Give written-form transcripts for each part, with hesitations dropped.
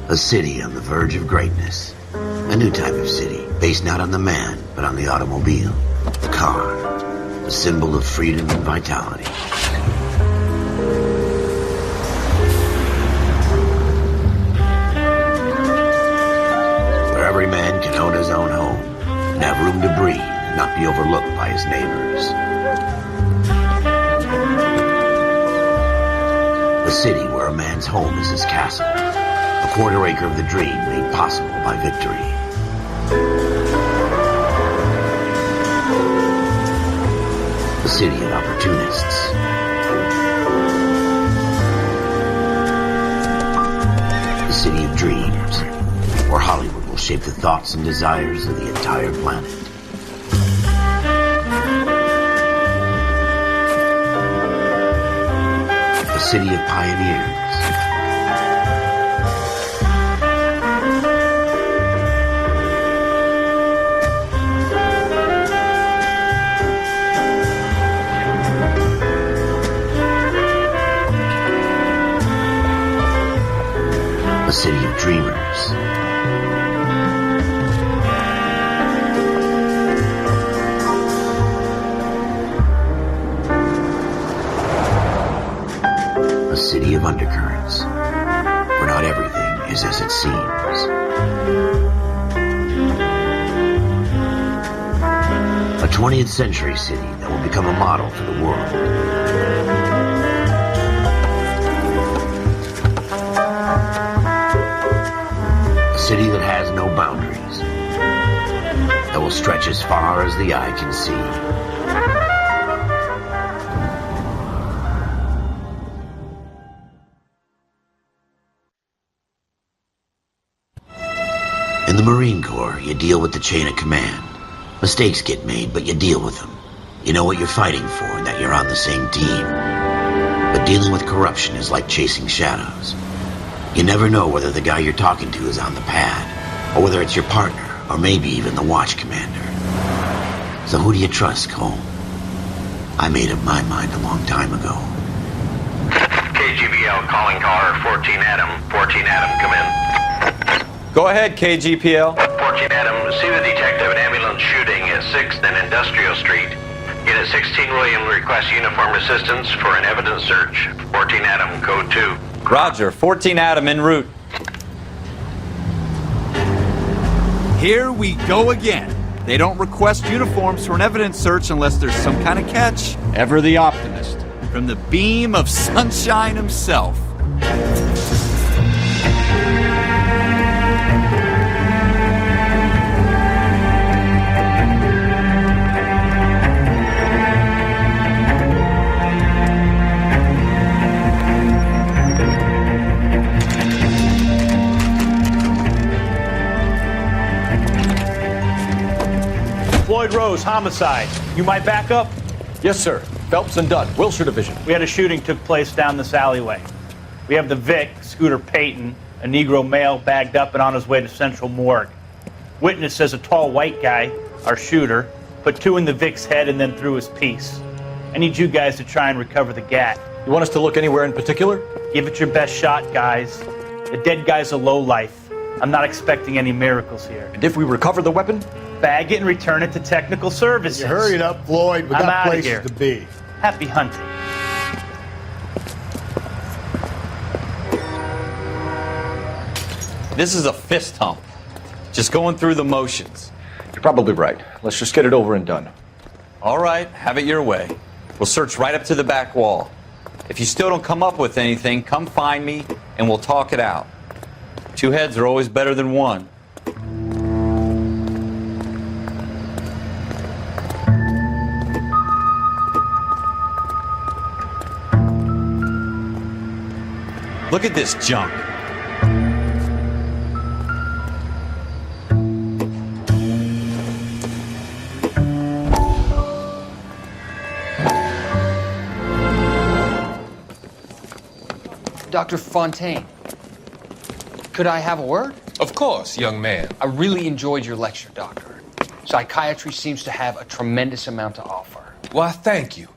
A city on the verge of greatness. A new type of city, based not on the man, but on the automobile. The car. The symbol of freedom and vitality. Where every man can own his own home and have room to breathe and not be overlooked by his neighbors. A city where a man's home is his castle. A quarter acre of the dream made possible by victory. A city of opportunists. A city of dreams, where Hollywood will shape the thoughts and desires of the entire planet. A city of pioneers. A city of dreamers. A city of undercurrents, where not everything is as it seems. A 20th century city that will become a model for the world. A city that has no boundaries, that will stretch as far as the eye can see. In the Marine Corps, you deal with the chain of command. Mistakes get made, but you deal with them. You know what you're fighting for and that you're on the same team. But dealing with corruption is like chasing shadows. You never know whether the guy you're talking to is on the pad, or whether it's your partner, or maybe even the watch commander. So who do you trust, Cole? I made up my mind a long time ago. KGPL calling caller 14 Adam. 14 Adam, come in. Go ahead, KGPL. 14 Adam, see the detective an ambulance shooting at 6th and Industrial Street. Unit 16 William requests uniform assistance for an evidence search. 14 Adam, code 2. Roger, 14 Adam en route. Here we go again. They don't request uniforms for an evidence search unless there's some kind of catch. Ever the optimist. From the beam of sunshine himself. Rose, homicide. You might back up? Yes, sir. Phelps and Dunn, Wilshire Division. We had a shooting took place down this alleyway. We have the Vic, Scooter Payton, a Negro male bagged up and on his way to Central Morgue. Witness says a tall white guy, our shooter, put 2 in the Vic's head and then threw his piece. I need you guys to try and recover the gat. You want us to look anywhere in particular? Give it your best shot, guys. The dead guy's a lowlife. I'm not expecting any miracles here. And if we recover the weapon? Bag it and return it to technical services. You hurry it up, Floyd. We got places to be. Happy hunting. This is a fist hump. Just going through the motions. You're probably right. Let's just get it over and done. All right, have it your way. We'll search right up to the back wall. If you still don't come up with anything, come find me and we'll talk it out. 2 heads are always better than 1. Look at this junk. Dr. Fontaine, could I have a word? Of course, young man. I really enjoyed your lecture, Doctor. Psychiatry seems to have a tremendous amount to offer. Why, thank you.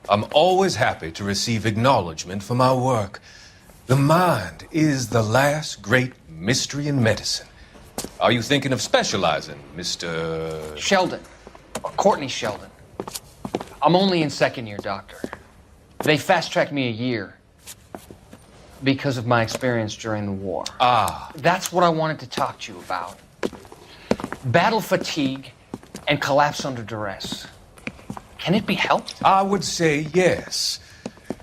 I'm always happy to receive acknowledgement for my work. The mind is the last great mystery in medicine. Are you thinking of specializing, Mr. Sheldon. Or Courtney Sheldon. I'm only in second year, Doctor. They fast-tracked me a year because of my experience during the war. Ah. That's what I wanted to talk to you about. Battle fatigue and collapse under duress. Can it be helped? I would say yes,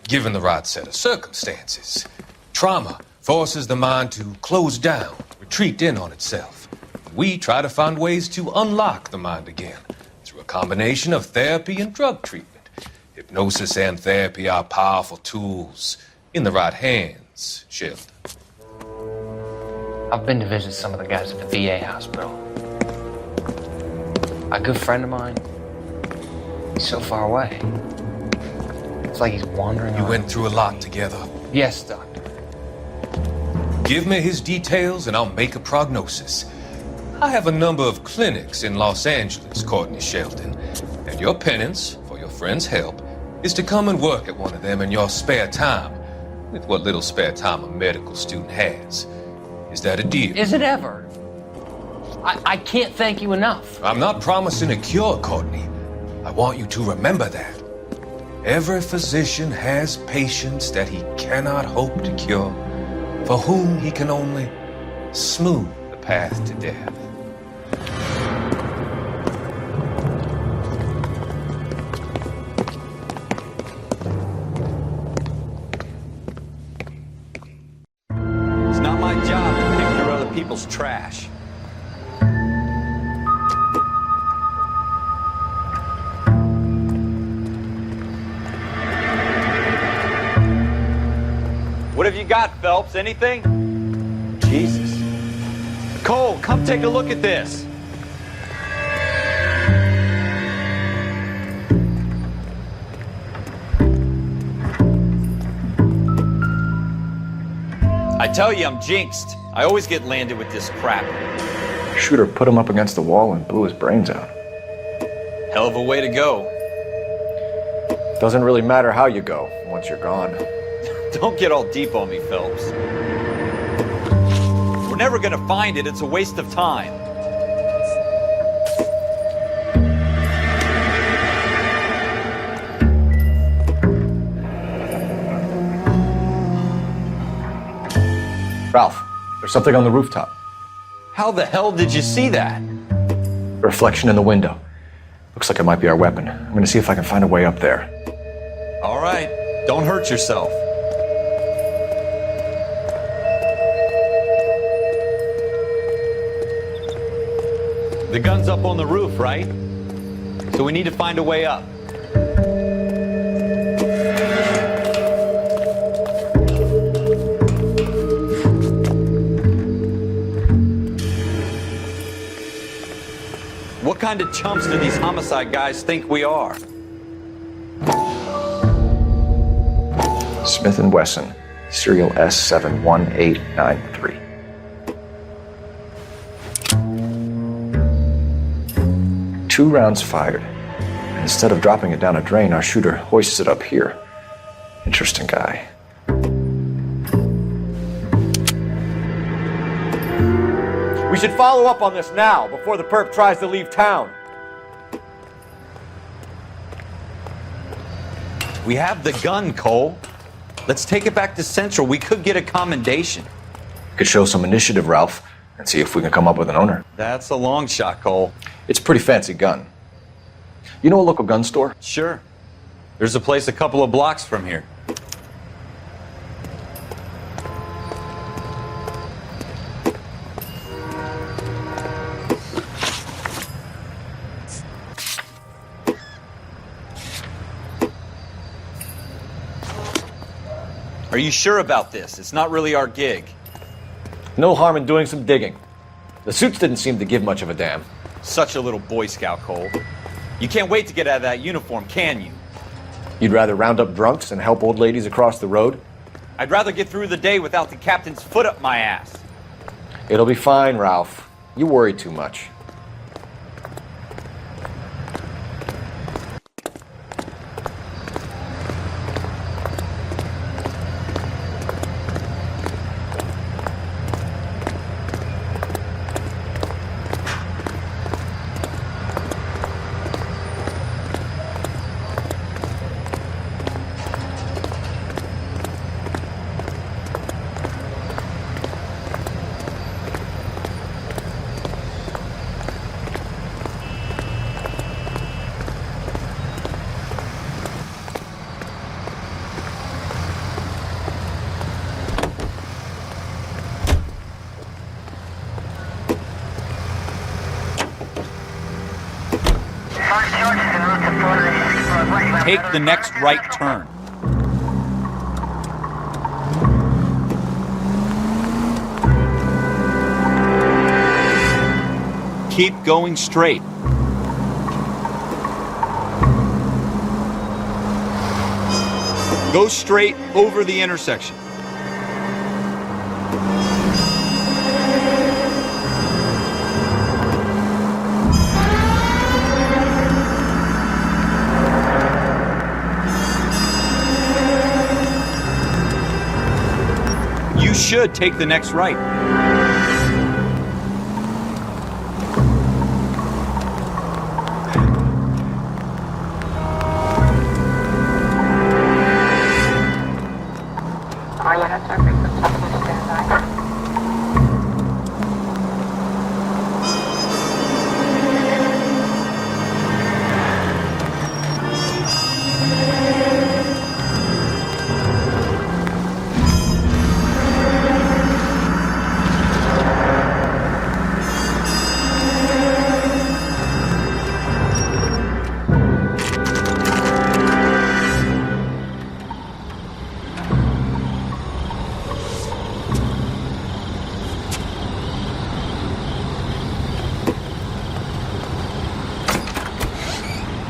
given the right set of circumstances. Trauma forces the mind to close down, retreat in on itself. We try to find ways to unlock the mind again through a combination of therapy and drug treatment. Hypnosis and therapy are powerful tools in the right hands, Sheldon. I've been to visit some of the guys at the VA hospital. A good friend of mine, he's so far away. It's like he's wandering You around. went through a lot together. Yes, Doctor. Give me his details and I'll make a prognosis. I have a number of clinics in Los Angeles, Courtney Sheldon, and your penance for your friend's help is to come and work at one of them in your spare time, with what little spare time a medical student has. Is that a deal? Is it ever? I can't thank you enough. I'm not promising a cure, Courtney. I want you to remember that. Every physician has patients that he cannot hope to cure, for whom he can only smooth the path to death. It's not my job to pick through other people's trash. What have you got, Phelps? Anything? Jesus. Cole, come take a look at this. I tell you, I'm jinxed. I always get landed with this crap. Shooter put him up against the wall and blew his brains out. Hell of a way to go. Doesn't really matter how you go once you're gone. Don't get all deep on me, Phelps. We're never gonna find it. It's a waste of time. Ralph, there's something on the rooftop. How the hell did you see that? A reflection in the window. Looks like it might be our weapon. I'm gonna see if I can find a way up there. All right, don't hurt yourself. The gun's up on the roof, right? So we need to find a way up. What kind of chumps do these homicide guys think we are? Smith & Wesson, serial S71893. Two rounds fired. Instead of dropping it down a drain, our shooter hoists it up here. Interesting guy. We should follow up on this now, before the perp tries to leave town. We have the gun, Cole. Let's take it back to Central. We could get a commendation. Could show some initiative, Ralph, and see if we can come up with an owner. That's a long shot, Cole. It's a pretty fancy gun. You know a local gun store? Sure. There's a place a couple of blocks from here. Are you sure about this? It's not really our gig. No harm in doing some digging. The suits didn't seem to give much of a damn. Such a little Boy Scout, Cole. You can't wait to get out of that uniform, can you? You'd rather round up drunks than help old ladies across the road? I'd rather get through the day without the captain's foot up my ass. It'll be fine, Ralph. You worry too much. take the next right turn. Keep going straight. Go straight over the intersection. You should take the next right.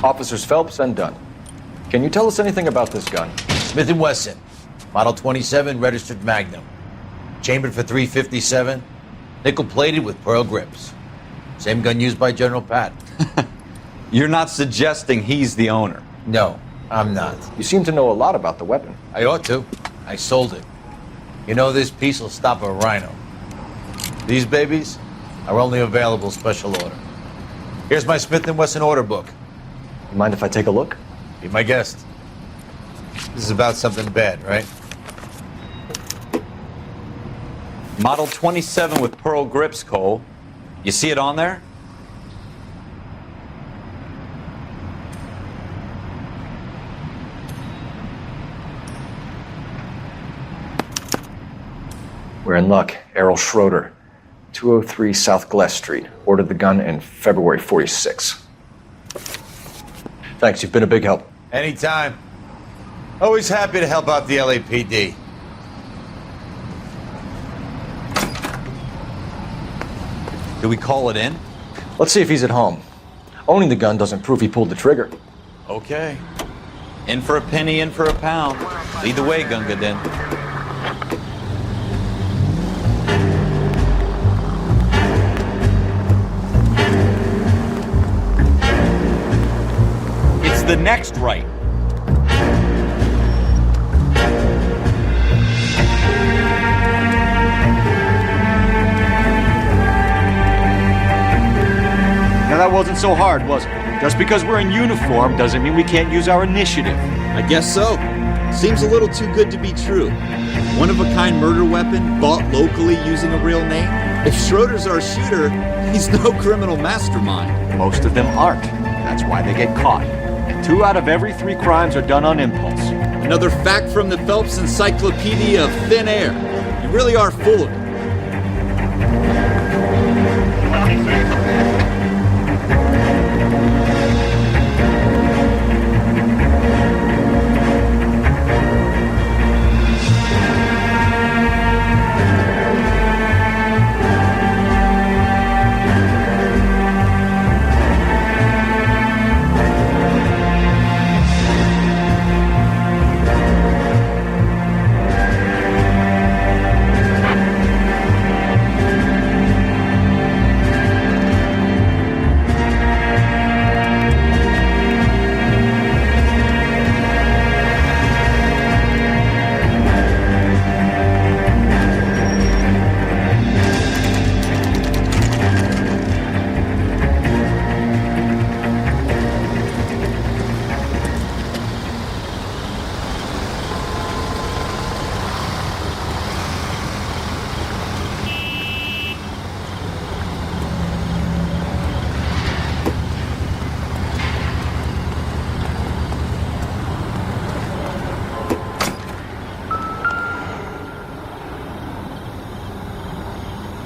Officers Phelps and Dunn. Can you tell us anything about this gun? Smith & Wesson, Model 27, registered Magnum. Chambered for .357, nickel-plated with pearl grips. Same gun used by General Patton. You're not suggesting he's the owner? No, I'm not. You seem to know a lot about the weapon. I ought to. I sold it. You know, this piece will stop a rhino. These babies are only available special order. Here's my Smith & Wesson order book. You mind if I take a look? Be my guest. This is about something bad, right? Model 27 with pearl grips, Cole. You see it on there? We're in luck. Errol Schroeder, 203 South Glass Street. Ordered the gun in February '46. Thanks, you've been a big help. Anytime. Always happy to help out the LAPD. Do we call it in? Let's see if he's at home. Owning the gun doesn't prove he pulled the trigger. Okay. In for a penny, in for a pound. Lead the way, Gunga Din. It's the next right. Now that wasn't so hard, was it? Just because we're in uniform doesn't mean we can't use our initiative. I guess so. Seems a little too good to be true. One-of-a-kind murder weapon bought locally using a real name? If Schroeder's our shooter, he's no criminal mastermind. Most of them aren't. That's why they get caught. 2 out of every 3 crimes are done on impulse. Another fact from the Phelps Encyclopedia of Thin Air. You really are full of it.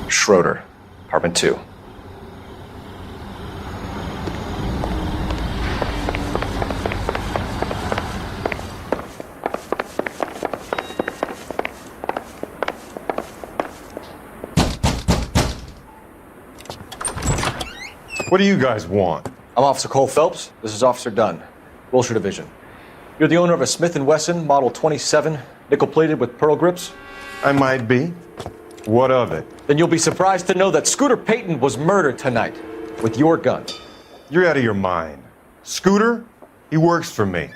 Schroeder, apartment 2. What do you guys want? I'm Officer Cole Phelps. This is Officer Dunn, Wilshire Division. You're the owner of a Smith & Wesson Model 27, nickel-plated with pearl grips? I might be. What of it? Then you'll be surprised to know that Scooter Payton was murdered tonight with your gun. You're out of your mind. Scooter? He works for me.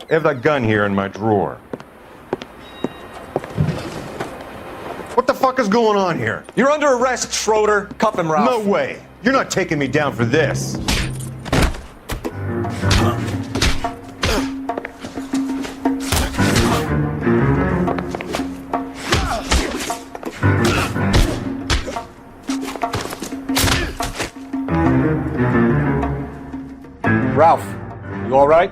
I have that gun here in my drawer. What the fuck is going on here? You're under arrest, Schroeder. Cuff him, Ralph. No way. You're not taking me down for this. Ralph, you all right?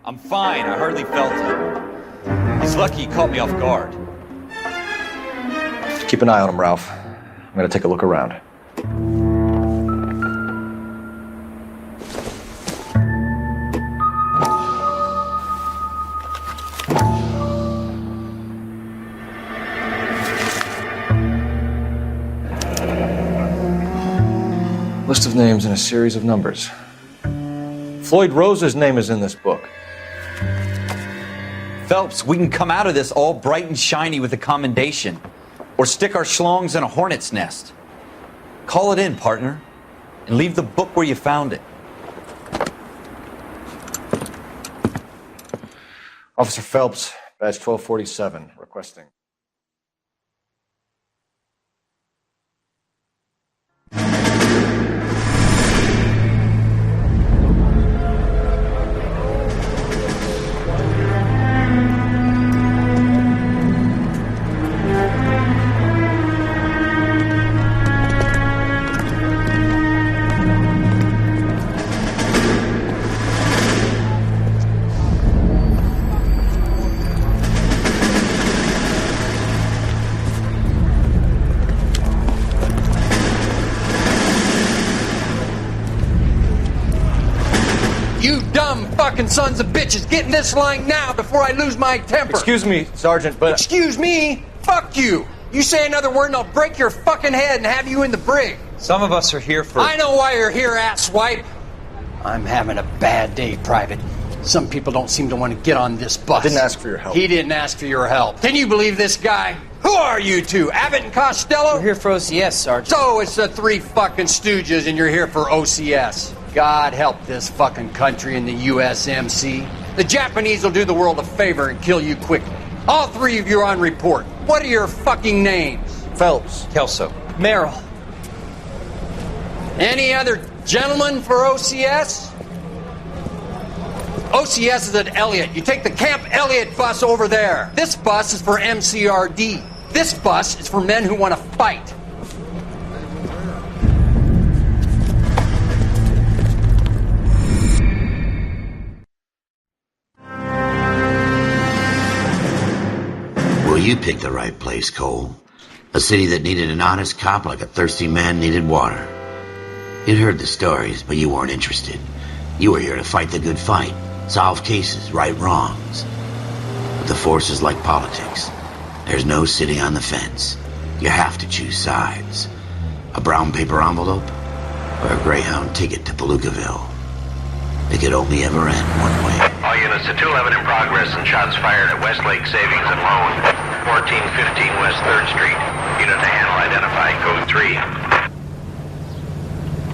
I'm fine. I hardly felt it. He's lucky he caught me off guard. Keep an eye on him, Ralph. I'm gonna take a look around. List of names and a series of numbers. Floyd Rose's name is in this book. Phelps, we can come out of this all bright and shiny with a commendation. Or stick our schlongs in a hornet's nest. Call it in, partner. And leave the book where you found it. Officer Phelps, badge 1247, requesting. You dumb fucking sons of bitches, get in this line now before I lose my temper. Excuse me, Sergeant, but... Excuse me? Fuck you. You say another word and I'll break your fucking head and have you in the brig. Some of us are here for... I know why you're here, asswipe. I'm having a bad day, Private. Some people don't seem to want to get on this bus. I didn't ask for your help. He didn't ask for your help. Can you believe this guy? Who are you two? Abbott and Costello? We're here for OCS, Sergeant. So it's the three fucking stooges and you're here for OCS. God help this fucking country and the USMC. The Japanese will do the world a favor and kill you quickly. All three of you are on report. What are your fucking names? Phelps. Kelso. Merrill. Any other gentlemen for OCS? OCS is at Elliott. You take the Camp Elliott bus over there. This bus is for MCRD. This bus is for men who want to fight. Well, you picked the right place, Cole. A city that needed an honest cop like a thirsty man needed water. You'd heard the stories, but you weren't interested. You were here to fight the good fight, solve cases, right wrongs. But the force is like politics. There's no sitting on the fence. You have to choose sides. A brown paper envelope or a Greyhound ticket to Palookaville. It could only ever end one way. All units to 211 in progress and shots fired at Westlake Savings and Loan, 1415 West 3rd Street. Unit to handle identified, code 3.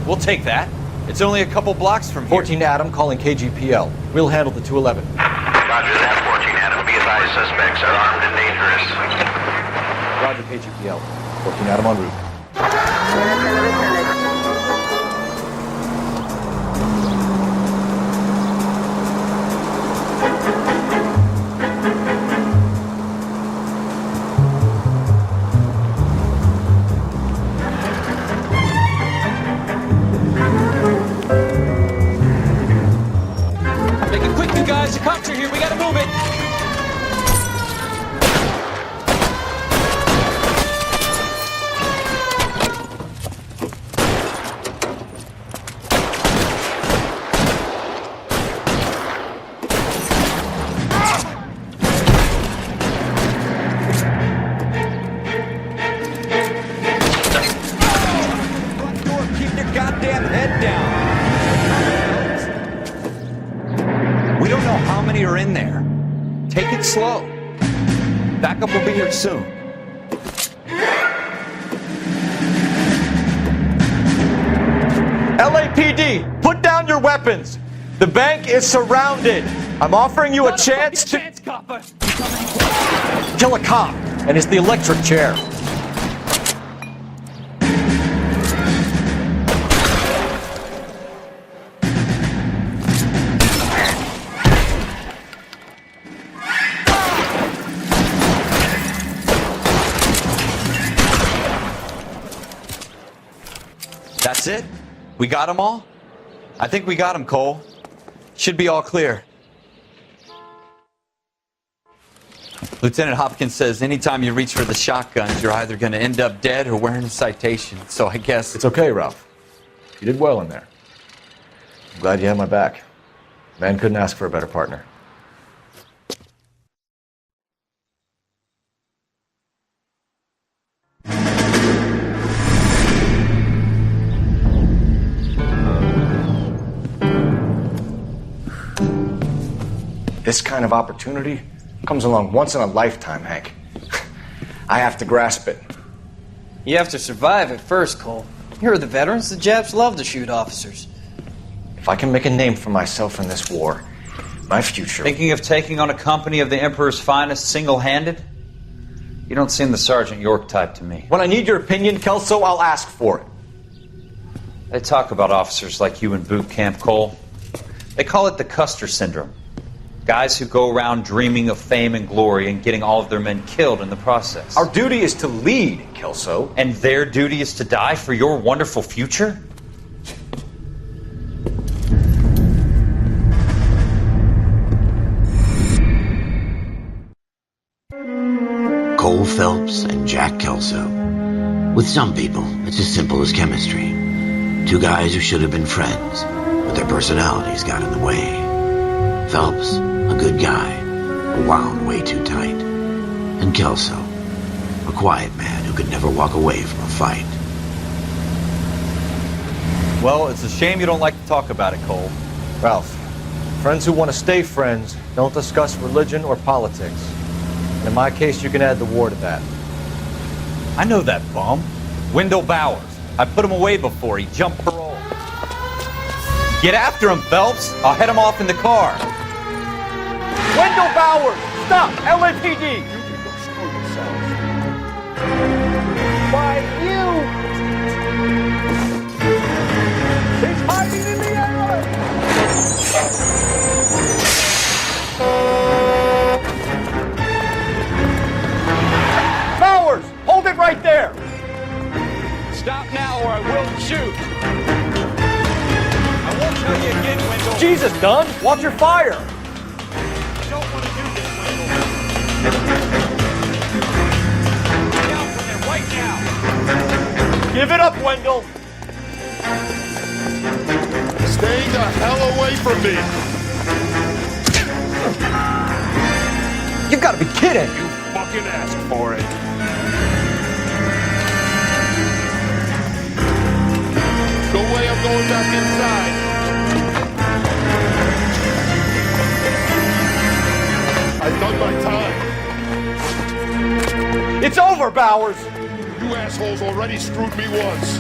We'll take that. It's only a couple blocks from here. 14 Adam calling KGPL. We'll handle the 211. Roger that, 14 Adam. Be advised, suspects are armed and dangerous. Roger, KGPL. 14 Adam en route. The cops are here. We gotta move it. Backup will be here soon. LAPD, put down your weapons. The bank is surrounded. I'm offering you a chance to kill a cop, and it's the electric chair. That's it? We got them all? I think we got them, Cole. Should be all clear. Lieutenant Hopkins says anytime you reach for the shotguns, you're either going to end up dead or wearing a citation. So I guess... It's okay, Ralph. You did well in there. I'm glad you had my back. Man couldn't ask for a better partner. This kind of opportunity comes along once in a lifetime, Hank. I have to grasp it. You have to survive it first, Cole. Here are the veterans. The Japs love to shoot officers. If I can make a name for myself in this war, my future... Thinking of taking on a company of the Emperor's finest single-handed? You don't seem the Sergeant York type to me. When I need your opinion, Kelso, I'll ask for it. They talk about officers like you in boot camp, Cole. They call it the Custer Syndrome. Guys who go around dreaming of fame and glory and getting all of their men killed in the process. Our duty is to lead, Kelso. And their duty is to die for your wonderful future? Cole Phelps and Jack Kelso. With some people, it's as simple as chemistry. Two guys who should have been friends, but their personalities got in the way. Phelps, a good guy, but wound way too tight. And Kelso, a quiet man who could never walk away from a fight. Well, it's a shame you don't like to talk about it, Cole. Ralph, friends who want to stay friends don't discuss religion or politics. And in my case, you can add the war to that. I know that bum. Wendell Bowers. I put him away before. He jumped parole. Get after him, Phelps. I'll head him off in the car. Wendell Bowers! Stop! LAPD! You can go screw yourselves. Why, you! He's hiding in the alley! Bowers! Hold it right there! Stop now or I will shoot. I won't tell you again, Wendell. Jesus, Dunn! Watch your fire! I don't want to do this, Wendell. Get out from there right now. Give it up, Wendell! Stay the hell away from me! You've got to be kidding! You fucking asked for it. No way I'm going back inside. I've done my time. It's over, Bowers! You assholes already screwed me once.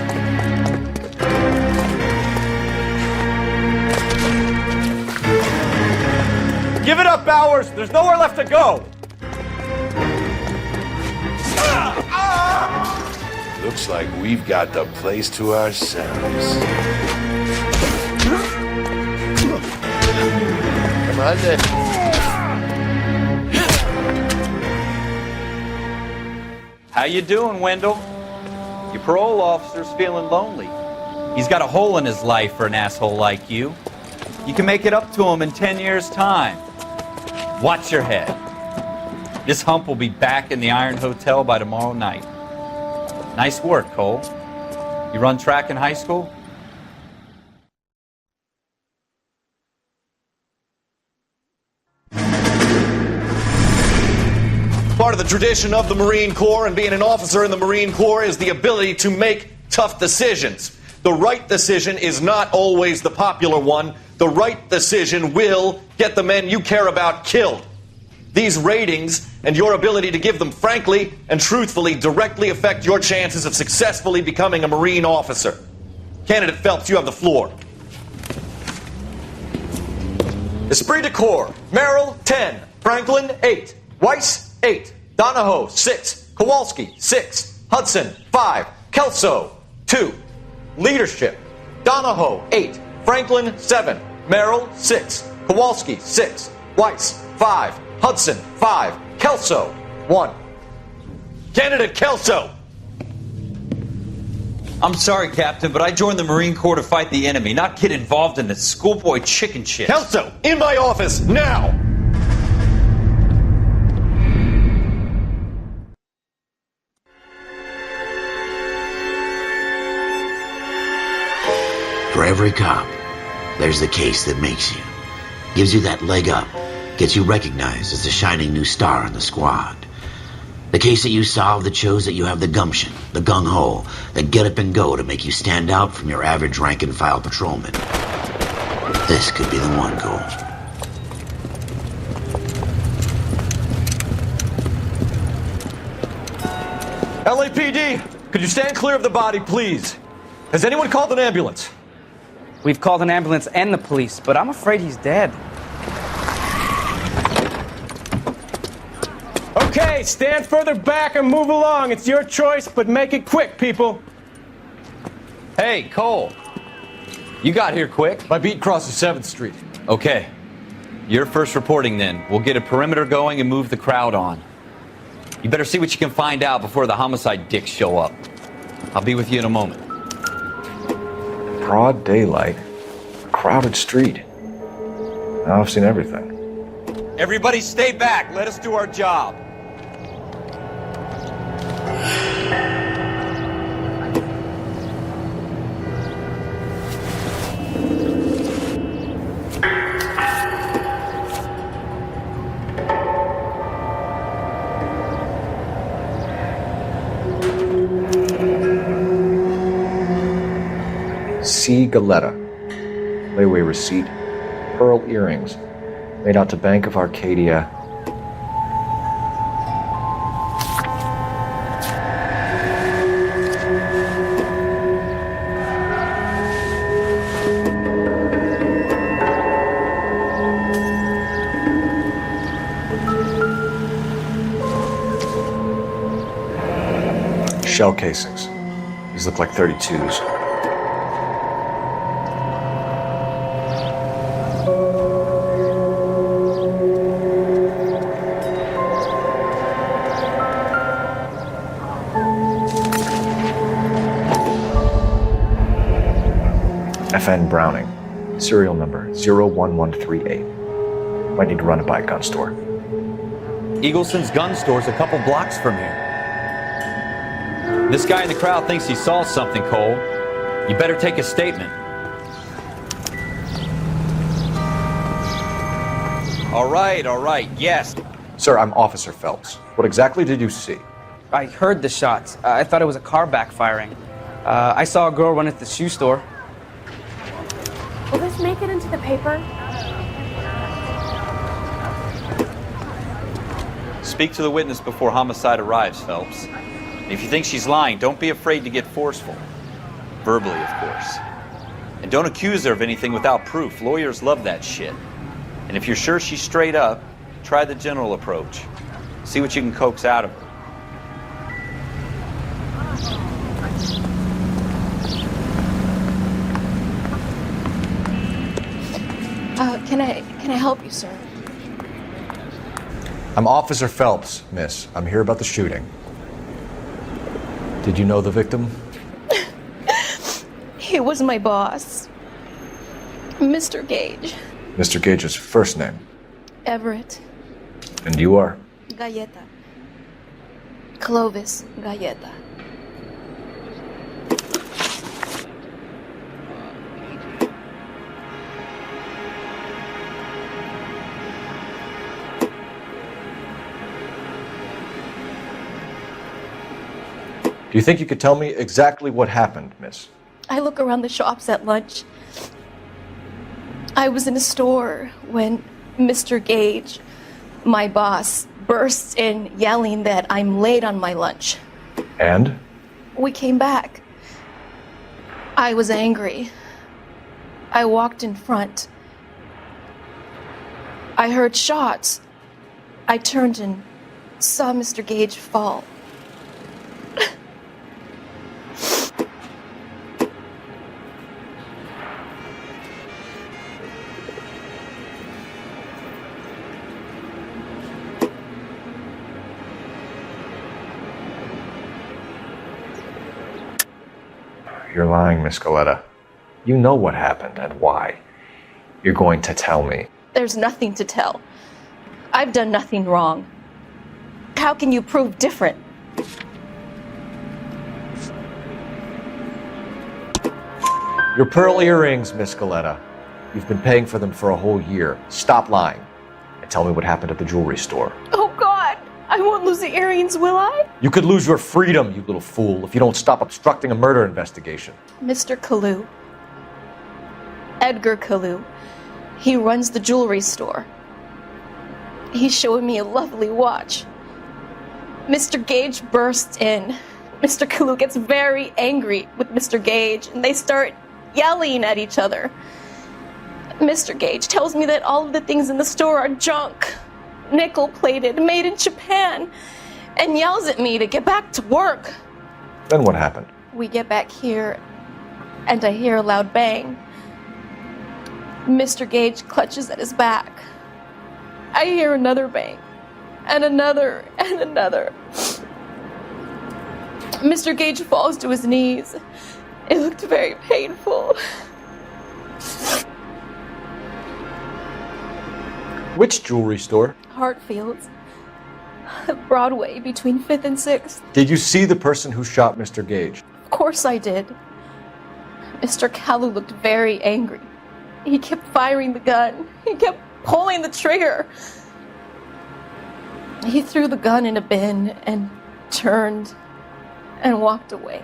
Give it up, Bowers! There's nowhere left to go! Looks like we've got the place to ourselves. Come on then. How you doing, Wendell? Your parole officer's feeling lonely. He's got a hole in his life for an asshole like you. You can make it up to him in 10 years' time. Watch your head. This hump will be back in the Iron Hotel by tomorrow night. Nice work, Cole. You run track in high school? Part of the tradition of the Marine Corps and being an officer in the Marine Corps is the ability to make tough decisions. The right decision is not always the popular one. The right decision will get the men you care about killed. These ratings and your ability to give them frankly and truthfully directly affect your chances of successfully becoming a Marine officer. Candidate Phelps, you have the floor. Esprit de Corps, Merrill, 10. Franklin, 8. Weiss, 8. Donahoe, 6. Kowalski, 6. Hudson, 5. Kelso, 2. Leadership, Donahoe, 8. Franklin, 7. Merrill, 6. Kowalski, 6. Weiss, 5. Hudson, 5. Kelso, 1. Candidate Kelso! I'm sorry, Captain, but I joined the Marine Corps to fight the enemy, not get involved in this schoolboy chicken shit. Kelso, in my office, now! For every cop, there's the case that makes you. Gives you that leg up. Gets you recognized as the shining new star in the squad. The case that you solve that shows that you have the gumption, the gung-ho, the get up and go to make you stand out from your average rank-and-file patrolman. This could be the one, Cole. LAPD, could you stand clear of the body, please? Has anyone called an ambulance? We've called an ambulance and the police, but I'm afraid he's dead. Okay, stand further back and move along. It's your choice, but make it quick, people. Hey, Cole. You got here quick. My beat crosses 7th Street. Okay. You're first reporting then. We'll get a perimeter going and move the crowd on. You better see what you can find out before the homicide dicks show up. I'll be with you in a moment. Broad daylight, crowded street. Now I've seen everything. Everybody stay back. Let us do our job. C. Galetta. Layaway receipt. Pearl earrings. Made out to Bank of Arcadia. Shell casings. These look like 32s. FN Browning, serial number 01138. Might need to run it by a gun store. Eagleson's gun store's a couple blocks from here. This guy in the crowd thinks he saw something, Cole. You better take a statement. All right, yes. Sir, I'm Officer Phelps. What exactly did you see? I heard the shots. I thought it was a car backfiring. I saw a girl run at the shoe store. Will this make it into the paper? Speak to the witness before homicide arrives, Phelps. And if you think she's lying, don't be afraid to get forceful. Verbally, of course. And don't accuse her of anything without proof. Lawyers love that shit. And if you're sure she's straight up, try the general approach. See what you can coax out of her. Can I help you, sir? I'm Officer Phelps, miss. I'm here about the shooting. Did you know the victim? He was my boss, Mr. Gage. Mr. Gage's first name. Everett. And you are? Galleta. Clovis Galleta. Do you think you could tell me exactly what happened, miss? I look around the shops at lunch. I was in a store when Mr. Gage My boss bursts in yelling that I'm late on my lunch. And? We came back. I was angry. I walked in front. I heard shots. I turned and saw Mr. Gage fall. You're lying, Miss Galetta. You know what happened and why. You're going to tell me. There's nothing to tell. I've done nothing wrong. How can you prove different? Your pearl earrings, Miss Galetta. You've been paying for them for a whole year. Stop lying and tell me what happened at the jewelry store. Oh, God! I won't lose the earrings, will I? You could lose your freedom, you little fool, if you don't stop obstructing a murder investigation. Mr. Kalu. Edgar Kalu. He runs the jewelry store. He's showing me a lovely watch. Mr. Gage bursts in. Mr. Kalu gets very angry with Mr. Gage, and they start yelling at each other. Mr. Gage tells me that all of the things in the store are junk, nickel-plated, made in Japan, and yells at me to get back to work. Then what happened? We get back here, and I hear a loud bang. Mr. Gage clutches at his back. I hear another bang, and another, and another. Mr. Gage falls to his knees. It looked very painful. Which jewelry store? Hartfield's. Broadway, between 5th and 6th. Did you see the person who shot Mr. Gage? Of course I did. Mr. Kalu looked very angry. He kept firing the gun. He kept pulling the trigger. He threw the gun in a bin and turned and walked away.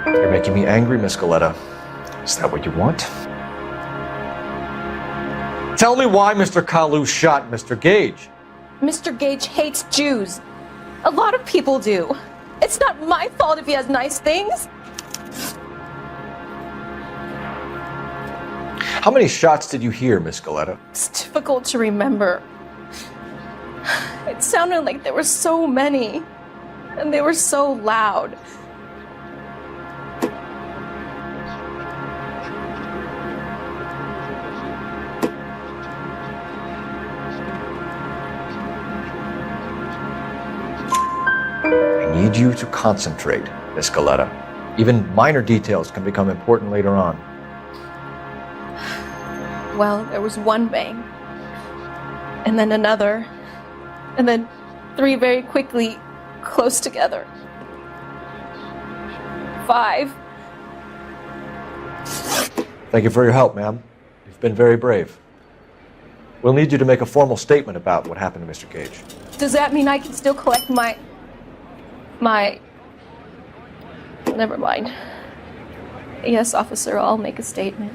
You're making me angry, Miss Galetta. Is that what you want? Tell me why Mr. Kalu shot Mr. Gage. Mr. Gage hates Jews. A lot of people do. It's not my fault if he has nice things. How many shots did you hear, Miss Galetta? It's difficult to remember. It sounded like there were so many, and they were so loud. I need you to concentrate, Miss Galetta. Even minor details can become important later on. Well, there was one bang, and then another, and then 3 very quickly, close together. 5. Thank you for your help, ma'am. You've been very brave. We'll need you to make a formal statement about what happened to Mr. Gage. Does that mean I can still collect my... Never mind. Yes, officer, I'll make a statement.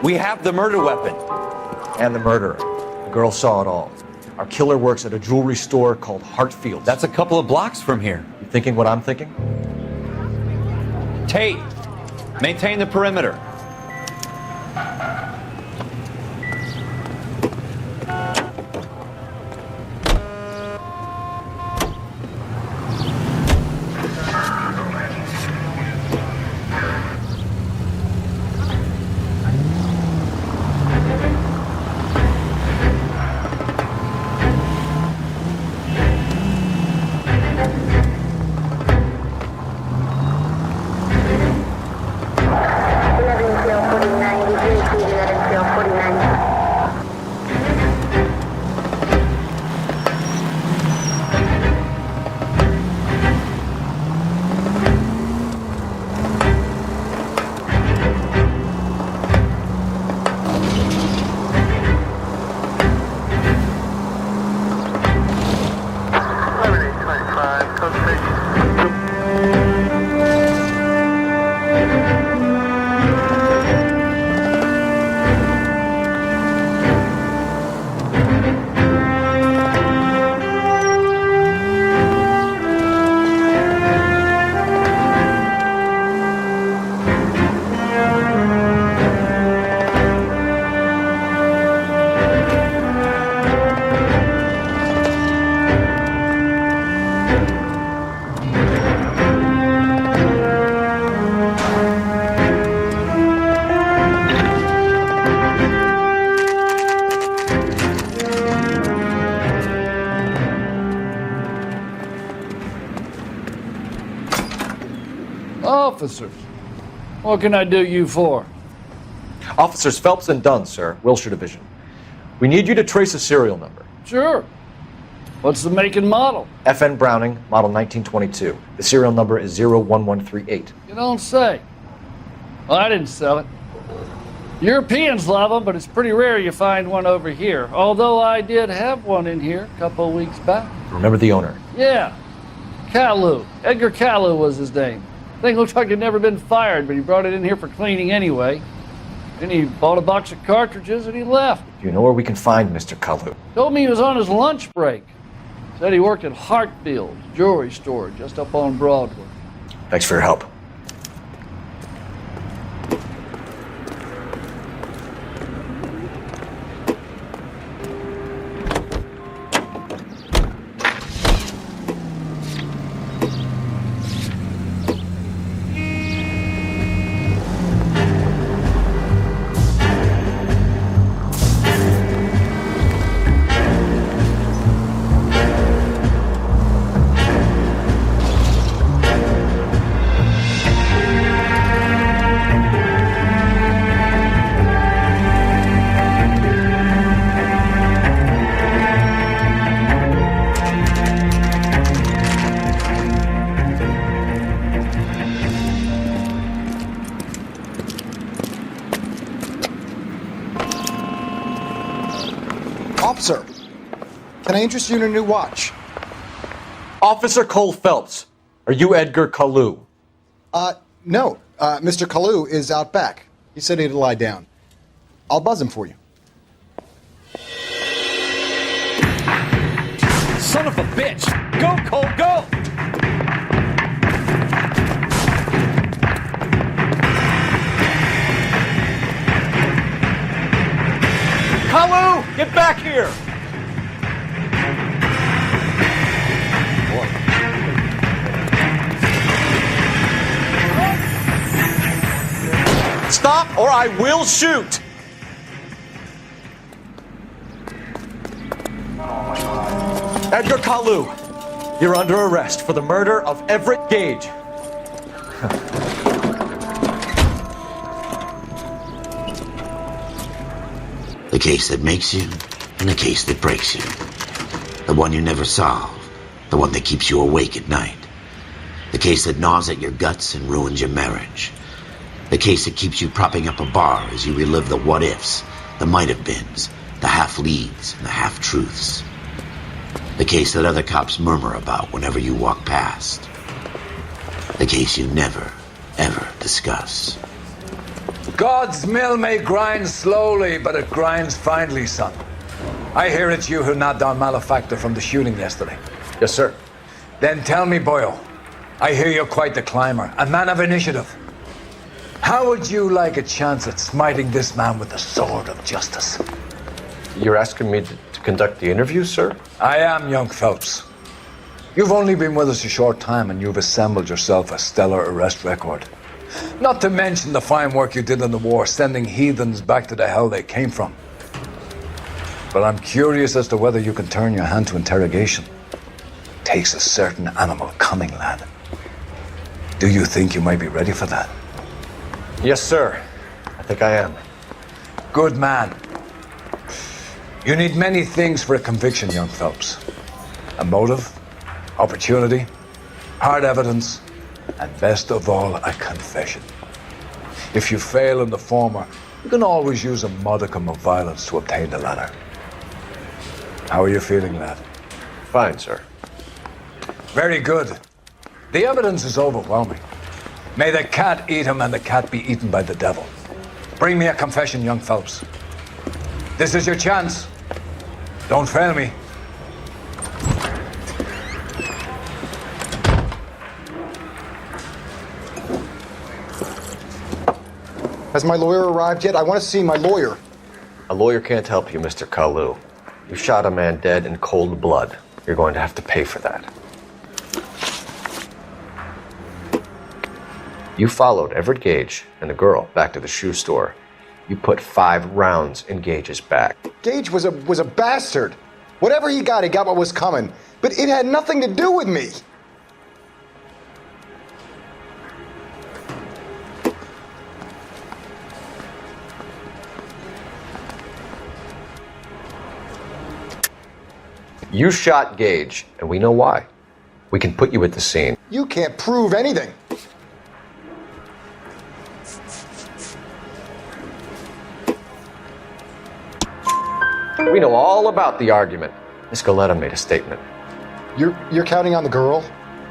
We have the murder weapon. And the murderer. The girl saw it all. Our killer works at a jewelry store called Hartfield's. That's a couple of blocks from here. You thinking what I'm thinking? Tate, maintain the perimeter. officers. What can I do you for? Officers Phelps and Dunn, sir, Wilshire Division. We need you to trace a serial number. Sure. What's the make and model? FN Browning, model 1922. The serial number is 01138. You don't say. Well, I didn't sell it. Europeans love them, but it's pretty rare you find one over here. Although I did have one in here a couple of weeks back. Remember the owner? Yeah. Kalu. Edgar Kalu was his name. Thing looks like he'd never been fired, but he brought it in here for cleaning anyway. Then he bought a box of cartridges and he left. Do you know where we can find Mr. Kalu? Told me he was on his lunch break. Said he worked at Hartfield's jewelry store just up on Broadway. Thanks for your help. Officer, can I interest you in a new watch? Officer Cole Phelps, are you Edgar Kalu? No. Mr. Kalu is out back. He said he'd lie down. I'll buzz him for you. Son of a bitch! Go, Cole, go! Kalu, get back here! Stop or I will shoot! Edgar Kalu, you're under arrest for the murder of Everett Gage. The case that makes you, and the case that breaks you. The one you never solve, the one that keeps you awake at night. The case that gnaws at your guts and ruins your marriage. The case that keeps you propping up a bar as you relive the what-ifs, the might-have-beens, the half-leads, and the half-truths. The case that other cops murmur about whenever you walk past. The case you never, ever discuss. God's mill may grind slowly, but it grinds finely, son. I hear it's you who nabbed our malefactor from the shooting yesterday. Yes, sir. Then tell me, boyo, I hear you're quite the climber, a man of initiative. How would you like a chance at smiting this man with the sword of justice? You're asking me to conduct the interview, sir? I am, young Phelps. You've only been with us a short time and you've assembled yourself a stellar arrest record. Not to mention the fine work you did in the war, sending heathens back to the hell they came from. But I'm curious as to whether you can turn your hand to interrogation. Takes a certain animal cunning, lad. Do you think you might be ready for that? Yes, sir. I think I am. Good man. You need many things for a conviction, young Phelps. A motive, opportunity, hard evidence, and best of all, a confession. If you fail in the former, you can always use a modicum of violence to obtain the latter. How are you feeling, lad? Fine, sir. Very good. The evidence is overwhelming. May the cat eat him and the cat be eaten by the devil. Bring me a confession, young Phelps. This is your chance. Don't fail me. Has my lawyer arrived yet? I want to see my lawyer. A lawyer can't help you, Mr. Kalu. You shot a man dead in cold blood. You're going to have to pay for that. You followed Everett Gage and the girl back to the shoe store. You put 5 rounds in Gage's back. Gage was a bastard. Whatever he got what was coming. But it had nothing to do with me. You shot Gage, and we know why. We can put you at the scene. You can't prove anything. We know all about the argument. Miss Goleta made a statement. You're counting on the girl?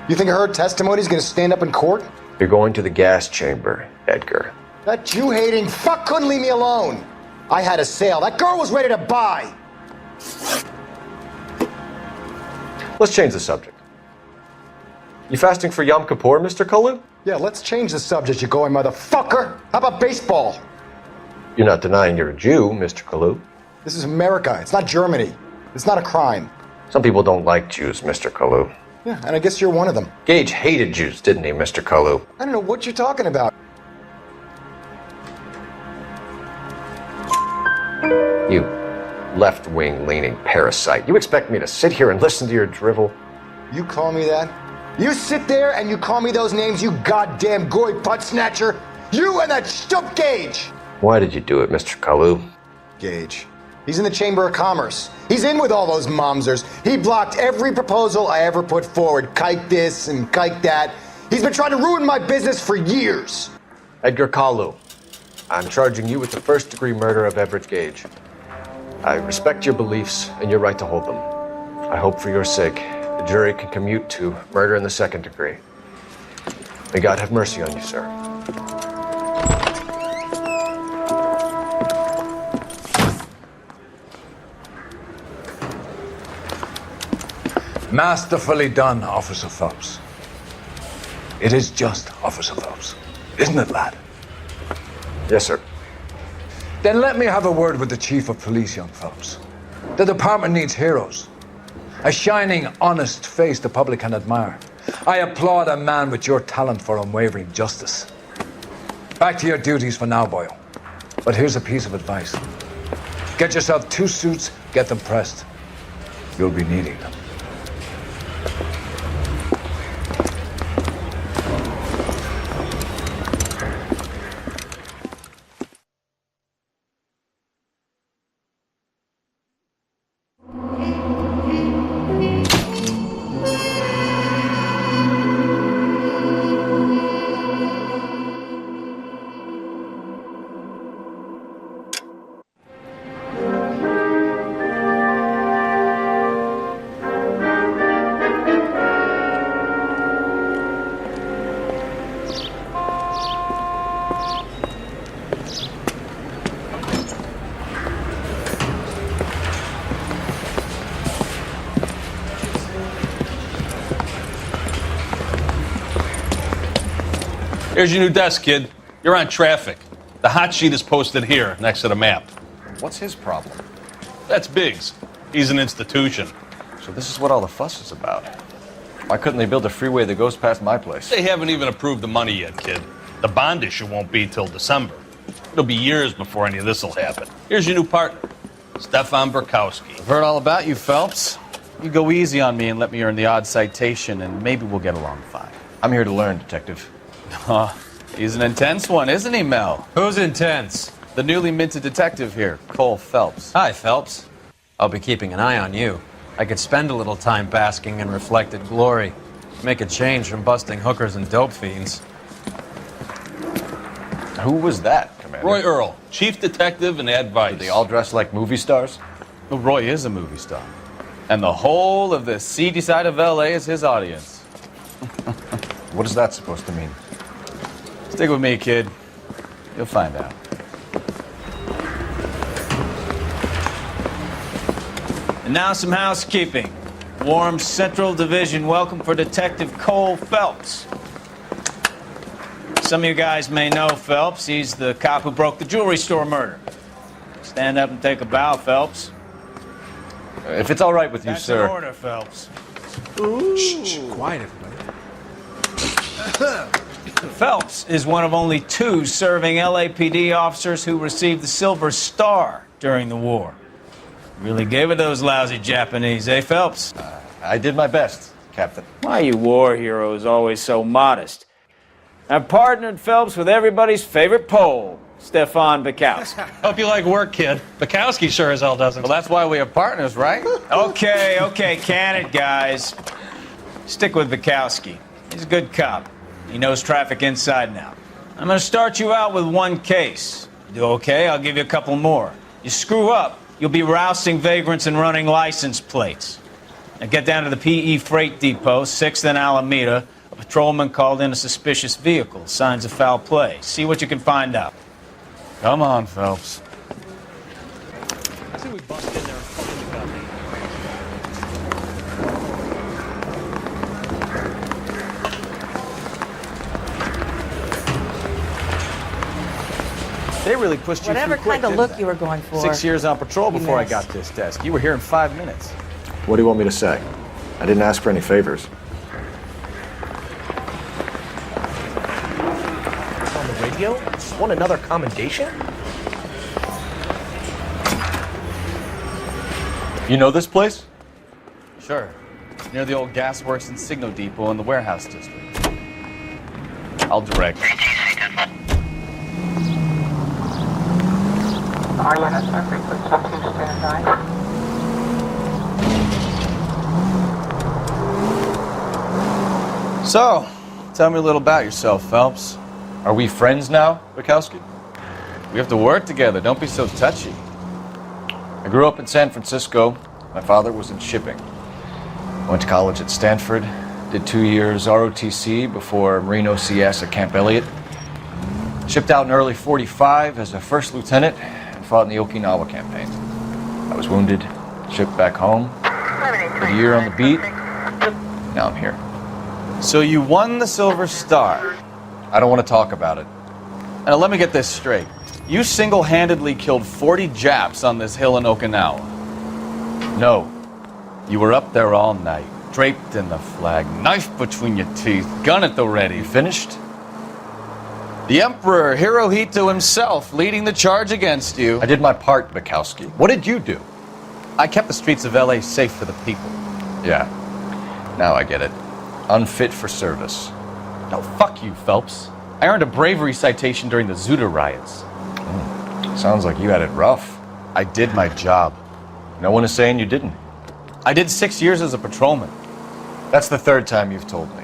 You think her testimony's gonna stand up in court? You're going to the gas chamber, Edgar. That Jew-hating fuck couldn't leave me alone. I had a sale. That girl was ready to buy. Let's change the subject. You fasting for Yom Kippur, Mr. Kalu? Yeah, let's change the subject, you going motherfucker. How about baseball? You're not denying you're a Jew, Mr. Kalu. This is America. It's not Germany. It's not a crime. Some people don't like Jews, Mr. Kalu. Yeah, and I guess you're one of them. Gage hated Jews, didn't he, Mr. Kalu? I don't know what you're talking about. You left-wing leaning parasite. You expect me to sit here and listen to your drivel? You call me that? You sit there and you call me those names, you goddamn goy butt snatcher? You and that stup Gage! Why did you do it, Mr. Kalu? Gage. He's in the Chamber of Commerce. He's in with all those momsers. He blocked every proposal I ever put forward. Kike this and kike that. He's been trying to ruin my business for years. Edgar Kalu, I'm charging you with the first-degree murder of Everett Gage. I respect your beliefs and your right to hold them. I hope for your sake the jury can commute to murder in the second degree. May God have mercy on you, sir. Masterfully done, Officer Phelps. It is just Officer Phelps, isn't it, lad? Yes, sir. Then let me have a word with the Chief of Police, young Phelps. The department needs heroes. A shining, honest face the public can admire. I applaud a man with your talent for unwavering justice. Back to your duties for now, Boyle. But here's a piece of advice. Get yourself 2 suits, get them pressed. You'll be needing them. Here's your new desk, kid. You're on traffic. The hot sheet is posted here, next to the map. What's his problem? That's Biggs. He's an institution. So this is what all the fuss is about. Why couldn't they build a freeway that goes past my place? They haven't even approved the money yet, kid. The bond issue won't be till December. It'll be years before any of this will happen. Here's your new partner, Stefan Burkowski. I've heard all about you, Phelps. You go easy on me and let me earn the odd citation, and maybe we'll get along fine. I'm here to learn, Detective. He's an intense one, isn't he, Mel? Who's intense? The newly minted detective here, Cole Phelps. Hi, Phelps. I'll be keeping an eye on you. I could spend a little time basking in reflected glory. Make a change from busting hookers and dope fiends. Who was that, Commander? Roy Earl, chief detective and advice. Do they all dress like movie stars? Well, Roy is a movie star. And the whole of the seedy side of L.A. is his audience. What is that supposed to mean? Stick with me, kid. You'll find out. And now some housekeeping. Warm Central Division welcome for Detective Cole Phelps. Some of you guys may know Phelps. He's the cop who broke the jewelry store murder. Stand up and take a bow, Phelps. If it's all right with you, That's sir. an order, Phelps. Shh, quiet, everybody. Phelps is one of only 2 serving LAPD officers who received the Silver Star during the war. Really gave it those lousy Japanese, eh, Phelps? I did my best, Captain. Why you war heroes always so modest? I've partnered Phelps with everybody's favorite Pole, Stefan Bukowski. Hope you like work, kid. Bukowski sure as hell doesn't. Well, that's why we have partners, right? Okay, can it, guys. Stick with Bukowski. He's a good cop. He knows traffic inside and out. I'm gonna start you out with one case. You do okay, I'll give you a couple more. You screw up, you'll be rousting vagrants and running license plates. Now get down to the PE Freight Depot, 6th and Alameda. A patrolman called in a suspicious vehicle. Signs of foul play. See what you can find out. Come on, Phelps. I think we bust in there and find the guy. They really pushed you Whatever through quick, kind of didn't look they? you were going for. 6 years on patrol You before I missed. got this desk. You were here in 5 minutes. What do you want me to say? I didn't ask for any favors. On the radio? Just want another commendation? You know this place? Sure. Near the old gas works and signal depot in the warehouse district. I'll direct. So, tell me a little about yourself, Phelps. Are we friends now, Bukowski? We have to work together. Don't be so touchy. I grew up in San Francisco. My father was in shipping. Went to college at Stanford. Did 2 years ROTC before Marine OCS at Camp Elliott. Shipped out in early '45 as a first lieutenant and fought in the Okinawa campaign. I was wounded, shipped back home. Did a year on the beat. Now I'm here. So you won the Silver Star. I don't want to talk about it. Now let me get this straight. You single-handedly killed 40 Japs on this hill in Okinawa. No. You were up there all night, draped in the flag, knife between your teeth, gun at the ready. You finished? The Emperor Hirohito himself leading the charge against you. I did my part, Bukowski. What did you do? I kept the streets of LA safe for the people. Yeah. Now I get it. Unfit for service. No, fuck you, Phelps. I earned a bravery citation during the Zuda riots. Sounds like you had it rough. I did my job. No one is saying you didn't. I did 6 years as a patrolman. That's the third time you've told me.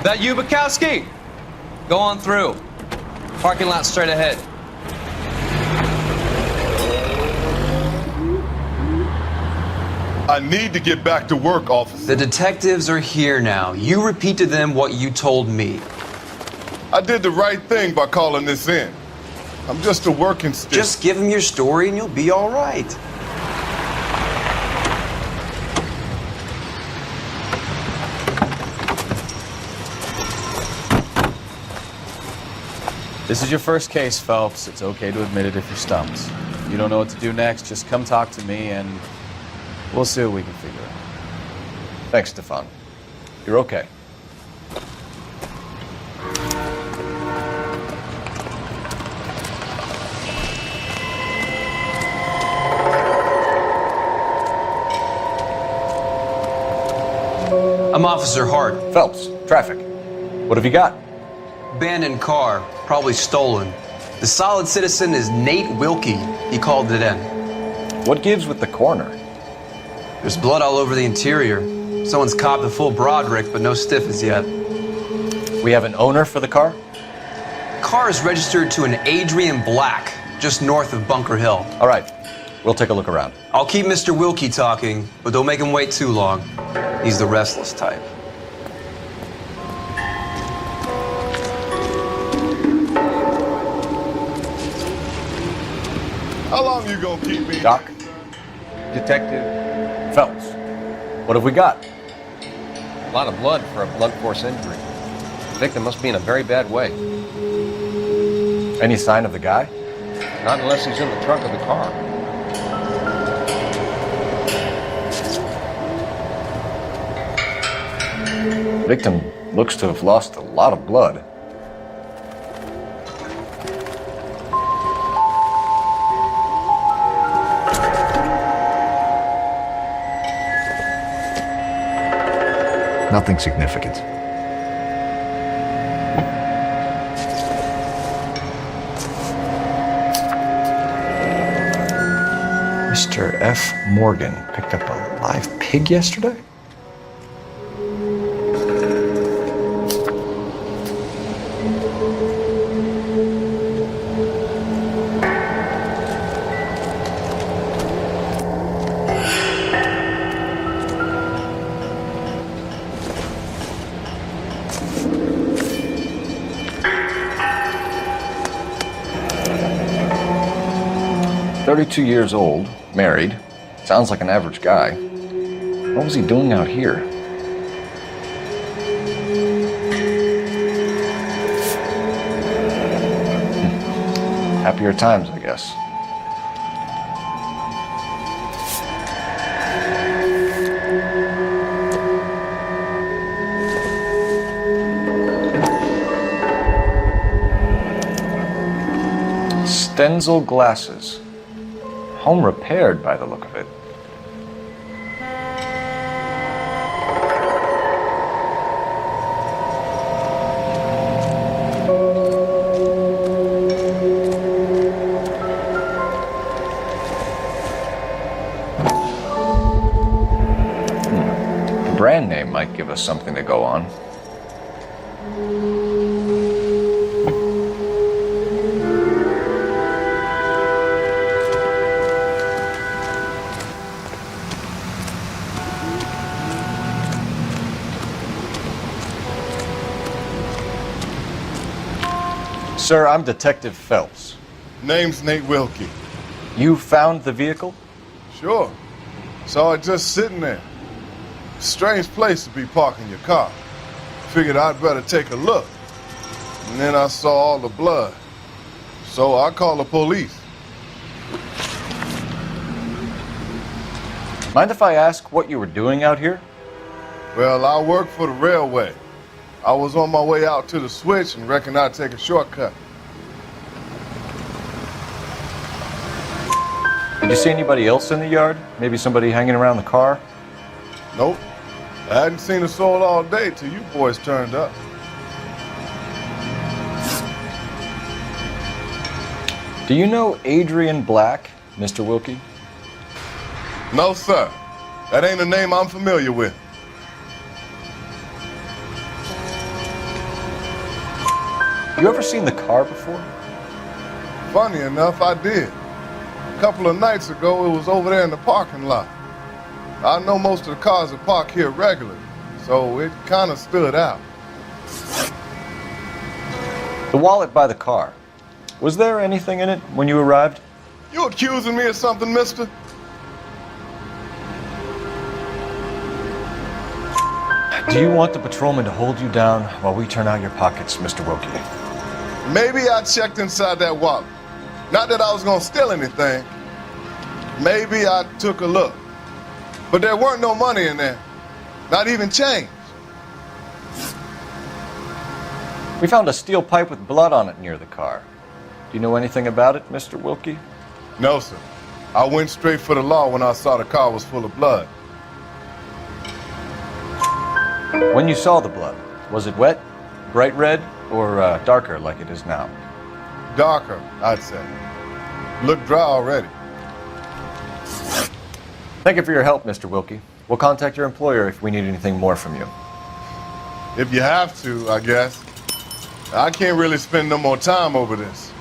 That you, Bukowski? Go on through. Parking lot straight ahead. I need to get back to work, officer. The detectives are here now. You repeat to them what you told me. I did the right thing by calling this in. I'm just a working stick. Just give them your story and you'll be all right. This is your first case, Phelps. It's okay to admit it if you're stumped. If you don't know what to do next, just come talk to me and we'll see what we can figure out. Thanks, Stefan. You're okay. I'm Officer Hart. Phelps, traffic. What have you got? Abandoned car, probably stolen. The solid citizen is Nate Wilkie. He called it in. What gives with the coroner? There's blood all over the interior. Someone's copped a full Broderick, but no stiff as yet. We have an owner for the car? Car is registered to an Adrian Black, just north of Bunker Hill. All right, we'll take a look around. I'll keep Mr. Wilkie talking, but don't make him wait too long. He's the restless type. How long you gonna keep me? Doc? Detective Phelps. What have we got? A lot of blood for a blunt force injury. The victim must be in a very bad way. Any sign of the guy? Not unless he's in the trunk of the car. Victim looks to have lost a lot of blood. Nothing significant. Mr. F. Morgan picked up a live pig yesterday? "32 years old, married. Sounds like an average guy. What was he doing out here?" Happier times, I guess. Stenzel glasses. Home repaired by the look of it. The brand name might give us something to go on. Sir, I'm Detective Phelps. Name's Nate Wilkie. You found the vehicle? Sure. Saw it just sitting there. Strange place to be parking your car. Figured I'd better take a look. And then I saw all the blood. So I called the police. Mind if I ask what you were doing out here? Well, I work for the railway. I was on my way out to the switch and reckoned I'd take a shortcut. Did you see anybody else in the yard? Maybe somebody hanging around the car? Nope. I hadn't seen a soul all day till you boys turned up. Do you know Adrian Black, Mr. Wilkie? No, sir. That ain't a name I'm familiar with. You ever seen the car before? Funny enough, I did. A couple of nights ago, it was over there in the parking lot. I know most of the cars are parked here regularly, so it kind of stood out. The wallet by the car. Was there anything in it when you arrived? You accusing me of something, mister? Do you want the patrolman to hold you down while we turn out your pockets, Mr. Wilkie? Maybe I checked inside that wallet. Not that I was gonna steal anything. Maybe I took a look. But there weren't no money in there. Not even change. We found a steel pipe with blood on it near the car. Do you know anything about it, Mr. Wilkie? No, sir. I went straight for the law when I saw the car was full of blood. When you saw the blood, was it wet, bright red, or darker like it is now? Darker, I'd say. Looked dry already. Thank you for your help, Mr. Wilkie. We'll contact your employer if we need anything more from you. If you have to, I guess. I can't really spend no more time over this.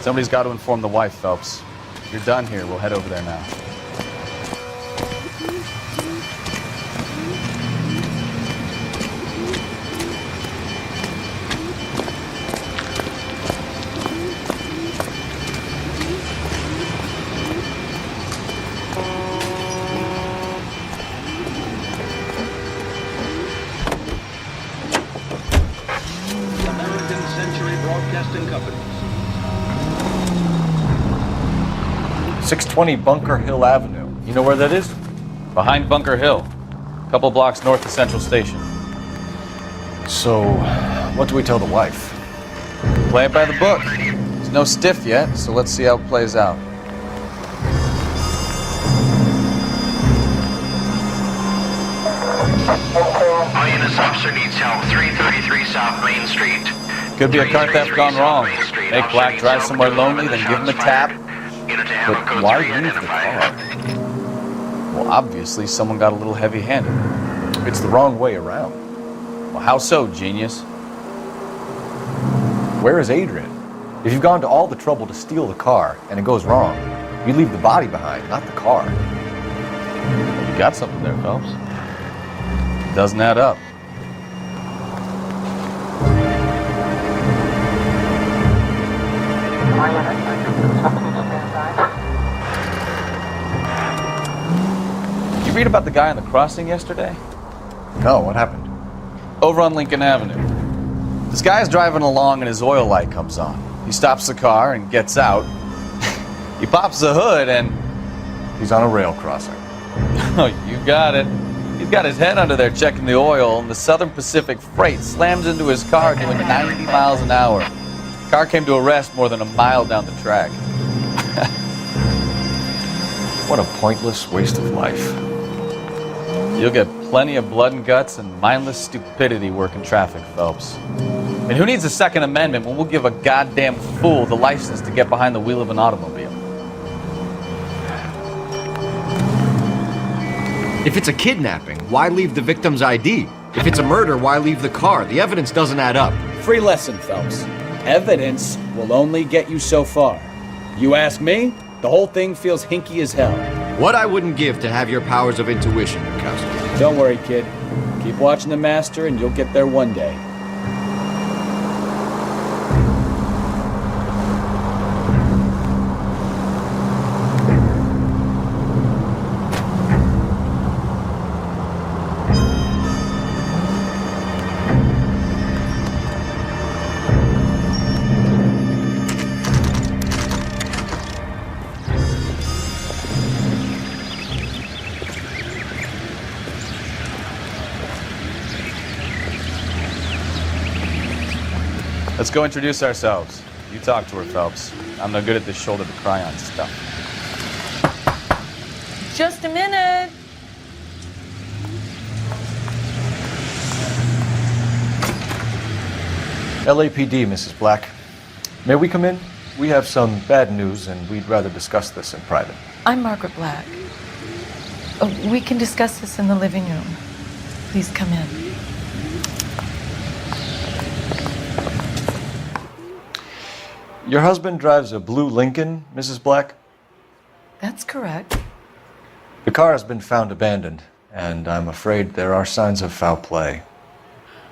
Somebody's got to inform the wife, Phelps. If you're done here, we'll head over there now. 620 Bunker Hill Avenue. You know where that is? Behind Bunker Hill. A couple blocks north of Central Station. So, what do we tell the wife? Play it by the book. There's no stiff yet, so let's see how it plays out. All units, officer needs help. 333 South Main Street. Could be a car theft gone wrong. Make Black drive somewhere lonely, then give him a tap. But why leave the car? Well, obviously someone got a little heavy-handed. It's the wrong way around. Well, how so, genius? Where is Adrian? If you've gone to all the trouble to steal the car and it goes wrong, you leave the body behind, not the car. You got something there, Phelps. It doesn't add up. Did you read about the guy on the crossing yesterday? No, what happened? Over on Lincoln Avenue. This guy's driving along and his oil light comes on. He stops the car and gets out. He pops the hood and... He's on a rail crossing. Oh, you got it. He's got his head under there checking the oil, and the Southern Pacific Freight slams into his car doing 90 miles an hour. The car came to a rest more than a mile down the track. What a pointless waste of life. You'll get plenty of blood and guts and mindless stupidity working traffic, Phelps. And who needs a Second Amendment when we'll give a goddamn fool the license to get behind the wheel of an automobile? If it's a kidnapping, why leave the victim's ID? If it's a murder, why leave the car? The evidence doesn't add up. Free lesson, Phelps. Evidence will only get you so far. You ask me, the whole thing feels hinky as hell. What I wouldn't give to have your powers of intuition, Bukowski. Don't worry, kid. Keep watching the master and you'll get there one day. Let's go introduce ourselves. You talk to her, Phelps. I'm no good at this shoulder to cry on stuff. Just a minute. LAPD, Mrs. Black. May we come in? We have some bad news and we'd rather discuss this in private. I'm Margaret Black. We can discuss this in the living room. Please come in. Your husband drives a blue Lincoln, Mrs. Black? That's correct. The car has been found abandoned, and I'm afraid there are signs of foul play.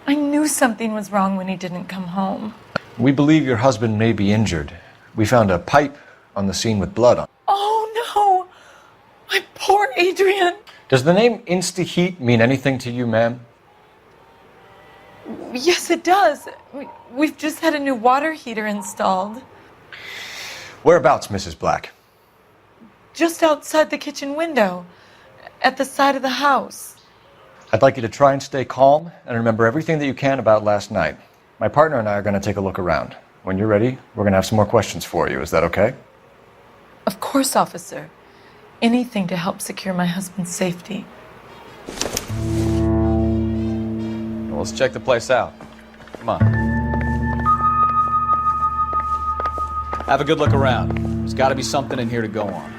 I knew something was wrong when he didn't come home. We believe your husband may be injured. We found a pipe on the scene with blood on it. Oh no! My poor Adrian! Does the name Insta-Heat mean anything to you, ma'am? Yes, it does. We've just had a new water heater installed. Whereabouts, Mrs. Black? Just outside the kitchen window, at the side of the house. I'd like you to try and stay calm and remember everything that you can about last night. My partner and I are going to take a look around. When you're ready, we're going to have some more questions for you. Is that okay? Of course, officer. Anything to help secure my husband's safety. Well, let's check the place out. Come on. Have a good look around. There's got to be something in here to go on.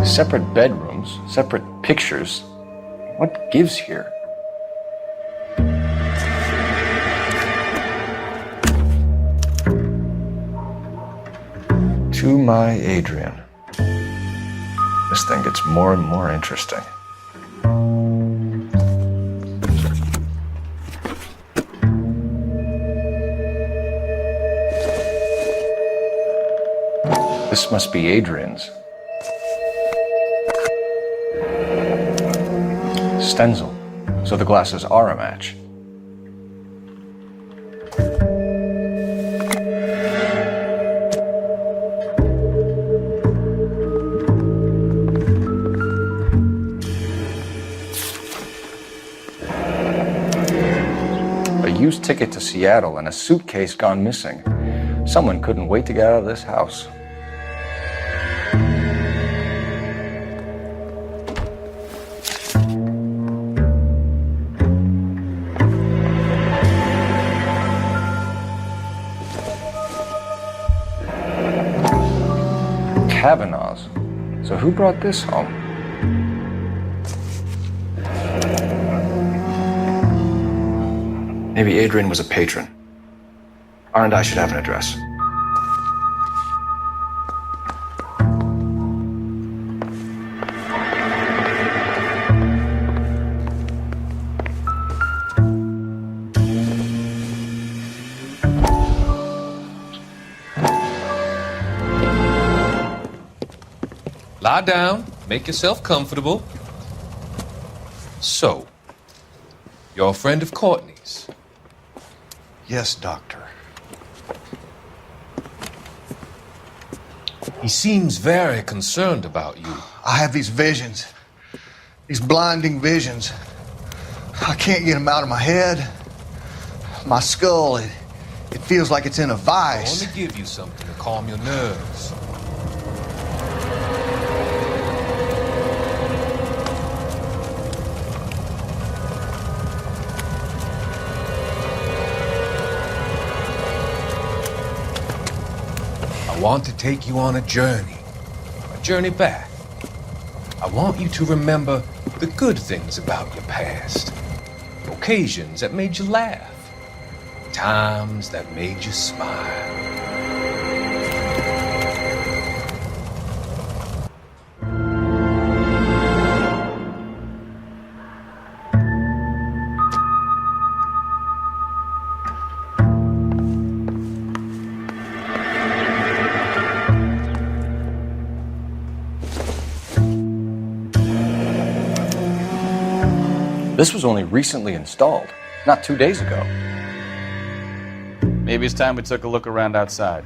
Separate bedrooms, separate pictures. What gives here? To my Adrian. This thing gets more and more interesting. This must be Adrian's. Stencil. So the glasses are a match. A used ticket to Seattle and a suitcase gone missing. Someone couldn't wait to get out of this house. Kavanaugh's. So who brought this home? Maybe Adrian was a patron. R&I should have an address. Lie down, make yourself comfortable. So, you're a friend of Courtney's? Yes, Doctor. He seems very concerned about you. I have these visions, these blinding visions. I can't get them out of my head. My skull, it feels like it's in a vice. I want to give you something to calm your nerves. I want to take you on a journey back. I want you to remember the good things about your past, occasions that made you laugh, times that made you smile. This was only recently installed, not 2 days ago. Maybe it's time we took a look around outside.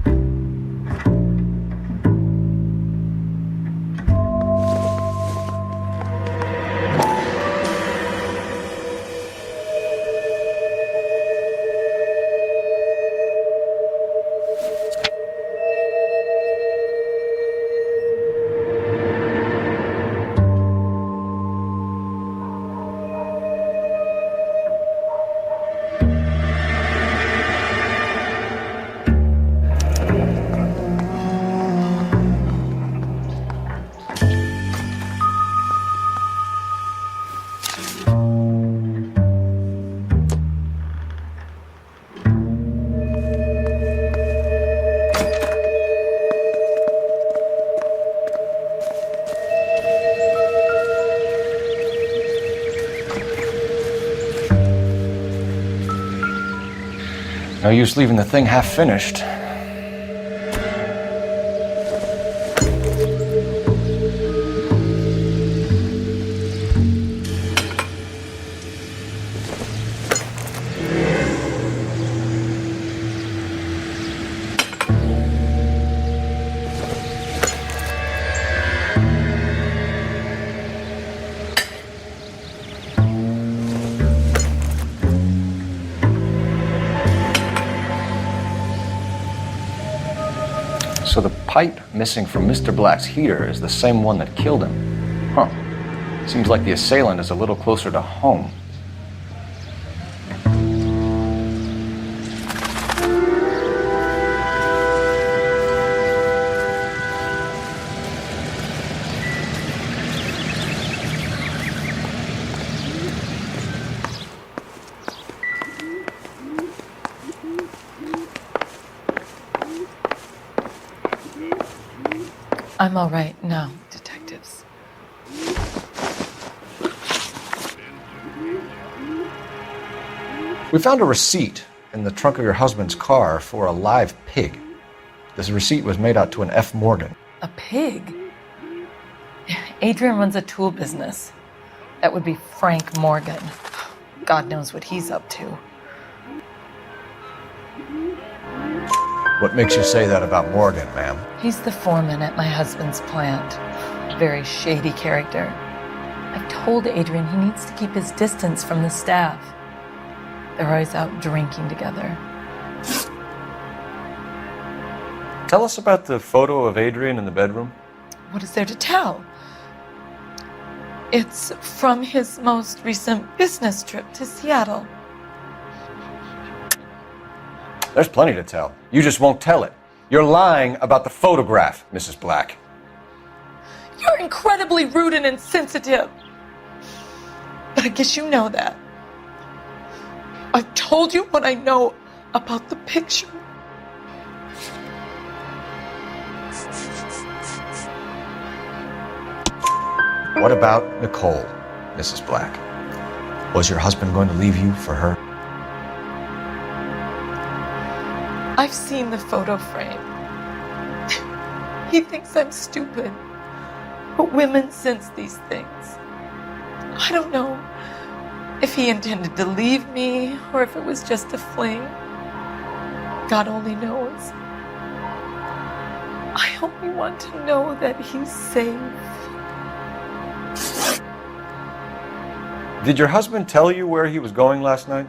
No use leaving the thing half finished. So the pipe missing from Mr. Black's heater is the same one that killed him. Huh. Seems like the assailant is a little closer to home. I'm all right now, detectives. We found a receipt in the trunk of your husband's car for a live pig. This receipt was made out to an F. Morgan. A pig? Adrian runs a tool business. That would be Frank Morgan. God knows what he's up to. What makes you say that about Morgan, ma'am? He's the foreman at my husband's plant. Very shady character. I've told Adrian he needs to keep his distance from the staff. They're always out drinking together. Tell us about the photo of Adrian in the bedroom. What is there to tell? It's from his most recent business trip to Seattle. There's plenty to tell. You just won't tell it. You're lying about the photograph, Mrs. Black. You're incredibly rude and insensitive. But I guess you know that. I've told you what I know about the picture. What about Nicole, Mrs. Black? Was your husband going to leave you for her? I've seen the photo frame. He thinks I'm stupid. But women sense these things. I don't know if he intended to leave me or if it was just a fling. God only knows. I only want to know that he's safe. Did your husband tell you where he was going last night?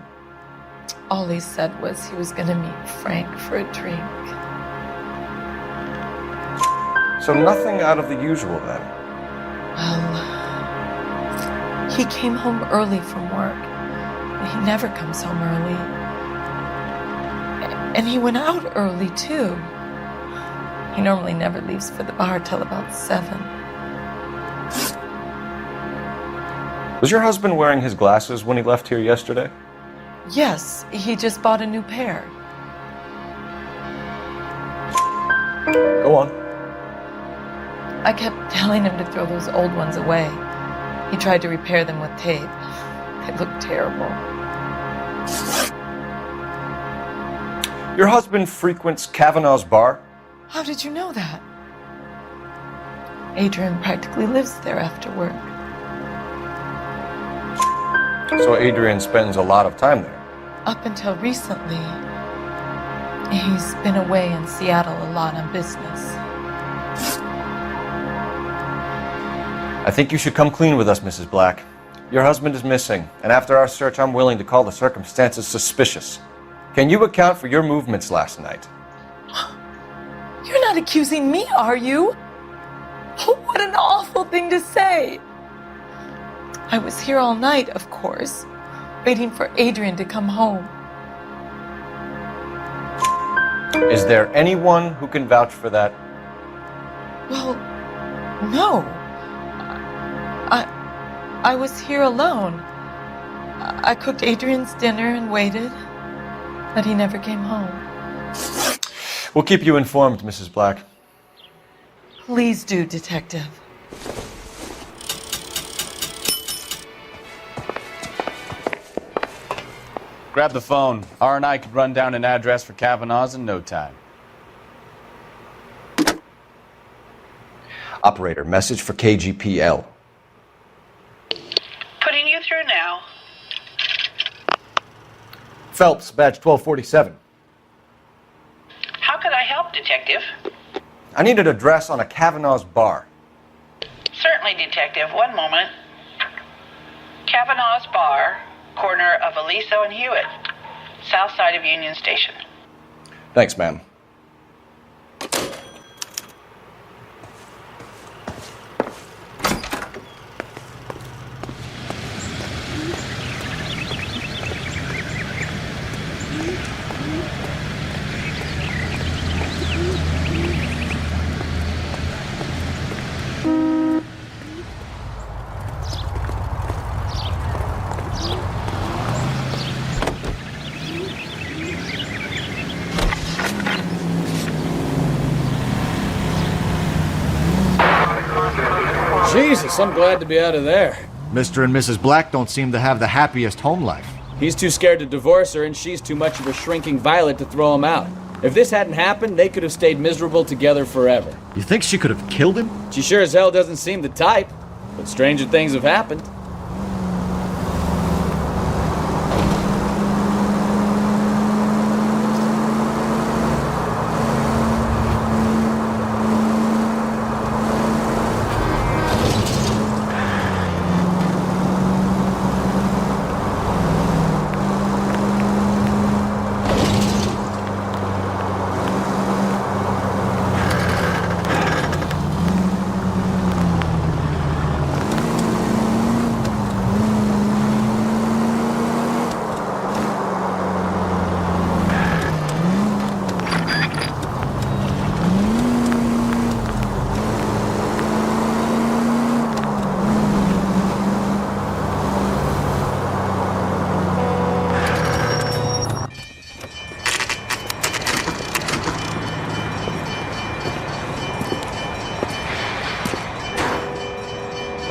All he said was he was going to meet Frank for a drink. So nothing out of the usual then? Well, he came home early from work. He never comes home early. And he went out early, too. He normally never leaves for the bar till about 7. Was your husband wearing his glasses when he left here yesterday? Yes, he just bought a new pair. Go on. I kept telling him to throw those old ones away. He tried to repair them with tape. They looked terrible. Your husband frequents Kavanaugh's bar? How did you know that? Adrian practically lives there after work. So Adrian spends a lot of time there? Up until recently, he's been away in Seattle a lot on business. I think you should come clean with us, Mrs. Black. Your husband is missing, and after our search, I'm willing to call the circumstances suspicious. Can you account for your movements last night? You're not accusing me, are you? Oh, what an awful thing to say. I was here all night, of course, waiting for Adrian to come home. Is there anyone who can vouch for that? Well, no. I was here alone. I cooked Adrian's dinner and waited, but he never came home. We'll keep you informed, Mrs. Black. Please do, Detective. Grab the phone. R&I could run down an address for Kavanaugh's in no time. Operator, message for KGPL. Putting you through now. Phelps, badge 1247. How could I help, Detective? I need an address on a Kavanaugh's bar. Certainly, Detective. One moment. Kavanaugh's Bar, corner of Aliso and Hewitt, south side of Union Station. Thanks, ma'am. Jesus, I'm glad to be out of there. Mr. and Mrs. Black don't seem to have the happiest home life. He's too scared to divorce her, and she's too much of a shrinking violet to throw him out. If this hadn't happened, they could have stayed miserable together forever. You think she could have killed him? She sure as hell doesn't seem the type, but stranger things have happened.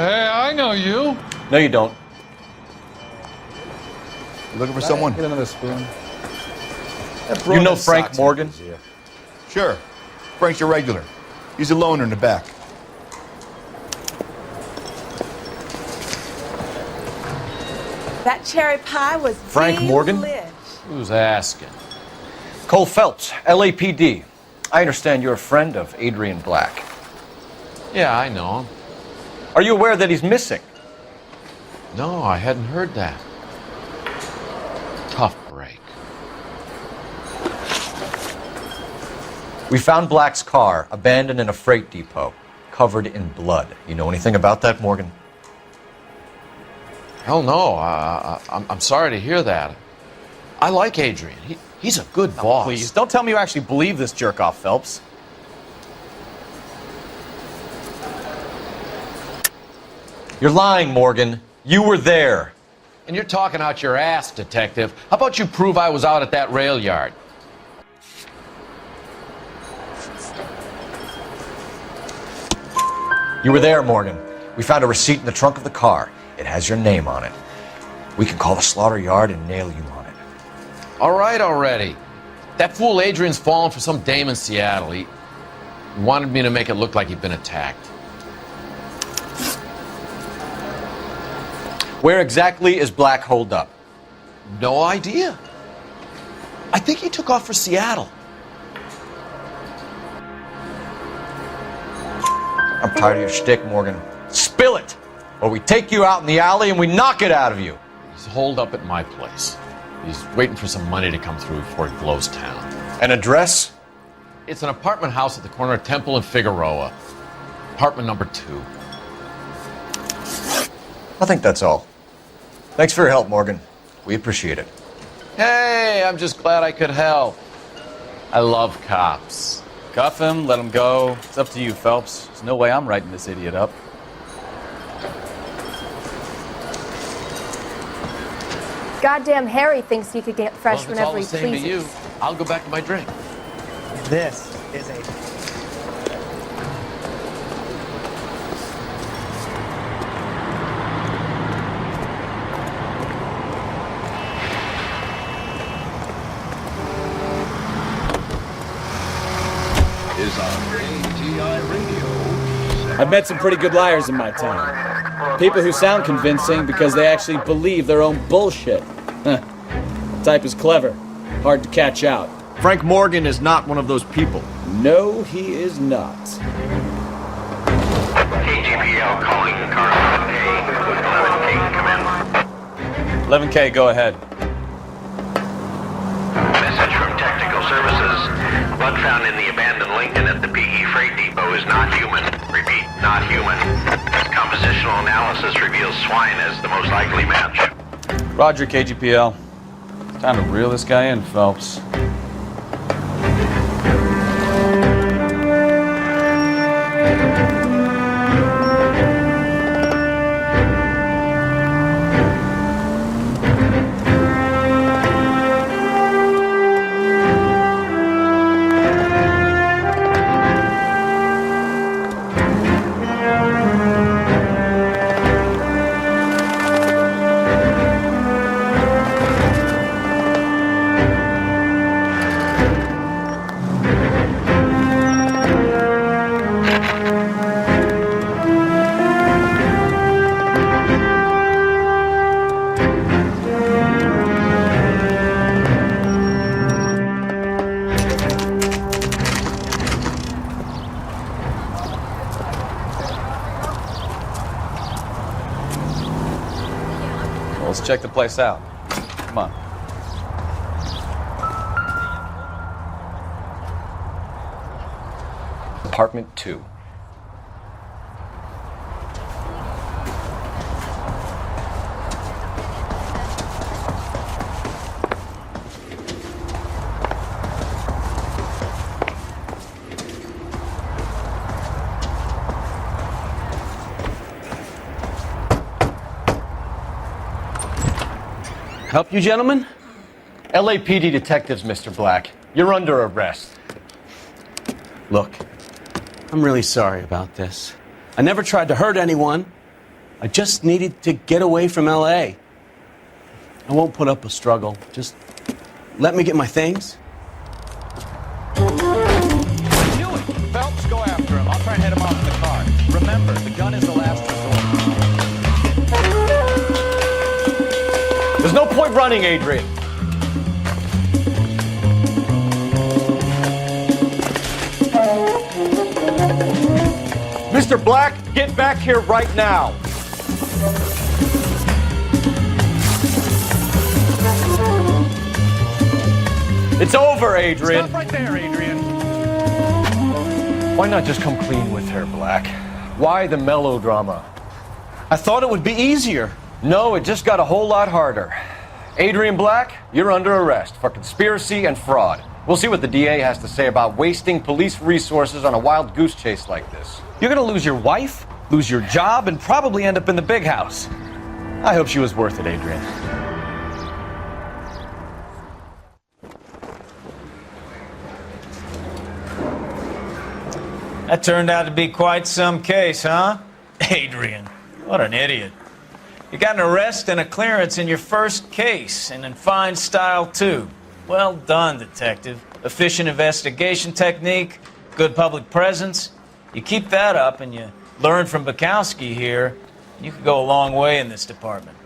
Hey, I know you. No, you don't. Looking for someone? Get another spoon. You know Frank Morgan? Sure. Frank's your regular. He's a loner in the back. That cherry pie was Frank Morgan? delish. Who's asking? Cole Phelps, LAPD. I understand you're a friend of Adrian Black. Yeah, I know him. Are you aware that he's missing? No, I hadn't heard that. Tough break. We found Black's car abandoned in a freight depot, covered in blood. You know anything about that, Morgan? Hell no. I'm sorry to hear that. I like Adrian. He's a good boss. Please, don't tell me you actually believe this jerk-off, Phelps. You're lying, Morgan. You were there. And you're talking out your ass, detective. How about you prove I was out at that rail yard? You were there, Morgan. We found a receipt in the trunk of the car. It has your name on it. We can call the slaughter yard and nail you on it. All right already. That fool Adrian's fallen for some dame in Seattle. He wanted me to make it look like he'd been attacked. Where exactly is Black holed up? No idea. I think he took off for Seattle. I'm tired of your shtick, Morgan. Spill it! Or we take you out in the alley and we knock it out of you. He's holed up at my place. He's waiting for some money to come through before he blows town. An address? It's an apartment house at the corner of Temple and Figueroa. Apartment number 2. I think that's all. Thanks for your help, Morgan. We appreciate it. Hey, I'm just glad I could help. I love cops. Cuff him, let him go. It's up to you, Phelps. There's no way I'm writing this idiot up. Goddamn Harry thinks he could get fresh Well, if it's all whenever the he same to pleases. you, I'll go back to my drink. This is a is on ATI Radio. I've met some pretty good liars in my time. People who sound convincing because they actually believe their own bullshit. Huh. The type is clever, hard to catch out. Frank Morgan is not one of those people. No, he is not. KGPL calling car 11K. 11K, come in. 11K, go ahead. Message from Technical Services. Blood found in the abandoned Lincoln at the PE Freight Depot is not human. Repeat, not human. Compositional analysis reveals swine as the most likely match. Roger, KGPL. It's time to reel this guy in, Phelps. check the place out. Come on. Apartment 2. Help you, gentlemen? LAPD detectives, Mr. Black. You're under arrest. Look, I'm really sorry about this. I never tried to hurt anyone. I just needed to get away from LA. I won't put up a struggle. Just let me get my things. Phelps, go after him. I'll try and head him off in the car. Remember, the gun is the last resort. There's no point running, Adrian. Mr. Black, get back here right now. It's over, Adrian. Stop right there, Adrian. Why not just come clean with her, Black? Why the melodrama? I thought it would be easier. No, it just got a whole lot harder. Adrian Black, you're under arrest for conspiracy and fraud. We'll see what the DA has to say about wasting police resources on a wild goose chase like this. You're gonna lose your wife, lose your job, and probably end up in the big house. I hope she was worth it, Adrian. That turned out to be quite some case, huh? Adrian, what an idiot. You got an arrest and a clearance in your first case, and in fine style, too. Well done, detective. Efficient investigation technique, good public presence. You keep that up and you learn from Bukowski here, you could go a long way in this department.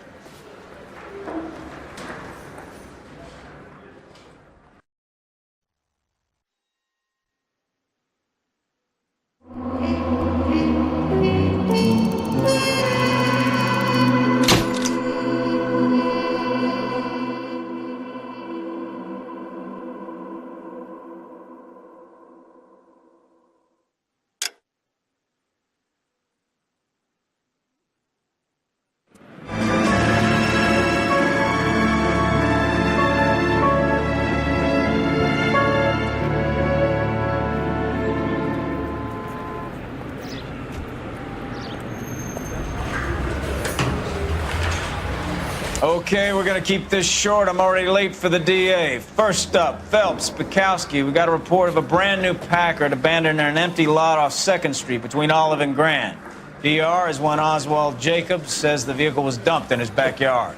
Okay, we're gonna keep this short. I'm already late for the DA. First up, Phelps, Bukowski. We got a report of a brand new Packard abandoned in an empty lot off 2nd Street between Olive and Grand. DR is one Oswald Jacobs says the vehicle was dumped in his backyard.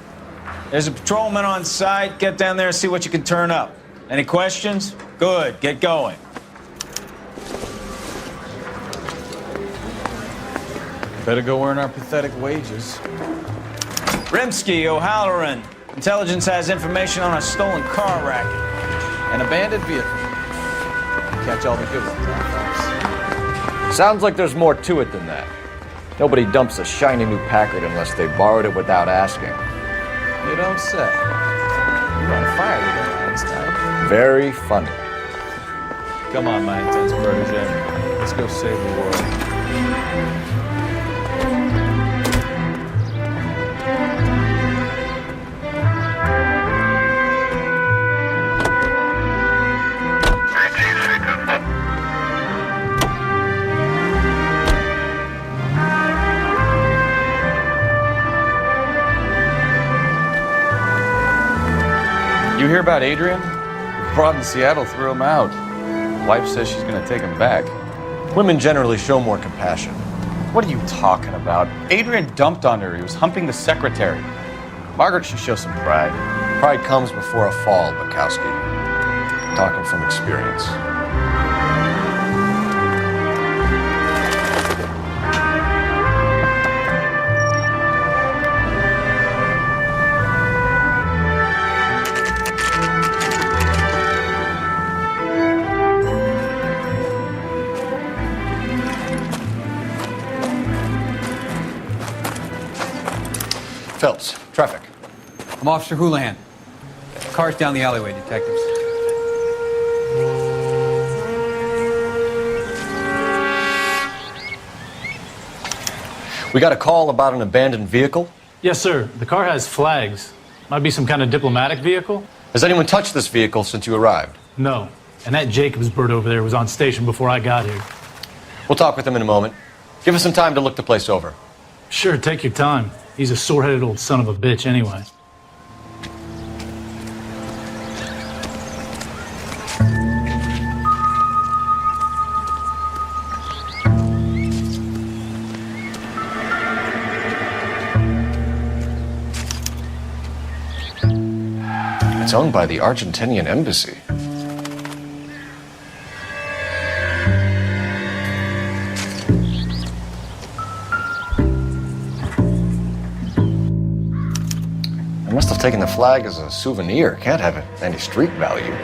There's a patrolman on site. Get down there and see what you can turn up. Any questions? Good, get going. Better go earn our pathetic wages. Rimsky, O'Halloran. Intelligence has information on a stolen car racket. An abandoned vehicle. Catch all the good ones, huh, Phelps? Sounds like there's more to it than that. Nobody dumps a shiny new Packard unless they borrowed it without asking. You don't say. You're on fire today, Einstein. Very funny. Come on, my intense protege. Let's go save the world. You hear about Adrian? The broad in Seattle threw him out. Wife says she's gonna take him back. Women generally show more compassion. What are you talking about? Adrian dumped on her. He was humping the secretary. Margaret should show some pride. Pride comes before a fall, Bukowski. Talking from experience. Phelps, traffic. I'm Officer Houlihan. Car's down the alleyway, detectives. We got a call about an abandoned vehicle. Yes, sir. The car has flags. Might be some kind of diplomatic vehicle. Has anyone touched this vehicle since you arrived? No. And that Jacobs bird over there was on station before I got here. We'll talk with him in a moment. Give us some time to look the place over. Sure, take your time. He's a sore-headed old son of a bitch anyway. It's owned by the Argentinian embassy. I must have taken the flag as a souvenir. Can't have any street value.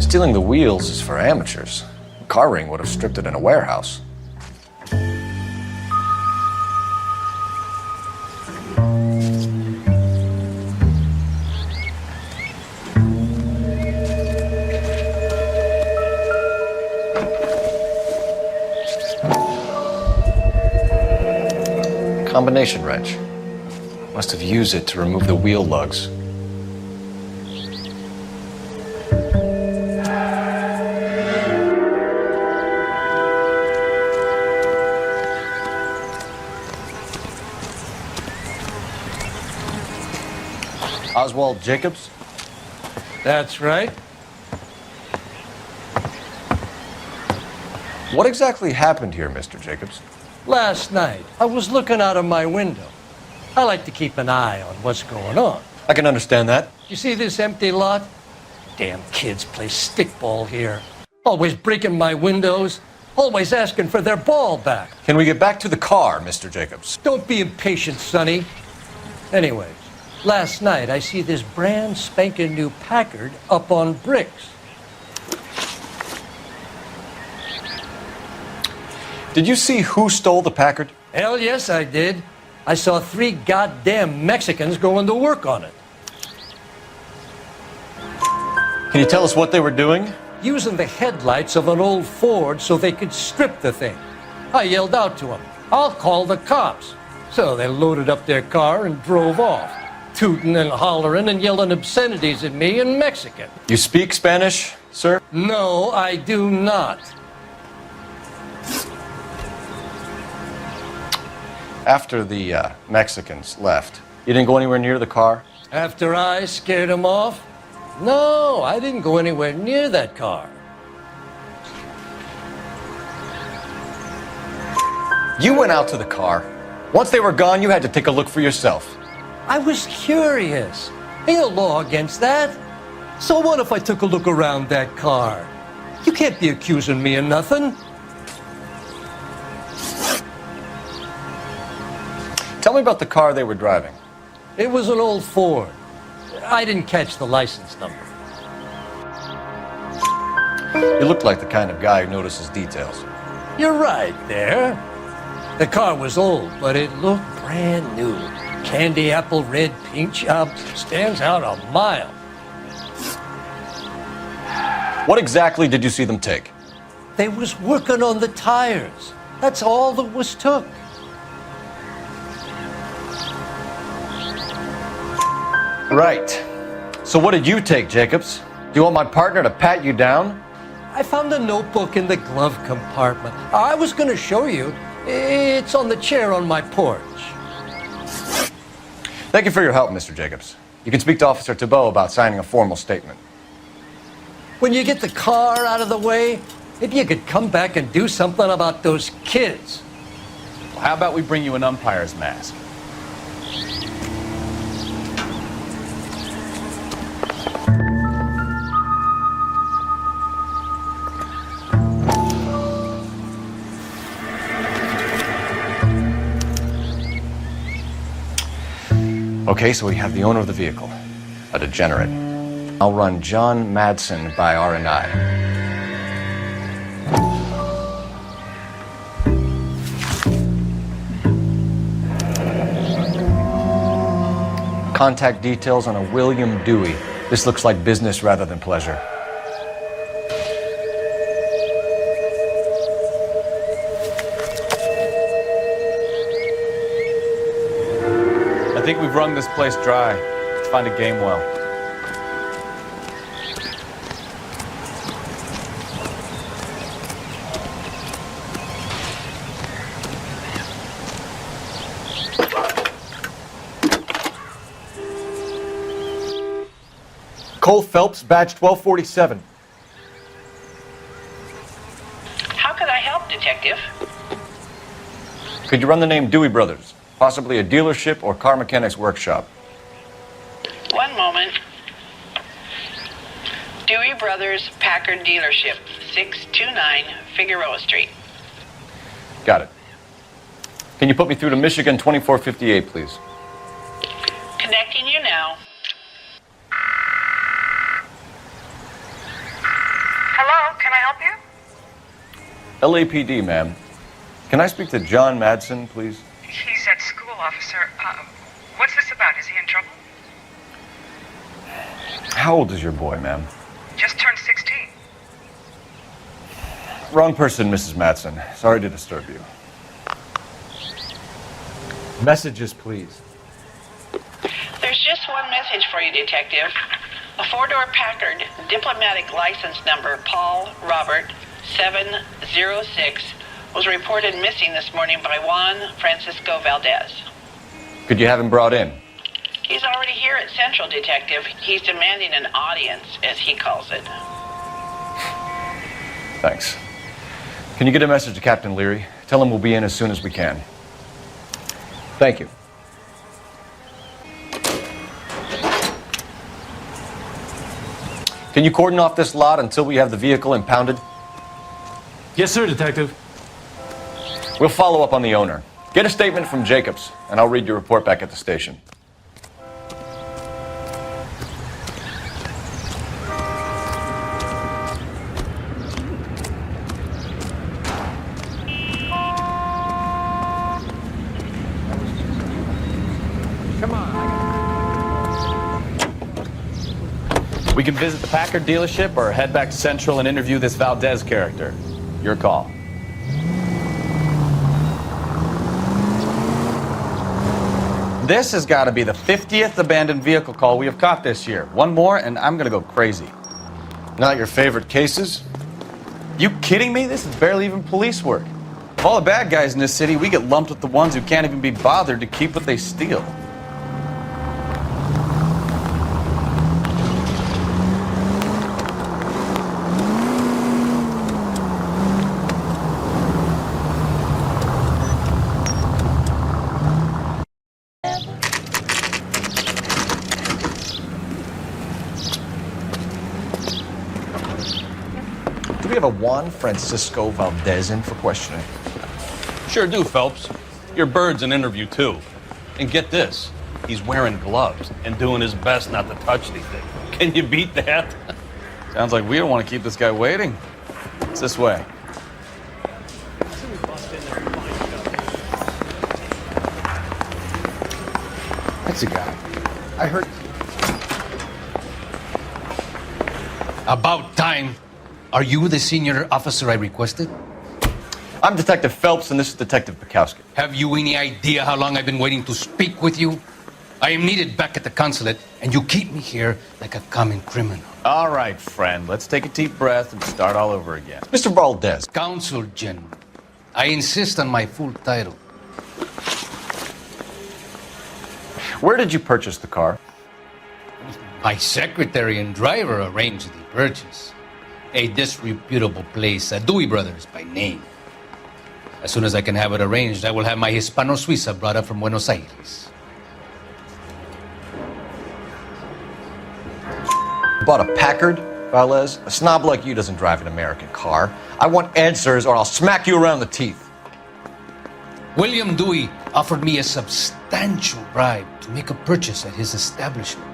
Stealing the wheels is for amateurs. A car ring would have stripped it in a warehouse. Combination wrench. Must have used it to remove the wheel lugs. Oswald Jacobs? That's right. What exactly happened here, Mr. Jacobs? Last night, I was looking out of my window. I like to keep an eye on what's going on. I can understand that. You see this empty lot? Damn kids play stickball here. Always breaking my windows. Always asking for their ball back. Can we get back to the car, Mr. Jacobs? Don't be impatient, Sonny. Anyways, last night I see this brand spanking new Packard up on bricks. Did you see who stole the Packard? Hell yes, I did. I saw 3 goddamn Mexicans going to work on it. Can you tell us what they were doing? Using the headlights of an old Ford so they could strip the thing. I yelled out to them, "I'll call the cops." So they loaded up their car and drove off, tooting and hollering and yelling obscenities at me in Mexican. You speak Spanish, sir? No, I do not. After the Mexicans left, you didn't go anywhere near the car? After I scared them off? No, I didn't go anywhere near that car. You went out to the car. Once they were gone, you had to take a look for yourself. I was curious. Ain't no law against that. So what if I took a look around that car? You can't be accusing me of nothing. Tell me about the car they were driving. It was an old Ford. I didn't catch the license number. You looked like the kind of guy who notices details. You're right there. The car was old, but it looked brand new. Candy apple red paint job stands out a mile. What exactly did you see them take? They was working on the tires. That's all that was took. Right. So what did you take, Jacobs? Do you want my partner to pat you down? I found a notebook in the glove compartment. I was going to show you. It's on the chair on my porch. Thank you for your help, Mr. Jacobs. You can speak to Officer Thibault about signing a formal statement. When you get the car out of the way, maybe you could come back and do something about those kids. Well, how about we bring you an umpire's mask? Okay, so we have the owner of the vehicle, a degenerate. I'll run John Madsen by R&I. Contact details on a William Dewey. This looks like business rather than pleasure. I think we've wrung this place dry. Let's find a game well. Cole Phelps, badge 1247. How could I help, Detective? Could you run the name Dewey Brothers? Possibly a dealership or car mechanics workshop. One moment. Dewey Brothers Packard Dealership, 629 Figueroa Street. Got it. Can you put me through to Michigan 2458, please? Connecting you now. Hello, can I help you? LAPD, ma'am. Can I speak to John Madsen, please? He's at school, officer. What's this about? Is he in trouble? How old is your boy, ma'am? Just turned 16. Wrong person, Mrs. Madsen. Sorry to disturb you. Messages, please. There's just one message for you, Detective. A four-door Packard, diplomatic license number Paul Robert 706, was reported missing this morning by Juan Francisco Valdez. Could you have him brought in? He's already here at Central, Detective. He's demanding an audience, as he calls it. Thanks. Can you get a message to Captain Leary? Tell him we'll be in as soon as we can. Thank you. Can you cordon off this lot until we have the vehicle impounded? Yes, sir, Detective. We'll follow up on the owner. Get a statement from Jacobs, and I'll read your report back at the station. We can visit the Packard dealership or head back to Central and interview this Valdez character. Your call. This has got to be the 50th abandoned vehicle call we have caught this year. One more and I'm going to go crazy. Not your favorite cases? You kidding me? This is barely even police work. Of all the bad guys in this city, we get lumped with the ones who can't even be bothered to keep what they steal. Do we have a Juan Francisco Valdez in for questioning? Sure do, Phelps. Your bird's an interview, too. And get this, he's wearing gloves and doing his best not to touch anything. Can you beat that? Sounds like we don't want to keep this guy waiting. It's this way. That's a guy. I heard. About time. Are you the senior officer I requested? I'm Detective Phelps, and this is Detective Bukowski. Have you any idea how long I've been waiting to speak with you? I am needed back at the consulate, and you keep me here like a common criminal. All right, friend. Let's take a deep breath and start all over again. Mr. Valdez. Consul General. I insist on my full title. Where did you purchase the car? My secretary and driver arranged the purchase. A disreputable place, Dewey Brothers by name. As soon as I can have it arranged, I will have my Hispano Suiza brought up from Buenos Aires. Bought a Packard, Valdez? A snob like you doesn't drive an American car. I want answers or I'll smack you around the teeth. William Dewey offered me a substantial bribe to make a purchase at his establishment.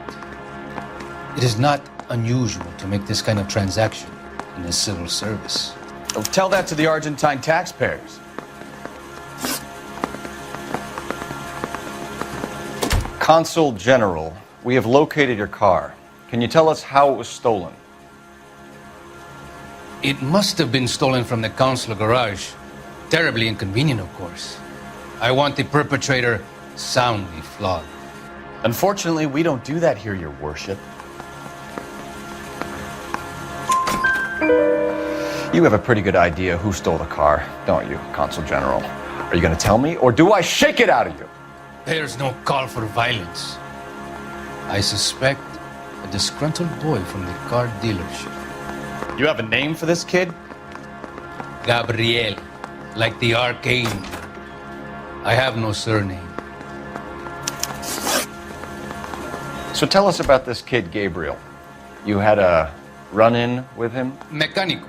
It is not unusual to make this kind of transaction in the civil service. Oh, tell that to the Argentine taxpayers. Consul General, we have located your car. Can you tell us how it was stolen? It must have been stolen from the consular garage. Terribly inconvenient, of course. I want the perpetrator soundly flogged. Unfortunately, we don't do that here, Your Worship. You have a pretty good idea who stole the car, don't you, Consul General? Are you going to tell me, or do I shake it out of you? There's no call for violence. I suspect a disgruntled boy from the car dealership. You have a name for this kid? Gabriel, like the archangel. I have no surname. So tell us about this kid, Gabriel. You had a run-in with him? Mecánico.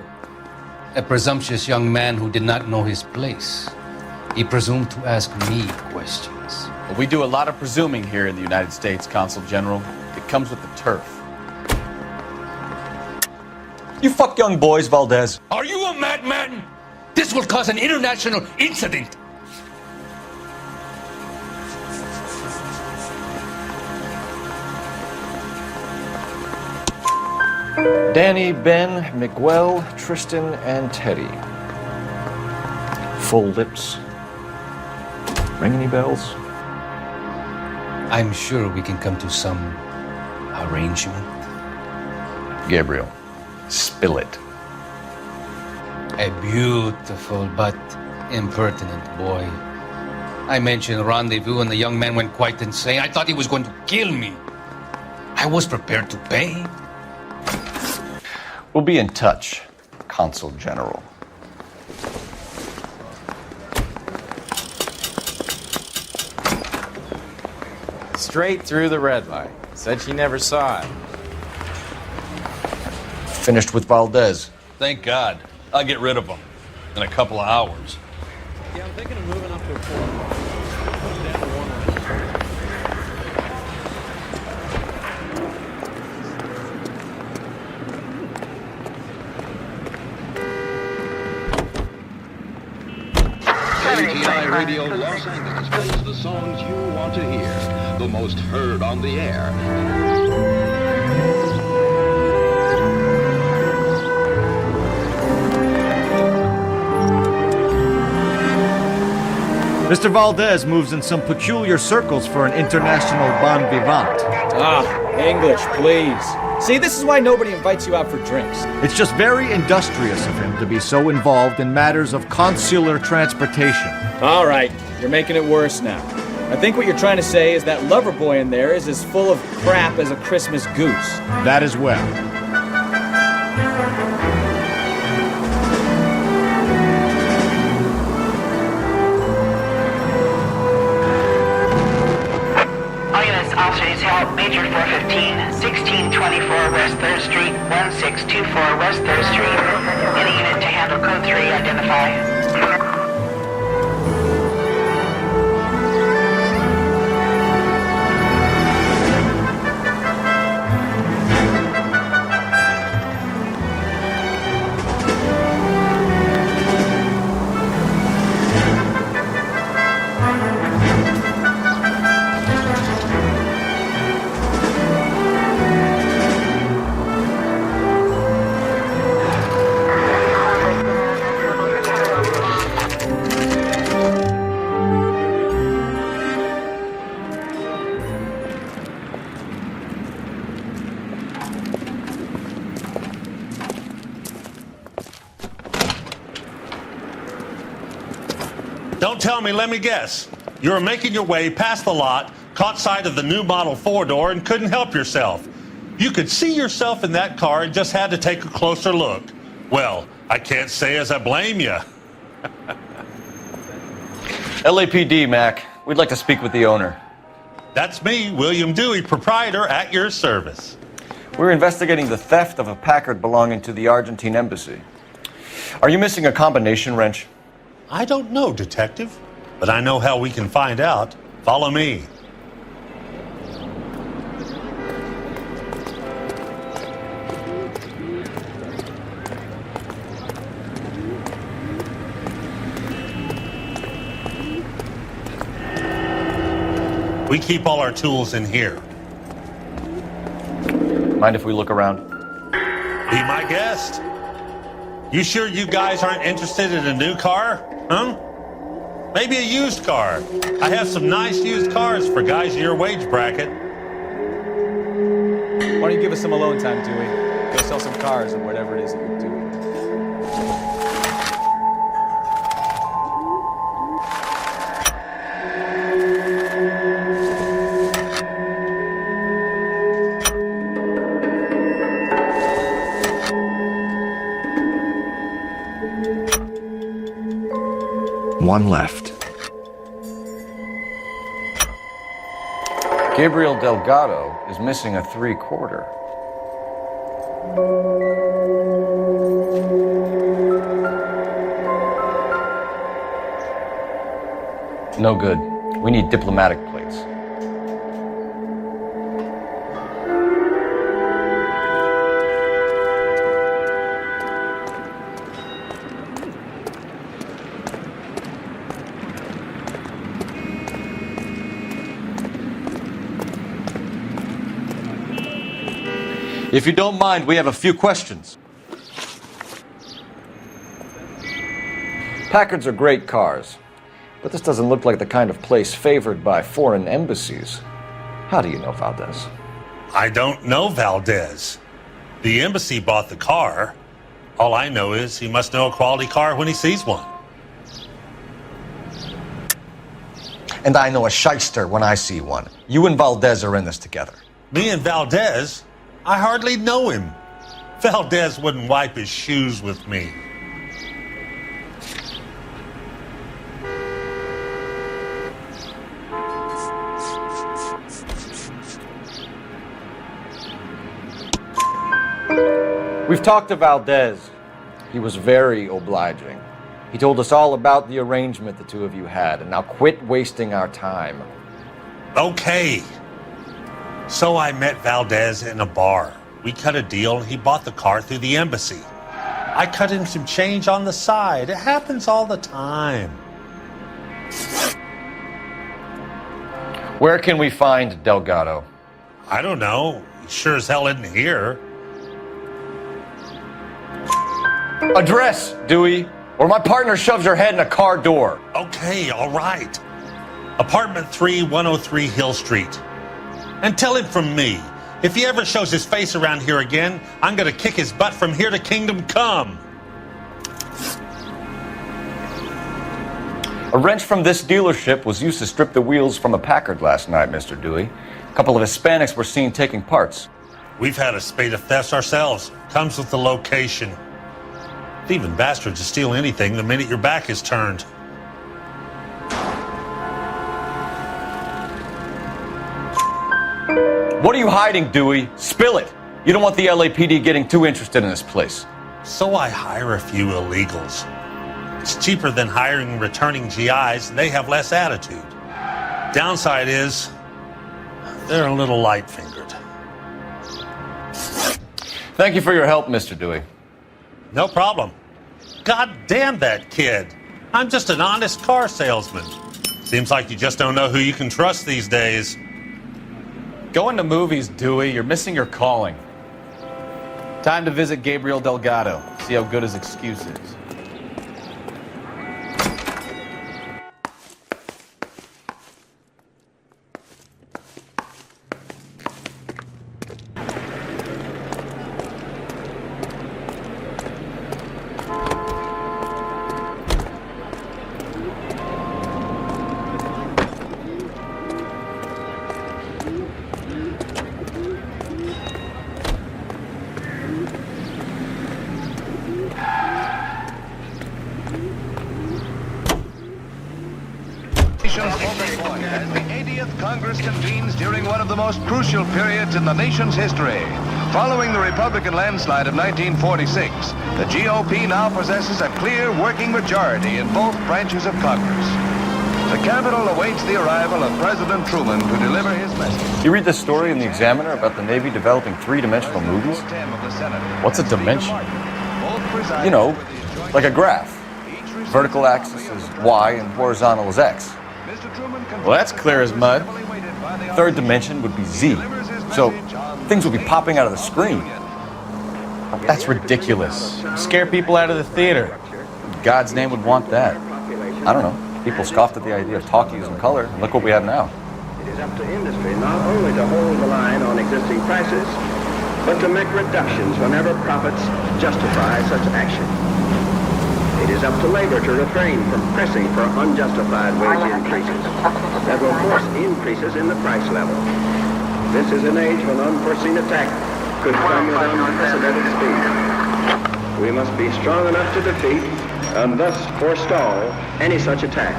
A presumptuous young man who did not know his place. He presumed to ask me questions. Well, we do a lot of presuming here in the United States, Consul General. It comes with the turf. You fuck young boys, Valdez. Are you a madman? This will cause an international incident. Danny, Ben, Miguel, Tristan, and Teddy. Full lips. Ring any bells? I'm sure we can come to some arrangement. Gabriel, spill it. A beautiful but impertinent boy. I mentioned rendezvous and the young man went quite insane. I thought he was going to kill me. I was prepared to pay. We'll be in touch, Consul General. Straight through the red light. Said she never saw it. Finished with Valdez. Thank God. I'll get rid of him in a couple of hours. Yeah, I'm thinking of moving up to a 4. ATI Radio Los Angeles plays the songs you want to hear, the most heard on the air. Mr. Valdez moves in some peculiar circles for an international bon vivant. Ah, English, please. See, this is why nobody invites you out for drinks. It's just very industrious of him to be so involved in matters of consular transportation. All right, you're making it worse now. I think what you're trying to say is that lover boy in there is as full of crap as a Christmas goose. That as well. Officers help Major 415, 1624 West 3rd Street, 1624 West 3rd Street. Any unit to handle code 3, identify. Don't tell me, let me guess. You were making your way past the lot, caught sight of the new model 4-door, and couldn't help yourself. You could see yourself in that car and just had to take a closer look. Well, I can't say as I blame you. LAPD, Mac. We'd like to speak with the owner. That's me, William Dewey, proprietor, at your service. We're investigating the theft of a Packard belonging to the Argentine embassy. Are you missing a combination wrench? I don't know, Detective. but I know how we can find out. Follow me. We keep all our tools in here. Mind if we look around? Be my guest. You sure you guys aren't interested in a new car? Huh? Maybe a used car. I have some nice used cars for guys in your wage bracket. Why don't you give us some alone time, Dewey? Go sell some cars or whatever it is that you're doing. One left. Gabriel Delgado is missing a 3/4. No good. We need diplomatic plates. If you don't mind, we have a few questions. Packards are great cars, but this doesn't look like the kind of place favored by foreign embassies. How do you know Valdez? I don't know Valdez. The embassy bought the car. All I know is he must know a quality car when he sees one. And I know a shyster when I see one. You and Valdez are in this together. Me and Valdez? I hardly know him. Valdez wouldn't wipe his shoes with me. We've talked to Valdez. He was very obliging. He told us all about the arrangement the two of you had, and now quit wasting our time. Okay. So I met Valdez in a bar. We cut a deal and he bought the car through the embassy. I cut him some change on the side. It happens all the time. Where can we find Delgado? I don't know. He sure as hell isn't here. Address, Dewey, or my partner shoves your head in a car door. Okay, all right. Apartment 3, 103 Hill Street. And tell him from me, if he ever shows his face around here again, I'm gonna kick his butt from here to Kingdom Come. A wrench from this dealership was used to strip the wheels from a Packard last night, Mr. Dewey. A couple of Hispanics were seen taking parts. We've had a spate of thefts ourselves. Comes with the location. Thieving bastards to steal anything the minute your back is turned. What are you hiding, Dewey? Spill it. You don't want the LAPD getting too interested in this place. So I hire a few illegals. It's cheaper than hiring returning GIs, and they have less attitude. Downside is, they're a little light-fingered. Thank you for your help, Mr. Dewey. No problem. God damn that kid. I'm just an honest car salesman. Seems like you just don't know who you can trust these days. Going to movies, Dewey. You're missing your calling. Time to visit Gabriel Delgado. See how good his excuse is. As the 80th Congress convenes during one of the most crucial periods in the nation's history. Following the Republican landslide of 1946, the GOP now possesses a clear working majority in both branches of Congress. The Capitol awaits the arrival of President Truman to deliver his message. You read this story in the Examiner about the Navy developing three-dimensional movies? What's a dimension? You know, like a graph. Vertical axis is Y and horizontal is X. Well, that's clear as mud. Third dimension would be Z. So things would be popping out of the screen. That's ridiculous. Scare people out of the theater. God's name would want that. I don't know. People scoffed at the idea of talkies in color. And look what we have now. It is up to industry not only to hold the line on existing prices, but to make reductions whenever profits justify such action. It is up to labor to refrain from pressing for unjustified wage increases that will force increases in the price level. This is an age when unforeseen attack could come with unprecedented speed. We must be strong enough to defeat and thus forestall any such attack.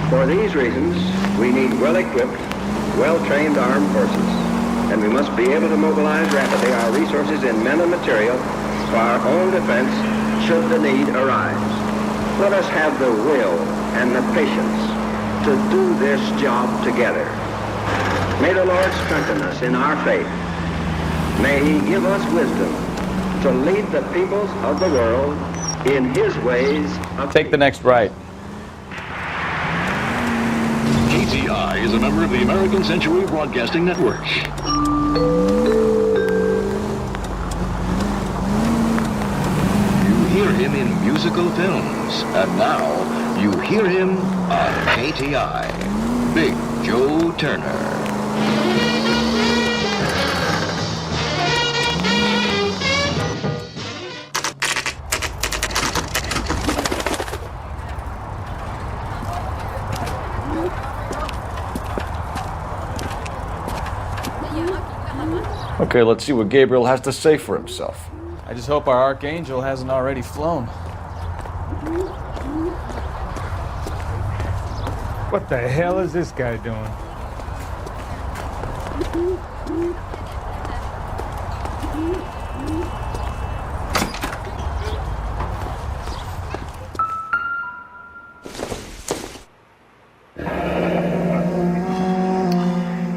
For these reasons, we need well-equipped, well-trained armed forces, and we must be able to mobilize rapidly our resources in men and material for our own defense should the need arise. Let us have the will and the patience to do this job together. May the Lord strengthen us in our faith. May He give us wisdom to lead the peoples of the world in His ways of Take the next right. KTI is a member of the American Century Broadcasting Network. You hear him in musical films, and now you hear him on KTI. Big Joe Turner. Okay, let's see what Gabriel has to say for himself. I just hope our archangel hasn't already flown. What the hell is this guy doing?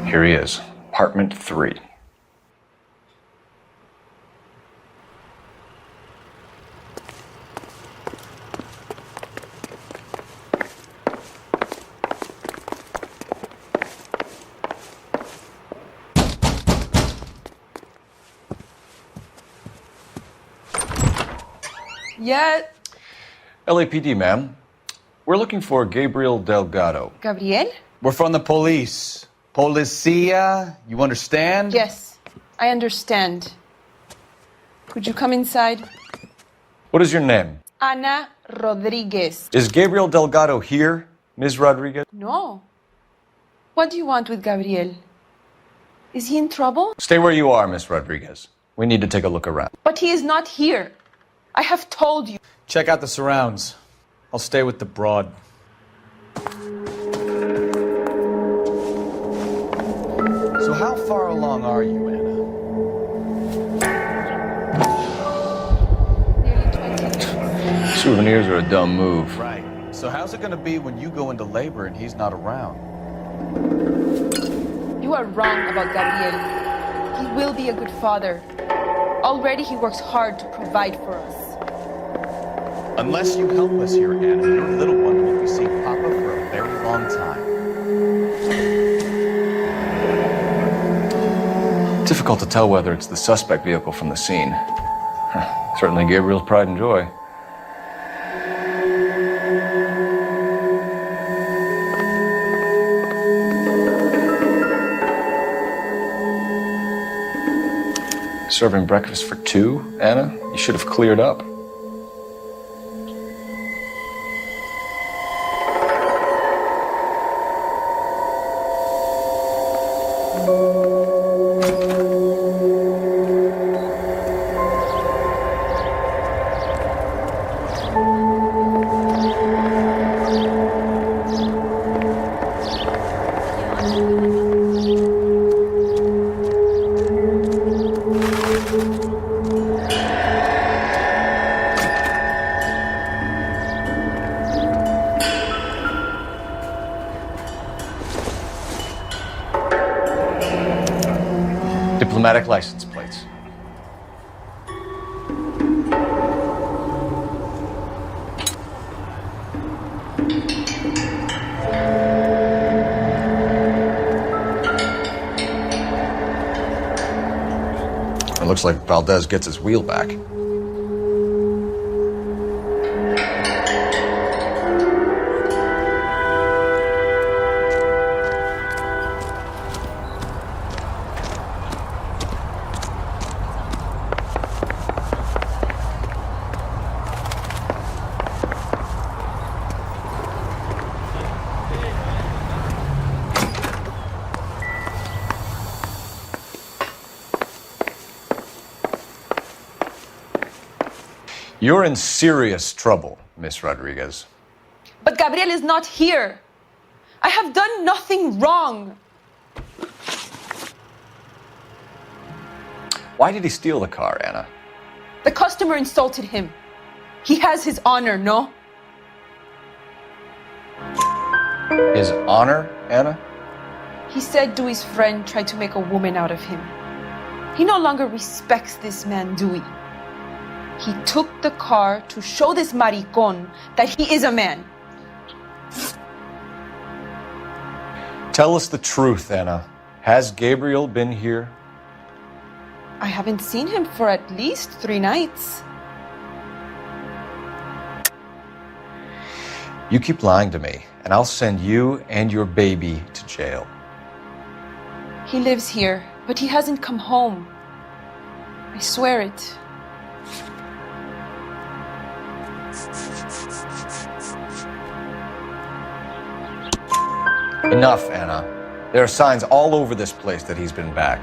Here he is, apartment 3. Yeah. LAPD, ma'am. We're looking for Gabriel Delgado. Gabriel? We're from the police. Policia, you understand? Yes, I understand. Could you come inside? What is your name? Ana Rodriguez. Is Gabriel Delgado here, Ms. Rodriguez? No. What do you want with Gabriel? Is he in trouble? Stay where you are, Ms. Rodriguez. We need to take a look around. But he is not here. I have told you. Check out the surrounds. I'll stay with the broad. So how far along are you, Anna? Souvenirs are a dumb move. Right. So how's it going to be when you go into labor and he's not around? You are wrong about Gabriel. He will be a good father. Already he works hard to provide for us. Unless you help us here, Anna, your little one will be seeing Papa for a very long time. Difficult to tell whether it's the suspect vehicle from the scene. Certainly Gabriel's pride and joy. Serving breakfast for 2, Anna? You should have cleared up. Diplomatic license plates. It looks like Valdez gets his wheel back. You're in serious trouble, Miss Rodriguez. But Gabriel is not here. I have done nothing wrong. Why did he steal the car, Anna? The customer insulted him. He has his honor, no? His honor, Anna? He said Dewey's friend tried to make a woman out of him. He no longer respects this man, Dewey. He took the car to show this maricon that he is a man. Tell us the truth, Anna. Has Gabriel been here? I haven't seen him for at least 3 nights. You keep lying to me, and I'll send you and your baby to jail. He lives here, but he hasn't come home. I swear it. Enough, Anna. There are signs all over this place that he's been back.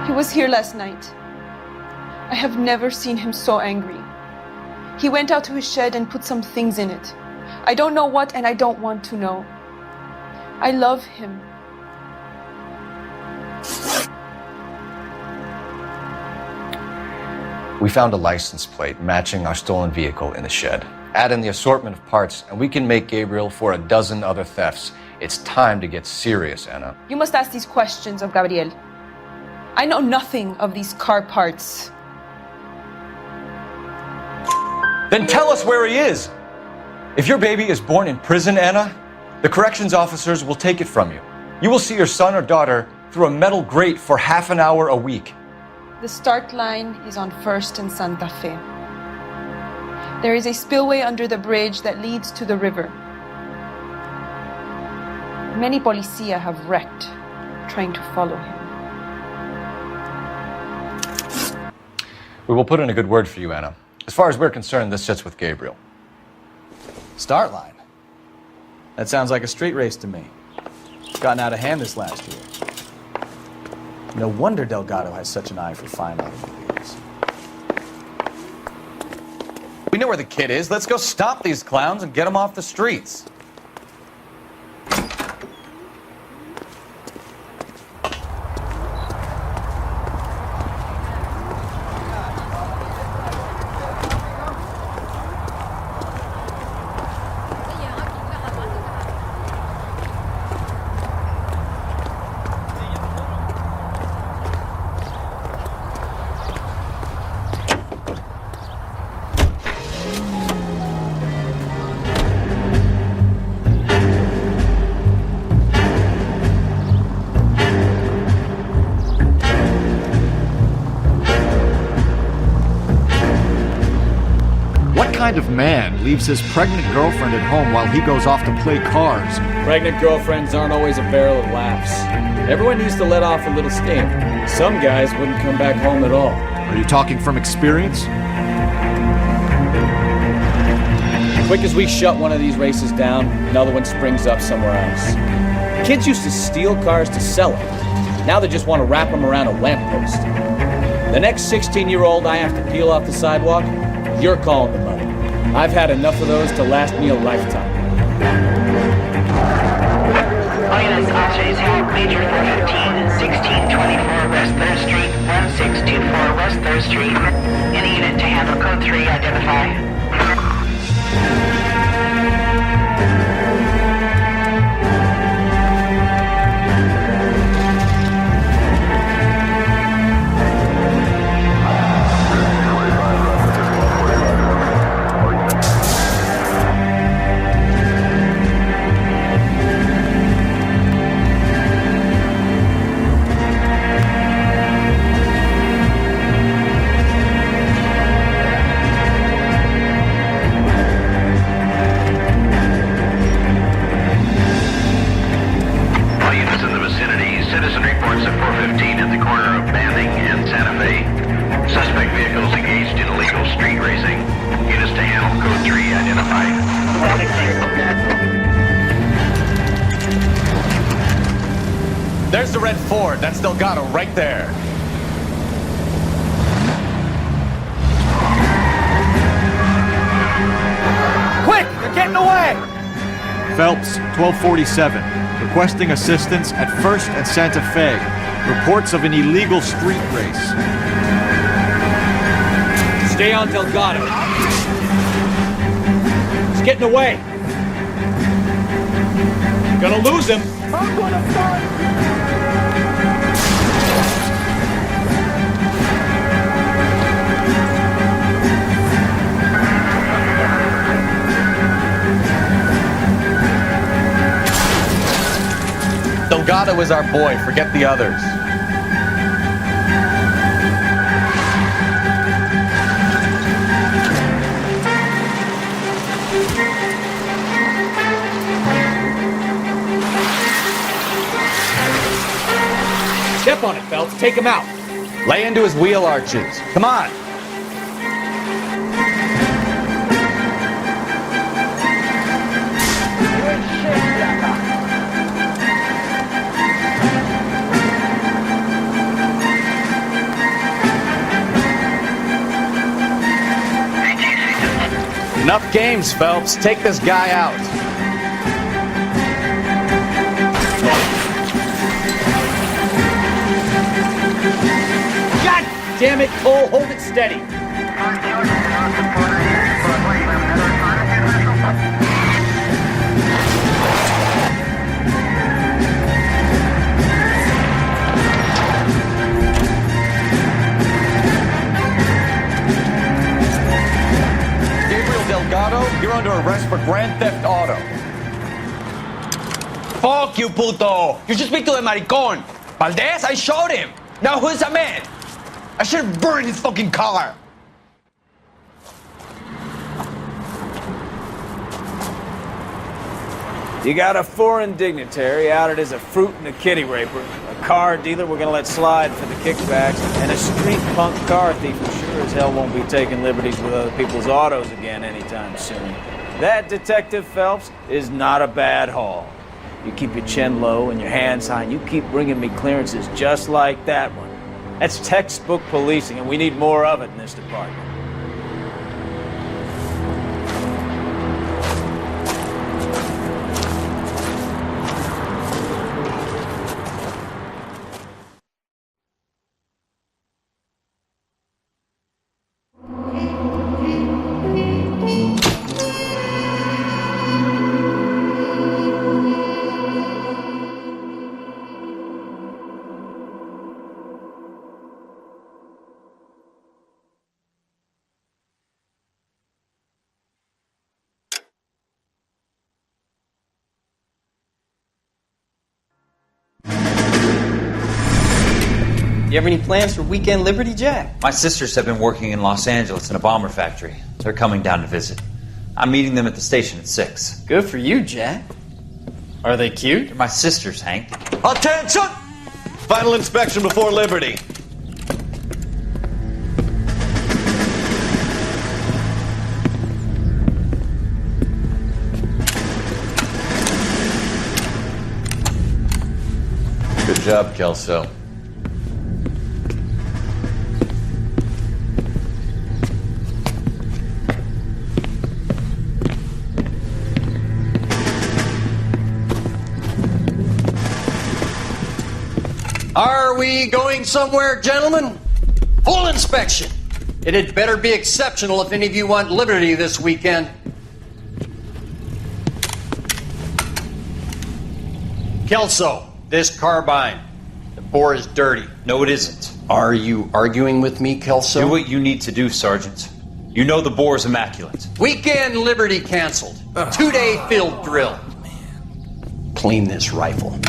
He was here last night. I have never seen him so angry. He went out to his shed and put some things in it. I don't know what, and I don't want to know. I love him. We found a license plate matching our stolen vehicle in the shed. Add in the assortment of parts, and we can make Gabriel for a dozen other thefts. It's time to get serious, Anna. You must ask these questions of Gabriel. I know nothing of these car parts. Then tell us where he is! If your baby is born in prison, Anna, the corrections officers will take it from you. You will see your son or daughter through a metal grate for half an hour a week. The start line is on 1st and Santa Fe. There is a spillway under the bridge that leads to the river. Many policia have wrecked trying to follow him. We will put in a good word for you, Anna. As far as we're concerned, this sits with Gabriel. Start line? That sounds like a street race to me. It's gotten out of hand this last year. No wonder Delgado has such an eye for fine automobiles. We know where the kid is. Let's go stop these clowns and get them off the streets. What kind of man leaves his pregnant girlfriend at home while he goes off to play cards? Pregnant girlfriends aren't always a barrel of laughs. Everyone needs to let off a little steam. Some guys wouldn't come back home at all. Are you talking from experience? Quick as we shut one of these races down, another one springs up somewhere else. Kids used to steal cars to sell them. Now they just want to wrap them around a lamppost. The next 16-year-old I have to peel off the sidewalk, you're calling the money. I've had enough of those to last me a lifetime. Units, officers have Major 415, 1624 West 3rd Street, 1624 West 3rd Street. Any unit to handle code 3, identify. There's the red Ford. That's Delgado right there. Quick! They're getting away! Phelps, 1247. Requesting assistance at 1st and Santa Fe. Reports of an illegal street race. Stay on Delgado. He's getting away. Gonna lose him. I'm gonna find Delgado is our boy. Forget the others. Step on it, Phelps. Take him out. Lay into his wheel arches. Come on. Enough games, Phelps. Take this guy out. God damn it, Cole. Hold it steady. Delgado, you're under arrest for grand theft auto. Fuck you, puto! You should speak to the maricon. Valdez, I showed him. Now who's the man? I should have burned his fucking car. You got a foreign dignitary outed as a fruit and a kitty raper, a car dealer we're gonna let slide for the kickbacks, and a street punk car thief who sure as hell won't be taking liberties with other people's autos again anytime soon. That, Detective Phelps, is not a bad haul. You keep your chin low and your hands high, and you keep bringing me clearances just like that one. That's textbook policing, and we need more of it in this department. You have any plans for weekend Liberty, Jack? My sisters have been working in Los Angeles in a bomber factory. They're coming down to visit. I'm meeting them at the station at 6. Good for you, Jack. Are they cute? They're my sisters, Hank. Attention! Final inspection before Liberty. Good job, Kelso. Are we going somewhere, gentlemen? Full inspection. It had better be exceptional if any of you want liberty this weekend. Kelso, this carbine. The bore is dirty. No, it isn't. Are you arguing with me, Kelso? Do what you need to do, Sergeant. You know the bore is immaculate. Weekend liberty canceled. 2-day field drill. Clean this rifle.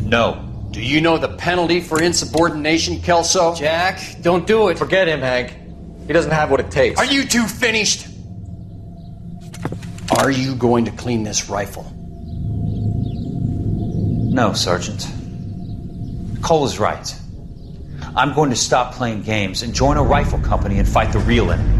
No. Do you know the penalty for insubordination, Kelso? Jack, don't do it. Forget him, Hank. He doesn't have what it takes. Are you two finished? Are you going to clean this rifle? No, Sergeant. Cole is right. I'm going to stop playing games and join a rifle company and fight the real enemy.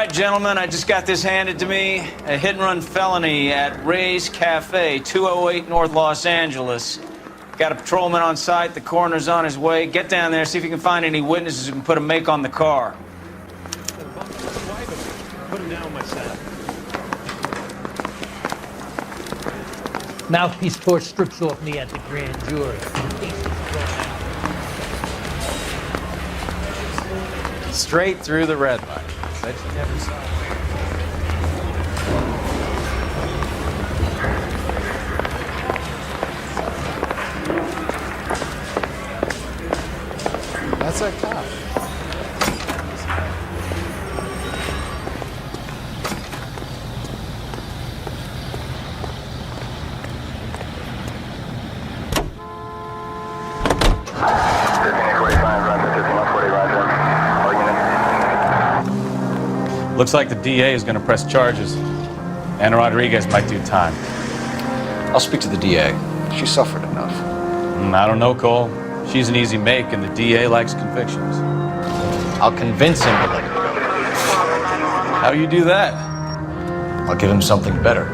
right, gentlemen, I just got this handed to me. A hit-and-run felony at Ray's Cafe, 208 North Los Angeles. Got a patrolman on site. The coroner's on his way. Get down there, see if you can find any witnesses who can put a make on the car. Put him down myself. Mouthpiece tore strips off me at the grand jury. Straight through the red light. Bet you never saw it. That's a cop. Looks like the DA is going to press charges. Anna Rodriguez might do time. I'll speak to the DA. She suffered enough. I don't know, Cole. She's an easy make, and the DA likes convictions. I'll convince him to let it go. How do you do that? I'll give him something better.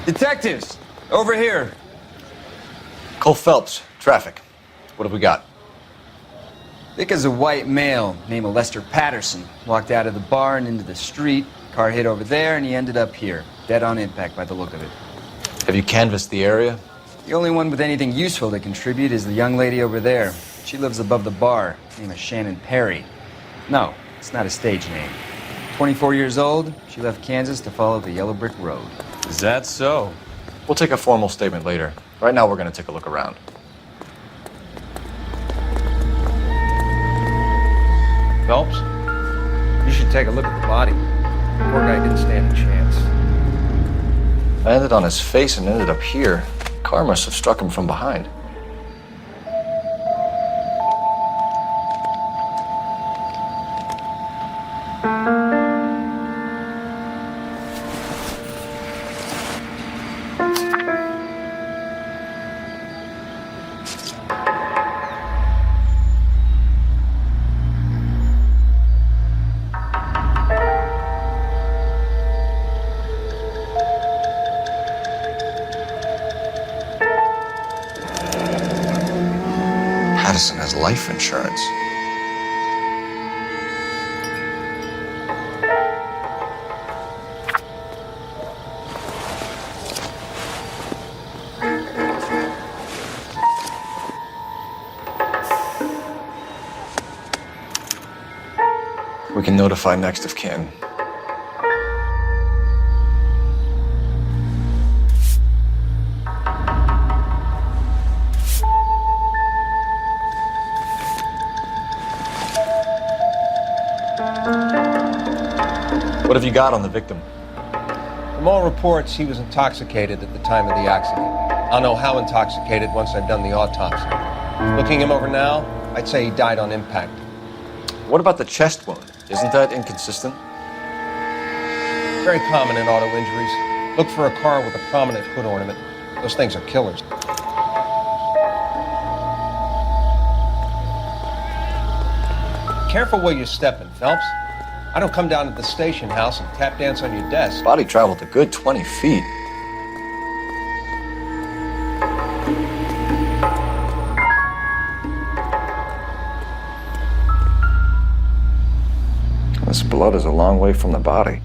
Detectives, over here. Cole Phelps, traffic. What have we got? Thick as a white male named Lester Patterson. Walked out of the bar and into the street. Car hit over there and he ended up here. Dead on impact by the look of it. Have you canvassed the area? The only one with anything useful to contribute is the young lady over there. She lives above the bar. Name is Shannon Perry. No, it's not a stage name. 24 years old, she left Kansas to follow the yellow brick road. Is that so? We'll take a formal statement later. Right now, we're going to take a look around. Phelps, you should take a look at the body. The poor guy didn't stand a chance. I landed on his face and ended up here. Car must have struck him from behind. Patterson has life insurance. We can notify next of kin. What have you got on the victim? From all reports, he was intoxicated at the time of the accident. I'll know how intoxicated once I've done the autopsy. Looking him over now, I'd say he died on impact. What about the chest wound? Isn't that inconsistent? Very common in auto injuries. Look for a car with a prominent hood ornament. Those things are killers. Careful where you're stepping, Phelps. I don't come down to the station house and tap dance on your desk. Body traveled a good 20 feet. This blood is a long way from the body.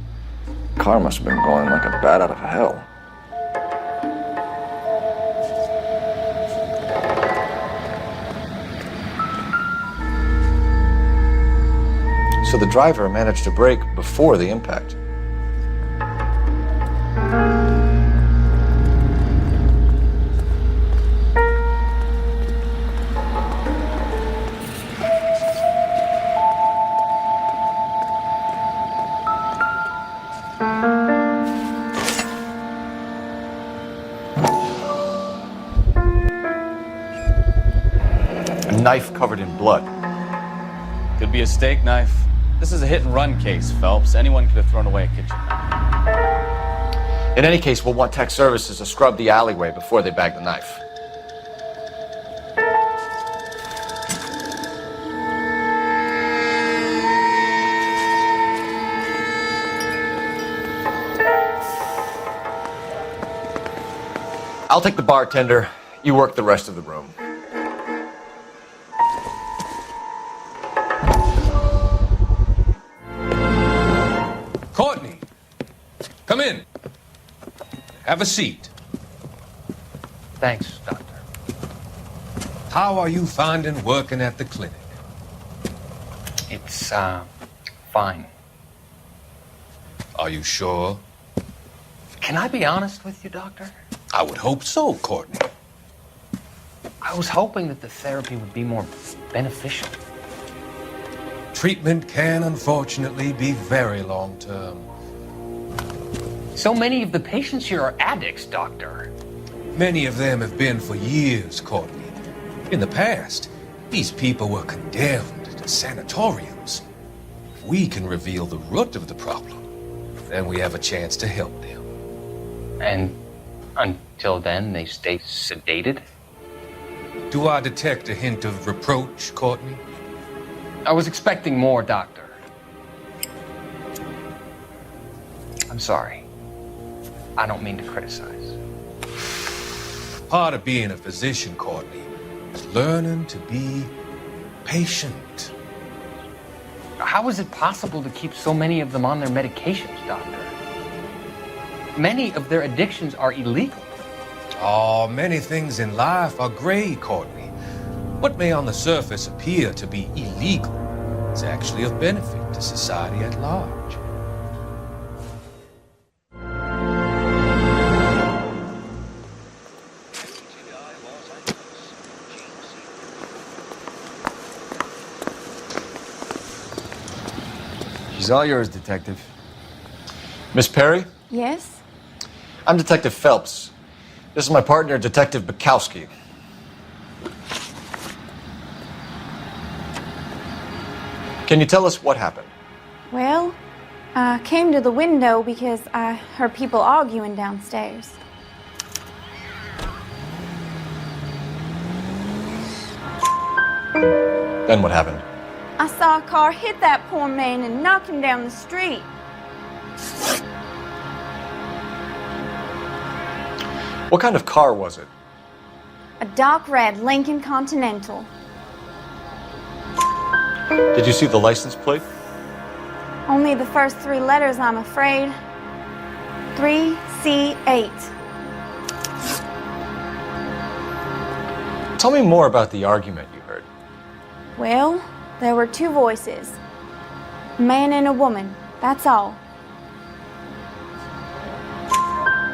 The car must have been going like a bat out of hell. So the driver managed to brake before the impact. knife covered in blood. Could be a steak knife. This is a hit-and-run case, Phelps. Anyone could have thrown away a kitchen knife. In any case, we'll want tech services to scrub the alleyway before they bag the knife. I'll take the bartender. You work the rest of the room. Courtney, come in. Have a seat. Thanks, Doctor. How are you finding working at the clinic? It's, fine. Are you sure? Can I be honest with you, Doctor? I would hope so, Courtney. I was hoping that the therapy would be more beneficial. Treatment can, unfortunately, be very long-term. So many of the patients here are addicts, Doctor. Many of them have been for years, Courtney. In the past, these people were condemned to sanatoriums. If we can reveal the root of the problem, then we have a chance to help them. And until then, they stay sedated? Do I detect a hint of reproach, Courtney? I was expecting more, Doctor. I'm sorry. I don't mean to criticize. Part of being a physician, Courtney, is learning to be patient. How is it possible to keep so many of them on their medications, Doctor? Many of their addictions are illegal. Oh, many things in life are gray, Courtney. What may on the surface appear to be illegal is actually of benefit to society at large. She's all yours, Detective. Miss Perry? Yes? I'm Detective Phelps. This is my partner, Detective Bukowski. Can you tell us what happened? Well, I came to the window because I heard people arguing downstairs. Then what happened? I saw a car hit that poor man and knock him down the street. What kind of car was it? A dark red Lincoln Continental. Did you see the license plate? Only the first three letters, I'm afraid. 3C8. Tell me more about the argument you heard. Well, there were two voices. A man and a woman, that's all.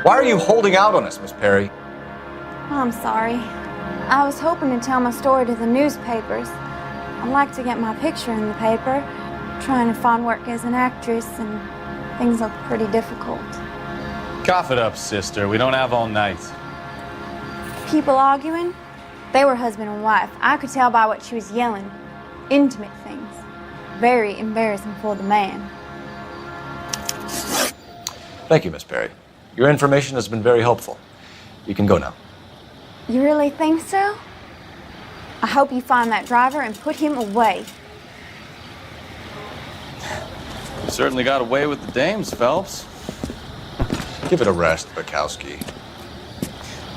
Why are you holding out on us, Miss Perry? I'm sorry. I was hoping to tell my story to the newspapers. I'd like to get my picture in the paper. Trying to find work as an actress, and things look pretty difficult. Cough it up, sister. We don't have all night. People arguing? They were husband and wife. I could tell by what she was yelling. Intimate things. Very embarrassing for the man. Thank you, Miss Perry. Your information has been very helpful. You can go now. You really think so? I hope you find that driver and put him away. You certainly got away with the dames, Phelps. Give it a rest, Bukowski.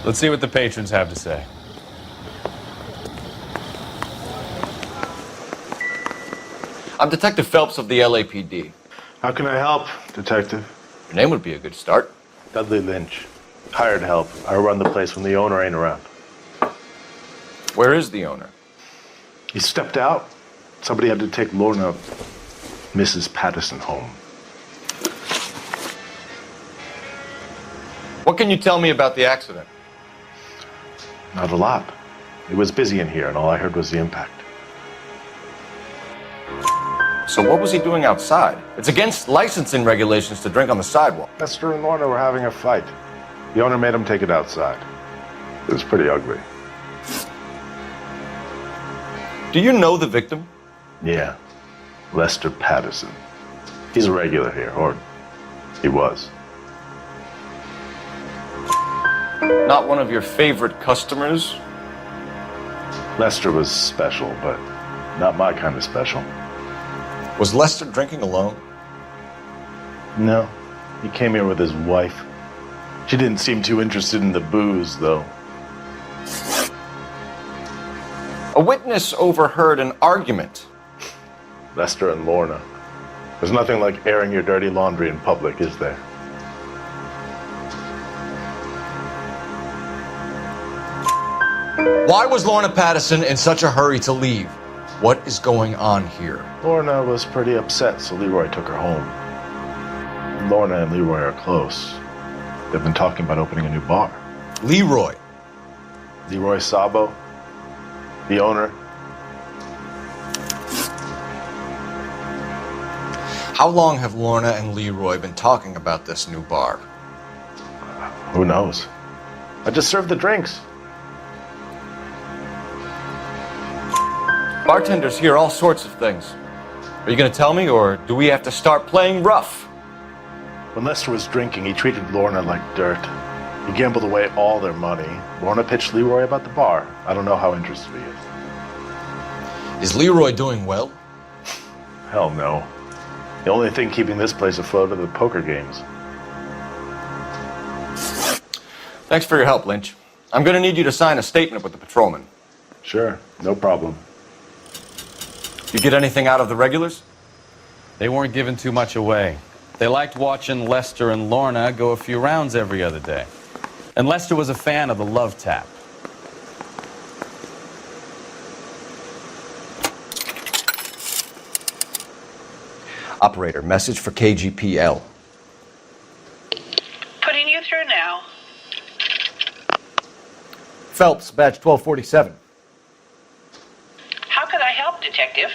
Let's see what the patrons have to say. I'm Detective Phelps of the LAPD. How can I help, Detective? Your name would be a good start. Dudley Lynch. Hired help. I run the place when the owner ain't around. Where is the owner? He stepped out. Somebody had to take Lorna, Mrs. Patterson, home. What can you tell me about the accident? Not a lot. It was busy in here, and all I heard was the impact. So what was he doing outside? It's against licensing regulations to drink on the sidewalk. Lester and Lorna were having a fight. The owner made him take it outside. It was pretty ugly. Do you know the victim? Yeah. Lester Patterson. He's a regular here, or he was. Not one of your favorite customers? Lester was special, but not my kind of special. Was Lester drinking alone? No. He came here with his wife. She didn't seem too interested in the booze, though. A witness overheard an argument. Lester and Lorna. There's nothing like airing your dirty laundry in public, is there? Why was Lorna Patterson in such a hurry to leave? What is going on here? Lorna was pretty upset, so Leroy took her home. Lorna and Leroy are close. They've been talking about opening a new bar. Leroy? Leroy Sabo, the owner. How long have Lorna and Leroy been talking about this new bar? Who knows? I just served the drinks. Bartenders hear all sorts of things. Are you going to tell me, or do we have to start playing rough? When Lester was drinking, he treated Lorna like dirt. He gambled away all their money. Lorna pitched Leroy about the bar. I don't know how interested he is. Is Leroy doing well? Hell no. The only thing keeping this place afloat are the poker games. Thanks for your help, Lynch. I'm going to need you to sign a statement with the patrolman. Sure, no problem. You get anything out of the regulars? They weren't giving too much away. They liked watching Lester and Lorna go a few rounds every other day. And Lester was a fan of the love tap. Operator, message for KGPL. Putting you through now. Phelps, badge 1247. How could I help, Detective?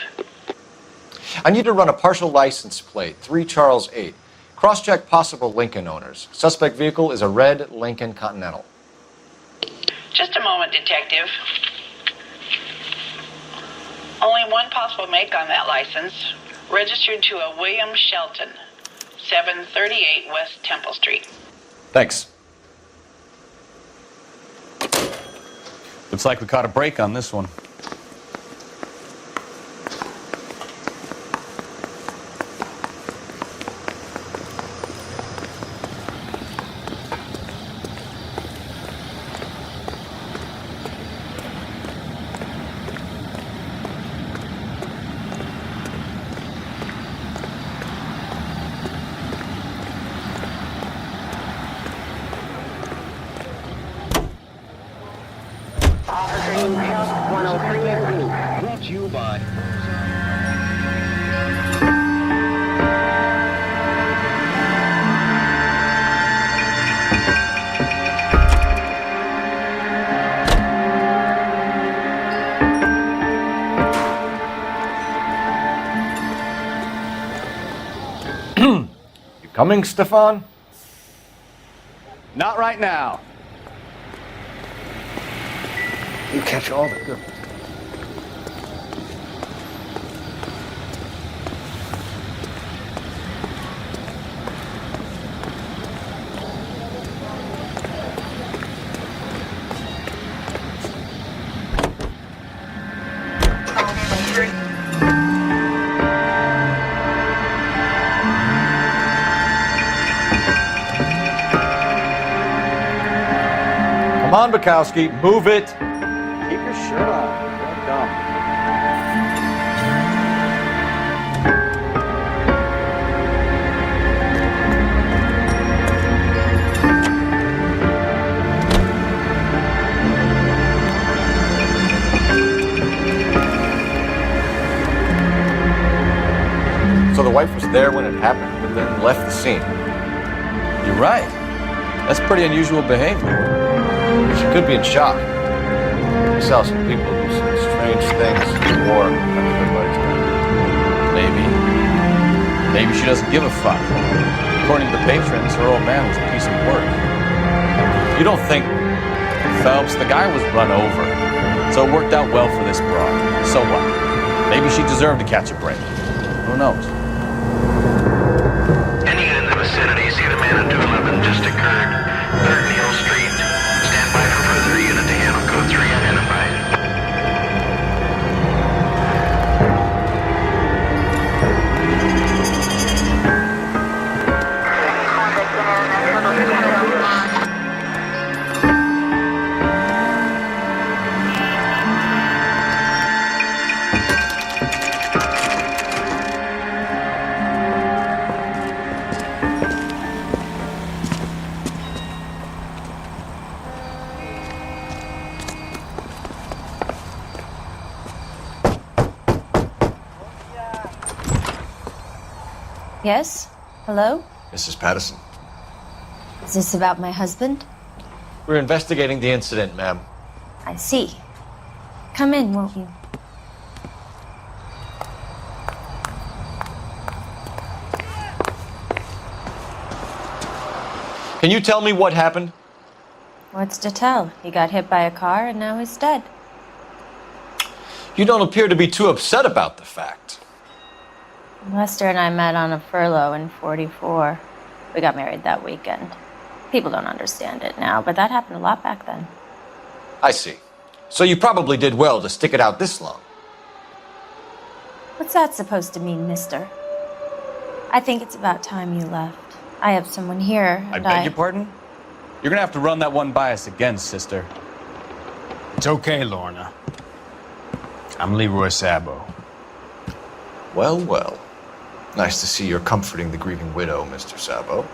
I need to run a partial license plate, 3 Charles 8. Cross-check possible Lincoln owners. Suspect vehicle is a red Lincoln Continental. Just a moment, Detective. Only one possible make on that license. Registered to a William Shelton, 738 West Temple Street. Thanks. Looks like we caught a break on this one. Brought to you by... You coming, Stefan? Not right now. You catch all the good. Come on, Bukowski, move it. Keep your shirt on. Don't dumb. So the wife was there when it happened, but then left the scene. You're right. That's pretty unusual behavior. She could be in shock. We saw some people do some strange things in war. Maybe she doesn't give a fuck. According to the patrons, her old man was a piece of work. You don't think Phelps, the guy was run over. So it worked out well for this broad. So what? Maybe she deserved to catch a break. Who knows? Any in the vicinity, see the man at 211 just occurred. 3rd Neal Street. Stand by for further unit to handle code 3 identified. Yes? Hello? Mrs. Patterson. Is this about my husband? We're investigating the incident, ma'am. I see. Come in, won't you? Can you tell me what happened? What's to tell? He got hit by a car and now he's dead. You don't appear to be too upset about the fact. Lester and I met on a furlough in '44. We got married that weekend. People don't understand it now, but that happened a lot back then. I see. So you probably did well to stick it out this long. What's that supposed to mean, mister? I think it's about time you left. I have someone here, I and beg your pardon? You're gonna have to run that one by us again, sister. It's okay, Lorna. I'm Leroy Sabo. Well, well. Nice to see you're comforting the grieving widow, Mr. Sabo.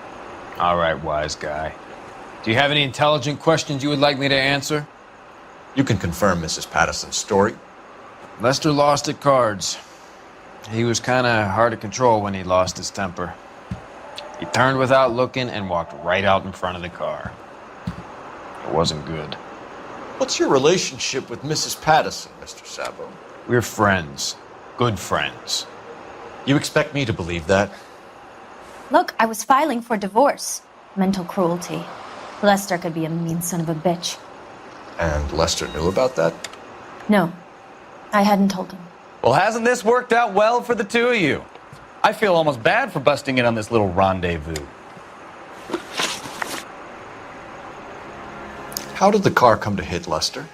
All right, wise guy. Do you have any intelligent questions you would like me to answer? You can confirm Mrs. Patterson's story. Lester lost at cards. He was kind of hard to control when he lost his temper. He turned without looking and walked right out in front of the car. It wasn't good. What's your relationship with Mrs. Patterson, Mr. Sabo? We're friends. Good friends. You expect me to believe that? Look, I was filing for divorce. Mental cruelty. Lester could be a mean son of a bitch. And Lester knew about that? No, I hadn't told him. Well, hasn't this worked out well for the two of you? I feel almost bad for busting in on this little rendezvous. How did the car come to hit Lester?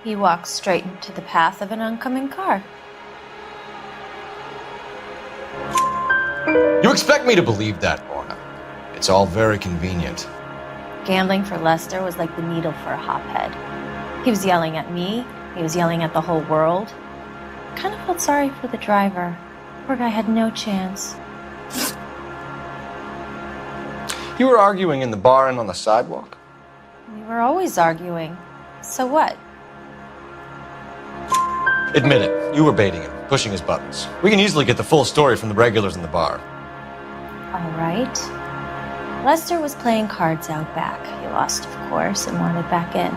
He walked straight into the path of an oncoming car. You expect me to believe that, Lorna? It's all very convenient. Gambling for Lester was like the needle for a hophead. He was yelling at me. He was yelling at the whole world. I kind of felt sorry for the driver. Poor guy had no chance. You were arguing in the bar and on the sidewalk? We were always arguing. So what? Admit it, you were baiting him, pushing his buttons. We can easily get the full story from the regulars in the bar. All right. Lester was playing cards out back. He lost, of course, and wanted back in.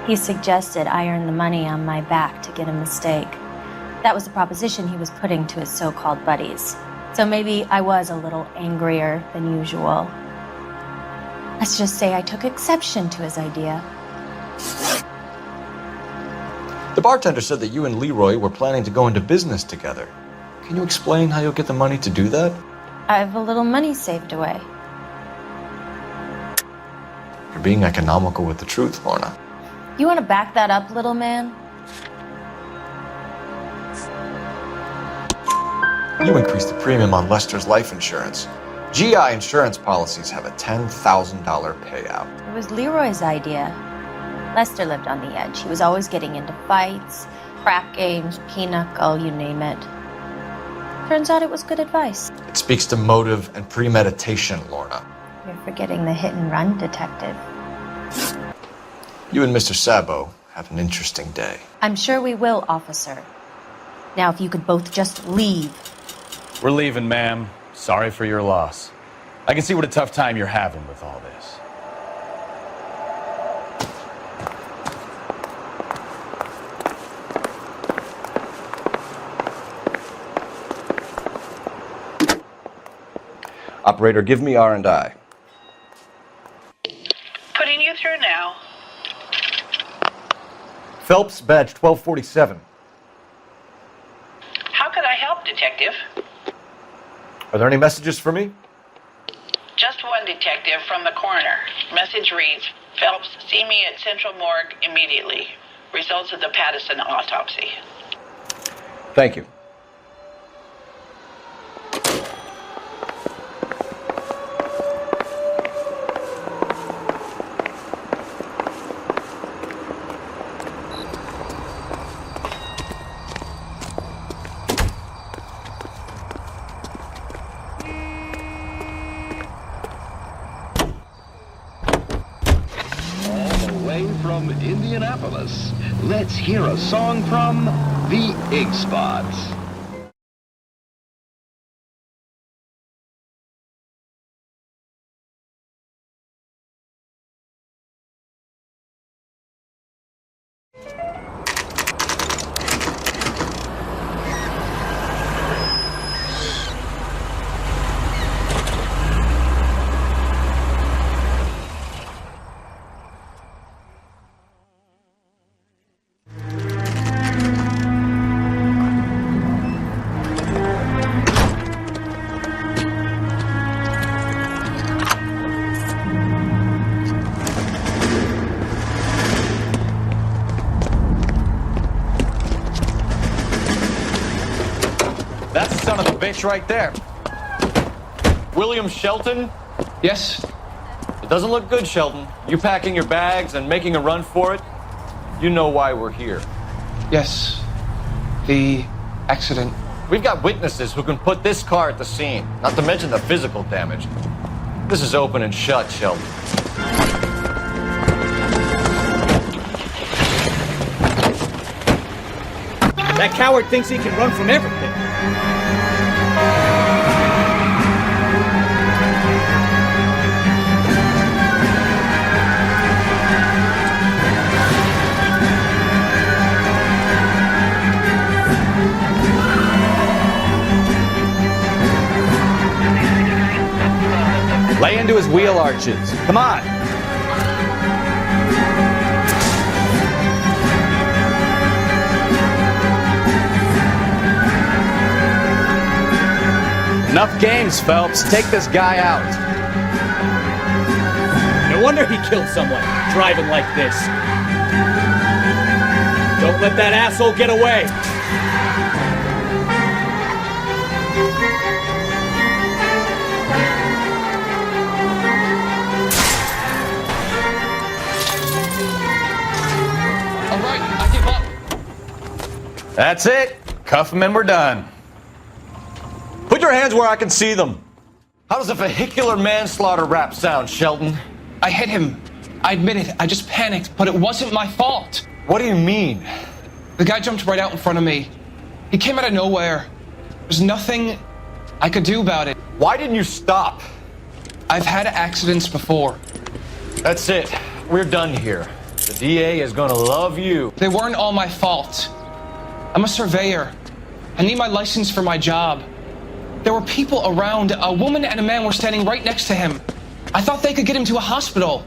He suggested I earn the money on my back to get a mistake. That was the proposition he was putting to his so-called buddies. So maybe I was a little angrier than usual. Let's just say I took exception to his idea. The bartender said that you and Leroy were planning to go into business together. Can you explain how you'll get the money to do that? I have a little money saved away. You're being economical with the truth, Lorna. You want to back that up, little man? You increased the premium on Lester's life insurance. GI insurance policies have a $10,000 payout. It was Leroy's idea. Lester lived on the edge. He was always getting into fights, crap games, pinochle, you name it. Turns out it was good advice. It speaks to motive and premeditation, Lorna. You're forgetting the hit and run, detective. You and Mr. Sabo have an interesting day. I'm sure we will, officer. Now, if you could both just leave. We're leaving, ma'am. Sorry for your loss. I can see what a tough time you're having with all this. Operator, give me R&I. Putting you through now. Phelps, badge 1247. How could I help, Detective? Are there any messages for me? Just one, Detective, from the coroner. Message reads, Phelps, see me at Central Morgue immediately. Results of the Pattison autopsy. Thank you. From Indianapolis, let's hear a song from the Ig Spots. That's the son of a bitch right there. William Shelton? Yes? It doesn't look good, Shelton. You packing your bags and making a run for it? You know why we're here. Yes. The accident. We've got witnesses who can put this car at the scene, not to mention the physical damage. This is open and shut, Shelton. That coward thinks he can run from everything. Lay into his wheel arches. Come on. Enough games, Phelps. Take this guy out. No wonder he killed someone, driving like this. Don't let that asshole get away. All right, I give up. That's it. Cuff him and we're done. Put your hands where I can see them. How does a vehicular manslaughter rap sound, Shelton? I hit him. I admit it. I just panicked, but it wasn't my fault. What do you mean? The guy jumped right out in front of me. He came out of nowhere. There's nothing I could do about it. Why didn't you stop? I've had accidents before. That's it. We're done here. The DA is gonna love you. They weren't all my fault. I'm a surveyor. I need my license for my job. There were people around. A woman and a man were standing right next to him. I thought they could get him to a hospital.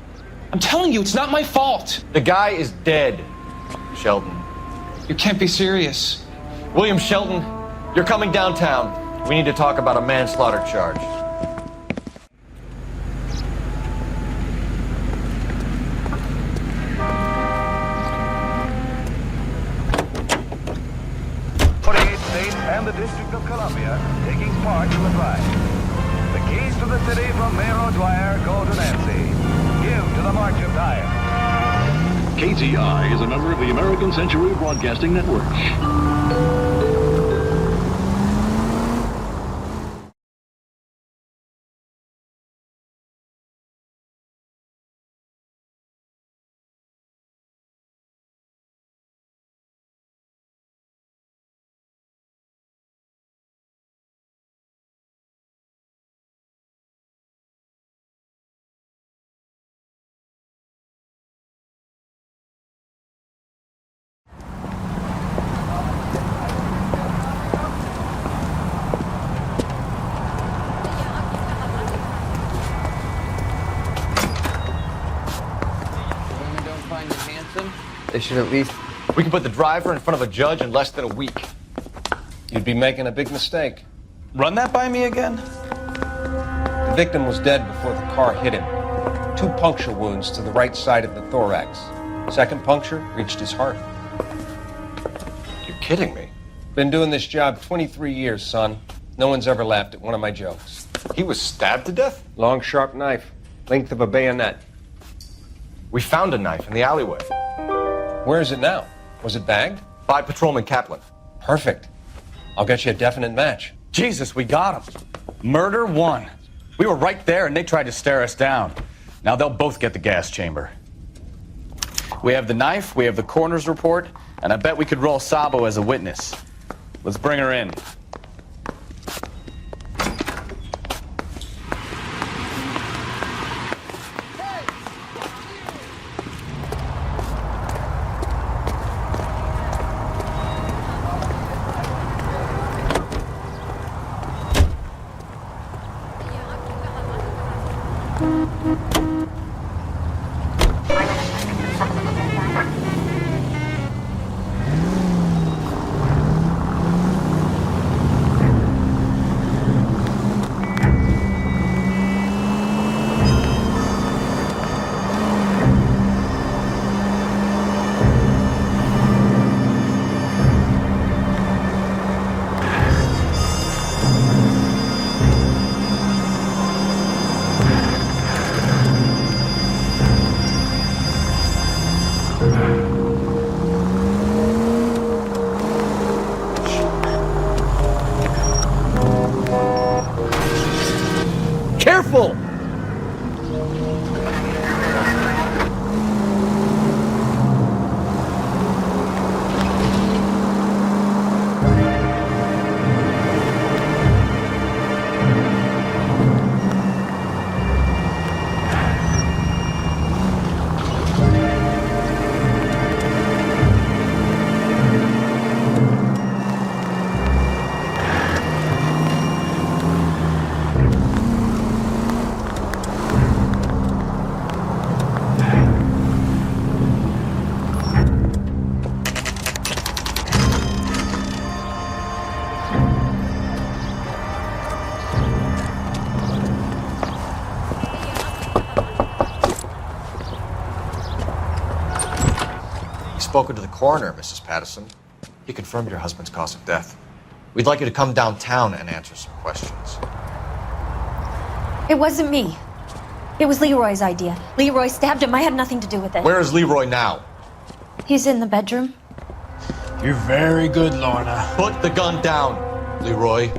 I'm telling you, it's not my fault. The guy is dead, Sheldon. You can't be serious. William Shelton, you're coming downtown. We need to talk about a manslaughter charge. And the District of Columbia taking part in the drive. The keys to the city from Mayor O'Dwyer go to Nancy. Give to the March of Dimes. KTI is a member of the American Century Broadcasting Network. They should at least We can put the driver in front of a judge in less than a week. You'd be making a big mistake. Run that by me again? The victim was dead before the car hit him. 2 puncture wounds to the right side of the thorax. Second puncture reached his heart. You're kidding me. Been doing this job 23 years, son. No one's ever laughed at one of my jokes. He was stabbed to death? Long, sharp knife. Length of a bayonet. We found a knife in the alleyway. Where is it now? Was it bagged? By Patrolman Kaplan. Perfect. I'll get you a definite match. Jesus, we got him. Murder 1. We were right there and they tried to stare us down. Now they'll both get the gas chamber. We have the knife, we have the coroner's report, and I bet we could roll Sabo as a witness. Let's bring her in. Careful! Spoken to the coroner, Mrs. Patterson. He confirmed your husband's cause of death. We'd like you to come downtown and answer some questions. It wasn't me. It was Leroy's idea. Leroy stabbed him. I had nothing to do with it. Where is Leroy now? He's in the bedroom. You're very good, Lorna. Put the gun down, Leroy.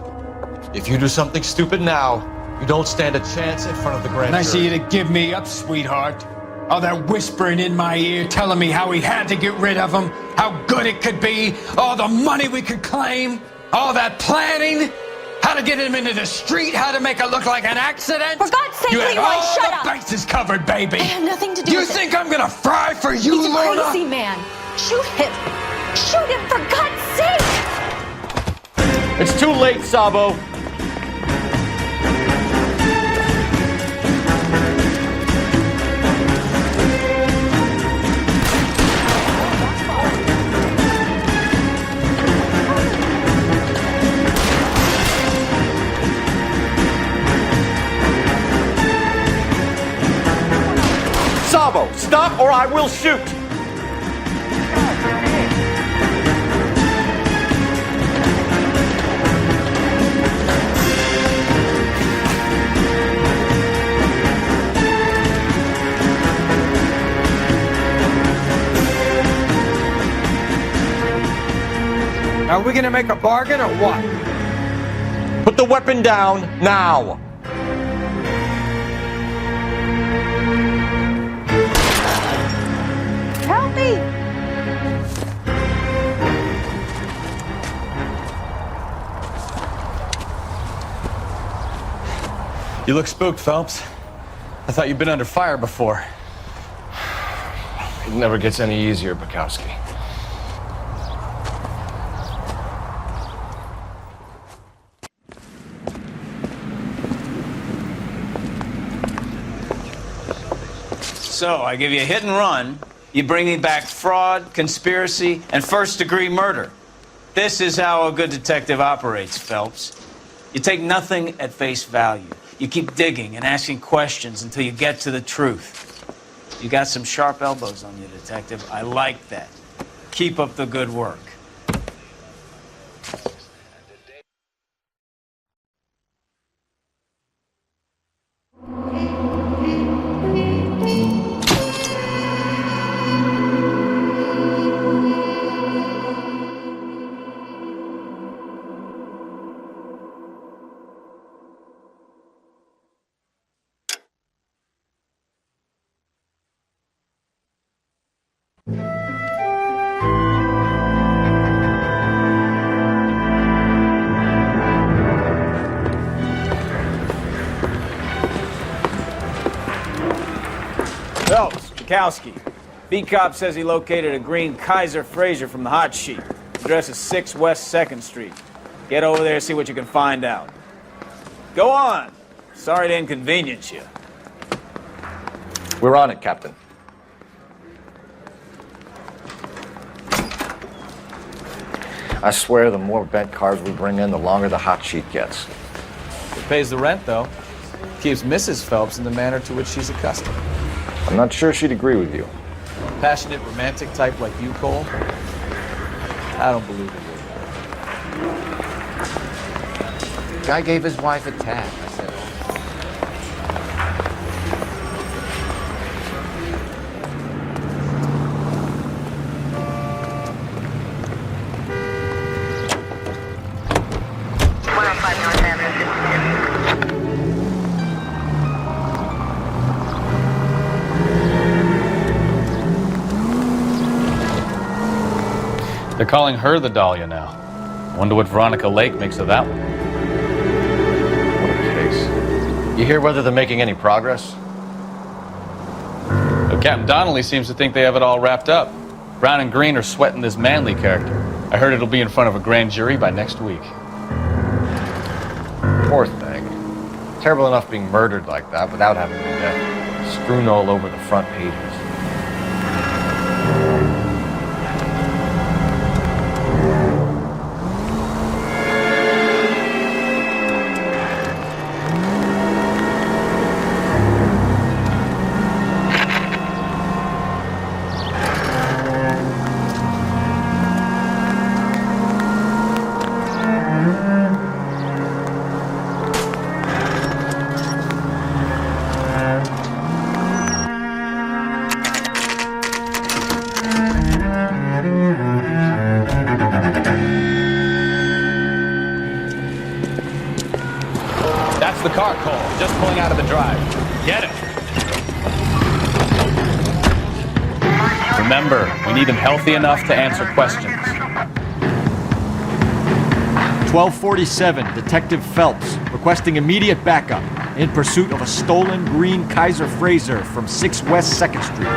If you do something stupid now, you don't stand a chance in front of the grand Nice of jury. you to give me up, sweetheart. All that whispering in my ear telling me how we had to get rid of him, how good it could be, all the money we could claim, all that planning, how to get him into the street, how to make it look like an accident. For God's sake, you had Leroy, all shut the up. bases covered, baby. I had nothing to do You with it. think I'm gonna fry for you, He's a Lorna? crazy man. Shoot him. Shoot him, for God's sake. It's too late, Sabo. Sabo, stop or I will shoot! Are we gonna make a bargain or what? Put the weapon down now! Help me! You look spooked, Phelps. I thought you'd been under fire before. It never gets any easier, Bukowski. So, I give you a hit and run. You bring me back fraud, conspiracy, and first-degree murder. This is how a good detective operates, Phelps. You take nothing at face value. You keep digging and asking questions until you get to the truth. You got some sharp elbows on you, detective. I like that. Keep up the good work. Phelps, Bukowski. B-Cop says he located a green Kaiser Fraser from the hot sheet. Address is 6 West 2nd Street. Get over there, see what you can find out. Go on. Sorry to inconvenience you. We're on it, Captain. I swear the more bent cars we bring in, the longer the hot sheet gets. It pays the rent, though. Keeps Mrs. Phelps in the manner to which she's accustomed. I'm not sure she'd agree with you. Passionate, romantic type like you, Cole? I don't believe it. Guy gave his wife a tap. I said, They're calling her the Dahlia now. Wonder what Veronica Lake makes of that one. What a case. You hear whether they're making any progress? But Captain Donnelly seems to think they have it all wrapped up. Brown and Green are sweating this Manley character. I heard it'll be in front of a grand jury by next week. Poor thing. Terrible enough being murdered like that without having her death strewn all over the front pages. That's the car, Cole. Just pulling out of the drive. Get it. Remember, we need him healthy enough to answer questions. 1247, Detective Phelps, requesting immediate backup in pursuit of a stolen green Kaiser Fraser from 6 West 2nd Street.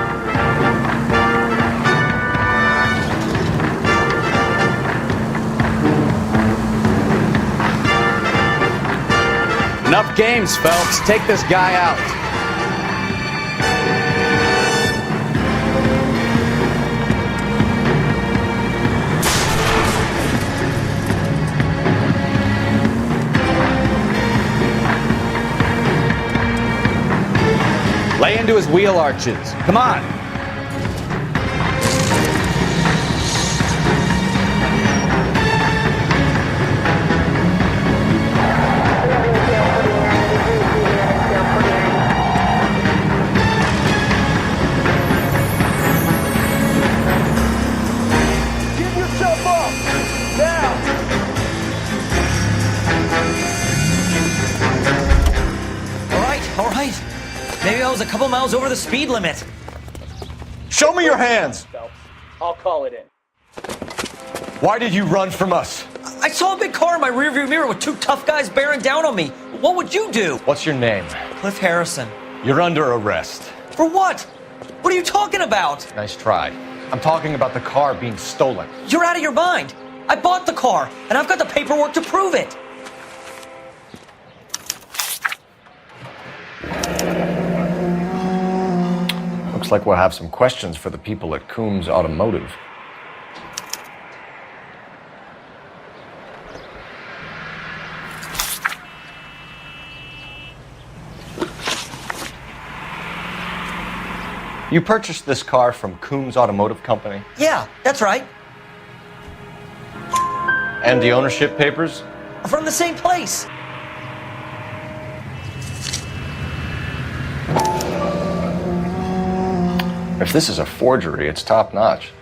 Enough games, Phelps. Take this guy out. Lay into his wheel arches. Come on. All right. Maybe I was a couple miles over the speed limit. Show me your hands! I'll call it in. Why did you run from us? I saw a big car in my rearview mirror with 2 tough guys bearing down on me. What would you do? What's your name? Cliff Harrison. You're under arrest. For what? What are you talking about? Nice try. I'm talking about the car being stolen. You're out of your mind. I bought the car, and I've got the paperwork to prove it. Looks like we'll have some questions for the people at Coombs Automotive. You purchased this car from Coombs Automotive Company? Yeah, that's right. And the ownership papers? From the same place. If this is a forgery, it's top-notch.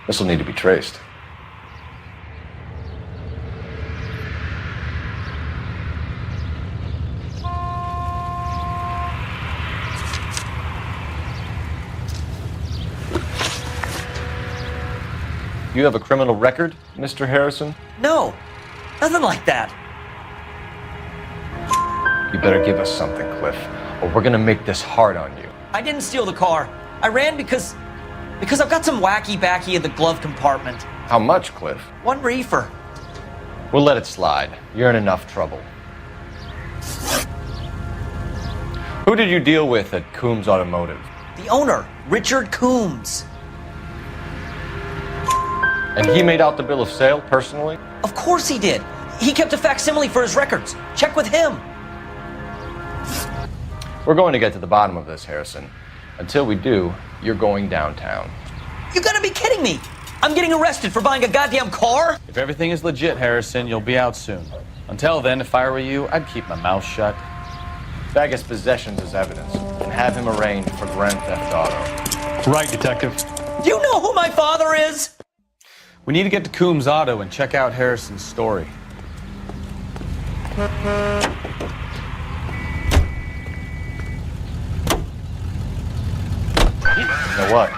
This will need to be traced. You have a criminal record, Mr. Harrison? No, nothing like that. You better give us something, Cliff, or we're gonna make this hard on you. I didn't steal the car. I ran because I've got some wacky backy in the glove compartment. How much, Cliff? 1 reefer. We'll let it slide. You're in enough trouble. Who did you deal with at Coombs Automotive? The owner, Richard Coombs. And he made out the bill of sale personally? Of course he did. He kept a facsimile for his records. Check with him. We're going to get to the bottom of this, Harrison. Until we do, you're going downtown. You gotta be kidding me! I'm getting arrested for buying a goddamn car? If everything is legit, Harrison, you'll be out soon. Until then, if I were you, I'd keep my mouth shut. Bag his possessions as evidence and have him arraigned for grand theft auto. Right, Detective. Do you know who my father is? We need to get to Coombs Auto and check out Harrison's story. You know what?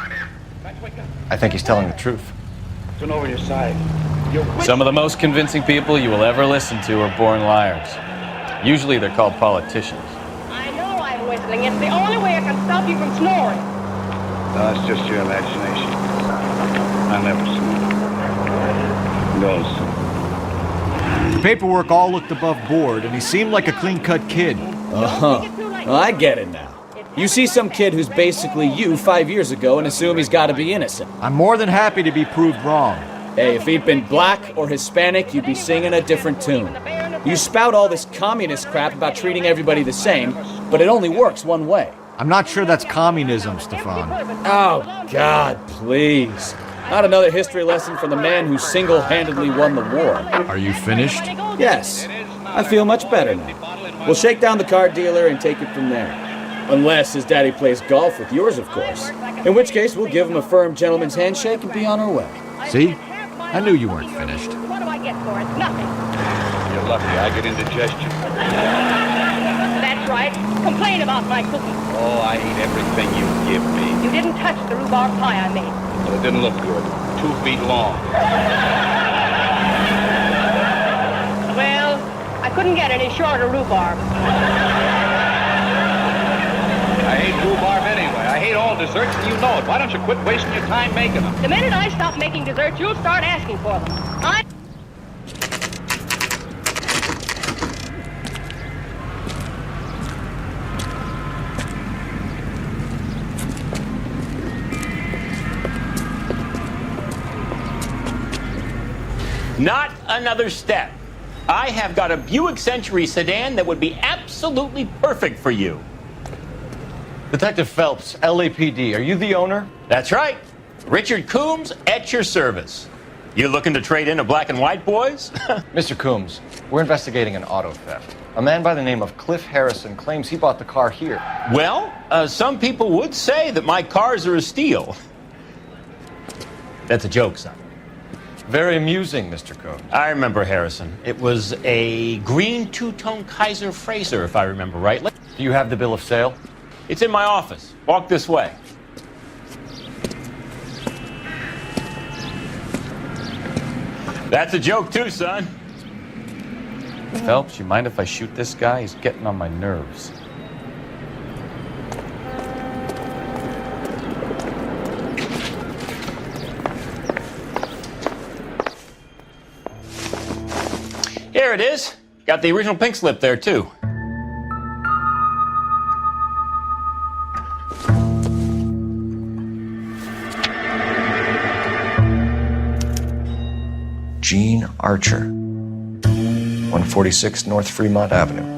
I think he's telling the truth. Turn over your side. Some of the most convincing people you will ever listen to are born liars. Usually they're called politicians. I know I'm whistling. It's the only way I can stop you from snoring. No, it's just your imagination. I never snore. Goes. The paperwork all looked above board, and he seemed like a clean-cut kid. Uh-huh. Well, I get it now. You see some kid who's basically you 5 years ago and assume he's got to be innocent. I'm more than happy to be proved wrong. Hey, if he'd been black or Hispanic, you'd be singing a different tune. You spout all this communist crap about treating everybody the same, but it only works one way. I'm not sure that's communism, Stefan. Oh, God, please. Not another history lesson from the man who single-handedly won the war. Are you finished? Yes. I feel much better now. We'll shake down the car dealer and take it from there. Unless his daddy plays golf with yours, of course. In which case, we'll give him a firm gentleman's handshake and be on our way. See? I knew you weren't finished. What do I get for it? Nothing. You're lucky. I get indigestion. That's right. Complain about my cooking. Oh, I eat everything you give me. You didn't touch the rhubarb pie I made. But it didn't look good. 2 feet long. Well, I couldn't get any shorter rhubarb. I hate rhubarb anyway. I hate all desserts, and you know it. Why don't you quit wasting your time making them? The minute I stop making desserts, you'll start asking for them. Not another step. I have got a Buick Century sedan that would be absolutely perfect for you. Detective Phelps, LAPD, are you the owner? That's right. Richard Coombs at your service. You looking to trade in a black and white, boys? Mr. Coombs, we're investigating an auto theft. A man by the name of Cliff Harrison claims he bought the car here. Well, some people would say that my cars are a steal. That's a joke, son. Very amusing, Mr. Coombs. I remember Harrison. It was a green two-tone Kaiser Frazer, if I remember rightly. Do you have the bill of sale? It's in my office. Walk this way. That's a joke too, son. Phelps, you mind if I shoot this guy? He's getting on my nerves. Here it is. Got the original pink slip there, too. Gene Archer, 146 North Fremont Avenue.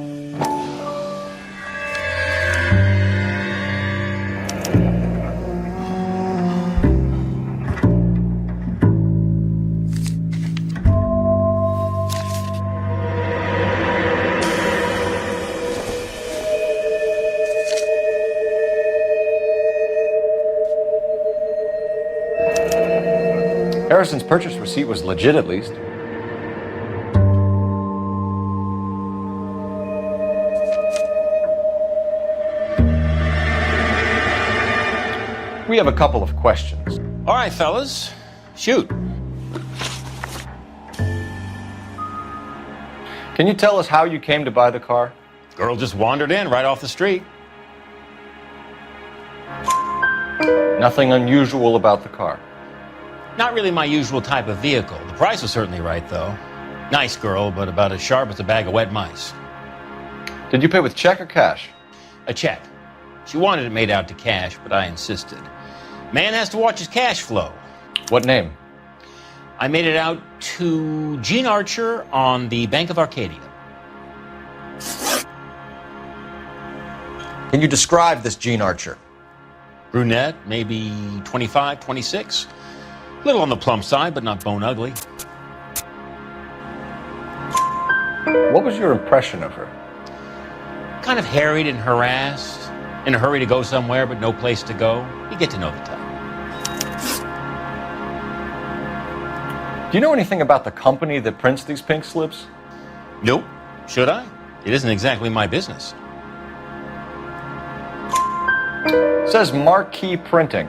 Harrison's purchase receipt was legit, at least. We have a couple of questions. All right, fellas, shoot. Can you tell us how you came to buy the car? Girl just wandered in right off the street. Nothing unusual about the car. Not really my usual type of vehicle. The price was certainly right, though. Nice girl, but about as sharp as a bag of wet mice. Did you pay with check or cash? A check. She wanted it made out to cash, but I insisted. Man has to watch his cash flow. What name? I made it out to Gene Archer on the Bank of Arcadia. Can you describe this Gene Archer? Brunette, maybe 25, 26. Little on the plump side, but not bone ugly. What was your impression of her? Kind of harried and harassed, in a hurry to go somewhere, but no place to go. You get to know the type. Do you know anything about the company that prints these pink slips? Nope. Should I? It isn't exactly my business. It says Marquee Printing.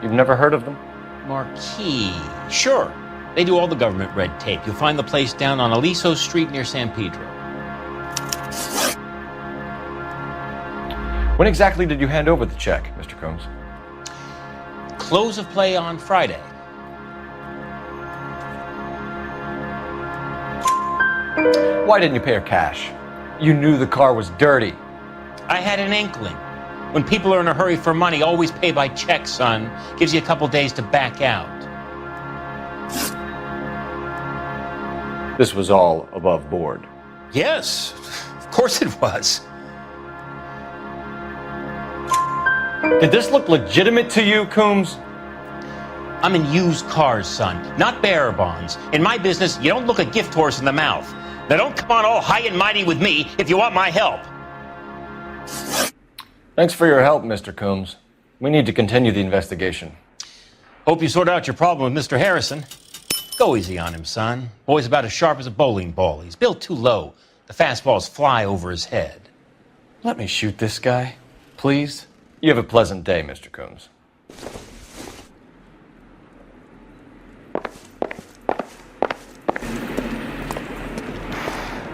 You've never heard of them? Marquee. Sure. They do all the government red tape. You'll find the place down on Aliso Street near San Pedro. When exactly did you hand over the check, Mr. Combs? Close of play on Friday. Why didn't you pay her cash? You knew the car was dirty. I had an inkling. When people are in a hurry for money, always pay by check, son. Gives you a couple days to back out. This was all above board. Yes, of course it was. Did this look legitimate to you, Coombs? I'm in used cars, son, not bearer bonds. In my business, you don't look a gift horse in the mouth. Now don't come on all high and mighty with me if you want my help. Thanks for your help, Mr. Coombs. We need to continue the investigation. Hope you sort out your problem with Mr. Harrison. Go easy on him, son. Boy's about as sharp as a bowling ball. He's built too low. The fastballs fly over his head. Let me shoot this guy, please. You have a pleasant day, Mr. Coombs.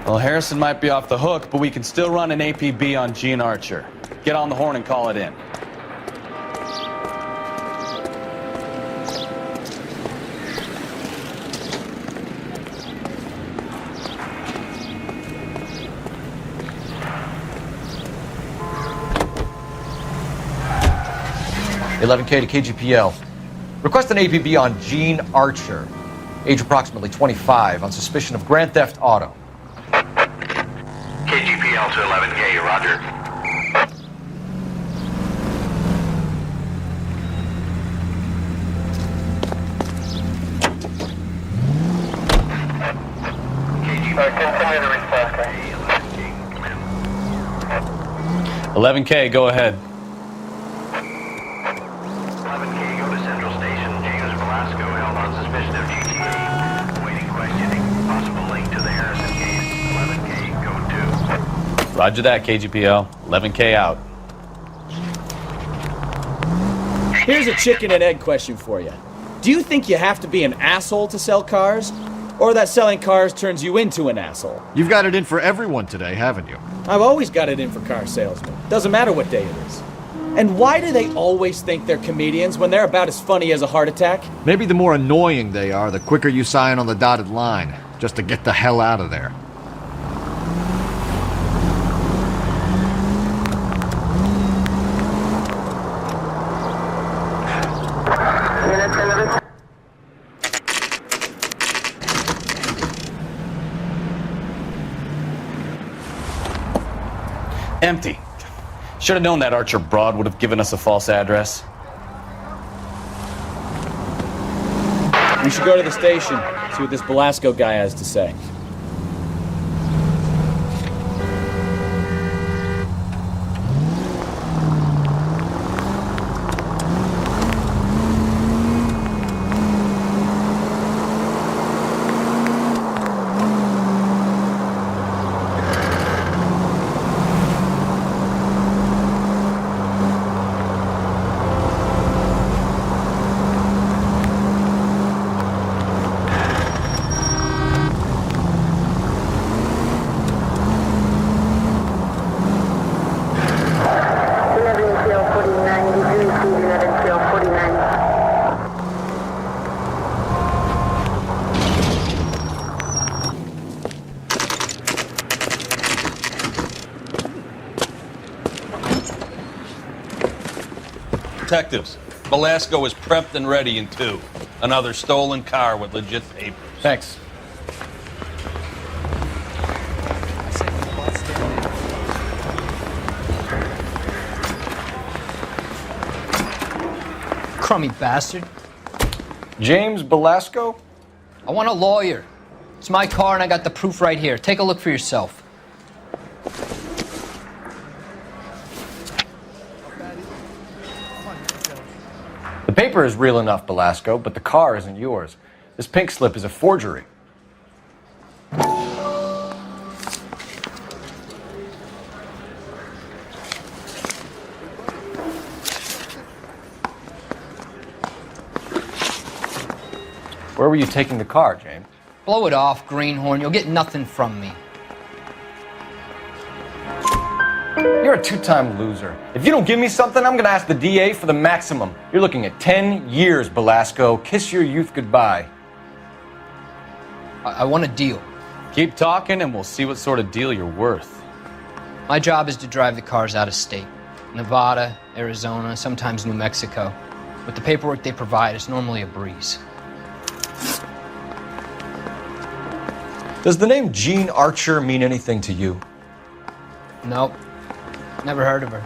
Well, Harrison might be off the hook, but we can still run an APB on Gene Archer. Get on the horn and call it in. $11K to KGPL. Request an APB on Gene Archer, age approximately 25, on suspicion of grand theft auto. KGPL to 11K, roger. Continue to response. 11K, go ahead. 11K, go to Central Station. James Velasco held on suspicion of GTA. Waiting questioning. Possible link to the Harrison case. 11K, go to. Roger that, KGPL. 11K out. Here's a chicken and egg question for you. Do you think you have to be an asshole to sell cars? Or that selling cars turns you into an asshole? You've got it in for everyone today, haven't you? I've always got it in for car salesmen. Doesn't matter what day it is. And why do they always think they're comedians when they're about as funny as a heart attack? Maybe the more annoying they are, the quicker you sign on the dotted line, just to get the hell out of there. Empty. Should have known that Archer broad would have given us a false address. We should go to the station, see what this Belasco guy has to say. Detectives, Belasco is prepped and ready in 2. Another stolen car with legit papers. Thanks. Crummy bastard. James Belasco? I want a lawyer. It's my car and I got the proof right here. Take a look for yourself. The paper is real enough, Belasco, but the car isn't yours. This pink slip is a forgery. Where were you taking the car, James? Blow it off, greenhorn. You'll get nothing from me. You're a two-time loser. If you don't give me something, I'm gonna ask the DA for the maximum. You're looking at 10 years, Belasco. Kiss your youth goodbye. I want a deal. Keep talking and we'll see what sort of deal you're worth. My job is to drive the cars out of state. Nevada, Arizona, sometimes New Mexico. With the paperwork they provide, it's normally a breeze. Does the name Jean Archer mean anything to you? Nope. Never heard of her.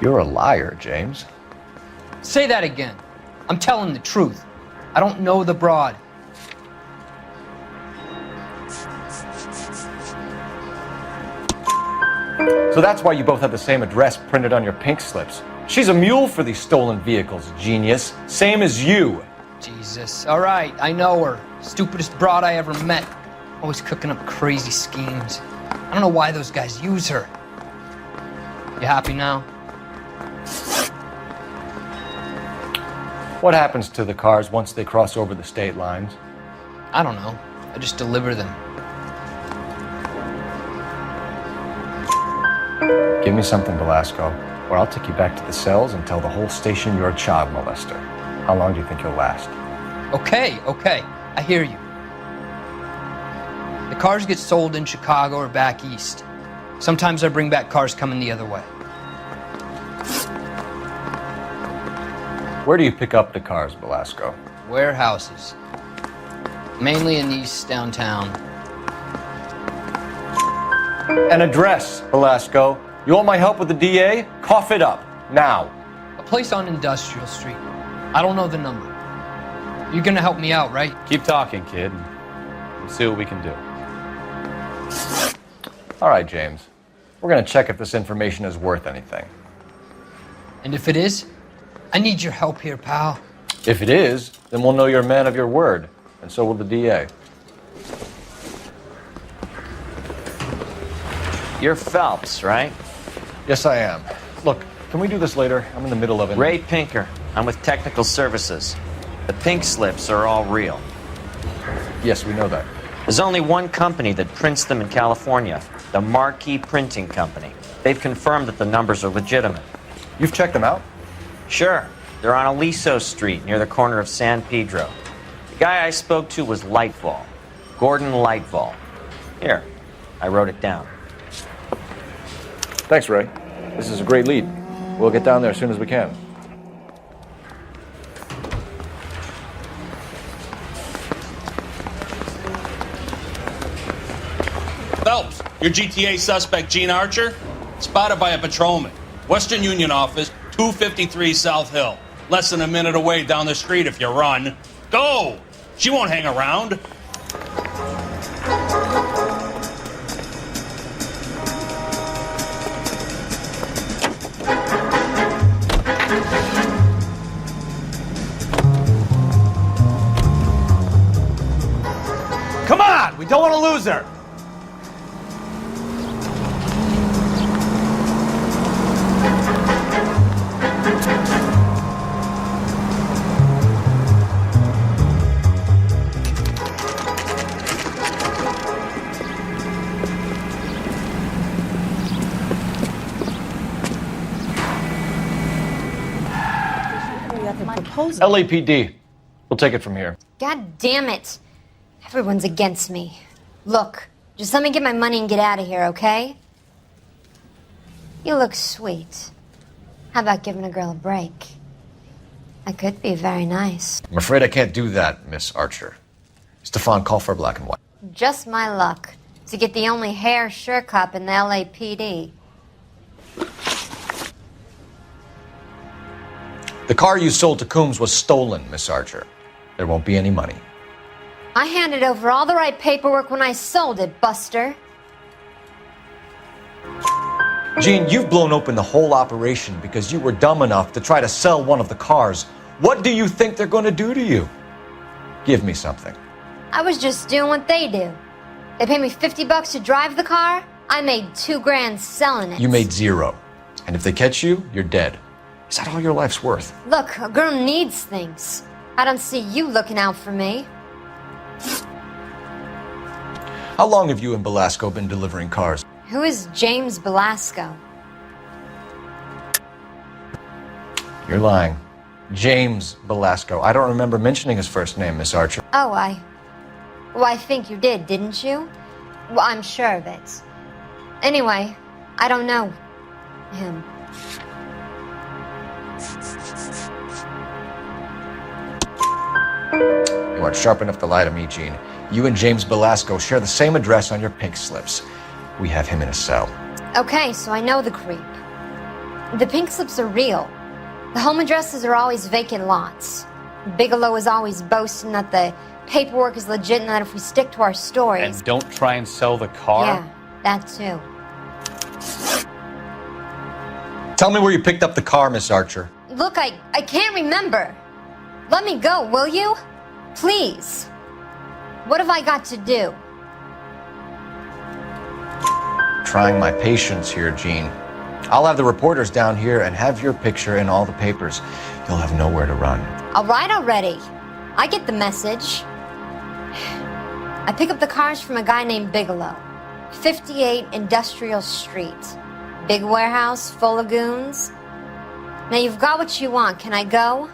You're a liar, James. Say that again. I'm telling the truth. I don't know the broad. So that's why you both have the same address printed on your pink slips. She's a mule for these stolen vehicles, genius. Same as you. Jesus. All right, I know her. Stupidest broad I ever met. Always cooking up crazy schemes. I don't know why those guys use her. You happy now? What happens to the cars once they cross over the state lines? I don't know. I just deliver them. Give me something, Belasco, or I'll take you back to the cells and tell the whole station you're a child molester. How long do you think you'll last? Okay. I hear you. The cars get sold in Chicago or back east. Sometimes I bring back cars coming the other way. Where do you pick up the cars, Belasco? Warehouses. Mainly in East downtown. An address, Belasco. You want my help with the DA? Cough it up, now. A place on Industrial Street. I don't know the number. You're gonna help me out, right? Keep talking, kid. We'll see what we can do. All right, James. We're gonna check if this information is worth anything. And if it is, I need your help here, pal. If it is, then we'll know you're a man of your word, and so will the DA. You're Phelps, right? Yes, I am. Look, can we do this later? I'm in the middle of it. Ray Pinker. I'm with Technical Services. The pink slips are all real. Yes, we know that. There's only one company that prints them in California, the Marquee Printing Company. They've confirmed that the numbers are legitimate. You've checked them out? Sure. They're on Aliso Street, near the corner of San Pedro. The guy I spoke to was Lightfall. Gordon Lightfall. Here, I wrote it down. Thanks, Ray. This is a great lead. We'll get down there as soon as we can. Your GTA suspect, Gene Archer, spotted by a patrolman. Western Union office, 253 South Hill. Less than a minute away down the street if you run. Go! She won't hang around. Come on! We don't want to lose her! LAPD. We'll take it from here. God damn it. Everyone's against me. Look, just let me get my money and get out of here, okay? You look sweet. How about giving a girl a break? I could be very nice. I'm afraid I can't do that, Miss Archer. Stefan, call for black and white. Just my luck to get the only hair sure cop in the LAPD. The car you sold to Coombs was stolen, Miss Archer. There won't be any money. I handed over all the right paperwork when I sold it, Buster. Gene, you've blown open the whole operation because you were dumb enough to try to sell one of the cars. What do you think they're going to do to you? Give me something. I was just doing what they do. They paid me $50 to drive the car. I made $2 grand selling it. You made $0. And if they catch you, you're dead. Is that all your life's worth? Look, a girl needs things. I don't see you looking out for me. How long have you and Belasco been delivering cars? Who is James Belasco? You're lying. James Belasco. I don't remember mentioning his first name, Miss Archer. Oh, Well, I think you did, didn't you? Well, I'm sure of it. Anyway, I don't know him. You aren't sharp enough to lie to me, Gene. You and James Belasco share the same address on your pink slips. We have him in a cell. Okay, so I know the creep. The pink slips are real. The home addresses are always vacant lots. Bigelow is always boasting that the paperwork is legit and that if we stick to our stories... And don't try and sell the car? Yeah, that too. Tell me where you picked up the car, Miss Archer. Look, I can't remember. Let me go, will you? Please. What have I got to do? Trying my patience here, Gene. I'll have the reporters down here and have your picture in all the papers. You'll have nowhere to run. All right already. I get the message. I pick up the cars from a guy named Bigelow. 58 Industrial Street. Big warehouse full of goons. Now you've got what you want. Can I go?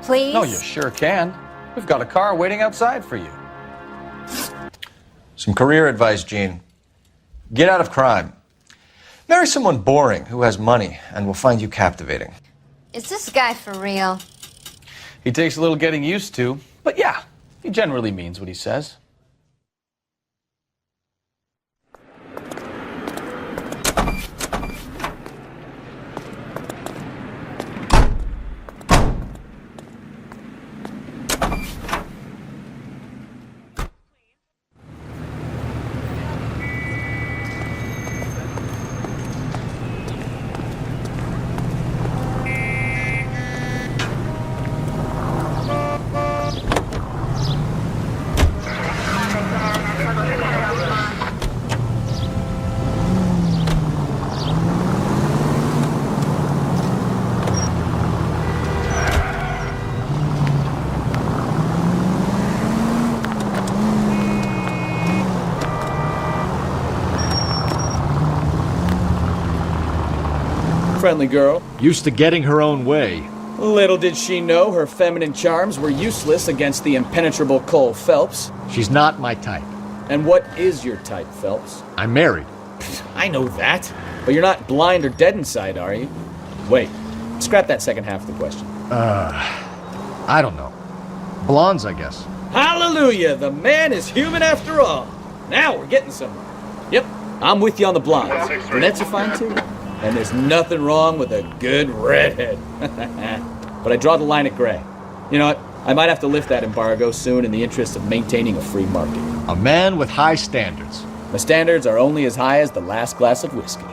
Please? No, you sure can. We've got a car waiting outside for you. Some career advice, Gene. Get out of crime. Marry someone boring who has money and will find you captivating. Is this guy for real? He takes a little getting used to, but yeah, he generally means what he says. Friendly girl. Used to getting her own way. Little did she know her feminine charms were useless against the impenetrable Cole Phelps. She's not my type. And what is your type, Phelps? I'm married. I know that. But you're not blind or dead inside, are you? Wait, scrap that second half of the question. I don't know. Blondes, I guess. Hallelujah! The man is human after all. Now we're getting somewhere. Yep, I'm with you on the blondes. Brunettes are fine too. And there's nothing wrong with a good redhead. But I draw the line at gray. You know what? I might have to lift that embargo soon in the interest of maintaining a free market. A man with high standards. My standards are only as high as the last glass of whiskey.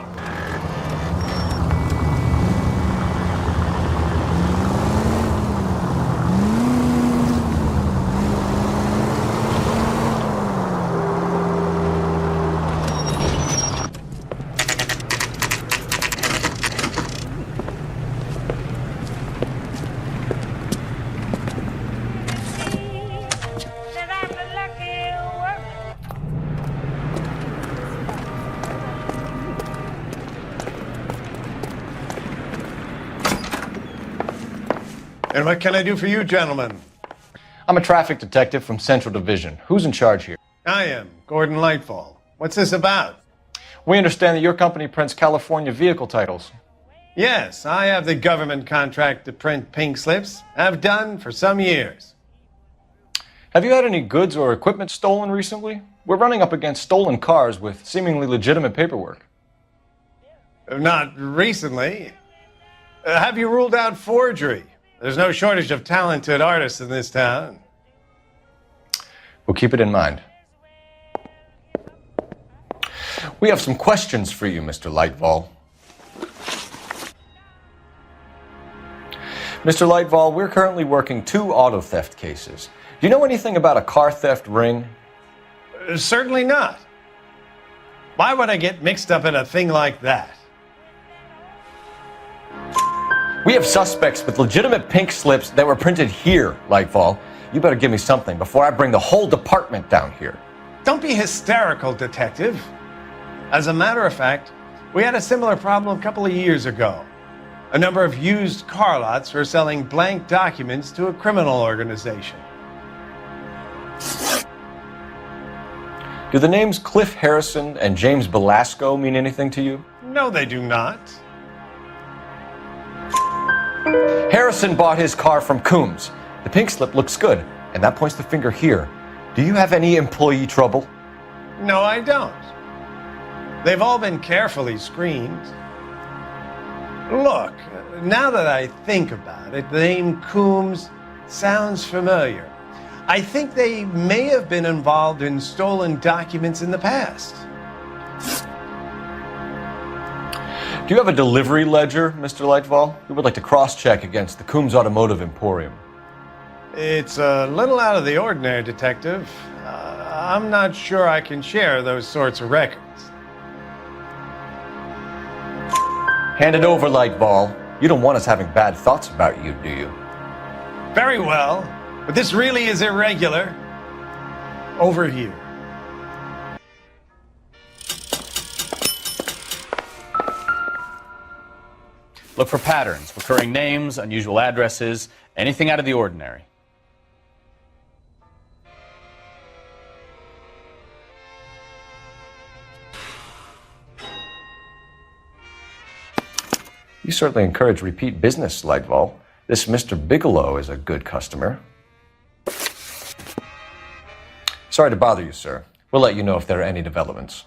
And what can I do for you, gentlemen? I'm a traffic detective from Central Division. Who's in charge here? I am, Gordon Lightfall. What's this about? We understand that your company prints California vehicle titles. Yes, I have the government contract to print pink slips. I've done for some years. Have you had any goods or equipment stolen recently? We're running up against stolen cars with seemingly legitimate paperwork. Not recently. Have you ruled out forgery? There's no shortage of talented artists in this town. We'll keep it in mind. We have some questions for you, Mr. Lightfall. Mr. Lightfall, we're currently working 2 auto theft cases. Do you know anything about a car theft ring? Certainly not. Why would I get mixed up in a thing like that? We have suspects with legitimate pink slips that were printed here, Lightfall. You better give me something before I bring the whole department down here. Don't be hysterical, Detective. As a matter of fact, we had a similar problem a couple of years ago. A number of used car lots were selling blank documents to a criminal organization. Do the names Cliff Harrison and James Belasco mean anything to you? No, they do not. Harrison bought his car from Coombs. The pink slip looks good, and that points the finger here. Do you have any employee trouble? No, I don't. They've all been carefully screened. Look, now that I think about it, the name Coombs sounds familiar. I think they may have been involved in stolen documents in the past. Do you have a delivery ledger, Mr. Lightfall? We would like to cross-check against the Coombs Automotive Emporium. It's a little out of the ordinary, Detective. I'm not sure I can share those sorts of records. Hand it over, Lightfall. You don't want us having bad thoughts about you, do you? Very well, but this really is irregular. Over here. Look for patterns, recurring names, unusual addresses, anything out of the ordinary. You certainly encourage repeat business, Lightfall. This Mr. Bigelow is a good customer. Sorry to bother you, sir. We'll let you know if there are any developments.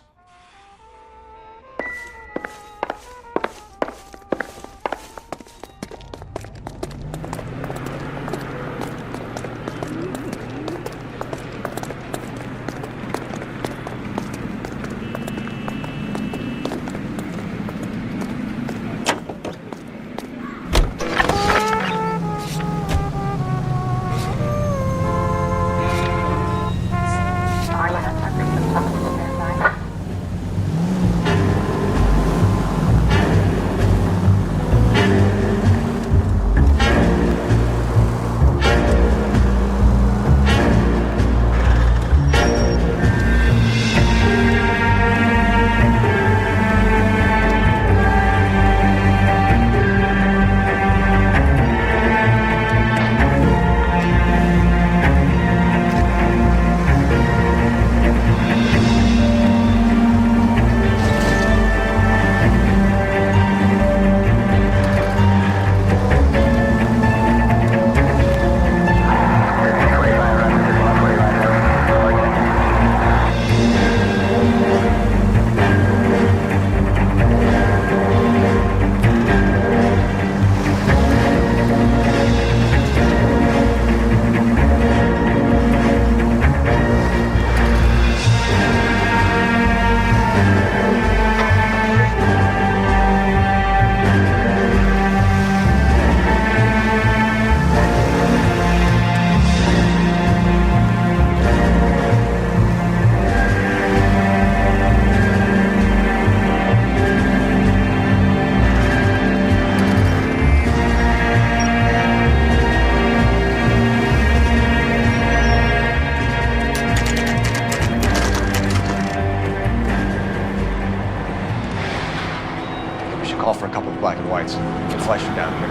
and whites. Get flashing down here.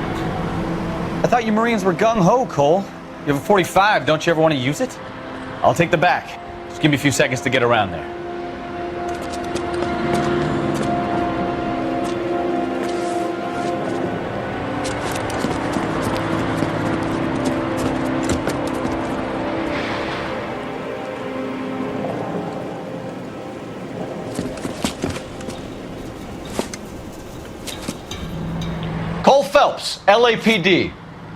I thought you Marines were gung-ho, Cole. You have a 45, don't you ever want to use it? I'll take the back. Just give me a few seconds to get around there. Cole Phelps, LAPD.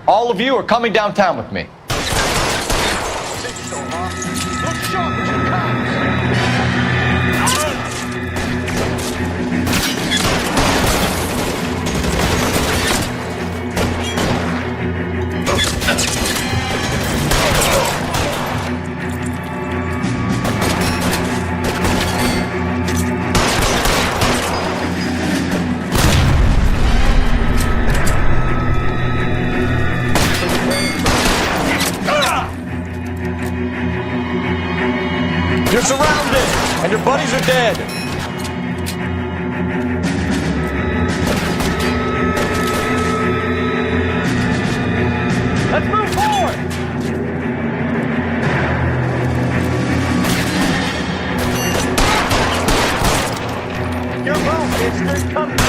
All of you are coming downtown with me. You're surrounded, and your buddies are dead. Let's move forward! Your boat is still coming.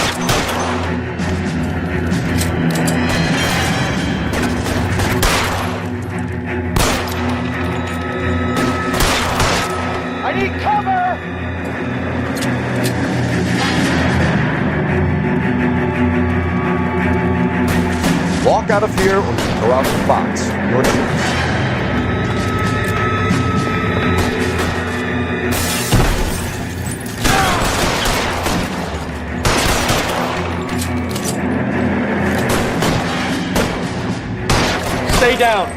I need cover! Walk out of here or go out the box. Your choice. Stay down.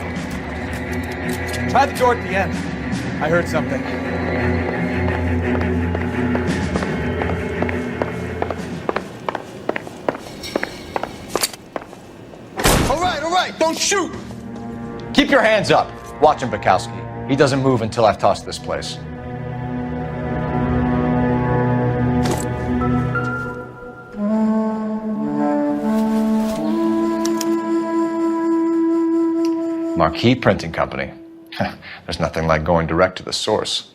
Try the door at the end. I heard something. All right, don't shoot! Keep your hands up. Watch him, Bukowski. He doesn't move until I've tossed this place. Marquee Printing Company. There's nothing like going direct to the source.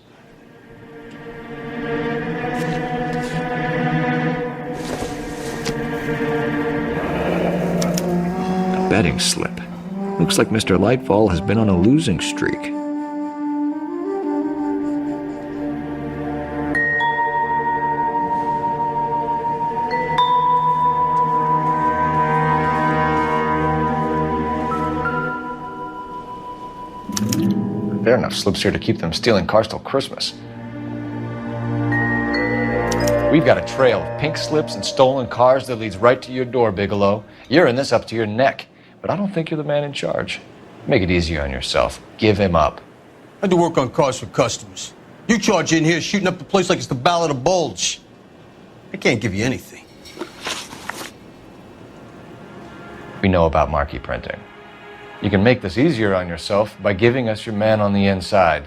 A betting slip. Looks like Mr. Lightfall has been on a losing streak. There are enough slips here to keep them stealing cars till Christmas. We've got a trail of pink slips and stolen cars that leads right to your door, Bigelow. You're in this up to your neck, but I don't think you're the man in charge. Make it easier on yourself. Give him up. I do work on cars for customers. You charge in here shooting up the place like it's the Ballad of Bulge. I can't give you anything. We know about marquee printing. You can make this easier on yourself by giving us your man on the inside.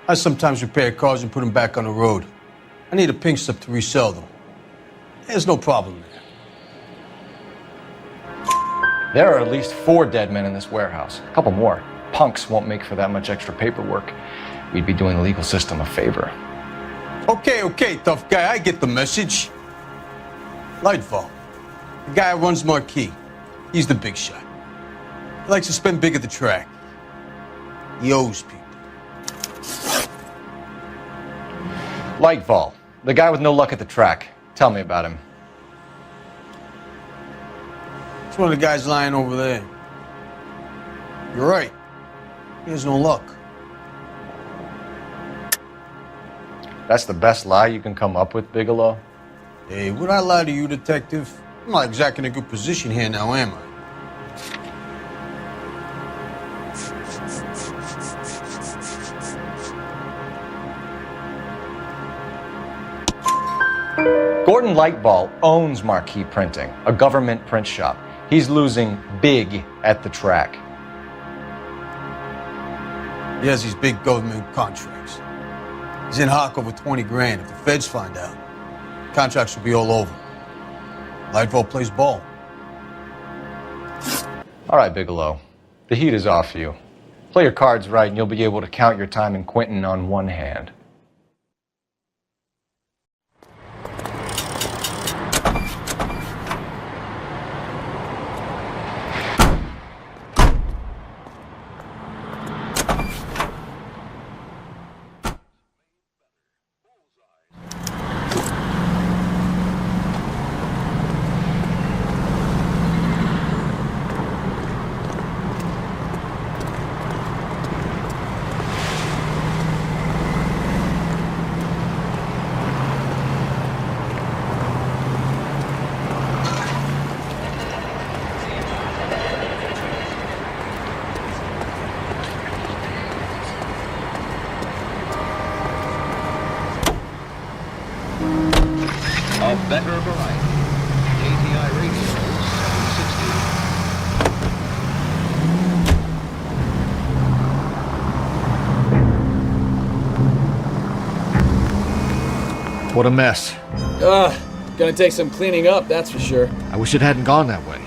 I sometimes repair cars and put them back on the road. I need a pink slip to resell them. There's no problem there. There are at least 4 dead men in this warehouse. A couple more. Punks won't make for that much extra paperwork. We'd be doing the legal system a favor. Okay, tough guy. I get the message. Lightfall, the guy who runs Marquee. He's the big shot. He likes to spend big at the track. He owes people. Lightfall, the guy with no luck at the track. Tell me about him. It's one of the guys lying over there. You're right. He has no luck. That's the best lie you can come up with, Bigelow? Hey, would I lie to you, detective? I'm not exactly in a good position here now, am I? Gordon Lightball owns Marquee Printing, a government print shop. He's losing big at the track. He has these big government contracts. He's in hock over 20 grand. If the feds find out, contracts will be all over. Lightfall plays ball. All right, Bigelow. The heat is off you. Play your cards right and you'll be able to count your time in Quentin on one hand. A better variety. KTI Radio 760. What a mess. Gonna take some cleaning up, that's for sure. I wish it hadn't gone that way.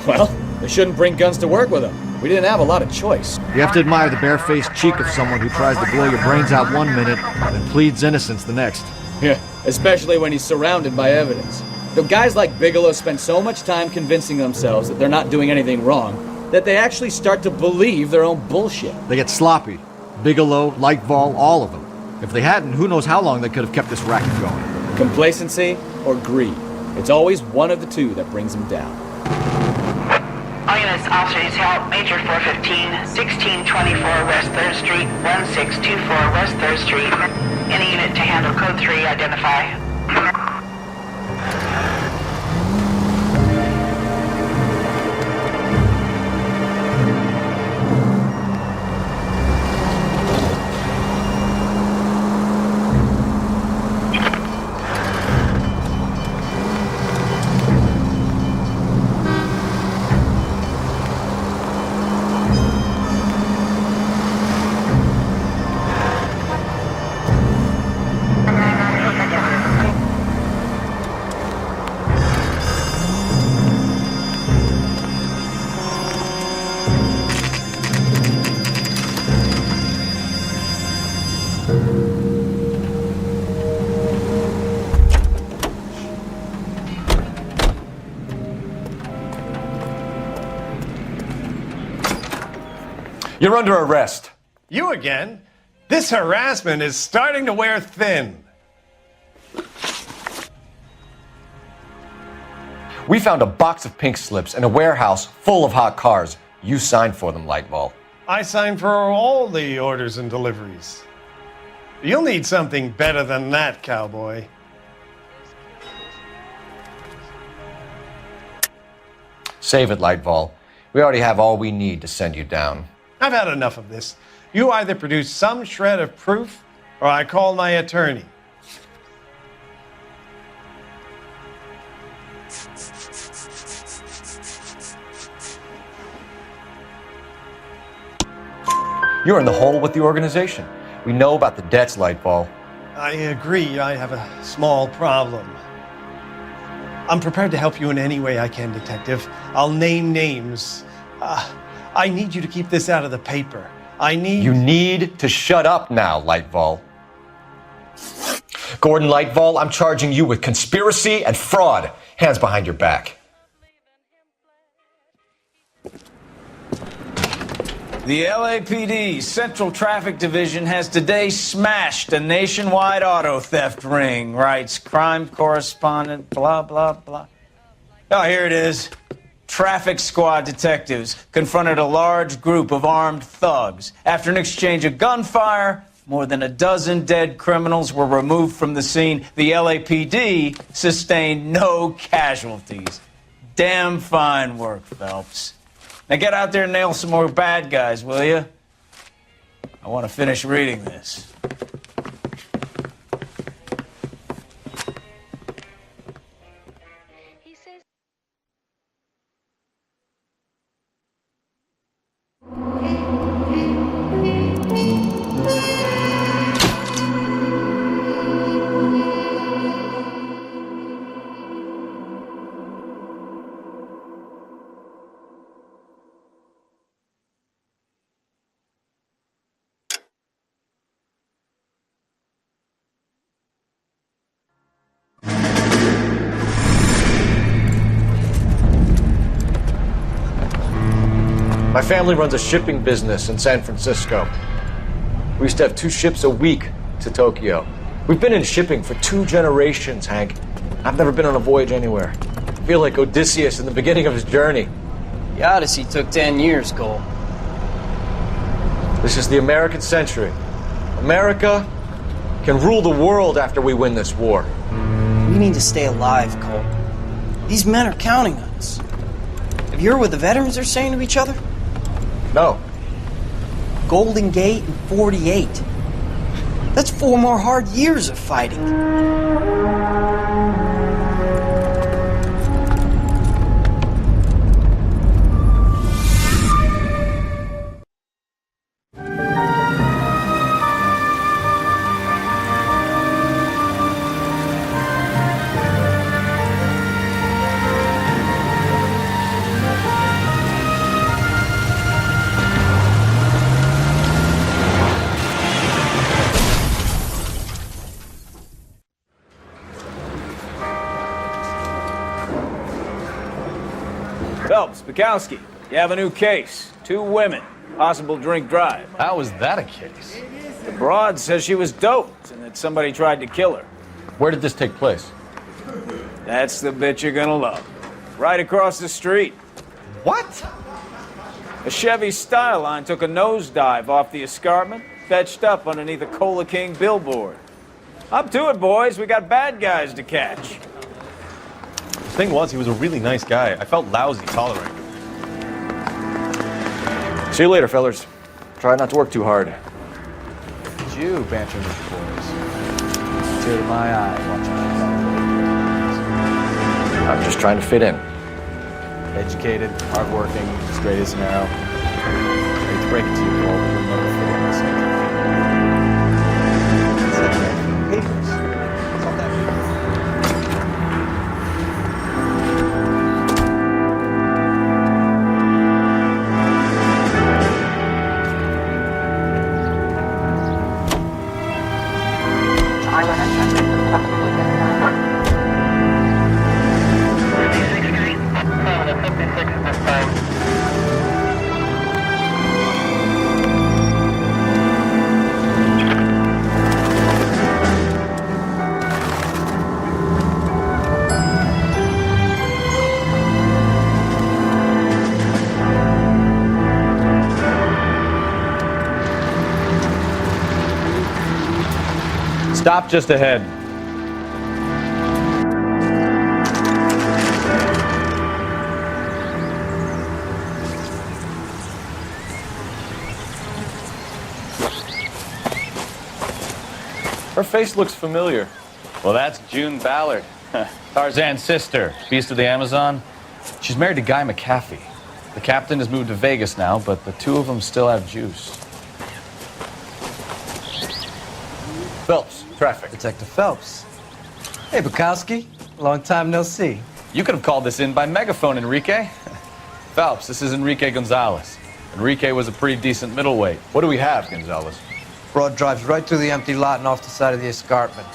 Well, they shouldn't bring guns to work with them. We didn't have a lot of choice. You have to admire the barefaced cheek of someone who tries to blow your brains out one minute and pleads innocence the next. Yeah, especially when he's surrounded by evidence. The guys like Bigelow spend so much time convincing themselves that they're not doing anything wrong that they actually start to believe their own bullshit. They get sloppy. Bigelow, Lightfall, all of them. If they hadn't, who knows how long they could have kept this racket going. Complacency or greed. It's always one of the two that brings them down. All units, officer needs help. Major 415, 1624 West 3rd Street, 1624 West 3rd Street. Any unit to handle code 3, identify. You're under arrest. You again? This harassment is starting to wear thin. We found a box of pink slips in a warehouse full of hot cars. You signed for them, Lightfall. I signed for all the orders and deliveries. You'll need something better than that, cowboy. Save it, Lightfall. We already have all we need to send you down. I've had enough of this. You either produce some shred of proof, or I call my attorney. You're in the hole with the organization. We know about the debts, Lightfall. I agree, I have a small problem. I'm prepared to help you in any way I can, Detective. I'll name names. I need you to keep this out of the paper. You need to shut up now, Lightfall. Gordon Lightfall, I'm charging you with conspiracy and fraud. Hands behind your back. The LAPD Central Traffic Division has today smashed a nationwide auto theft ring, writes crime correspondent, blah, blah, blah. Oh, here it is. Traffic squad detectives confronted a large group of armed thugs. After an exchange of gunfire, more than a dozen dead criminals were removed from the scene. The LAPD sustained no casualties. Damn fine work, Phelps. Now get out there and nail some more bad guys, will you? I want to finish reading this. My family runs a shipping business in San Francisco. We used to have 2 ships a week to Tokyo. We've been in shipping for 2 generations, Hank. I've never been on a voyage anywhere. I feel like Odysseus in the beginning of his journey. The Odyssey took 10 years, Cole. This is the American century. America can rule the world after we win this war. We need to stay alive, Cole. These men are counting on us. Have you heard what the veterans are saying to each other? No. Golden Gate and 48. That's 4 more hard years of fighting. Phelps, Bukowski, you have a new case. 2 women, possible drink drive. How is that a case? The broad says she was doped and that somebody tried to kill her. Where did this take place? That's the bit you're gonna love. Right across the street. What? A Chevy Styline took a nosedive off the escarpment, fetched up underneath a Cola King billboard. Up to it, boys. We got bad guys to catch. The thing was, he was a really nice guy. I felt lousy tolerating him. See you later, fellers. Try not to work too hard. It's you bantering with the boys. Tear to my eye watching that. I'm just trying to fit in. Educated, hardworking, straight as an arrow. I hate to break it to you, Cole, but you'll never fit in this country. It's like papers. What's all that mean? Stop just ahead. Her face looks familiar. Well, that's June Ballard, Tarzan's sister, beast of the Amazon. She's married to Guy McAfee. The captain has moved to Vegas now, but the 2 of them still have juice. Phelps, traffic. Detective Phelps. Hey, Bukowski. Long time no see. You could have called this in by megaphone, Enrique. Phelps, this is Enrique Gonzalez. Enrique was a pretty decent middleweight. What do we have, Gonzalez? Broad drives right through the empty lot and off the side of the escarpment.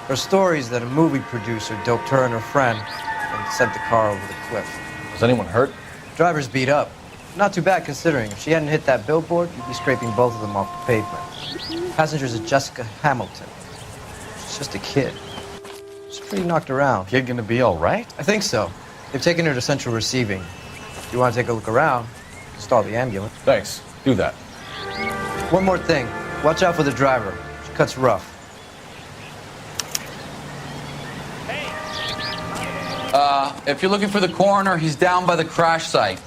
Her story is that a movie producer doped her and her friend and sent the car over the cliff. Was anyone hurt? Driver's beat up. Not too bad considering. If she hadn't hit that billboard, you'd be scraping both of them off the pavement. Passenger's a Jessica Hamilton. She's just a kid. She's pretty knocked around. Kid gonna be all right? I think so. They've taken her to central receiving. If you want to take a look around, stall the ambulance. Thanks. Do that. One more thing. Watch out for the driver. She cuts rough. If you're looking for the coroner, he's down by the crash site.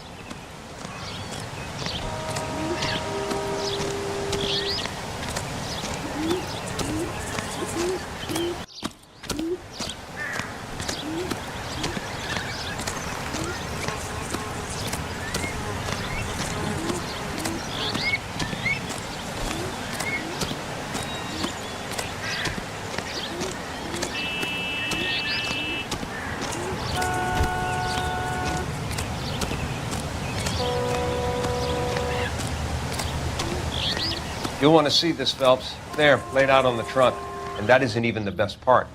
You'll want to see this, Phelps. There, laid out on the trunk. And that isn't even the best part.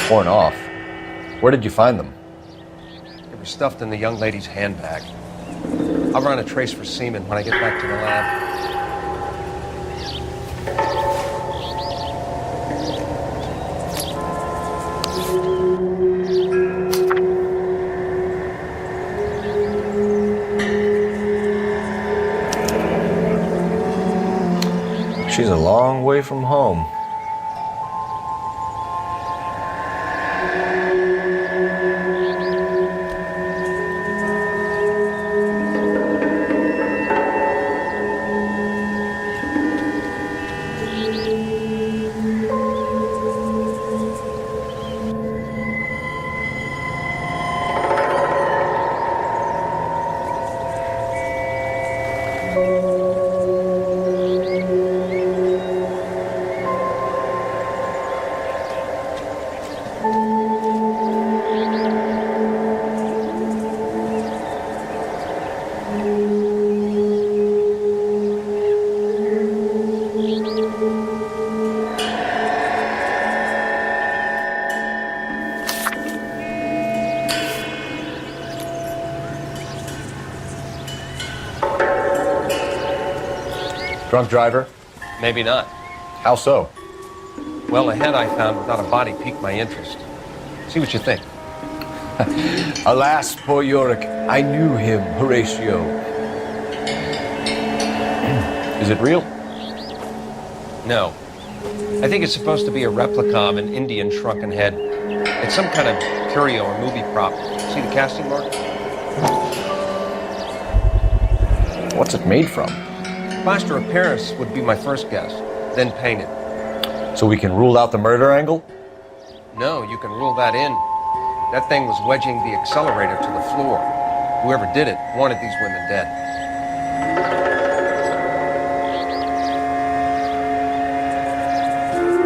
torn off. Where did you find them? They were stuffed in the young lady's handbag. I'll run a trace for semen when I get back to the lab. She's a long way from home. Drunk driver? Maybe not. How so? Well, the head I found without a body piqued my interest. See what you think. Alas, poor Yorick, I knew him, Horatio. Is it real? No. I think it's supposed to be a replica of an Indian shrunken head. It's some kind of curio or movie prop. See the casting mark? What's it made from? Plaster of Paris would be my first guess, then painted. So we can rule out the murder angle? No, you can rule that in. That thing was wedging the accelerator to the floor. Whoever did it wanted these women dead.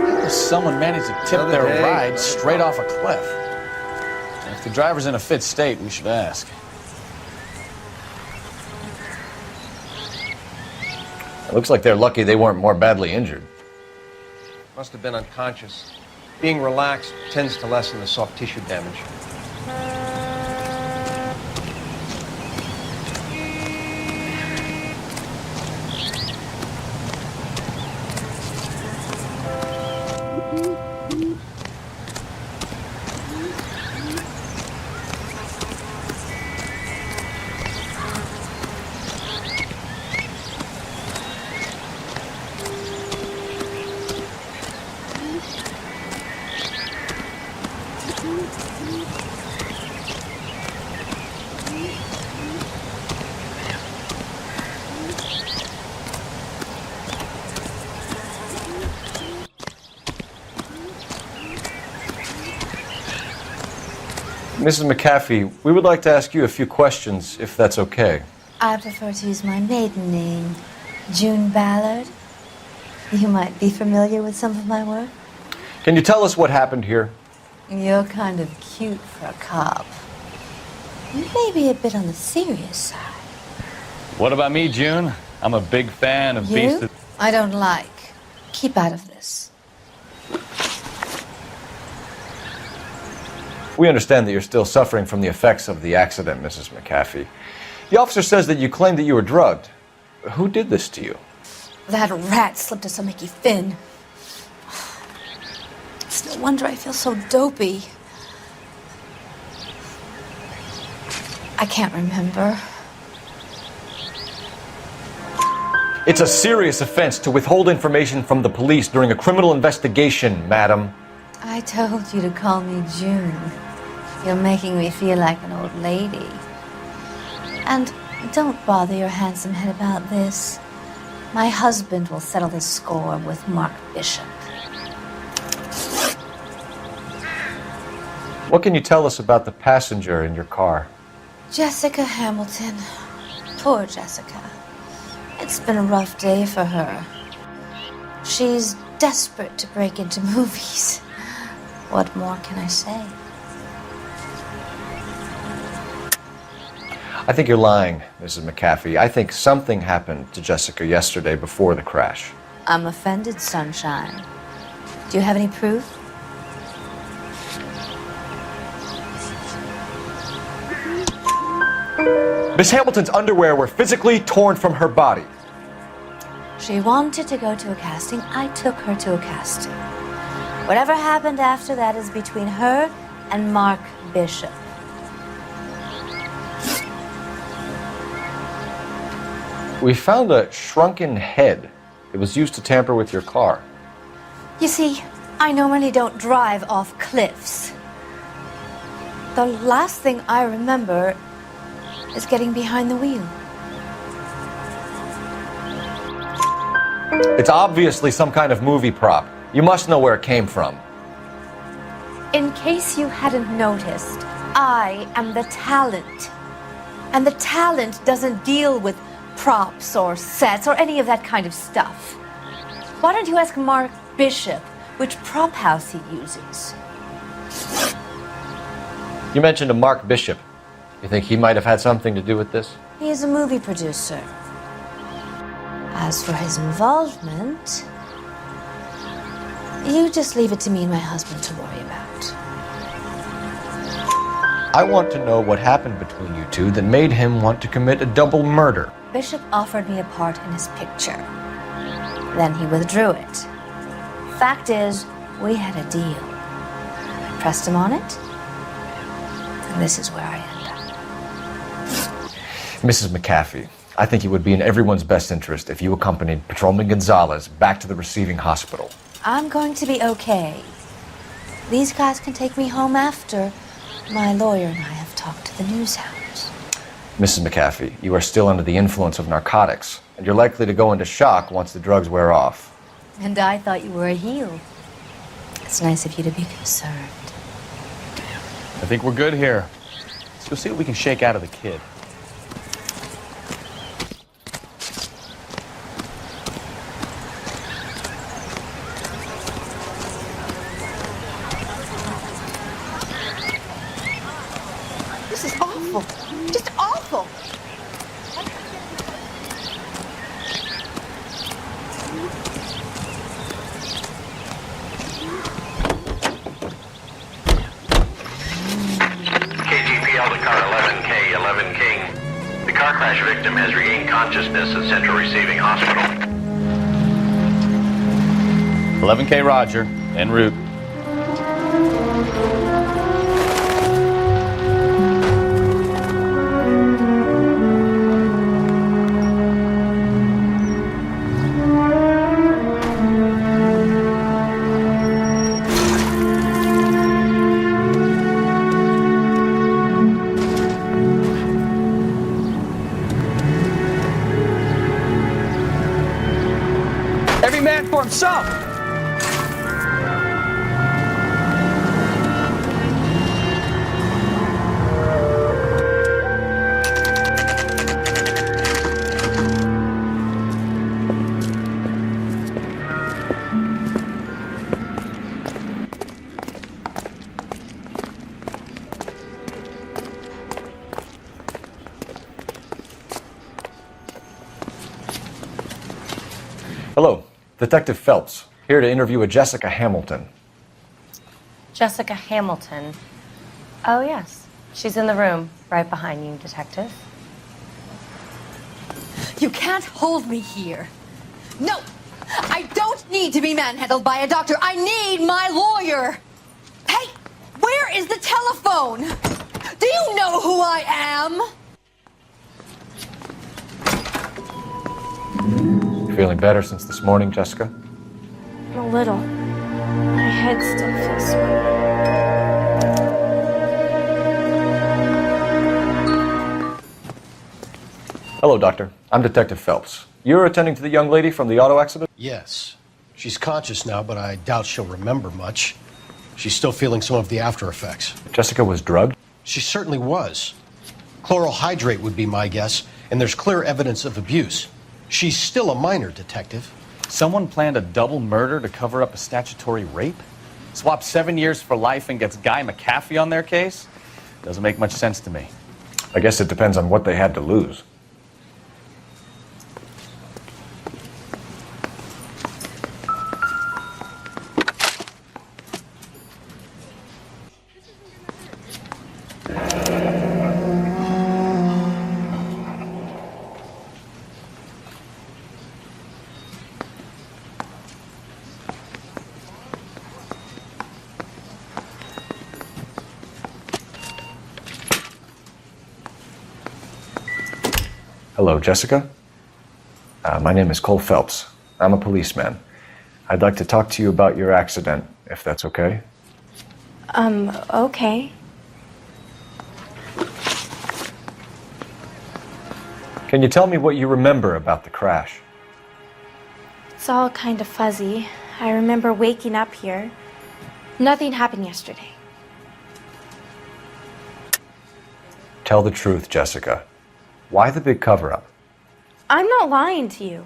How does someone manage to tip Another their day, ride another straight problem. off a cliff? If the driver's in a fit state, we should ask. It looks like they're lucky they weren't more badly injured. Must have been unconscious. Being relaxed tends to lessen the soft tissue damage. Mrs. McAfee, we would like to ask you a few questions, if that's okay. I prefer to use my maiden name, June Ballard. You might be familiar with some of my work. Can you tell us what happened here? You're kind of cute for a cop. Maybe a bit on the serious side. What about me, June? I'm a big fan of Beast You? of... I don't like. Keep out of this. We understand that you're still suffering from the effects of the accident, Mrs. McAfee. The officer says that you claimed that you were drugged. Who did this to you? That rat slipped us a Mickey Finn. It's no wonder I feel so dopey. I can't remember. It's a serious offense to withhold information from the police during a criminal investigation, madam. I told you to call me June. You're making me feel like an old lady. And don't bother your handsome head about this. My husband will settle the score with Mark Bishop. What can you tell us about the passenger in your car? Jessica Hamilton. Poor Jessica. It's been a rough day for her. She's desperate to break into movies. What more can I say? I think you're lying, Mrs. McAfee. I think something happened to Jessica yesterday before the crash. I'm offended, Sunshine. Do you have any proof? Miss Hamilton's underwear were physically torn from her body. She wanted to go to a casting. I took her to a casting. Whatever happened after that is between her and Mark Bishop. We found a shrunken head. It was used to tamper with your car. You see, I normally don't drive off cliffs. The last thing I remember is getting behind the wheel. It's obviously some kind of movie prop. You must know where it came from. In case you hadn't noticed, I am the talent. And the talent doesn't deal with props or sets or any of that kind of stuff. Why don't you ask Mark Bishop which prop house he uses? You mentioned a Mark Bishop. You think he might have had something to do with this? He is a movie producer. As for his involvement, you just leave it to me and my husband to worry about. I want to know what happened between you two that made him want to commit a double murder. Bishop offered me a part in his picture. Then he withdrew it. Fact is, we had a deal. I pressed him on it, and this is where I end up. Mrs. McAfee, I think it would be in everyone's best interest if you accompanied Patrolman Gonzalez back to the receiving hospital. I'm going to be okay. These guys can take me home after my lawyer and I have talked to the news hounds. Mrs. McAfee, you are still under the influence of narcotics, and you're likely to go into shock once the drugs wear off. And I thought you were a heel. It's nice of you to be concerned. I think we're good here. Let's go see what we can shake out of the kid. This is awful. Just awful. KGPL to car 11K, 11 King. The car crash victim has regained consciousness at Central Receiving Hospital. 11K Roger, en route. Every man for himself! Hello, Detective Phelps, here to interview a Jessica Hamilton. Jessica Hamilton. Oh, yes. She's in the room, right behind you, Detective. You can't hold me here. No! I don't need to be manhandled by a doctor. I need my lawyer. Hey, where is the telephone? Do you know who I am? Feeling better since this morning, Jessica? A little. My head still feels sore. Hello, Doctor. I'm Detective Phelps. You're attending to the young lady from the auto accident? Yes. She's conscious now, but I doubt she'll remember much. She's still feeling some of the after effects. Jessica was drugged? She certainly was. Chloral hydrate would be my guess, and there's clear evidence of abuse. She's still a minor, Detective. Someone planned a double murder to cover up a statutory rape? Swap 7 years for life and gets Guy McAfee on their case? Doesn't make much sense to me. I guess it depends on what they had to lose. Hello, Jessica. My name is Cole Phelps. I'm a policeman. I'd like to talk to you about your accident, if that's okay. Okay. Can you tell me what you remember about the crash? It's all kind of fuzzy. I remember waking up here. Nothing happened yesterday. Tell the truth, Jessica. Why the big cover-up? I'm not lying to you.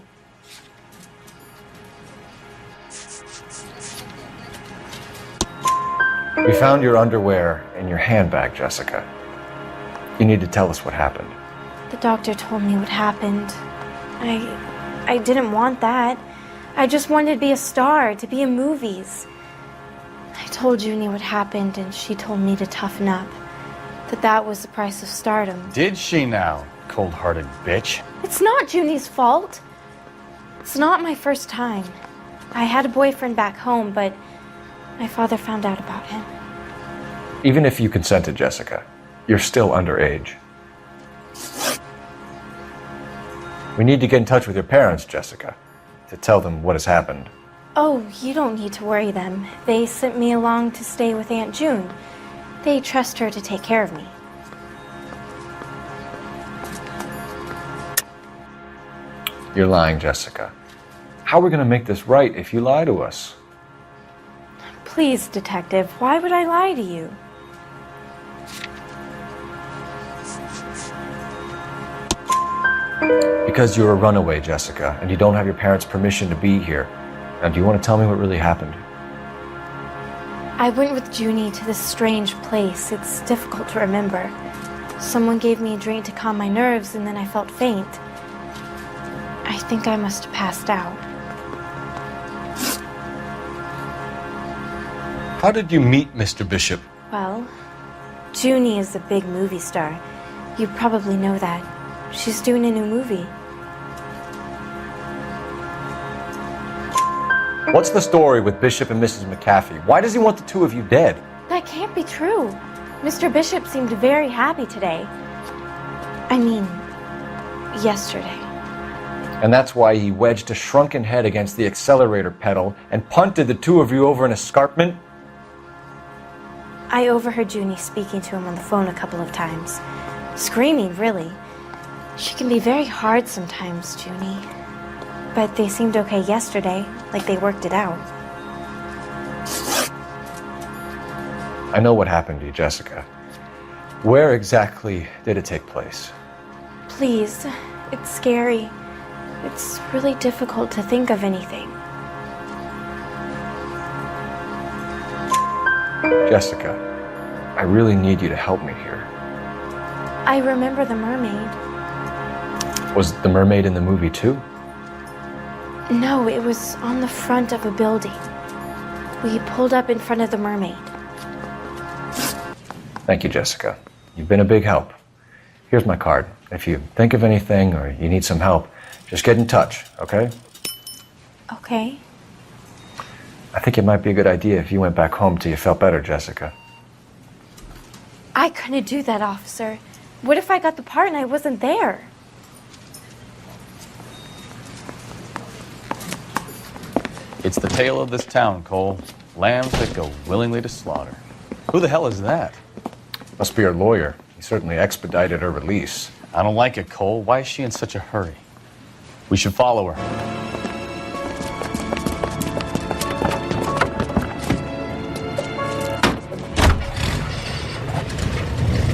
We found your underwear in your handbag, Jessica. You need to tell us what happened. The doctor told me what happened. I didn't want that. I just wanted to be a star, to be in movies. I told Junie what happened, and she told me to toughen up. That was the price of stardom. Did she now, cold-hearted bitch? It's not Junie's fault. It's not my first time. I had a boyfriend back home, but my father found out about him. Even if you consented, Jessica, you're still underage. We need to get in touch with your parents, Jessica, to tell them what has happened. Oh, you don't need to worry them. They sent me along to stay with Aunt June. They trust her to take care of me. You're lying, Jessica. How are we going to make this right if you lie to us? Please, Detective, why would I lie to you? Because you're a runaway, Jessica, and you don't have your parents' permission to be here. Now, do you want to tell me what really happened? I went with Junie to this strange place. It's difficult to remember. Someone gave me a drink to calm my nerves, and then I felt faint. I think I must have passed out. How did you meet Mr. Bishop? Well, Junie is a big movie star. You probably know that. She's doing a new movie. What's the story with Bishop and Mrs. McAfee? Why does he want the two of you dead? That can't be true. Mr. Bishop seemed very happy today. I mean, yesterday. And that's why he wedged a shrunken head against the accelerator pedal and punted the two of you over an escarpment? I overheard Junie speaking to him on the phone a couple of times. Screaming, really. She can be very hard sometimes, Junie. But they seemed okay yesterday, like they worked it out. I know what happened to you, Jessica. Where exactly did it take place? Please, it's scary. It's really difficult to think of anything. Jessica, I really need you to help me here. I remember the mermaid. Was the mermaid in the movie too? No, it was on the front of a building. We pulled up in front of the mermaid. Thank you, Jessica. You've been a big help. Here's my card. If you think of anything or you need some help, just get in touch, okay? Okay. I think it might be a good idea if you went back home till you felt better, Jessica. I couldn't do that, officer. What if I got the part and I wasn't there? It's the tale of this town, Cole. Lambs that go willingly to slaughter. Who the hell is that? Must be her lawyer. He certainly expedited her release. I don't like it, Cole. Why is she in such a hurry? We should follow her.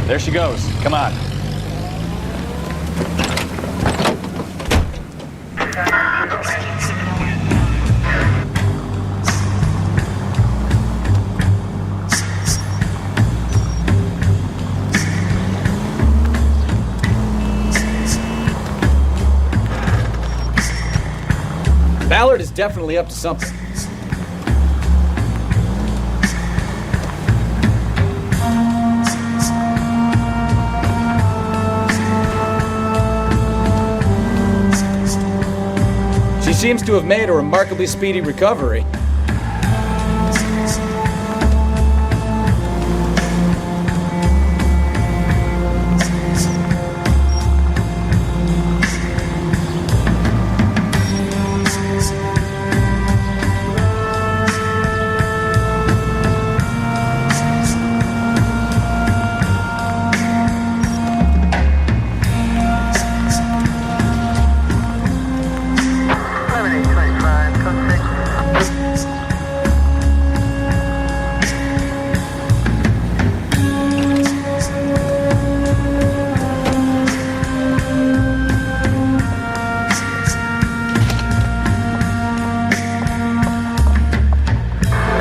There she goes. Come on. Ballard is definitely up to something. She seems to have made a remarkably speedy recovery.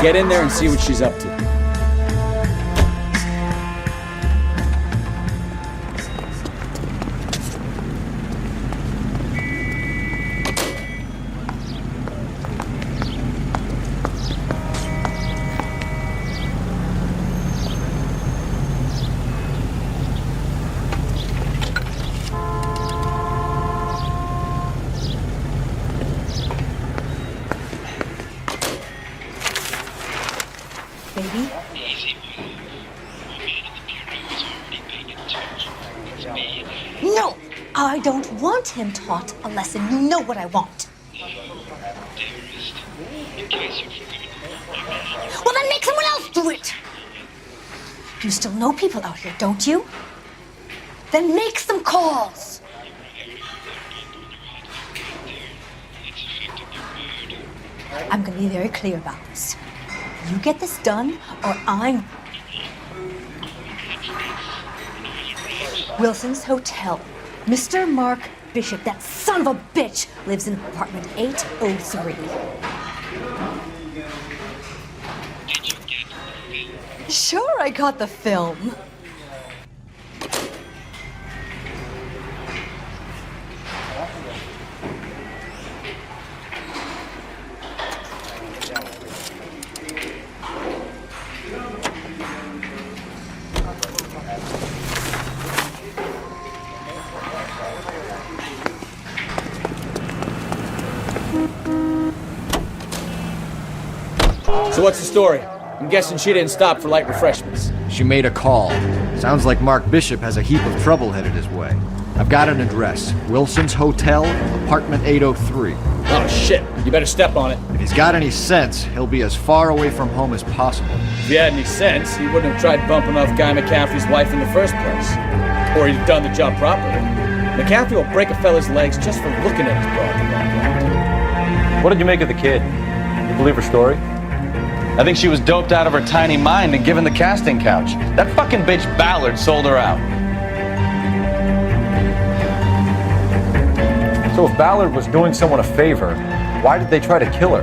Get in there and see what she's up to. Baby? No! I don't want him taught a lesson. You know what I want. Well, then make someone else do it! You still know people out here, don't you? Then make some calls! I'm gonna be very clear about this. You get this done, or I'm... Wilson's Hotel. Mr. Mark Bishop, that son of a bitch, lives in apartment 803. Sure, I got the film. So what's the story? I'm guessing she didn't stop for light refreshments. She made a call. Sounds like Mark Bishop has a heap of trouble headed his way. I've got an address. Wilson's Hotel, apartment 803. Oh, shit. You better step on it. If he's got any sense, he'll be as far away from home as possible. If he had any sense, he wouldn't have tried bumping off Guy McCaffrey's wife in the first place. Or he'd have done the job properly. McCaffrey will break a fella's legs just for looking at his broad. What did you make of the kid? You believe her story? I think she was doped out of her tiny mind and given the casting couch. That fucking bitch Ballard sold her out. So if Ballard was doing someone a favor, why did they try to kill her?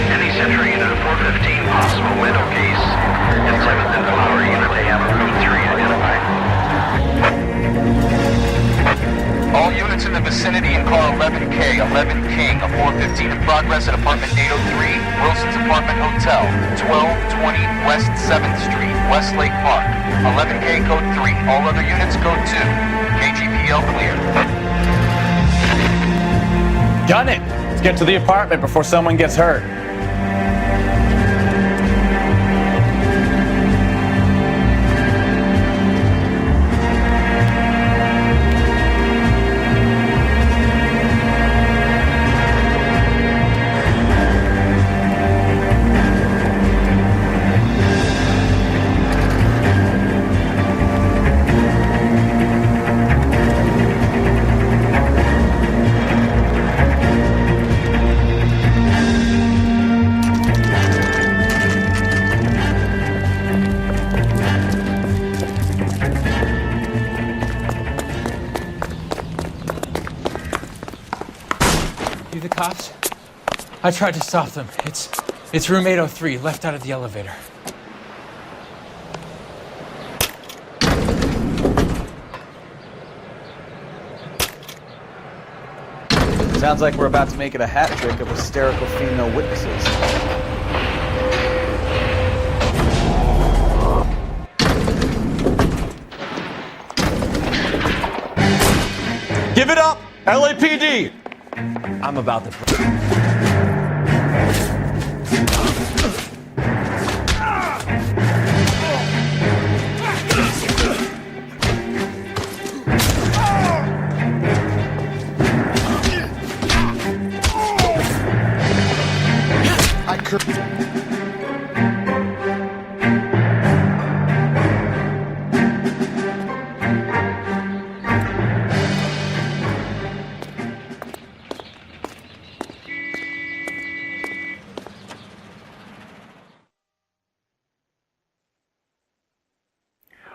Any Central Unit 415 possible window case. And 7th and Flower Unit, they have a code 3 identified. All units in the vicinity in car 11K, 11 King, a 415 in progress at apartment 803, Wilson's Apartment Hotel, 1220 West 7th Street, Westlake Park. 11K code 3, all other units code 2. KGPL clear. Gun it! Let's get to the apartment before someone gets hurt. You the cops? I tried to stop them. It's room 803, left out of the elevator. Sounds like we're about to make it a hat trick of hysterical female witnesses. Give it up, LAPD! I'm about to...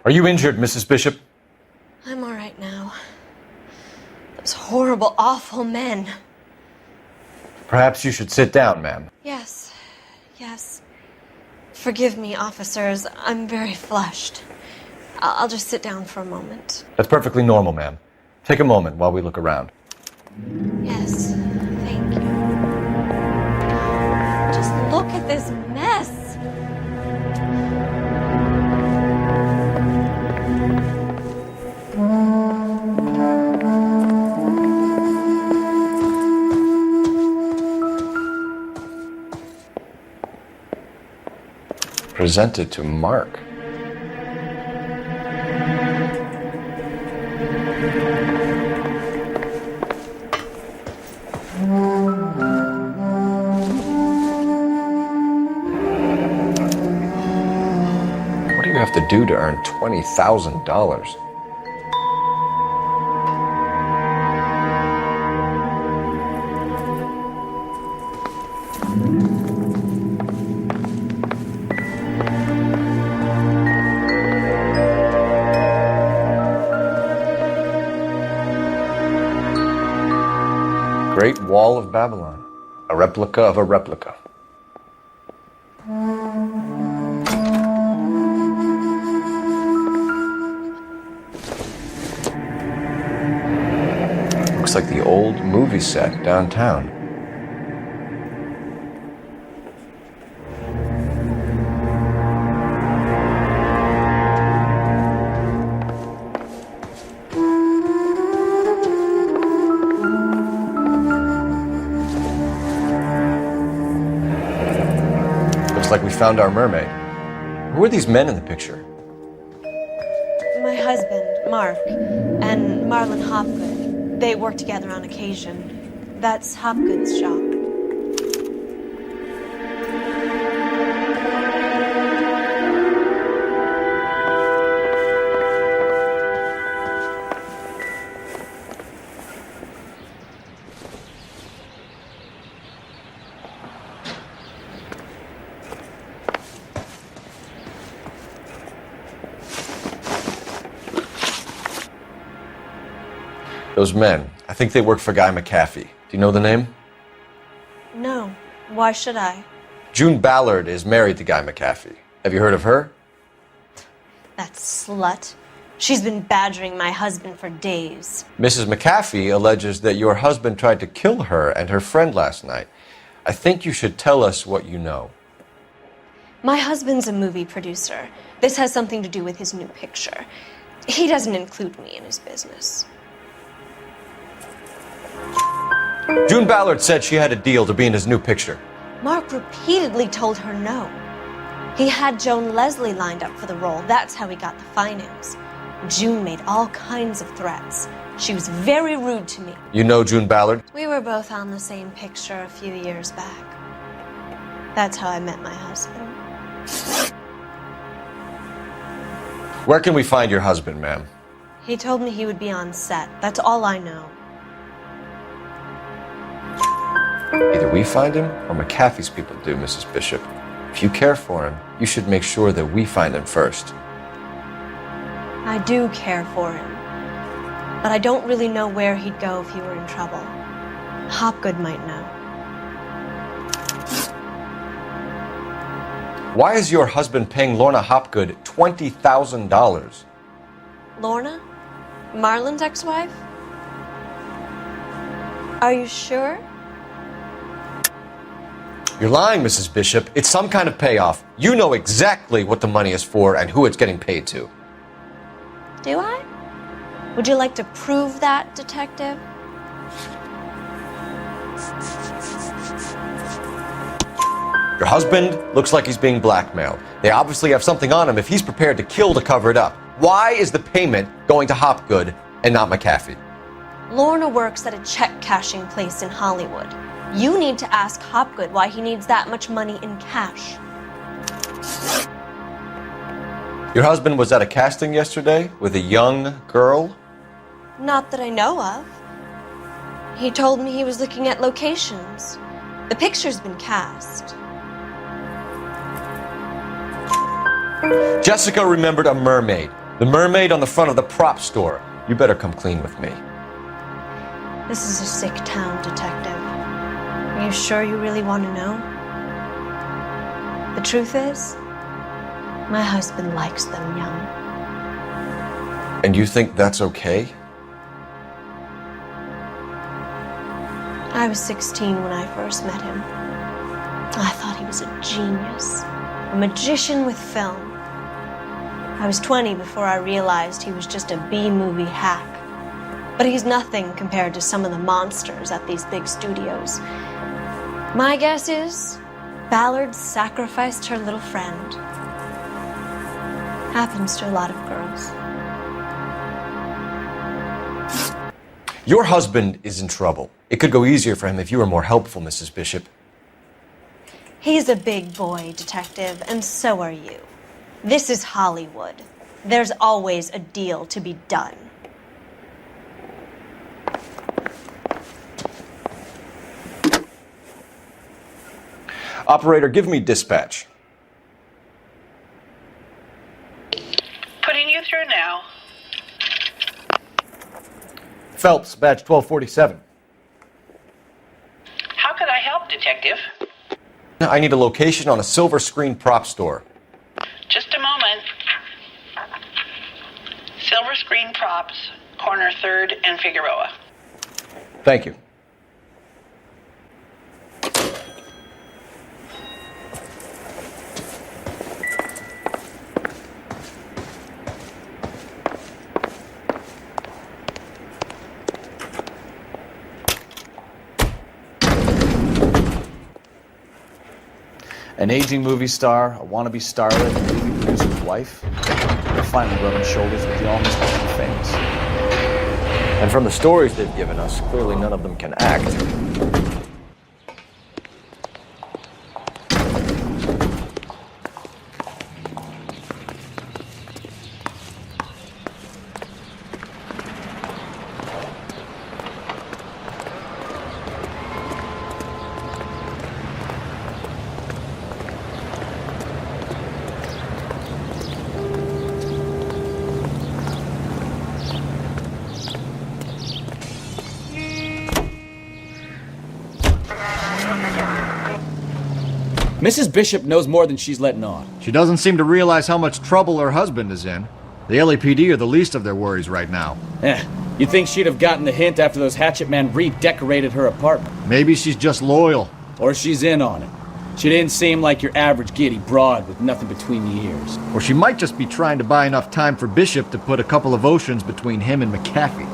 Are you injured, Mrs. Bishop? I'm all right now. Those horrible, awful men. Perhaps you should sit down, ma'am. Yes. Forgive me, officers. I'm very flushed. I'll just sit down for a moment. That's perfectly normal, ma'am. Take a moment while we look around. Yes, thank you. Just look at this mess. Presented to Mark. What do you have to do to earn $20,000? Great Wall of Babylon, a replica of a replica. Looks like the old movie set downtown. Like we found our mermaid. Who are these men in the picture? My husband, Mark, and Marlon Hopgood. They work together on occasion. That's Hopgood's shop. Those men, I think they work for Guy McAfee. Do you know the name? No. Why should I? June Ballard is married to Guy McAfee. Have you heard of her? That slut. She's been badgering my husband for days. Mrs. McAfee alleges that your husband tried to kill her and her friend last night. I think you should tell us what you know. My husband's a movie producer. This has something to do with his new picture. He doesn't include me in his business. June Ballard said she had a deal to be in his new picture. Mark repeatedly told her no. He had Joan Leslie lined up for the role. That's how he got the finance. June made all kinds of threats. She was very rude to me. You know June Ballard? We were both on the same picture a few years back. That's how I met my husband. Where can we find your husband, ma'am? He told me he would be on set. That's all I know. Either we find him or McAfee's people do, Mrs. Bishop. If you care for him, you should make sure that we find him first. I do care for him. But I don't really know where he'd go if he were in trouble. Hopgood might know. Why is your husband paying Lorna Hopgood $20,000? Lorna? Marlon's ex-wife? Are you sure? You're lying, Mrs. Bishop. It's some kind of payoff. You know exactly what the money is for and who it's getting paid to. Do I? Would you like to prove that, Detective? Your husband looks like he's being blackmailed. They obviously have something on him if he's prepared to kill to cover it up. Why is the payment going to Hopgood and not McAfee? Lorna works at a check-cashing place in Hollywood. You need to ask Hopgood why he needs that much money in cash. Your husband was at a casting yesterday with a young girl? Not that I know of. He told me he was looking at locations. The picture's been cast. Jessica remembered a mermaid. The mermaid on the front of the prop store. You better come clean with me. This is a sick town, Detective. Are you sure you really want to know? The truth is, my husband likes them young. And you think that's okay? I was 16 when I first met him. I thought he was a genius, a magician with film. I was 20 before I realized he was just a B-movie hack. But he's nothing compared to some of the monsters at these big studios. My guess is Ballard sacrificed her little friend. Happens to a lot of girls. Your husband is in trouble. It could go easier for him if you were more helpful, Mrs. Bishop. He's a big boy, Detective, and so are you. This is Hollywood. There's always a deal to be done. Operator, give me dispatch. Putting you through now. Phelps, badge 1247. How could I help, Detective? I need a location on a silver screen prop store. Just a moment. Silver Screen Props, corner 3rd and Figueroa. Thank you. An aging movie star, a wannabe starlet, a movie producer's wife. They're finally rubbing shoulders with the almost famous. And from the stories they've given us, clearly none of them can act. Mrs. Bishop knows more than she's letting on. She doesn't seem to realize how much trouble her husband is in. The LAPD are the least of their worries right now. You'd think she'd have gotten the hint after those hatchet men redecorated her apartment. Maybe she's just loyal. Or she's in on it. She didn't seem like your average giddy broad with nothing between the ears. Or she might just be trying to buy enough time for Bishop to put a couple of oceans between him and McAfee.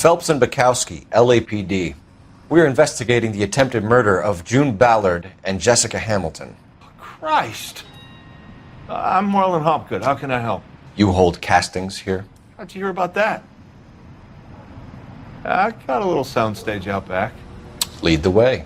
Phelps and Bukowski, LAPD. We're investigating the attempted murder of June Ballard and Jessica Hamilton. Christ! I'm Marlon Hopgood. How can I help? You hold castings here? How'd you hear about that? I got a little soundstage out back. Lead the way.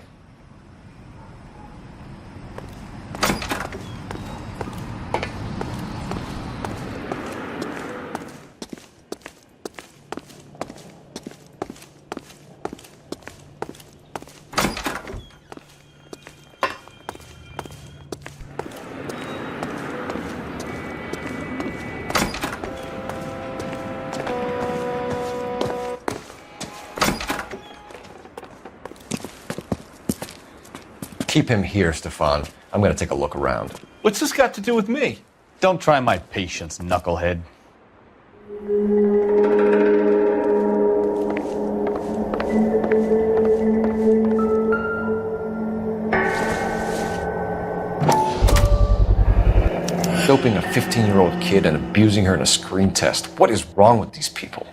Keep him here, Stefan. I'm going to take a look around. What's this got to do with me? Don't try my patience, knucklehead. Doping a 15-year-old kid and abusing her in a screen test. What is wrong with these people?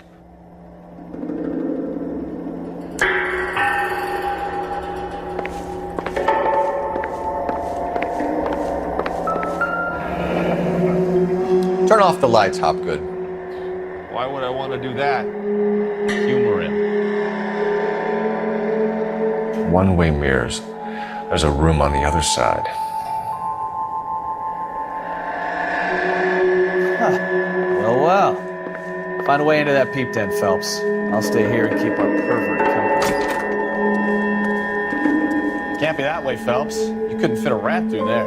Turn off the lights, Hopgood. Why would I want to do that? Humor him. One-way mirrors. There's a room on the other side. Well. Find a way into that peep tent, Phelps. I'll stay here and keep our pervert company. Can't be that way, Phelps. You couldn't fit a rat through there.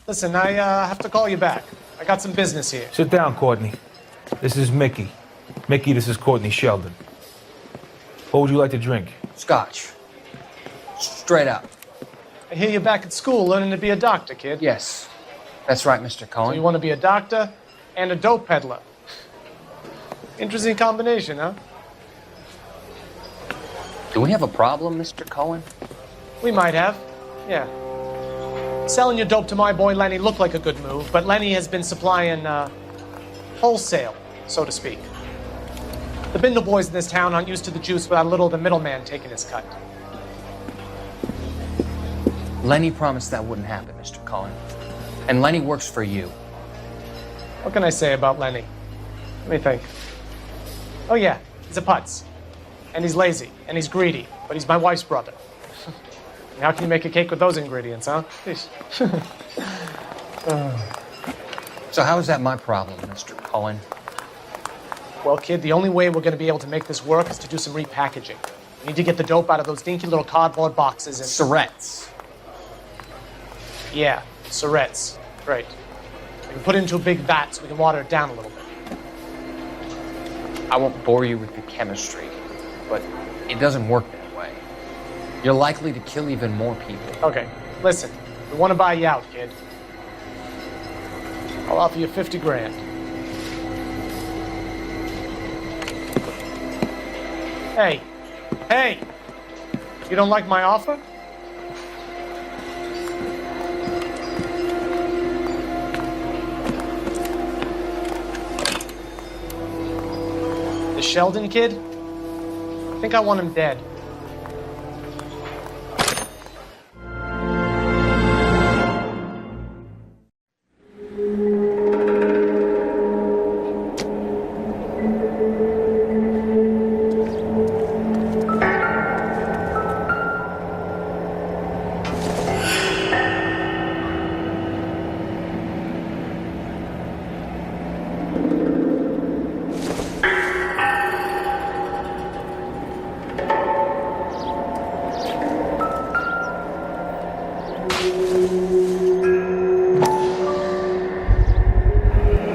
Listen, I have to call you back. I got some business here. Sit down, Courtney. This is Mickey. Mickey, this is Courtney Sheldon. What would you like to drink? Scotch. Straight up. I hear you're back at school learning to be a doctor, kid. Yes. That's right, Mr. Cohen. So you want to be a doctor and a dope peddler. Interesting combination, huh? Do we have a problem, Mr. Cohen? We might have. Yeah. Selling your dope to my boy Lenny looked like a good move, but Lenny has been supplying, wholesale, so to speak. The Bindle boys in this town aren't used to the juice without a little of the middleman taking his cut. Lenny promised that wouldn't happen, Mr. Cohen. And Lenny works for you. What can I say about Lenny? Let me think. Oh yeah, he's a putz. And he's lazy, and he's greedy, but he's my wife's brother. How can you make a cake with those ingredients, huh? So how is that my problem, Mr. Cohen? Well, kid, the only way we're going to be able to make this work is to do some repackaging. We need to get the dope out of those dinky little cardboard boxes and... Syrettes. Yeah, syrettes. Right. We can put it into a big vat so we can water it down a little bit. I won't bore you with the chemistry, but it doesn't work that way. You're likely to kill even more people. Okay, listen. We want to buy you out, kid. I'll offer you 50 grand. Hey! You don't like my offer? The Sheldon kid? I think I want him dead.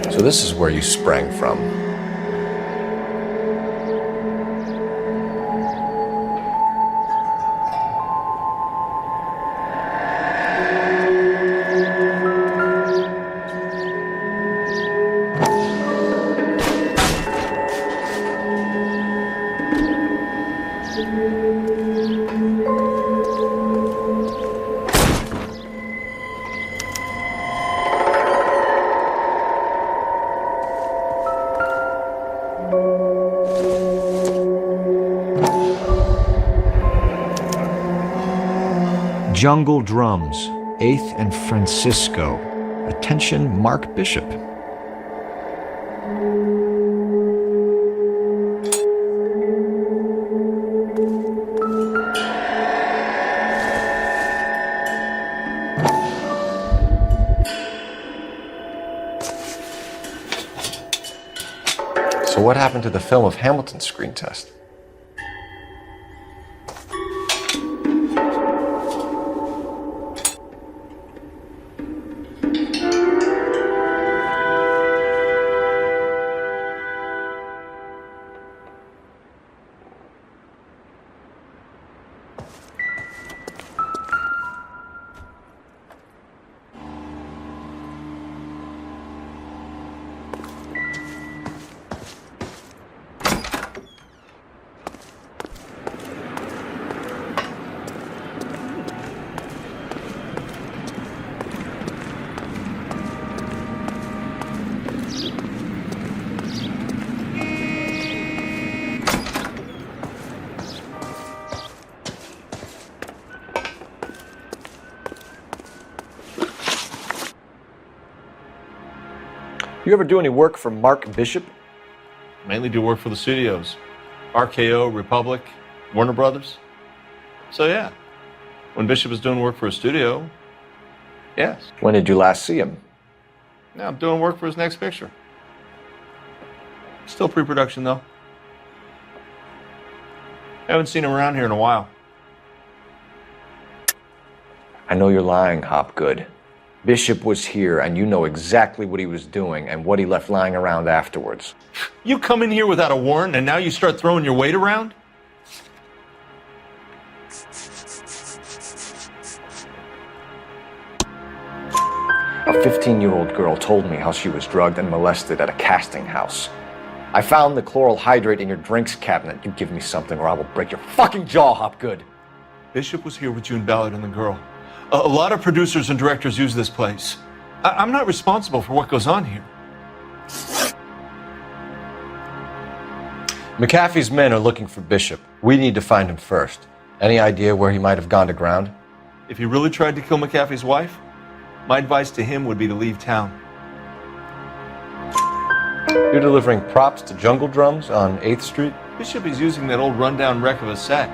So this is where you sprang from. Jungle drums, 8th and Francisco. Attention, Mark Bishop. So what happened to the film of Hamilton's screen test? You ever do any work for Mark Bishop? Mainly do work for the studios. RKO, Republic, Warner Brothers. So yeah, when Bishop is doing work for a studio, yes. When did you last see him? Now I'm doing work for his next picture. Still pre-production though. Haven't seen him around here in a while. I know you're lying, Hopgood. Bishop was here, and you know exactly what he was doing and what he left lying around afterwards. You come in here without a warrant, and now you start throwing your weight around? A 15-year-old girl told me how she was drugged and molested at a casting house. I found the chloral hydrate in your drinks cabinet. You give me something or I will break your fucking jaw, Hopgood. Bishop was here with June Ballard and the girl. A lot of producers and directors use this place. I'm not responsible for what goes on here. McAfee's men are looking for Bishop. We need to find him first. Any idea where he might have gone to ground? If he really tried to kill McAfee's wife, my advice to him would be to leave town. You're delivering props to Jungle Drums on 8th Street? Bishop is using that old rundown wreck of a set.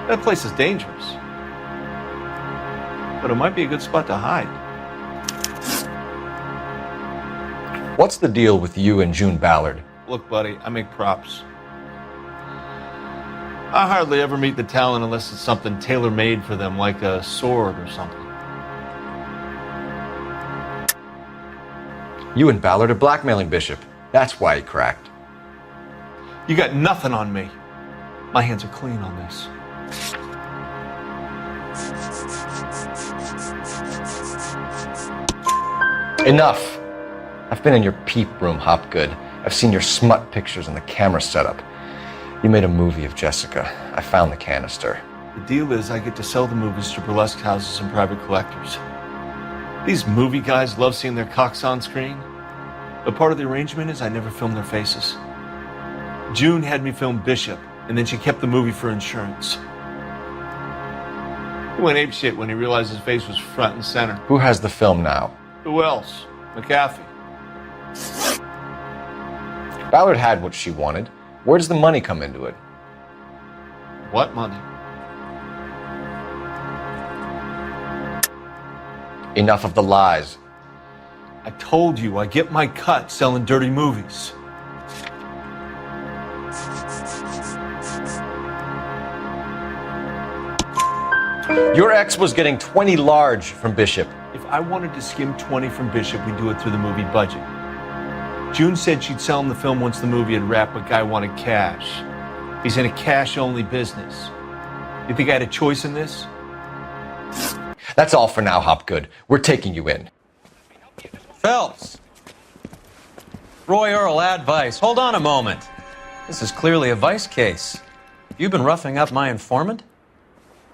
That place is dangerous. But it might be a good spot to hide. What's the deal with you and June Ballard? Look, buddy, I make props. I hardly ever meet the talent unless it's something tailor-made for them, like a sword or something. You and Ballard are blackmailing Bishop. That's why he cracked. You got nothing on me. My hands are clean on this. Enough! I've been in your peep room, Hopgood. I've seen your smut pictures and the camera setup. You made a movie of Jessica. I found the canister. The deal is I get to sell the movies to burlesque houses and private collectors. These movie guys love seeing their cocks on screen. But part of the arrangement is I never film their faces. June had me film Bishop, and then she kept the movie for insurance. He went apeshit when he realized his face was front and center. Who has the film now? Who else? McAfee. Ballard had what she wanted. Where does the money come into it? What money? Enough of the lies. I told you I get my cut selling dirty movies. Your ex was getting 20 large from Bishop. If I wanted to skim 20 from Bishop, we'd do it through the movie budget. June said she'd sell him the film once the movie had wrapped, but Guy wanted cash. He's in a cash-only business. You think I had a choice in this? That's all for now, Hopgood. We're taking you in. Phelps! Roy Earl, advice. Hold on a moment. This is clearly a vice case. You've been roughing up my informant?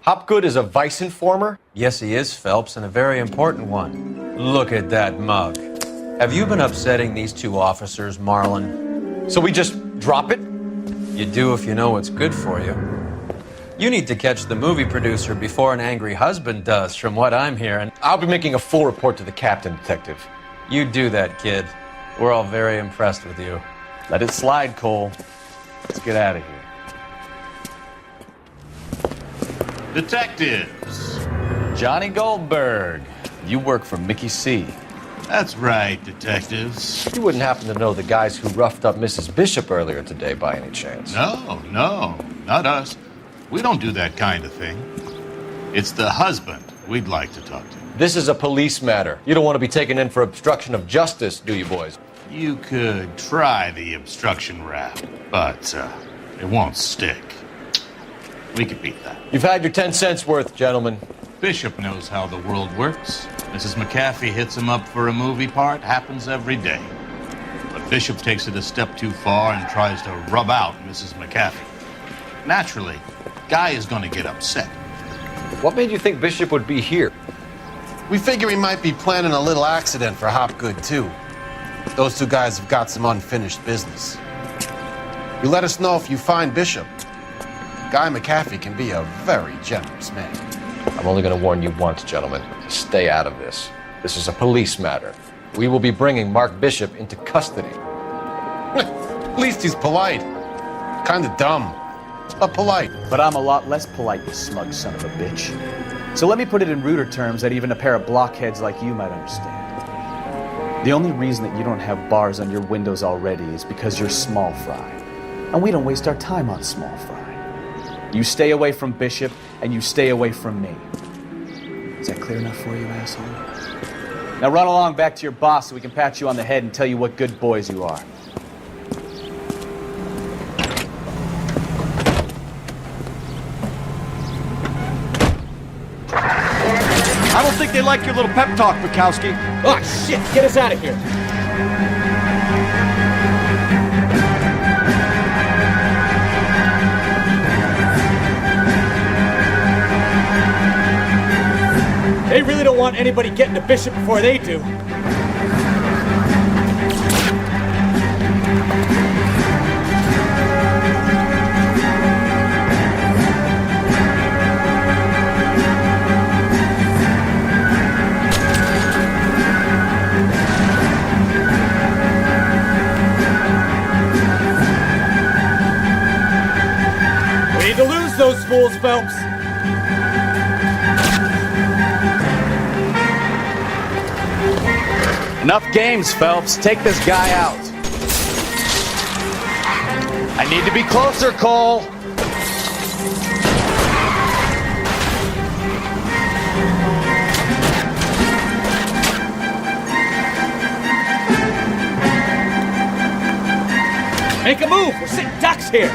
Hopgood is a vice informer? Yes, he is, Phelps, and a very important one. Look at that mug. Have you been upsetting these two officers, Marlon? So we just drop it? You do if you know what's good for you. You need to catch the movie producer before an angry husband does, from what I'm hearing. I'll be making a full report to the captain, Detective. You do that, kid. We're all very impressed with you. Let it slide, Cole. Let's get out of here. Detectives. Johnny Goldberg. You work for Mickey C. That's right, detectives. You wouldn't happen to know the guys who roughed up Mrs. Bishop earlier today by any chance? No, not us. We don't do that kind of thing. It's the husband we'd like to talk to. This is a police matter. You don't want to be taken in for obstruction of justice, do you, boys? You could try the obstruction rap, but it won't stick. We could beat that. You've had your 10 cents worth, gentlemen. Bishop knows how the world works. Mrs. McAfee hits him up for a movie part. Happens every day. But Bishop takes it a step too far and tries to rub out Mrs. McAfee. Naturally, Guy is going to get upset. What made you think Bishop would be here? We figure he might be planning a little accident for Hopgood, too. Those two guys have got some unfinished business. You let us know if you find Bishop. Guy McAfee can be a very generous man. I'm only going to warn you once, gentlemen. Stay out of this. This is a police matter. We will be bringing Mark Bishop into custody. At least he's polite. Kind of dumb, but polite. But I'm a lot less polite, you smug son of a bitch. So let me put it in ruder terms that even a pair of blockheads like you might understand. The only reason that you don't have bars on your windows already is because you're small fry. And we don't waste our time on small fry. You stay away from Bishop, and you stay away from me. Is that clear enough for you, asshole? Now run along back to your boss so we can pat you on the head and tell you what good boys you are. I don't think they like your little pep talk, Bukowski. Oh, shit! Get us out of here! They really don't want anybody getting to Bishop before they do. We need to lose those fools, Phelps. Enough games, Phelps. Take this guy out. I need to be closer, Cole. Make a move. We're sitting ducks here.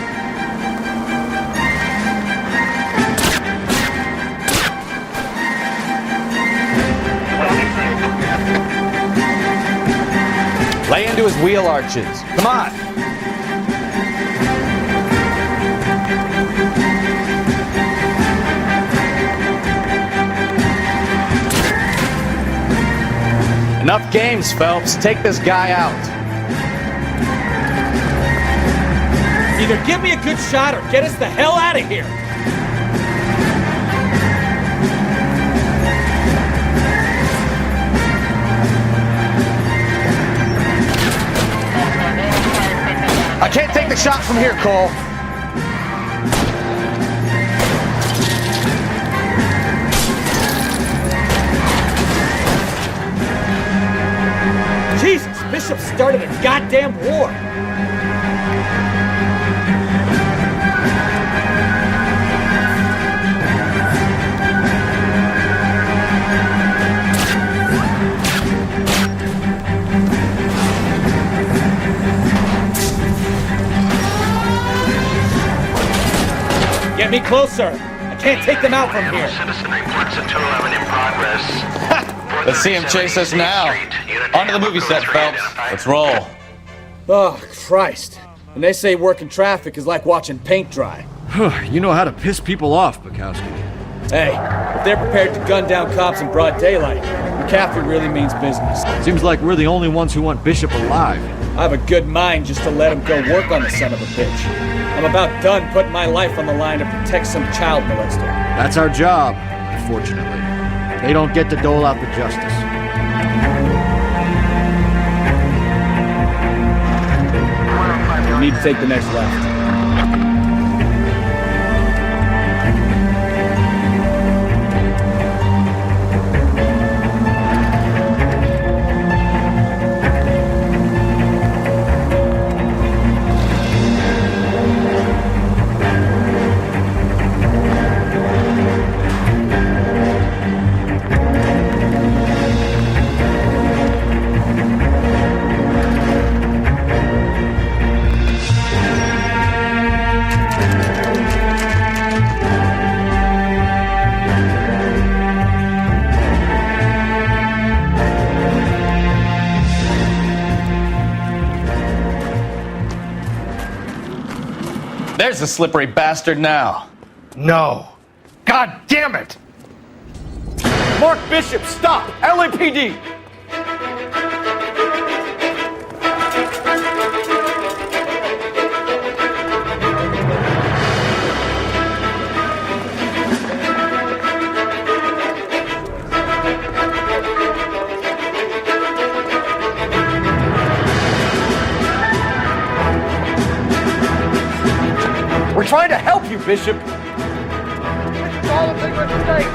Lay into his wheel arches. Come on. Enough games, Phelps. Take this guy out. Either give me a good shot or get us the hell out of here. I can't take the shot from here, Cole. Jesus, Bishop started a goddamn war. Get me closer. I can't take them out from here. Citizen reports a 211 in progress. Let's see him chase us now. Onto the movie set, Phelps. Let's roll. Oh, Christ. And they say working traffic is like watching paint dry. You know how to piss people off, Bukowski. Hey, if they're prepared to gun down cops in broad daylight, McCaffrey really means business. Seems like we're the only ones who want Bishop alive. I have a good mind just to let him go work on the son of a bitch. I'm about done putting my life on the line to protect some child molester. That's our job, unfortunately. They don't get to dole out the justice. We need to take the next left. There's the slippery bastard now. No. God damn it! Mark Bishop, stop! LAPD! We're trying to help you, Bishop. It's all a big mistake.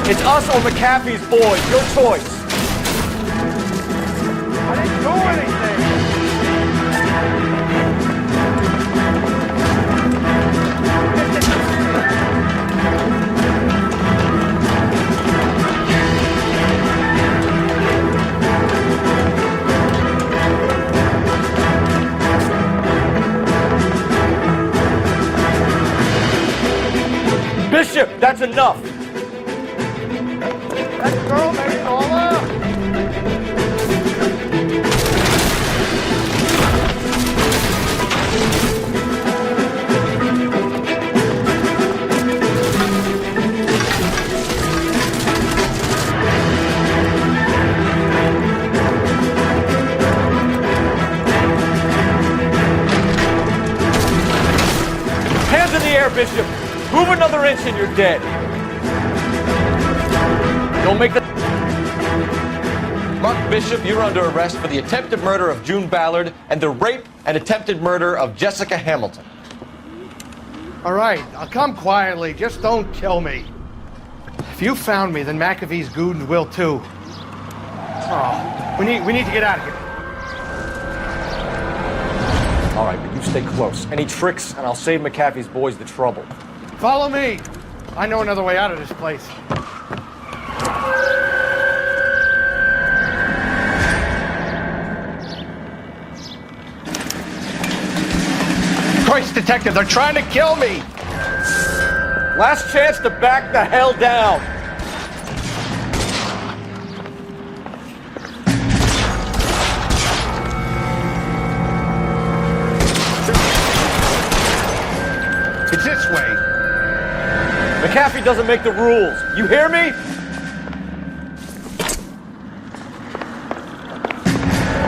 It's us or McAfee's boys. Your choice. I didn't do anything. Bishop, that's enough. That girl made it all up. Hands in the air, Bishop. Move another inch and you're dead. Don't make the... Mark Bishop, you're under arrest for the attempted murder of June Ballard and the rape and attempted murder of Jessica Hamilton. All right, I'll come quietly. Just don't kill me. If you found me, then McAfee's goons will too. Oh, we need to get out of here. All right, but you stay close. Any tricks, and I'll save McAfee's boys the trouble. Follow me. I know another way out of this place. Christ, detective, they're trying to kill me! Last chance to back the hell down! It's this way. McAfee doesn't make the rules. You hear me?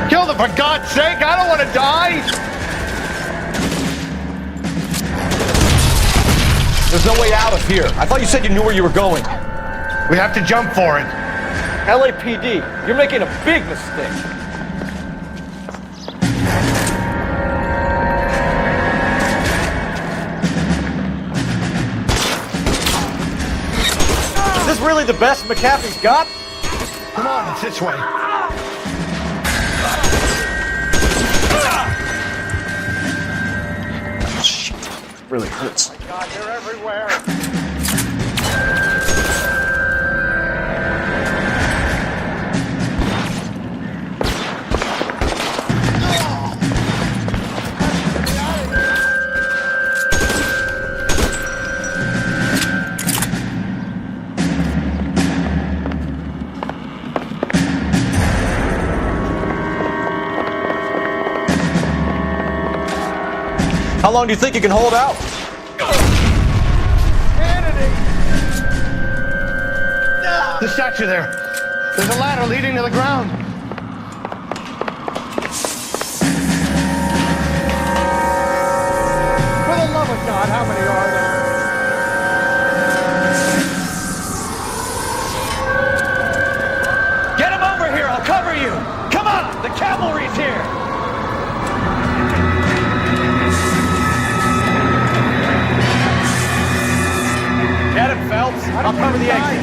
Kill them, for God's sake! I don't want to die! There's no way out of here. I thought you said you knew where you were going. We have to jump for it. LAPD, you're making a big mistake. Is this really the best McAfee's got? Come on, it's this way. Shit, really hurts. Oh my God, they're everywhere. long do you think you can hold out? The statue there. There's a ladder leading to the ground. For the love of God, how many are there? Get him over here, I'll cover you! Come on, the cavalry's here! Get him, Phelps. I'll cover the exit.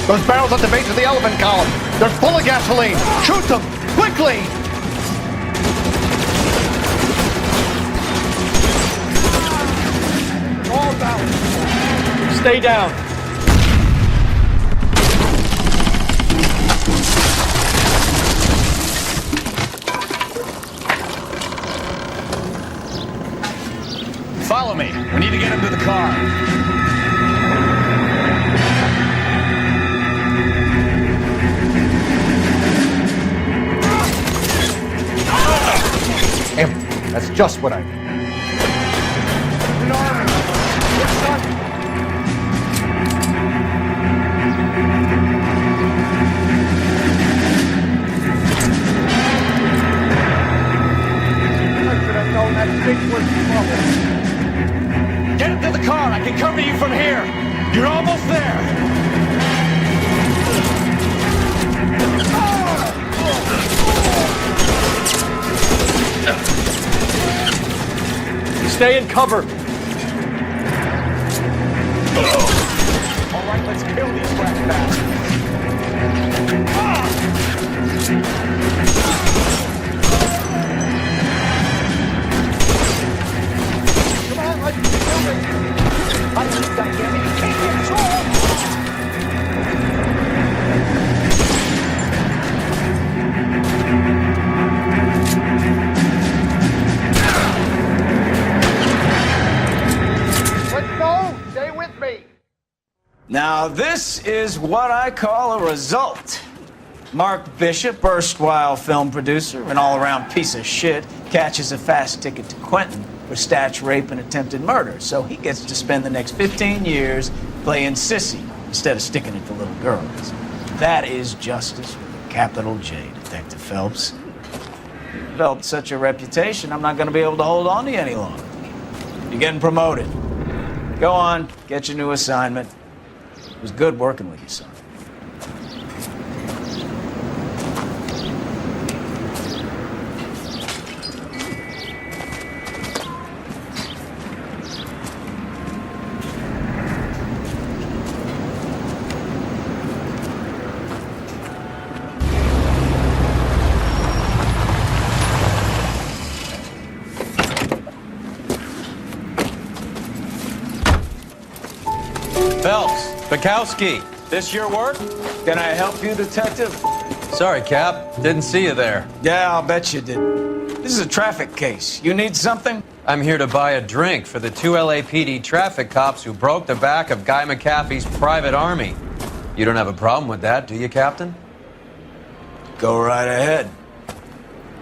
Those barrels at the base of the elephant column. They're full of gasoline. Shoot them! Quickly! All down. Stay down. Follow me. We need to get him to the car. Empty. That's just what I need. Get him to the car. I can cover you from here. You're almost there. Stay in cover. All right, let's kill these rat bastards. Come on, let's kill them. I just got to you can't control. Let's go. Stay with me. Now, this is what I call a result. Mark Bishop, erstwhile film producer and all-around piece of shit, catches a fast ticket to Quentin for statch rape and attempted murder, so he gets to spend the next 15 years playing sissy instead of sticking it to little girls. That is justice with a capital J, Detective Phelps. You developed such a reputation, I'm not going to be able to hold on to you any longer. You're getting promoted. Go on, get your new assignment. It was good working with you, son. Phelps, Bukowski, this your work? Can I help you, Detective? Sorry, Cap. Didn't see you there. Yeah, I'll bet you did. This is a traffic case. You need something? I'm here to buy a drink for the 2 LAPD traffic cops who broke the back of Guy McAfee's private army. You don't have a problem with that, do you, Captain? Go right ahead.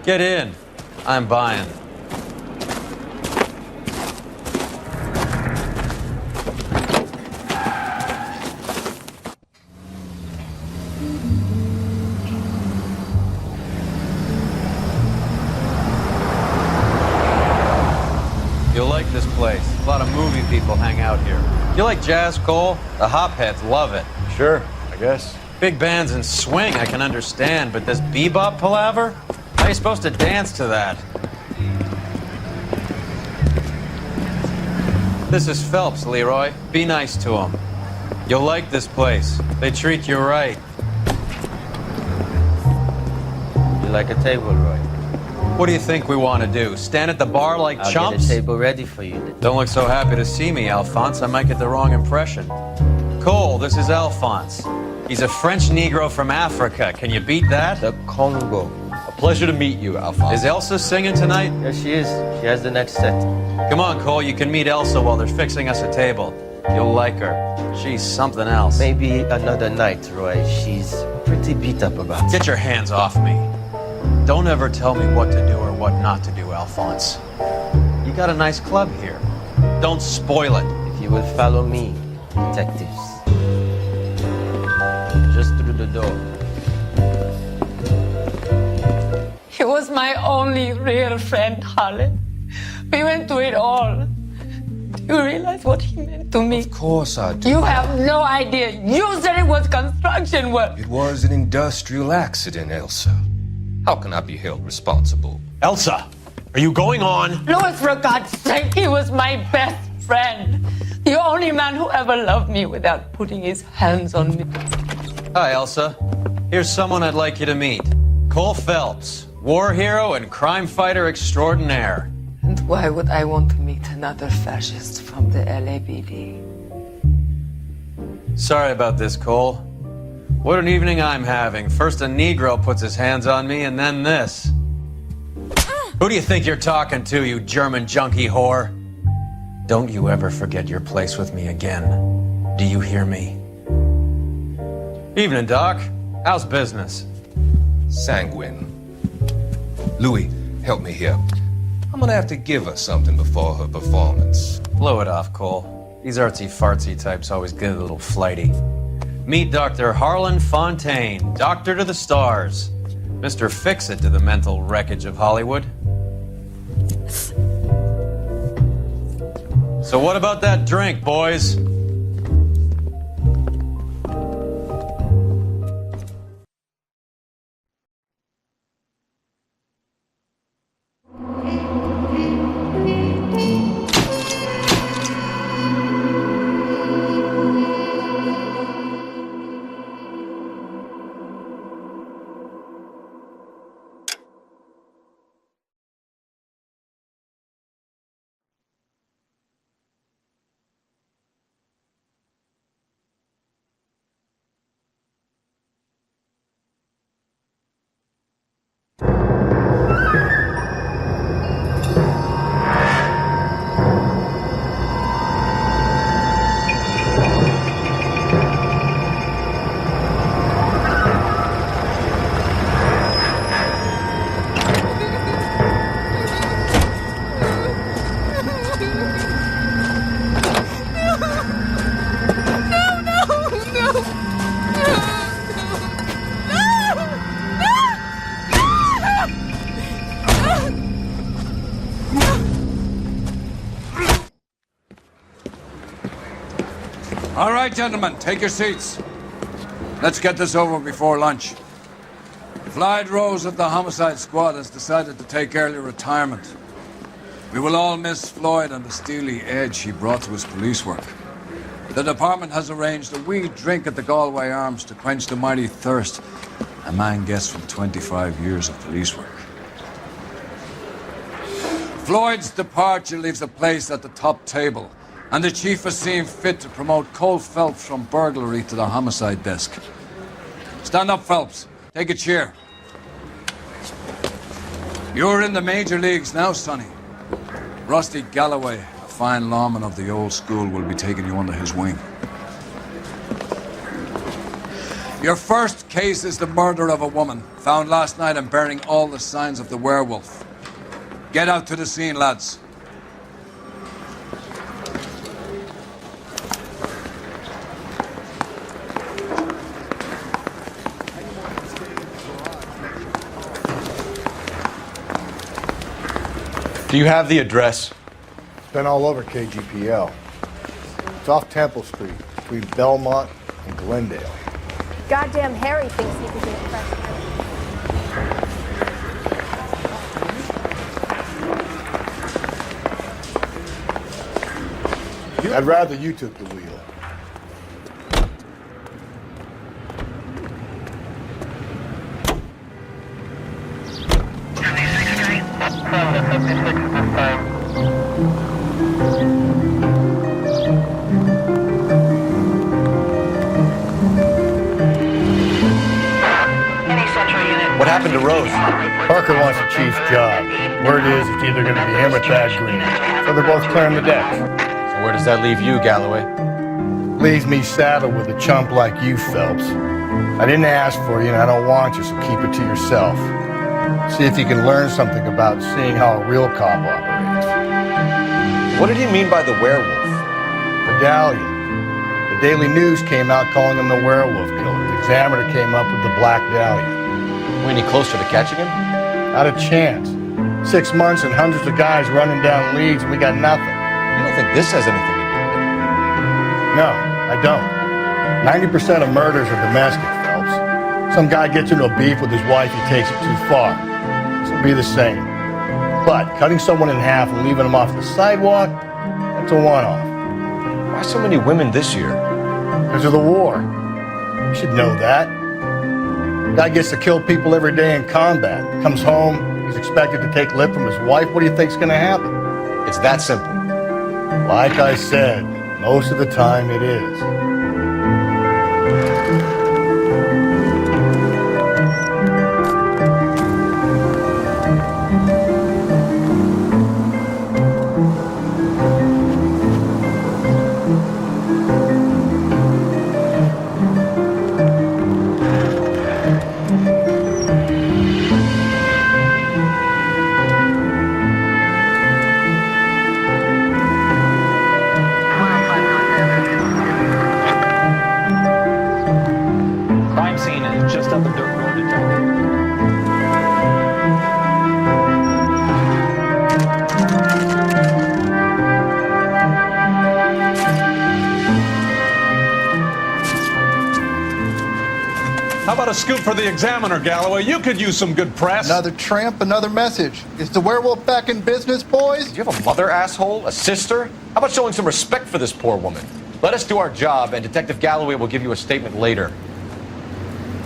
Get in. I'm buying. You'll like this place. A lot of movie people hang out here. You like jazz, Cole? The hopheads love it. Sure, I guess. Big bands and swing I can understand, but this bebop palaver? How are you supposed to dance to that? This is Phelps, Leroy. Be nice to him. You'll like this place. They treat you right. You like a table, Roy? What do you think we want to do? Stand at the bar like I'll chumps? get a table ready for you. Don't look so happy to see me, Alphonse. I might get the wrong impression. Cole, this is Alphonse. He's a French Negro from Africa. Can you beat that? The Congo. A pleasure to meet you, Alphonse. Is Elsa singing tonight? Yes, she is. She has the next set. Come on, Cole. You can meet Elsa while they're fixing us a table. You'll like her. She's something else. Maybe another night, Roy. She's pretty beat up about it. Get your hands off me. Don't ever tell me what to do or what not to do, Alphonse. You got a nice club here. Don't spoil it. If you will follow me, detectives. Just through the door. He was my only real friend, Harlan. We went through it all. Do you realize what he meant to me? Of course I do. You have no idea. You said it was construction work. It was an industrial accident, Elsa. How can I be held responsible? Elsa, are you going on? Louis, for God's sake, he was my best friend. The only man who ever loved me without putting his hands on me. Hi, Elsa. Here's someone I'd like you to meet. Cole Phelps, war hero and crime fighter extraordinaire. And why would I want to meet another fascist from the LAPD? Sorry about this, Cole. What an evening I'm having. First a Negro puts his hands on me, and then this. Who do you think you're talking to, you German junkie whore? Don't you ever forget your place with me again. Do you hear me? Evening, Doc. How's business? Sanguine. Louis, help me here. I'm gonna have to give her something before her performance. Blow it off, Cole. These artsy-fartsy types always get a little flighty. Meet Dr. Harlan Fontaine, doctor to the stars. Mr. Fix-It to the mental wreckage of Hollywood. So what about that drink, boys? All right, gentlemen, take your seats. Let's get this over before lunch. Floyd Rose of the Homicide Squad has decided to take early retirement. We will all miss Floyd and the steely edge he brought to his police work. The department has arranged a wee drink at the Galway Arms to quench the mighty thirst a man gets from 25 years of police work. Floyd's departure leaves a place at the top table, and the chief has seen fit to promote Cole Phelps from burglary to the homicide desk. Stand up, Phelps. Take a chair. You're in the major leagues now, Sonny. Rusty Galloway, a fine lawman of the old school, will be taking you under his wing. Your first case is the murder of a woman, found last night and bearing all the signs of the werewolf. Get out to the scene, lads. Do you have the address? It's been all over KGPL. It's off Temple Street, between Belmont and Glendale. Goddamn Harry thinks he can get fresh. I'd rather you took the wheel. What happened to Rose? Parker wants the chief's job. Word is it's either going to be him or Thad Green. So they're both clearing the decks. So where does that leave you, Galloway? Leaves me saddled with a chump like you, Phelps. I didn't ask for you and I don't want you, so keep it to yourself. See if you can learn something about seeing how a real cop operates. What did he mean by the werewolf? Medallion. The Daily News came out calling him the werewolf killer. The Examiner came up with the Black Dahlia. We any closer to catching him? Not a chance. 6 months and hundreds of guys running down leads, and we got nothing. You don't think this has anything to do with it? No, I don't. 90% of murders are domestic, Phelps. Some guy gets into a beef with his wife, he takes it too far. This will be the same. But cutting someone in half and leaving them off the sidewalk, that's a one-off. Why so many women this year? Because of the war. You should know that. Guy gets to kill people every day in combat. Comes home, he's expected to take lip from his wife. What do you think's gonna happen? It's that simple. Like I said, most of the time it is. How about a scoop for the Examiner, Galloway? You could use some good press. Another tramp, another message. Is the werewolf back in business, boys? Do you have a mother, asshole? A sister? How about showing some respect for this poor woman? Let us do our job, and Detective Galloway will give you a statement later.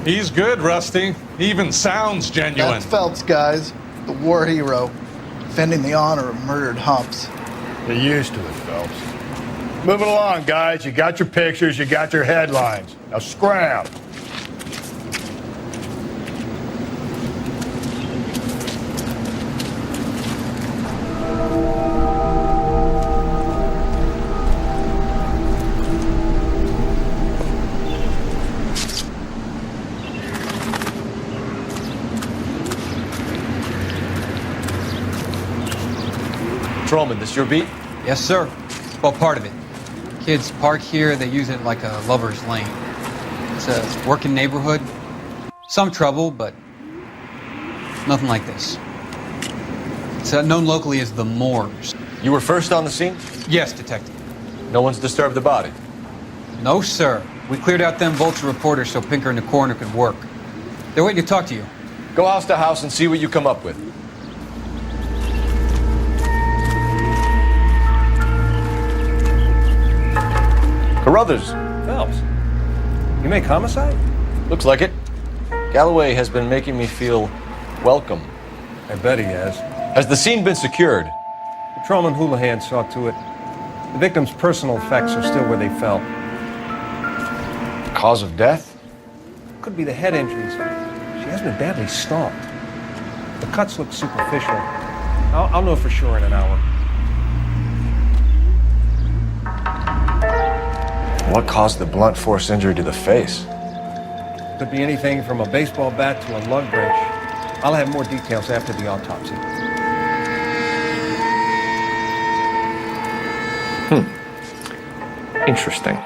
He's good, Rusty. He even sounds genuine. That's Phelps, guys. The war hero. Defending the honor of murdered humps. Get used to it, Phelps. Moving along, guys. You got your pictures, you got your headlines. Now scram. Patrolman, this your beat? Yes, sir. Well, part of it. Kids park here, they use it like a lover's lane. It's a working neighborhood. Some trouble, but nothing like this. It's known locally as the Moors. You were first on the scene? Yes, Detective. No one's disturbed the body? No, sir. We cleared out them vulture reporters so Pinker and the coroner could work. They're waiting to talk to you. Go house to house and see what you come up with. Carruthers. Phelps. You make homicide? Looks like it. Galloway has been making me feel welcome. I bet he has. Has the scene been secured? Patrolman Houlihan saw to it. The victim's personal effects are still where they fell. Cause of death? Could be the head injuries. She has been badly stomped. The cuts look superficial. I'll know for sure in an hour. What caused the blunt force injury to the face? Could be anything from a baseball bat to a lug wrench. I'll have more details after the autopsy. Interesting.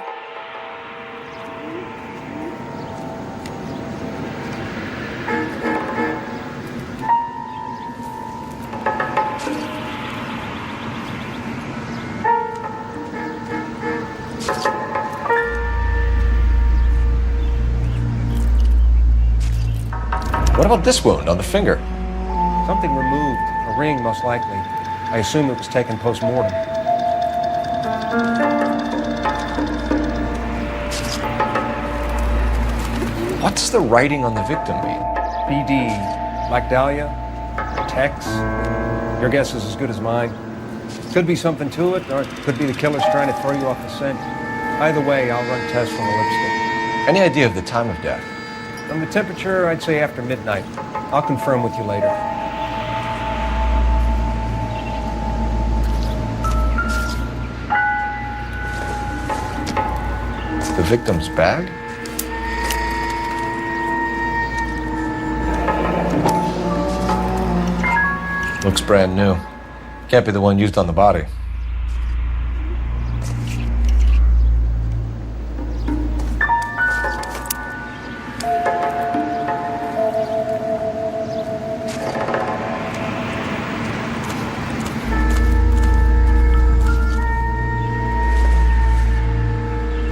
What about this wound on the finger? Something removed. A ring, most likely. I assume it was taken post-mortem. What's the writing on the victim mean? BD. Black Dahlia? Tex? Your guess is as good as mine. Could be something to it, or it could be the killer's trying to throw you off the scent. Either way, I'll run tests from the lipstick. Any idea of the time of death? From the temperature, I'd say after midnight. I'll confirm with you later. The victim's bag? Looks brand new. Can't be the one used on the body.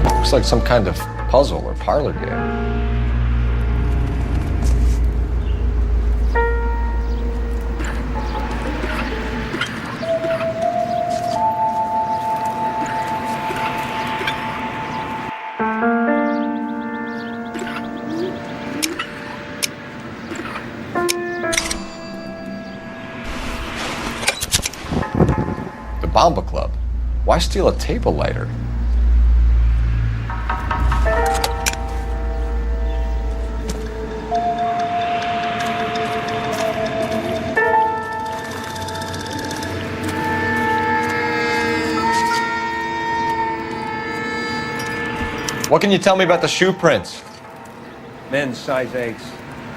Looks like some kind of puzzle or parlor game. The Bomba Club. Why steal a table lighter? What can you tell me about the shoe prints? Men's size 8s.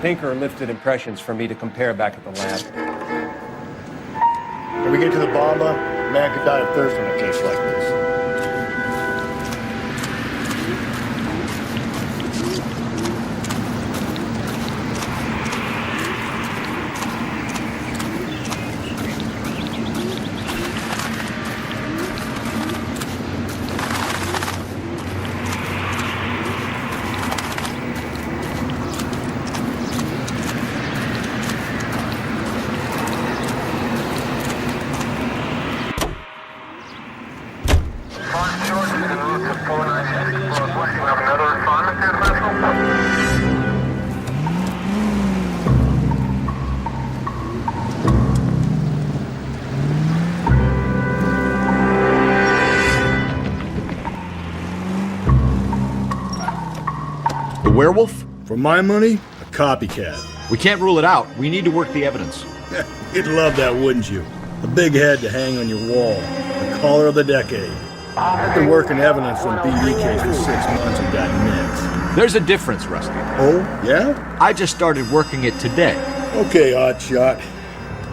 Pinker lifted impressions for me to compare back at the lab. When we get to the Bomba, a man could die of thirst on a case like this. The werewolf? For my money, a copycat. We can't rule it out. We need to work the evidence. You'd love that, wouldn't you? A big head to hang on your wall. The caller of the decade. I've been working evidence on BD case for 6 months and got mixed. There's a difference, Rusty. Oh, yeah? I just started working it today. Okay, Oddshot.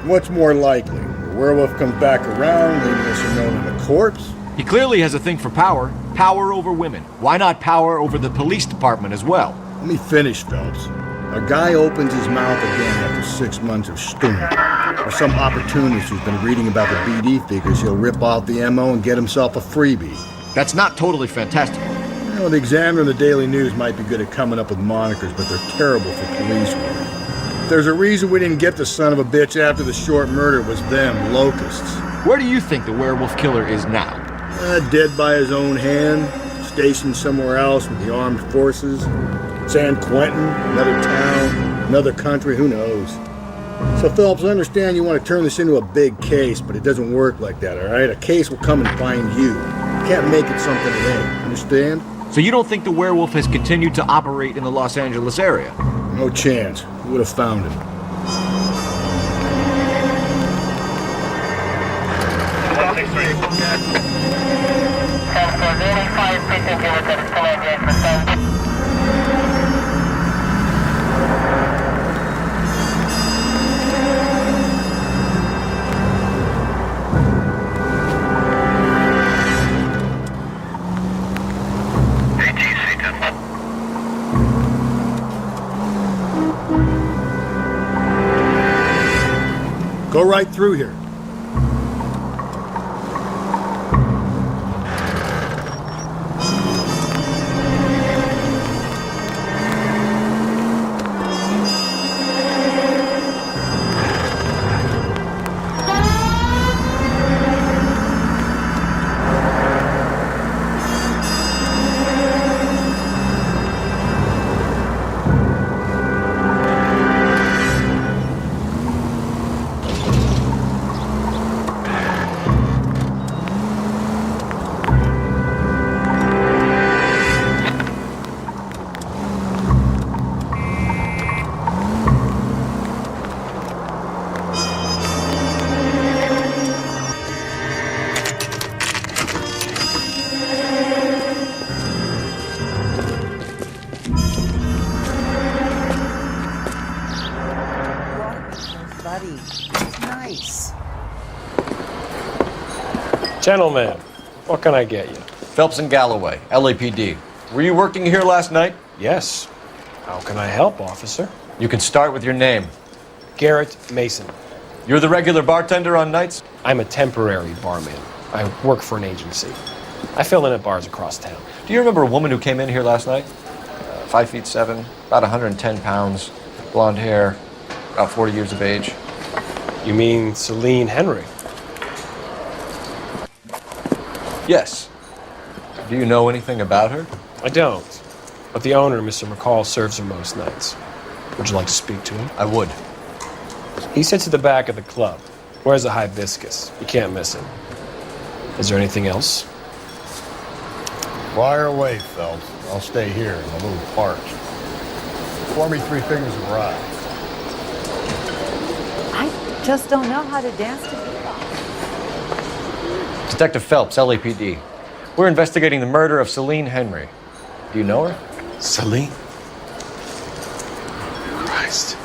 What's more likely? The werewolf comes back around, leaving us a note on the corpse? He clearly has a thing for power. Power over women. Why not power over the police department as well? Let me finish, Phelps. A guy opens his mouth again after 6 months of stewing. Or some opportunist who's been reading about the BD figures, he'll rip off the MO and get himself a freebie. That's not totally fantastical. You know, the Examiner and the Daily News might be good at coming up with monikers, but they're terrible for police work. There's a reason we didn't get the son of a bitch after the short murder was them, locusts. Where do you think the werewolf killer is now? Dead by his own hand, stationed somewhere else with the armed forces. San Quentin, another town, another country, who knows? So, Phelps, I understand you want to turn this into a big case, but it doesn't work like that, all right? A case will come and find you. You can't make it something it ain't, understand? So you don't think the werewolf has continued to operate in the Los Angeles area? No chance. We would have found him. Go right through here. Gentlemen, what can I get you? Phelps and Galloway, LAPD. Were you working here last night? Yes. How can I help, officer? You can start with your name. Garrett Mason. You're the regular bartender on nights? I'm a temporary barman. I work for an agency. I fill in at bars across town. Do you remember a woman who came in here last night? 5'7", about 110 pounds, blonde hair, about 40 years of age. You mean Celine Henry? Yes. Do you know anything about her? I don't. But the owner, Mr. McCall, serves her most nights. Would you like to speak to him? I would. He sits at the back of the club. Wears a hibiscus. You can't miss him. Is there anything else? Fire away, Phelps. I'll stay here. I'm a little parched. Pour me 3 fingers of rye. I just don't know how to dance to bebop. Detective Phelps, LAPD. We're investigating the murder of Celine Henry. Do you know her? Celine? Christ.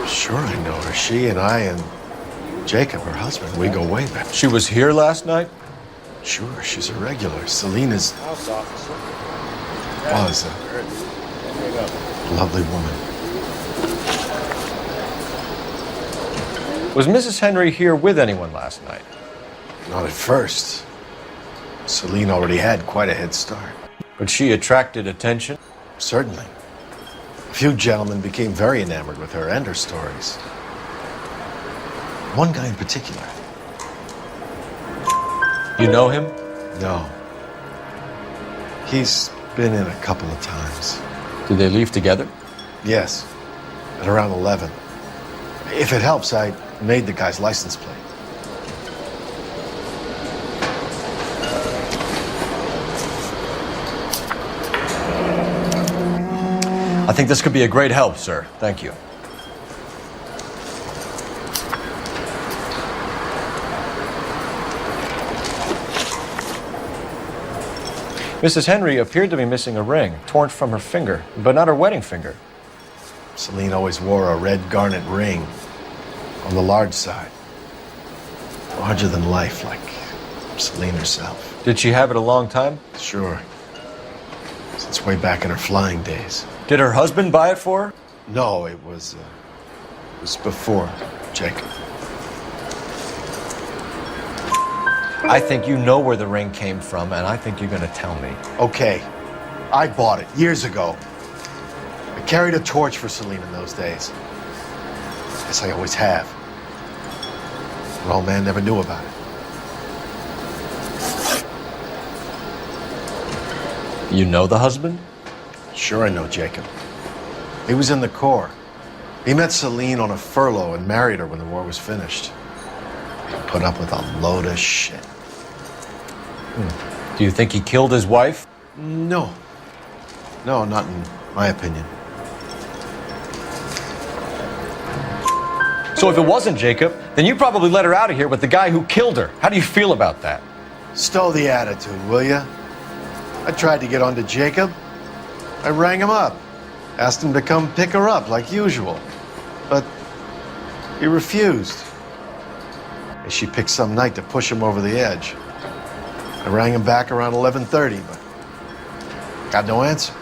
Sure I know her. She and I and Jacob, her husband, we go way back. She was here last night? Sure, she's a regular. Celine is... House officer. Was a lovely woman. Was Mrs. Henry here with anyone last night? Not at first. Celine already had quite a head start. But she attracted attention? Certainly. A few gentlemen became very enamored with her and her stories. One guy in particular. You know him? No. He's been in a couple of times. Did they leave together? Yes. At around 11. If it helps, I made the guy's license plate. I think this could be a great help, sir. Thank you. Mrs. Henry appeared to be missing a ring, torn from her finger, but not her wedding finger. Celine always wore a red garnet ring on the large side. Larger than life, like Celine herself. Did she have it a long time? Sure. Since way back in her flying days. Did her husband buy it for her? No, it was before Jacob. I think you know where the ring came from, and I think you're going to tell me. Okay. I bought it years ago. I carried a torch for Celine in those days. Guess I always have. Her old man never knew about it. You know the husband? Sure I know Jacob. He was in the Corps. He met Celine on a furlough and married her when the war was finished. He put up with a load of shit. Do you think he killed his wife? No. No, not in my opinion. So if it wasn't Jacob, then you probably let her out of here with the guy who killed her. How do you feel about that? Stow the attitude, will ya? I tried to get onto Jacob. I rang him up. Asked him to come pick her up like usual. But he refused. She picked some night to push him over the edge. I rang him back around 11:30, but got no answer.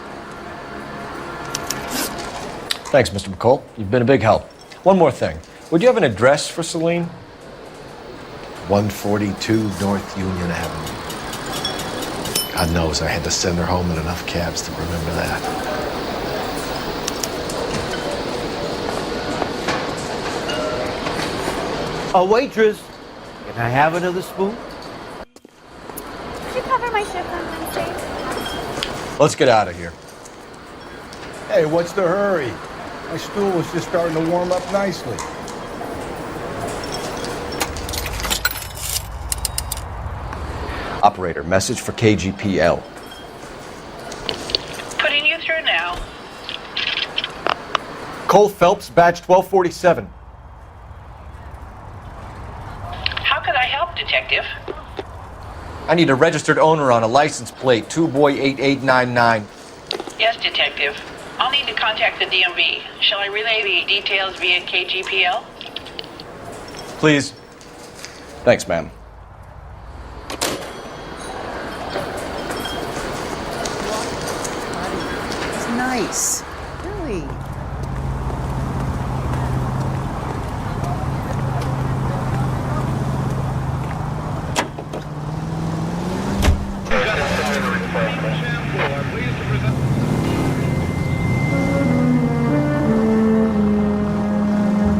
Thanks, Mr. McCole. You've been a big help. One more thing. Would you have an address for Celine? 142 North Union Avenue. God knows I had to send her home in enough cabs to remember that. A waitress, can I have another spoon? Could you cover my shift on Wednesday? Let's get out of here. Hey, what's the hurry? My stool was just starting to warm up nicely. Operator, message for KGPL. Putting you through now. Cole Phelps, badge 1247. How could I help, Detective? I need a registered owner on a license plate, 2boy8899. Yes, Detective. I'll need to contact the DMV. Shall I relay the details via KGPL? Please. Thanks, ma'am. nice. Really.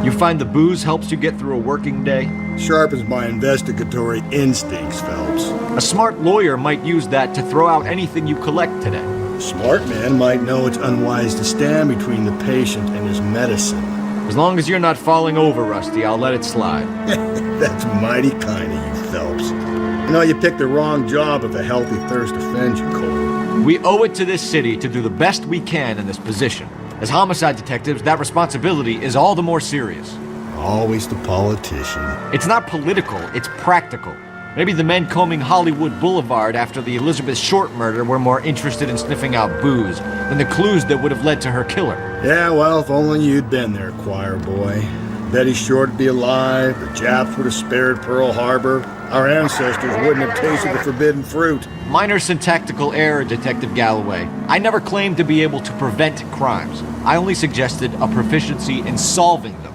You find the booze helps you get through a working day? Sharpens my investigatory instincts, Phelps. A smart lawyer might use that to throw out anything you collect today. A smart man might know it's unwise to stand between the patient and his medicine. As long as you're not falling over, Rusty, I'll let it slide. That's mighty kind of you, Phelps. You know, you picked the wrong job if a healthy thirst offends you, Cole. We owe it to this city to do the best we can in this position. As homicide detectives, that responsibility is all the more serious. Always the politician. It's not political, it's practical. Maybe the men combing Hollywood Boulevard after the Elizabeth Short murder were more interested in sniffing out booze than the clues that would have led to her killer. Yeah, well, if only you'd been there, choir boy. Betty Short would be alive, the Japs would have spared Pearl Harbor, our ancestors wouldn't have tasted the forbidden fruit. Minor syntactical error, Detective Galloway. I never claimed to be able to prevent crimes. I only suggested a proficiency in solving them.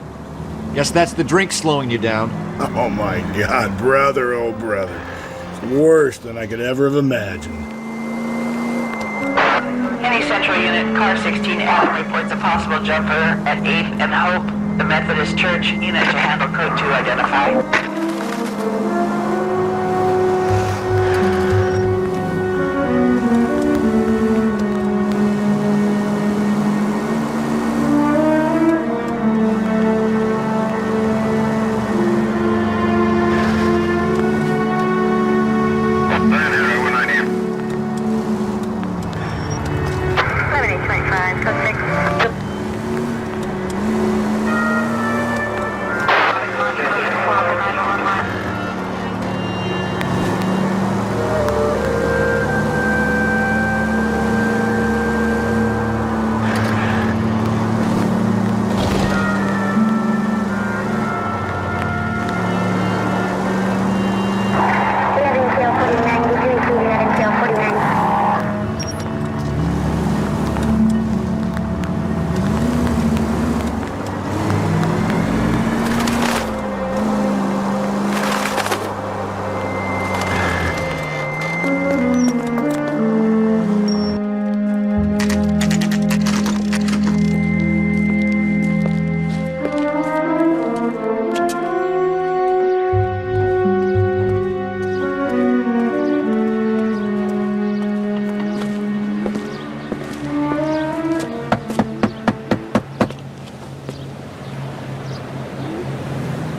Guess that's the drink slowing you down. Oh my God, brother, oh brother. It's worse than I could ever have imagined. Any Central Unit, Car 16 Adam reports a possible jumper at 8th and Hope. The Methodist Church unit to handle code 2 identify.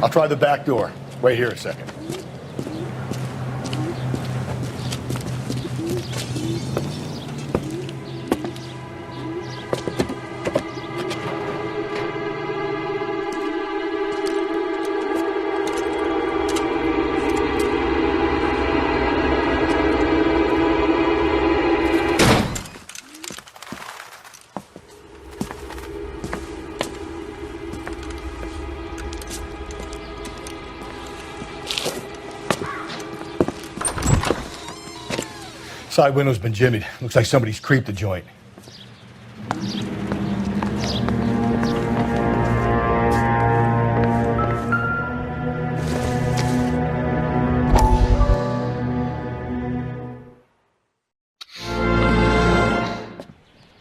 I'll try the back door. Wait here a second. Side window's been jimmied. Looks like somebody's creeped the joint.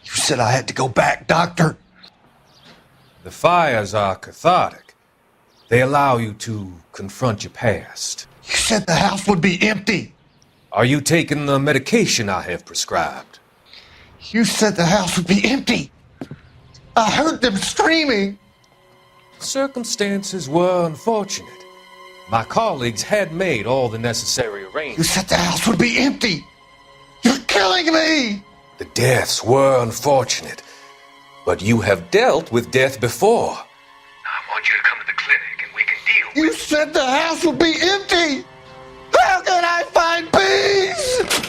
You said I had to go back, Doctor. The fires are cathartic. They allow you to confront your past. You said the house would be empty. Are you taking the medication I have prescribed? You said the house would be empty. I heard them screaming. Circumstances were unfortunate. My colleagues had made all the necessary You arrangements. said the house would be empty. You're killing me. The deaths were unfortunate, but you have dealt with death before. I want you to come to the clinic and we can deal You said the house would be empty. How can I find peace?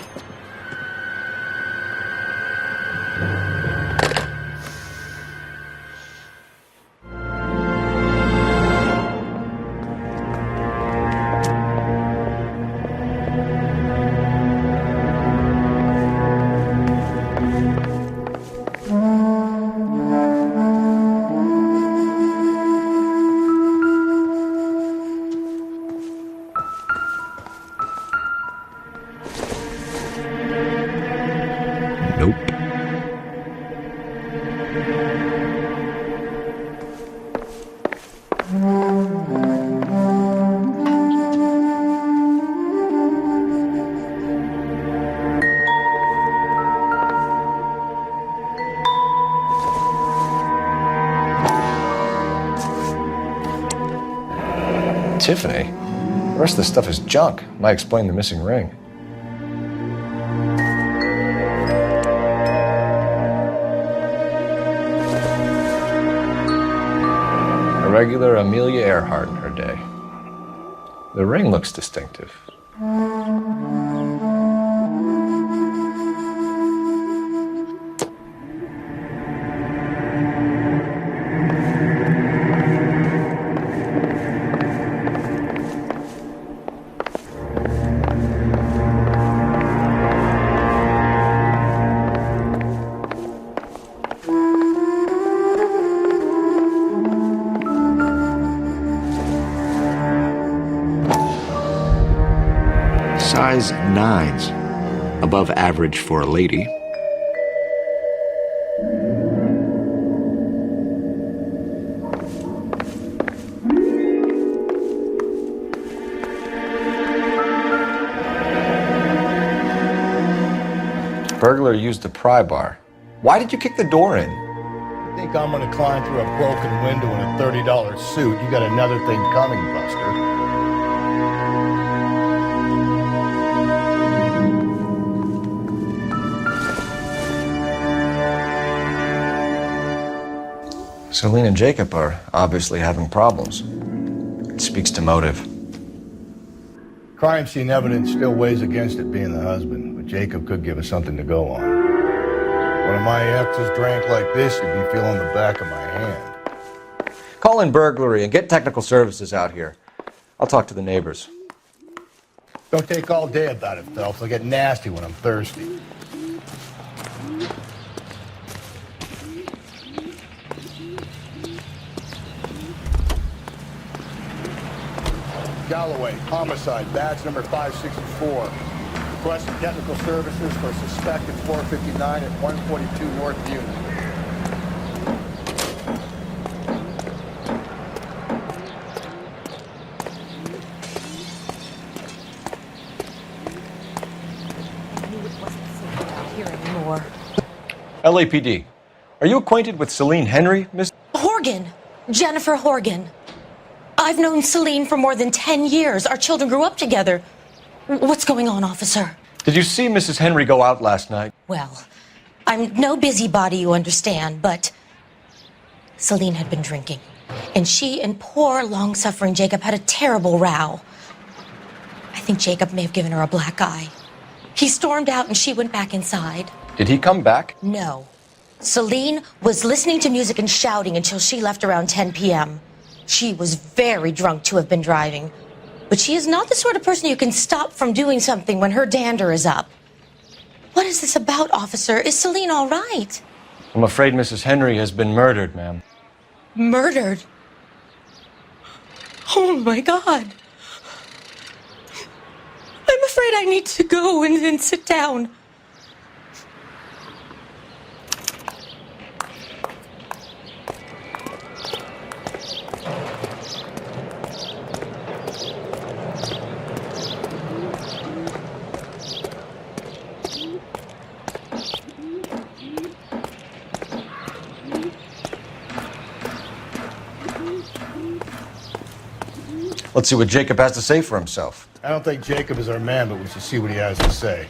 Tiffany? The rest of this stuff is junk. Might explain the missing ring. A regular Amelia Earhart in her day. The ring looks distinctive. Size 9s, above average for a lady. Burglar used the pry bar. Why did you kick the door in? You think I'm gonna climb through a broken window in a $30 suit? You got another thing coming, Buster. Celine and Jacob are obviously having problems. It speaks to motive. Crime scene evidence still weighs against it being the husband, but Jacob could give us something to go on. One of my exes drank like this, you'd be feeling the back of my hand. Call in burglary and get technical services out here. I'll talk to the neighbors. Don't take all day about it, Phelps. I'll get nasty when I'm thirsty. Galloway, homicide, badge number 564. Requesting technical services for suspected 459 at 142 North Union. LAPD. Are you acquainted with Celine Henry, Miss? Horgan. Jennifer Horgan. I've known Celine for more than 10 years. Our children grew up together. What's going on, officer? Did you see Mrs. Henry go out last night? Well, I'm no busybody, you understand, but Celine had been drinking. And she and poor, long-suffering Jacob had a terrible row. I think Jacob may have given her a black eye. He stormed out and she went back inside. Did he come back? No. Celine was listening to music and shouting until she left around 10 p.m. She was very drunk to have been driving. But she is not the sort of person you can stop from doing something when her dander is up. What is this about, officer? Is Celine all right? I'm afraid Mrs. Henry has been murdered, ma'am. Murdered? Oh, my God. I'm afraid I need to go and sit down. Let's see what Jacob has to say for himself. I don't think Jacob is our man, but we should see what he has to say.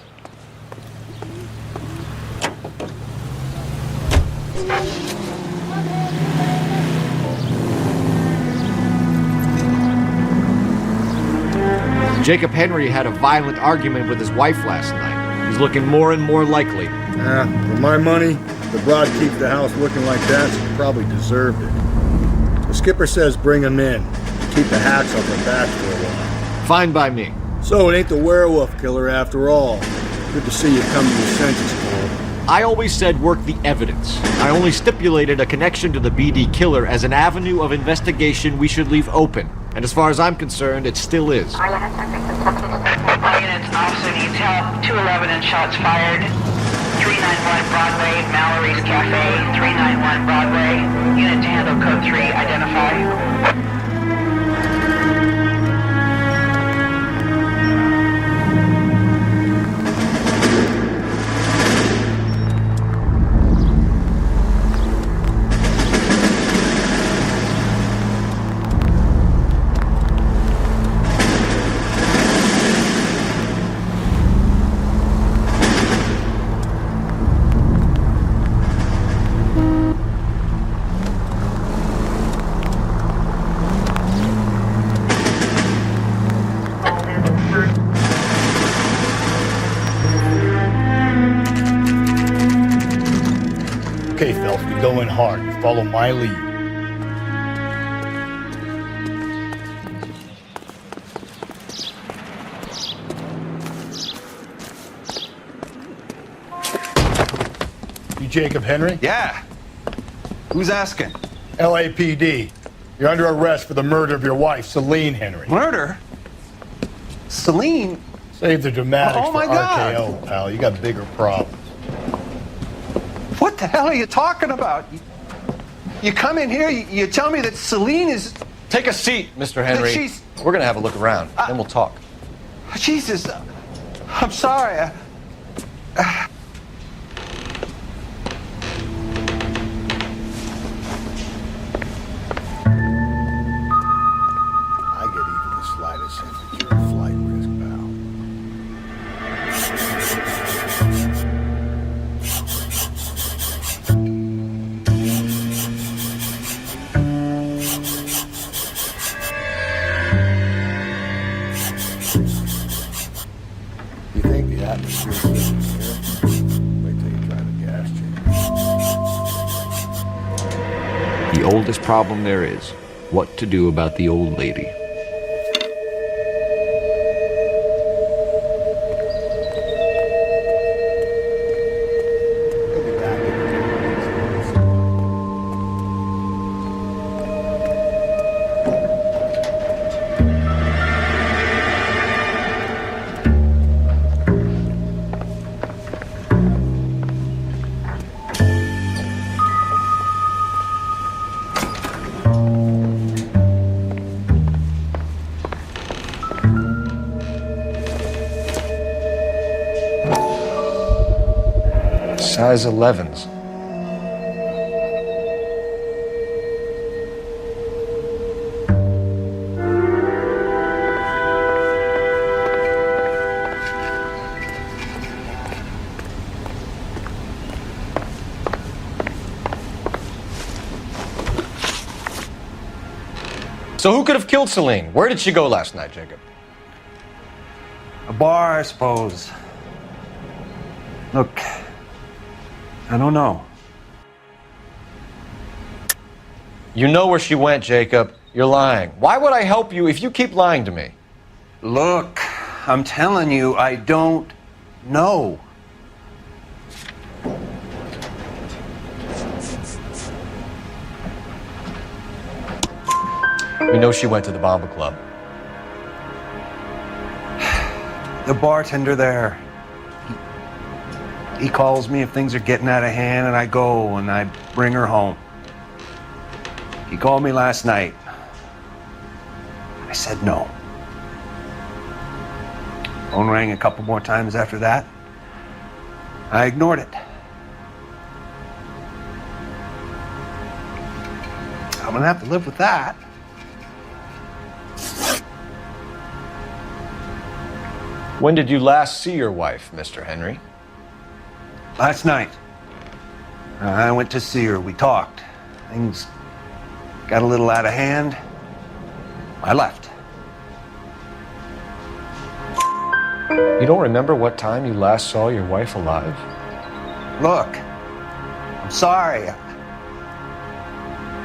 Jacob Henry had a violent argument with his wife last night. He's looking more and more likely. For my money, the broad keeps the house looking like that, so he probably deserved it. The skipper says bring him in. Keep the hacks off their backs for a while. Fine by me. So it ain't the werewolf killer after all. Good to see you come to your senses, Cole. I always said work the evidence. I only stipulated a connection to the BD killer as an avenue of investigation we should leave open. And as far as I'm concerned, it still is. All units, officer needs help. 211 and shots fired. 391 Broadway, Mallory's Cafe. 391 1 Broadway. Unit to handle code 3, identify. Okay, Phelps, we go in hard. You follow my lead. You Jacob Henry? Yeah. Who's asking? LAPD. You're under arrest for the murder of your wife, Celine Henry. Murder? Celine? Save the dramatics Oh, my for God. RKO, pal. You got bigger problems. What the hell are you talking about? You come in here, you tell me that Celine is... Take a seat, Mr. Henry. she's- We're gonna have a look around, then we'll talk. Jesus, I'm sorry. I get even the slightest hint that you're a flight risk, pal. You think the atmosphere's different here? Wait till you try the gas chamber. The oldest problem there is what to do about the old lady. Size 11s. So who could have killed Celine? Where did she go last night, Jacob? A bar, I suppose. Look, I don't know. You know where she went, Jacob. You're lying. Why would I help you if you keep lying to me? Look, I'm telling you, I don't know. We know she went to the Bomba Club. The bartender there. He calls me if things are getting out of hand, and I go and I bring her home. He called me last night. I said no. Phone rang a couple more times after that. I ignored it. I'm gonna have to live with that. When did you last see your wife, Mr. Henry? Last night. I went to see her. We talked. Things got a little out of hand. I left. You don't remember what time you last saw your wife alive? Look, I'm sorry.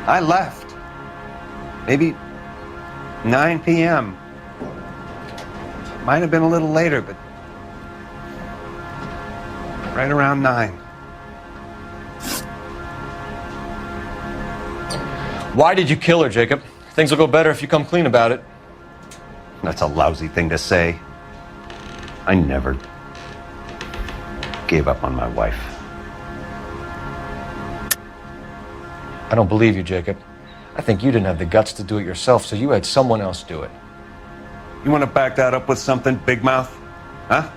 I left. Maybe 9 p.m. Might have been a little later, but right around 9. Why did you kill her, Jacob? Things will go better if you come clean about it. That's a lousy thing to say. I never gave up on my wife. I don't believe you, Jacob. I think you didn't have the guts to do it yourself, so you had someone else do it. You want to back that up with something, Big Mouth? Huh?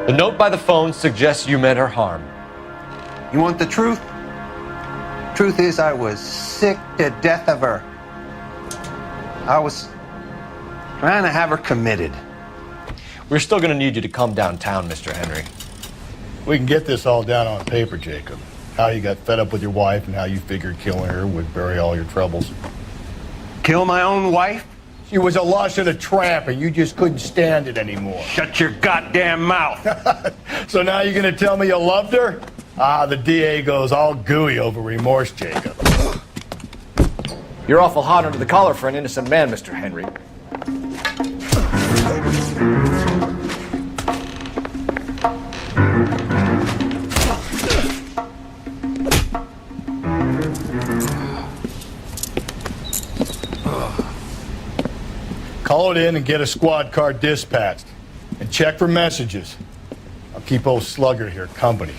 The note by the phone suggests you meant her harm. You want the truth? Truth is, I was sick to death of her. I was trying to have her committed. We're still going to need you to come downtown, Mr. Henry. We can get this all down on paper, Jacob. How you got fed up with your wife and how you figured killing her would bury all your troubles. Kill my own wife? She was a lush and a tramp, and you just couldn't stand it anymore. Shut your goddamn mouth. So now you're going to tell me you loved her? Ah, the DA goes all gooey over remorse, Jacob. You're awful hot under the collar for an innocent man, Mr. Henry. Call it in and get a squad car dispatched. And check for messages. I'll keep old Slugger here company.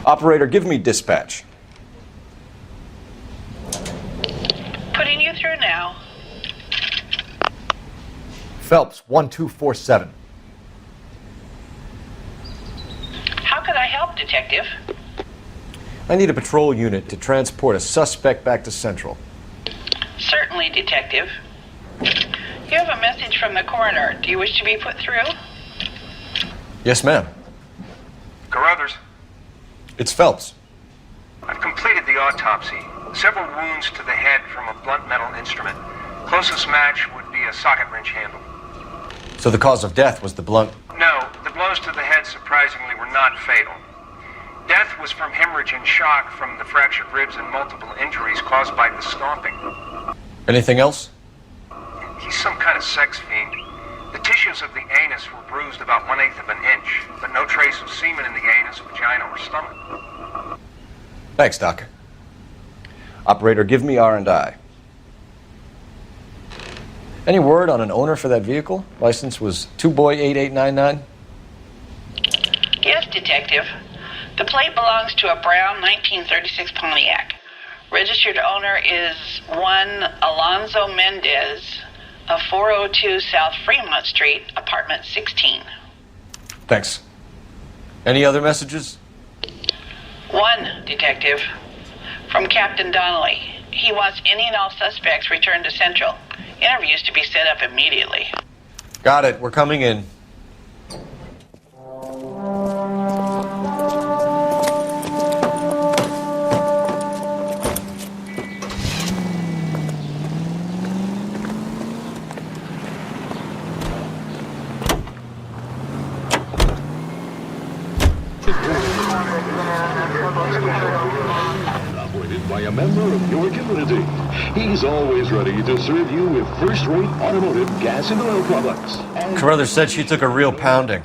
Operator, give me dispatch. Putting you through now. Phelps, 1247. How could I help, Detective? I need a patrol unit to transport a suspect back to Central. Certainly, Detective. You have a message from the coroner. Do you wish to be put through? Yes, ma'am. Carruthers, It's Phelps. I've completed the autopsy. Several wounds to the head from a blunt metal instrument. Closest match would be a socket wrench handle. So the cause of death was the blunt. No, the blows to the head surprisingly were not fatal. Death was from hemorrhage and shock from the fractured ribs and multiple injuries caused by the stomping. Anything else? He's some kind of sex fiend. The tissues of the anus were bruised about 1/8 of an inch, but no trace of semen in the anus, vagina, or stomach. Thanks, Doc. Operator, give me R&I. Any word on an owner for that vehicle? License was 2boy8899. Yes, Detective. The plate belongs to a brown 1936 Pontiac. Registered owner is one Alonzo Mendez of 402 South Fremont Street, apartment 16. Thanks. Any other messages? One, Detective. From Captain Donnelly. He wants any and all suspects returned to Central. Interviews to be set up immediately. Got it. We're coming in. Operated by a member of your community. He's always ready to serve you with first-rate automotive gas and oil products. Carruthers said she took a real pounding.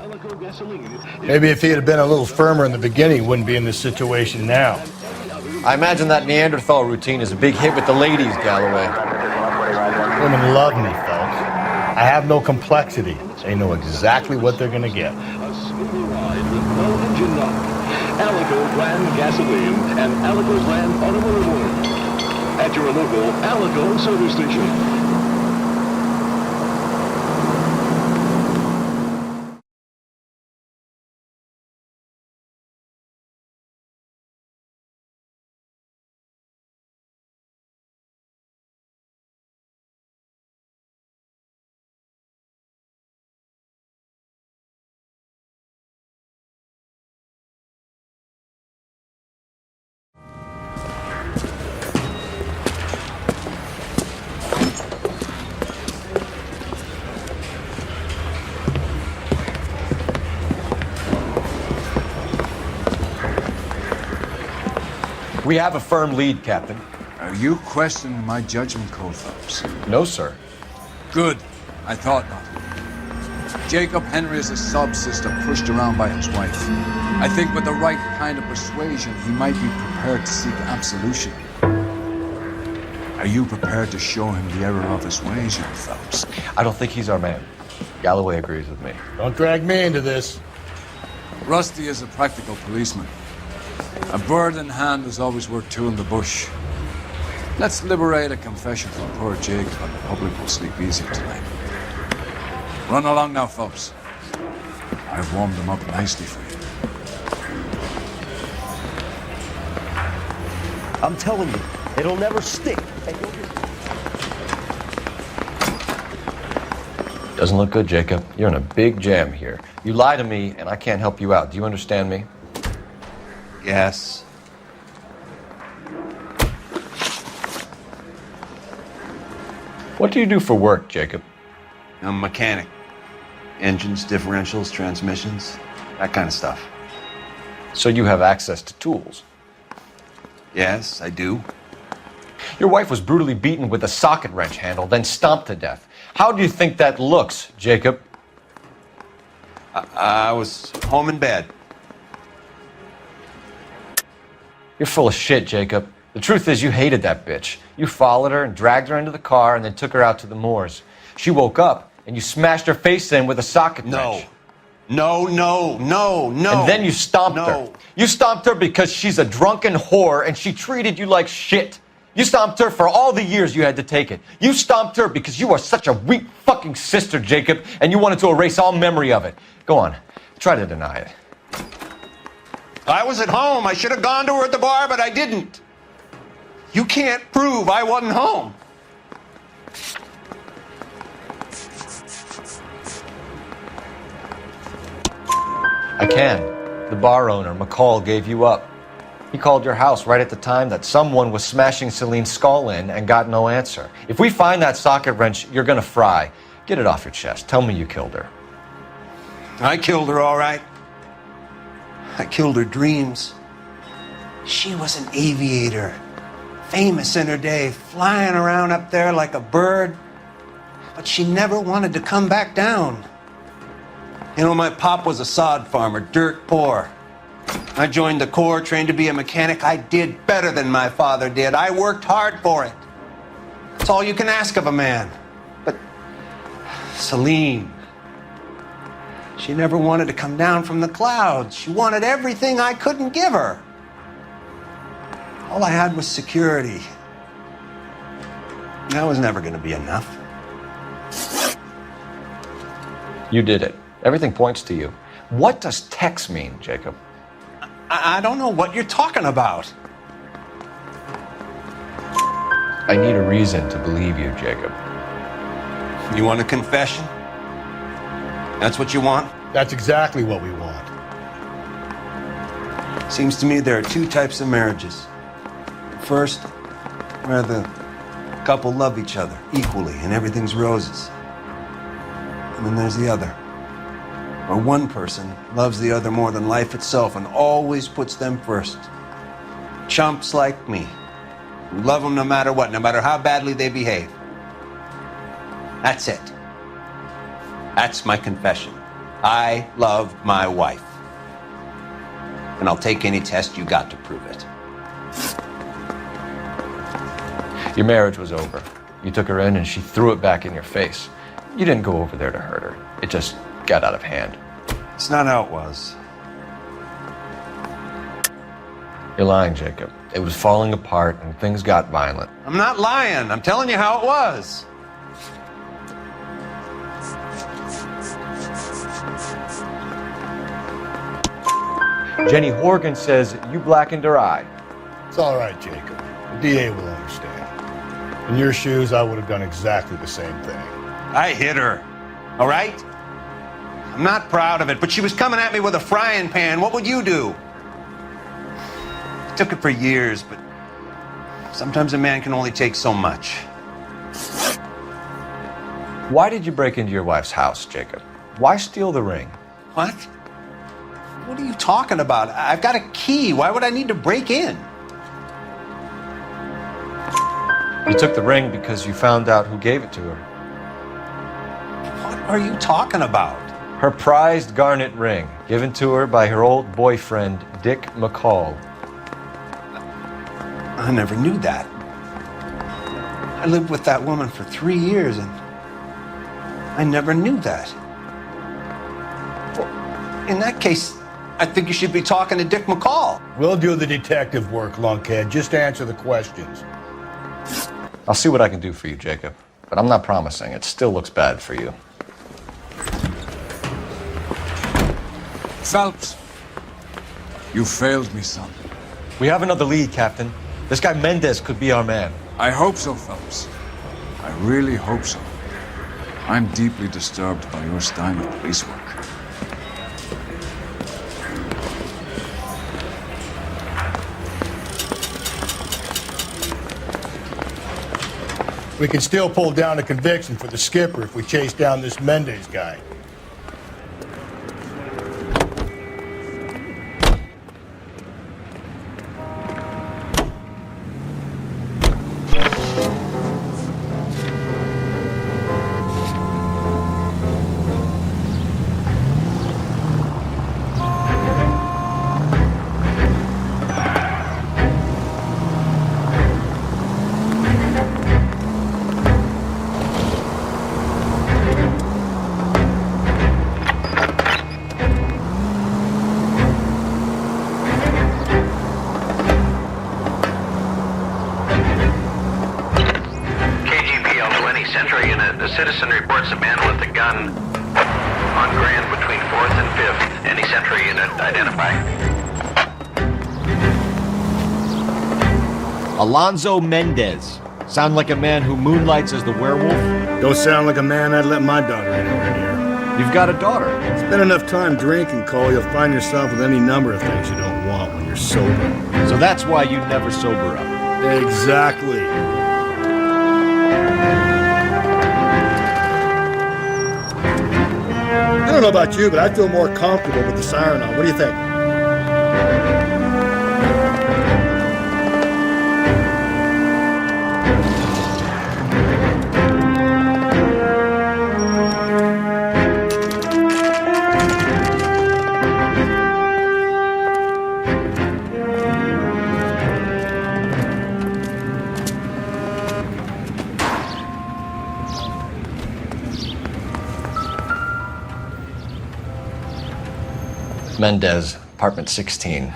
Maybe if he had been a little firmer in the beginning, he wouldn't be in this situation now. I imagine that Neanderthal routine is a big hit with the ladies, Galloway. Women love me, Phelps. I have no complexity. They know exactly what they're going to get. Alico brand gasoline and Alico brand automotive oil. At your local Alico service station. We have a firm lead, Captain. Are you questioning my judgment, Cole Phelps? No, sir. Good. I thought not. Jacob Henry is a sub-sister pushed around by his wife. I think with the right kind of persuasion, he might be prepared to seek absolution. Are you prepared to show him the error of his ways, young Phelps? I don't think he's our man. Galloway agrees with me. Don't drag me into this. Rusty is a practical policeman. A bird in hand is always worth two in the bush. Let's liberate a confession from poor Jacob, and the public will sleep easier tonight. Run along now, Phelps. I've warmed them up nicely for you. I'm telling you, it'll never stick. Doesn't look good, Jacob. You're in a big jam here. You lie to me, and I can't help you out. Do you understand me? Yes. What do you do for work, Jacob? I'm a mechanic. Engines, differentials, transmissions, that kind of stuff. So you have access to tools? Yes, I do. Your wife was brutally beaten with a socket wrench handle, then stomped to death. How do you think that looks, Jacob? I was home in bed. You're full of shit, Jacob. The truth is you hated that bitch. You followed her and dragged her into the car and then took her out to the moors. She woke up and you smashed her face in with a socket wrench. No. And then you stomped her. You stomped her because she's a drunken whore and she treated you like shit. You stomped her for all the years you had to take it. You stomped her because you are such a weak fucking sister, Jacob, and you wanted to erase all memory of it. Go on. Try to deny it. I was at home. I should have gone to her at the bar, but I didn't. You can't prove I wasn't home. I can. The bar owner, McCall, gave you up. He called your house right at the time that someone was smashing Celine's skull in and got no answer. If we find that socket wrench, you're gonna fry. Get it off your chest. Tell me you killed her. I killed her, all right. I killed her dreams. She was an aviator, famous in her day, flying around up there like a bird. But she never wanted to come back down. You know, my pop was a sod farmer, dirt poor. I joined the Corps, trained to be a mechanic. I did better than my father did. I worked hard for it. That's all you can ask of a man. But Celine, she never wanted to come down from the clouds. She wanted everything I couldn't give her. All I had was security. That was never going to be enough. You did it. Everything points to you. What does Tex mean, Jacob? I don't know what you're talking about. I need a reason to believe you, Jacob. You want a confession? That's what you want? That's exactly what we want. Seems to me there are two types of marriages. First, where the couple love each other equally and everything's roses. And then there's the other, where one person loves the other more than life itself and always puts them first. Chumps like me, who love them no matter what, no matter how badly they behave. That's it. That's my confession. I love my wife. And I'll take any test you got to prove it. Your marriage was over. You took her in and she threw it back in your face. You didn't go over there to hurt her. It just got out of hand. It's not how it was. You're lying, Jacob. It was falling apart and things got violent. I'm not lying. I'm telling you how it was. Jenny Horgan says you blackened her eye. It's all right, Jacob. The DA will understand. In your shoes, I would have done exactly the same thing. I hit her, all right? I'm not proud of it, but she was coming at me with a frying pan. What would you do? I took it for years, but sometimes a man can only take so much. Why did you break into your wife's house, Jacob? Why steal the ring? What? What are you talking about? I've got a key. Why would I need to break in? You took the ring because you found out who gave it to her. What are you talking about? Her prized garnet ring, given to her by her old boyfriend, Dick McCall. I never knew that. I lived with that woman for 3 years and I never knew that. Well, in that case, I think you should be talking to Dick McCall. We'll do the detective work, lunkhead. Just answer the questions. I'll see what I can do for you, Jacob. But I'm not promising. It still looks bad for you. Phelps, you failed me, son. We have another lead, Captain. This guy Mendez could be our man. I hope so, Phelps. I really hope so. I'm deeply disturbed by your style of police work. We can still pull down a conviction for the skipper if we chase down this Mendez guy. The citizen reports a man with a gun on Grand between 4th and 5th. Any Central unit identify? Alonzo Mendez. Sound like a man who moonlights as the werewolf? Don't sound like a man I'd let my daughter in over here. You've got a daughter. Spend enough time drinking, Cole, you'll find yourself with any number of things you don't want when you're sober. So that's why you never sober up. Exactly. I don't know about you, but I feel more comfortable with the siren on. What do you think? Mendez, apartment 16.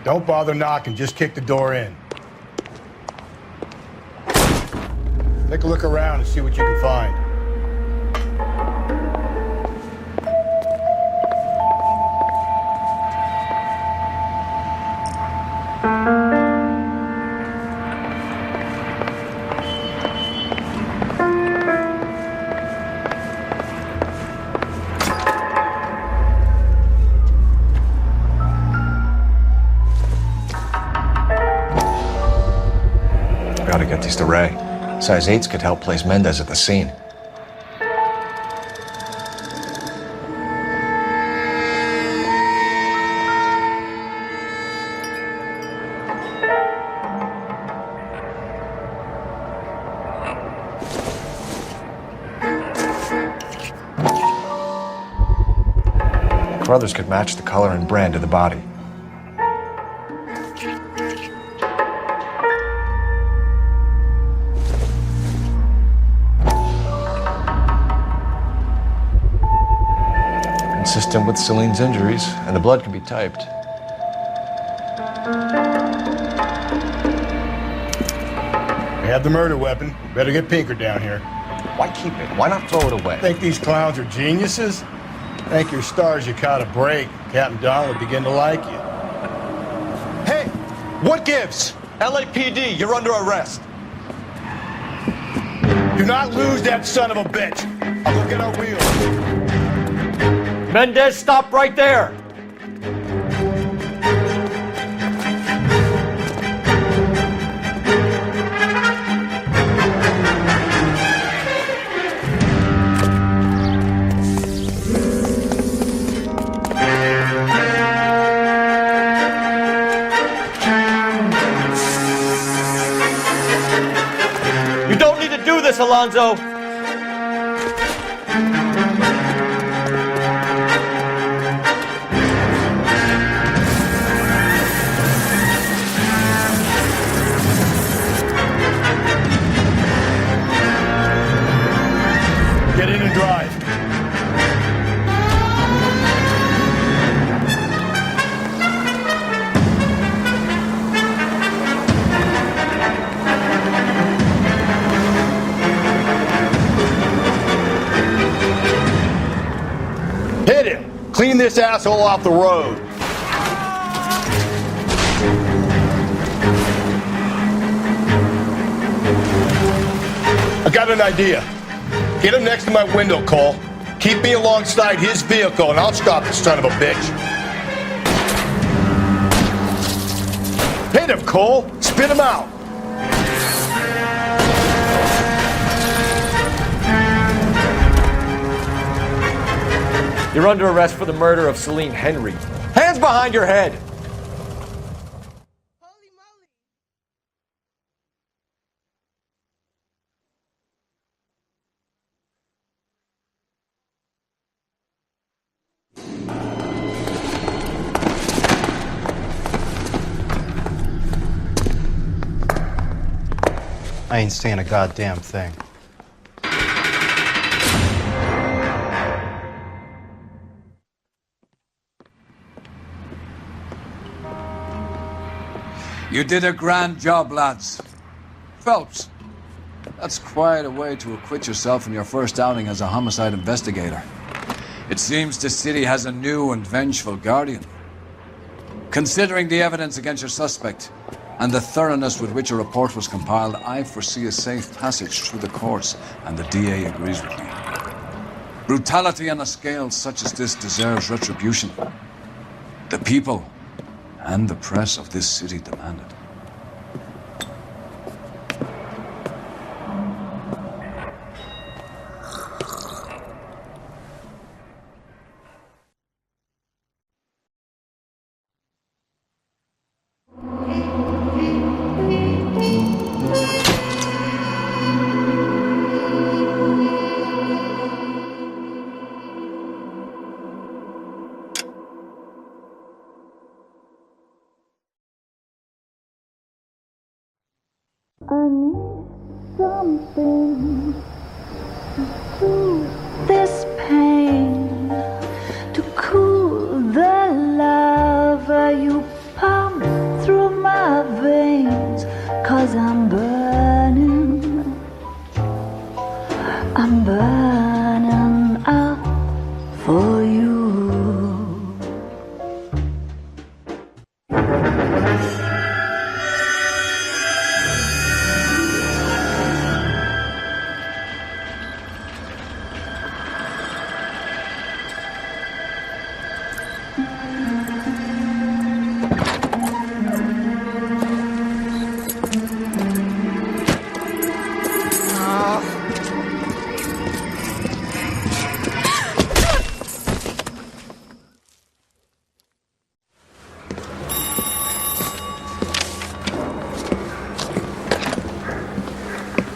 Don't bother knocking, just kick the door in. Take a look around and see what you can find. Gotta get these to Ray. Size 8s could help place Mendez at the scene. Brothers could match the color and brand of the body. Consistent with Celine's injuries, and the blood can be typed. We have the murder weapon. Better get Pinker down here. Why keep it? Why not throw it away? Think these clowns are geniuses? Thank your stars you caught a break. Captain Don would begin to like you. Hey, what gives? LAPD, you're under arrest. Do not lose that son of a bitch. I'll go get our wheels. Mendez, stop right there! You don't need to do this, Alonzo! Get in and drive. Hit him! Clean this asshole off the road. I got an idea. Get him next to my window, Cole. Keep me alongside his vehicle and I'll stop the son of a bitch. Hit him, Cole! Spit him out! You're under arrest for the murder of Celine Henry. Hands behind your head! I ain't saying a goddamn thing. You did a grand job, lads. Phelps, that's quite a way to acquit yourself in your first outing as a homicide investigator. It seems the city has a new and vengeful guardian. Considering the evidence against your suspect and the thoroughness with which a report was compiled, I foresee a safe passage through the courts, and the DA agrees with me. Brutality on a scale such as this deserves retribution. The people and the press of this city demand it. I need something to soothe this pain, to cool the lava you pump through my veins, 'cause I'm burning up for you.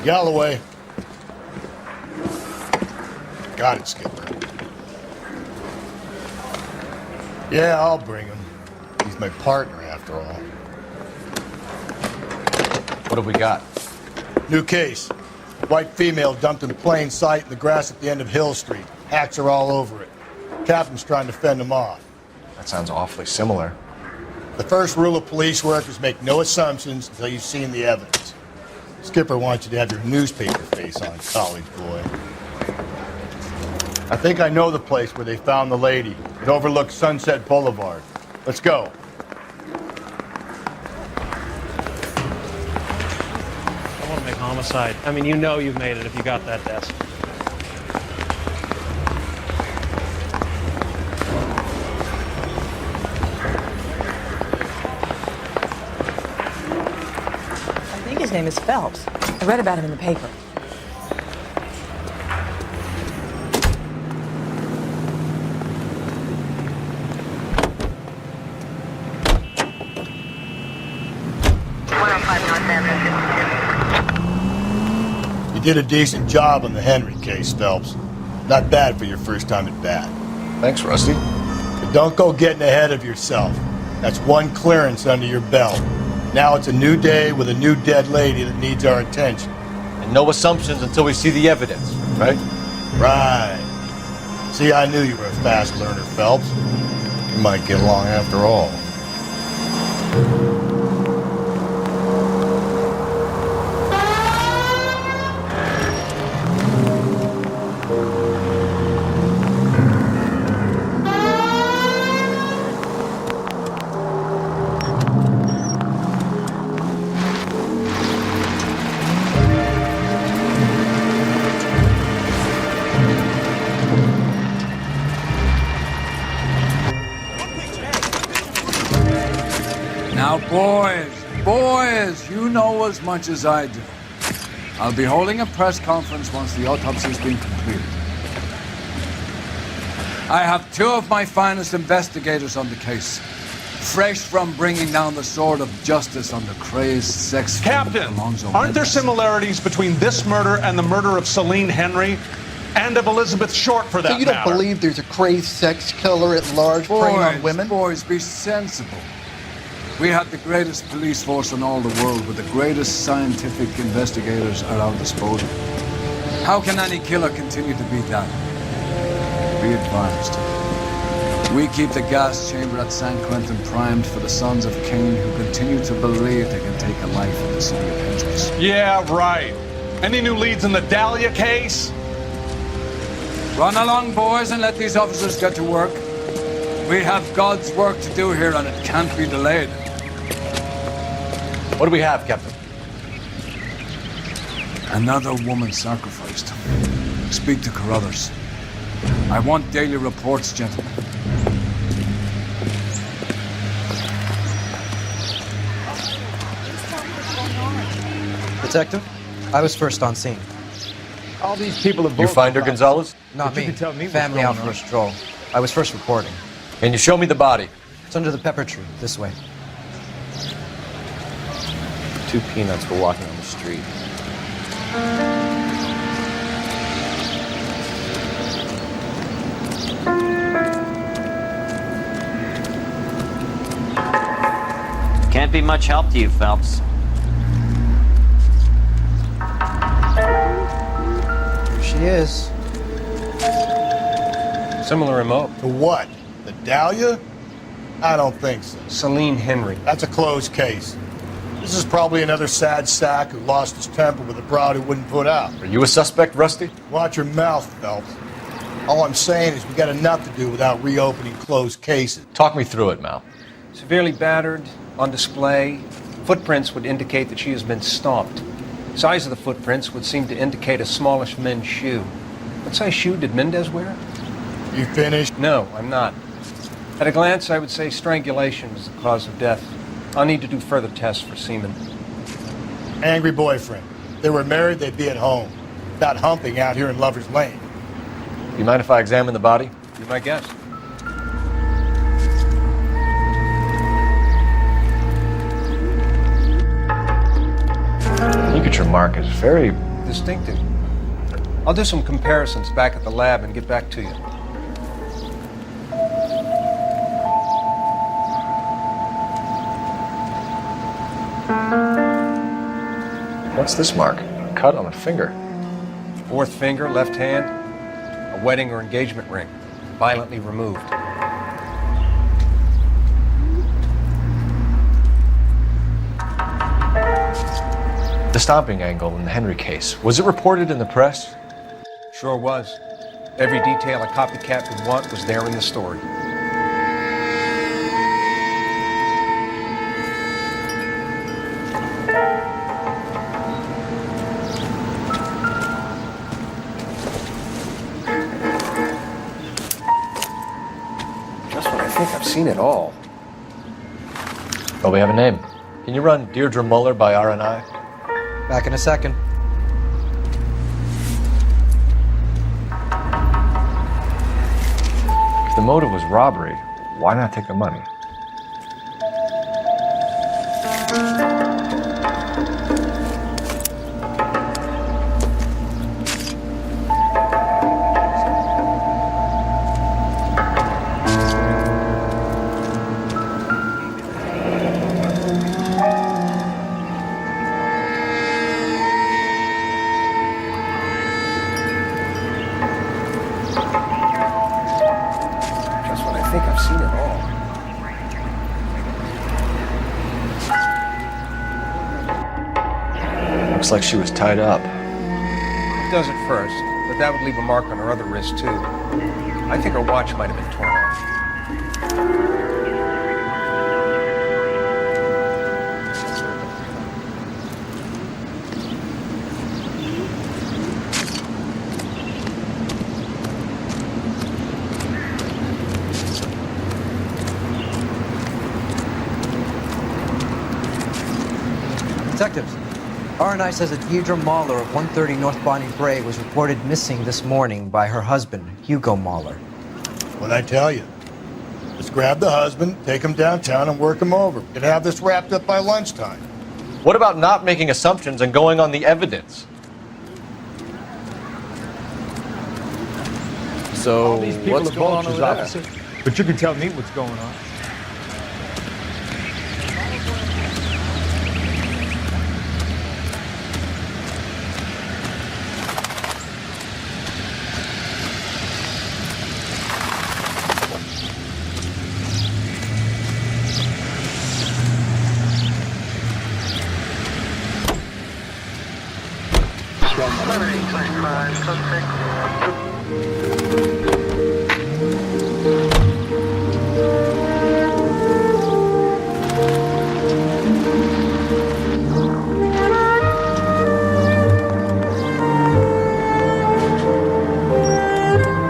Galloway. Got it, Skipper. Yeah, I'll bring him. He's my partner, after all. What have we got? New case. White female dumped in plain sight in the grass at the end of Hill Street. Hats are all over it. Captain's trying to fend them off. That sounds awfully similar. The first rule of police work is make no assumptions until you've seen the evidence. Skipper wants you to have your newspaper face on, college boy. I think I know the place where they found the lady. It overlooks Sunset Boulevard. Let's go. I want to make homicide. I mean, you know you've made it if you got that desk. I think his name is Phelps. I read about him in the paper. You did a decent job on the Henry case, Phelps. Not bad for your first time at bat. Thanks, Rusty. But don't go getting ahead of yourself. That's one clearance under your belt. Now it's a new day with a new dead lady that needs our attention. And no assumptions until we see the evidence, right? Right. See, I knew you were a fast learner, Phelps. You might get along after all. Now, boys, you know as much as I do. I'll be holding a press conference once the autopsy's been completed. I have two of my finest investigators on the case, fresh from bringing down the sword of justice on the crazed sex Captain, aren't there similarities between this murder and the murder of Celine Henry and of Elizabeth Short, for that So you don't matter? believe there's a crazed sex killer at large preying on women? Boys, be sensible. We have the greatest police force in all the world with the greatest scientific investigators at our disposal. How can any killer continue to be that? Be advised. We keep the gas chamber at San Quentin primed for the sons of Cain who continue to believe they can take a life in the city of angels. Yeah, right. Any new leads in the Dahlia case? Run along, boys, and let these officers get to work. We have God's work to do here, and it can't be delayed. What do we have, Captain? Another woman sacrificed. Speak to Carruthers. I want daily reports, gentlemen. Detective, I was first on scene. All these people have You find her, Gonzalez? Not But you me. can tell me what's Family going out for on. a stroll. I was first reporting. Can you show me the body? It's under the pepper tree, this way. 2 peanuts for walking on the street. Can't be much help to you, Phelps. Here she is. Similar remote. To what? The Dahlia? I don't think so. Celine Henry. That's a closed case. This is probably another sad sack who lost his temper with a broad who wouldn't put out. Are you a suspect, Rusty? Watch your mouth, Phelps. All I'm saying is we got enough to do without reopening closed cases. Talk me through it, Mal. Severely battered, on display. Footprints would indicate that she has been stomped. Size of the footprints would seem to indicate a smallish men's shoe. What size shoe did Mendez wear? You finished? No, I'm not. At a glance, I would say strangulation was the cause of death. I'll need to do further tests for semen. Angry boyfriend. If they were married, they'd be at home. Not humping out here in Lover's Lane. You mind if I examine the body? Be my guest. Ligature mark is very distinctive. I'll do some comparisons back at the lab and get back to you. What's this mark? Cut on a finger. Fourth finger, left hand, a wedding or engagement ring, violently removed. The stomping angle in the Henry case, was it reported in the press? Sure was. Every detail a copycat could want was there in the story. Just when I think I've seen it all. Oh, we have a name. Can you run Deirdre Muller by R&I? Back in a second. If the motive was robbery, why not take the money? Just when I think I've seen it all. Looks like she was tied up. It does at first, but that would leave a mark on her other wrist, too. I think her watch might have been torn off. Detectives, R&I says that Deirdre Mahler of 130 North Bonnie Bray was reported missing this morning by her husband, Hugo Mahler. What'd I tell you? Let's grab the husband, take him downtown, and work him over. Could have this wrapped up by lunchtime. What about not making assumptions and going on the evidence? So, what's going on over there? officer. But you can tell me what's going on.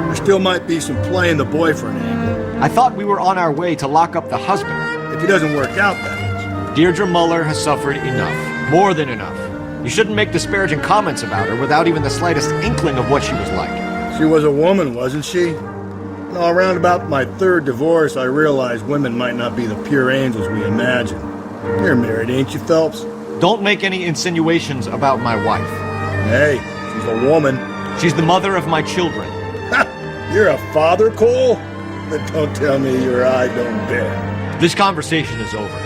There still might be some playing the boyfriend angle. I thought we were on our way to lock up the husband. If he doesn't work out, that is. Deirdre Muller has suffered enough. More than enough. You shouldn't make disparaging comments about her without even the slightest inkling of what she was like. She was a woman, wasn't she? No, around about my third divorce, I realized women might not be the pure angels we imagine. You're married, ain't you, Phelps? Don't make any insinuations about my wife. Hey, she's a woman. She's the mother of my children. You're a father, Cole? But don't tell me your eye don't bend. This conversation is over.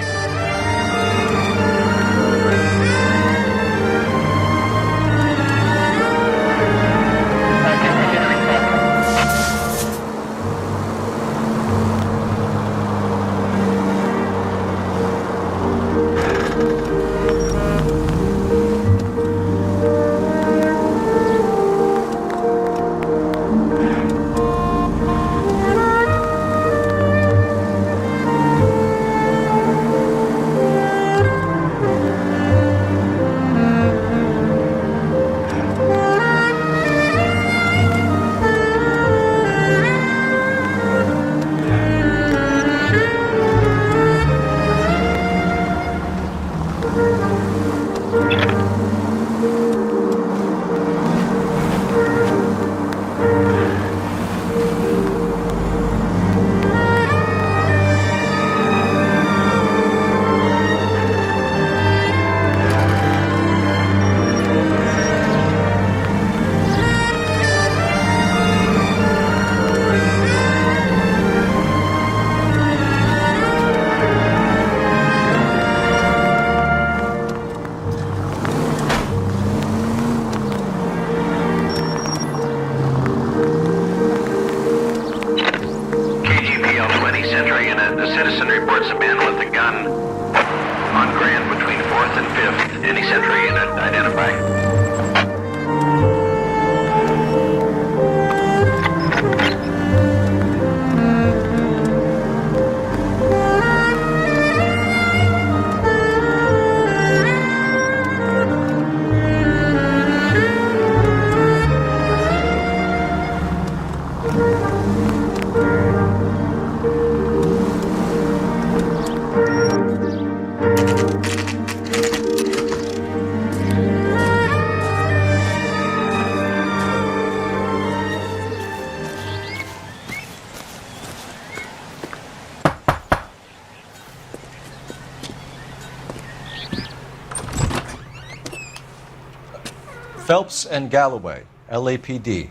Phelps and Galloway, LAPD.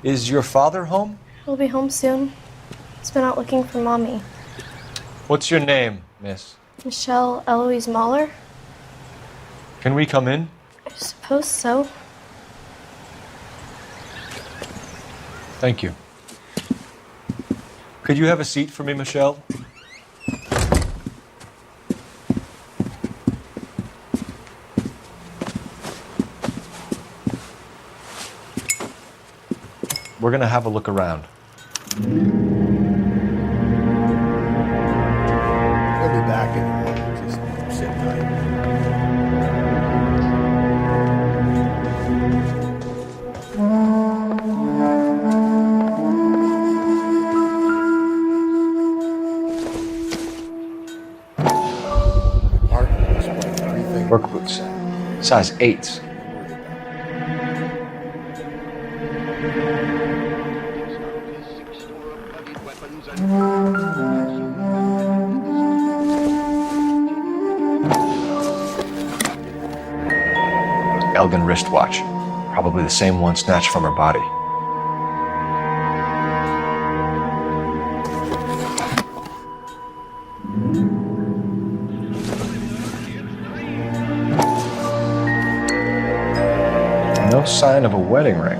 Is your father home? He'll be home soon. He's been out looking for Mommy. What's your name, miss? Michelle Eloise Mahler? Can we come in? I suppose so. Thank you. Could you have a seat for me, Michelle? We're gonna have a look around. We'll be back in a moment. Just sit tight. Work boots. Size 8s. Elgin wristwatch. Probably the same one snatched from her body. No sign of a wedding ring.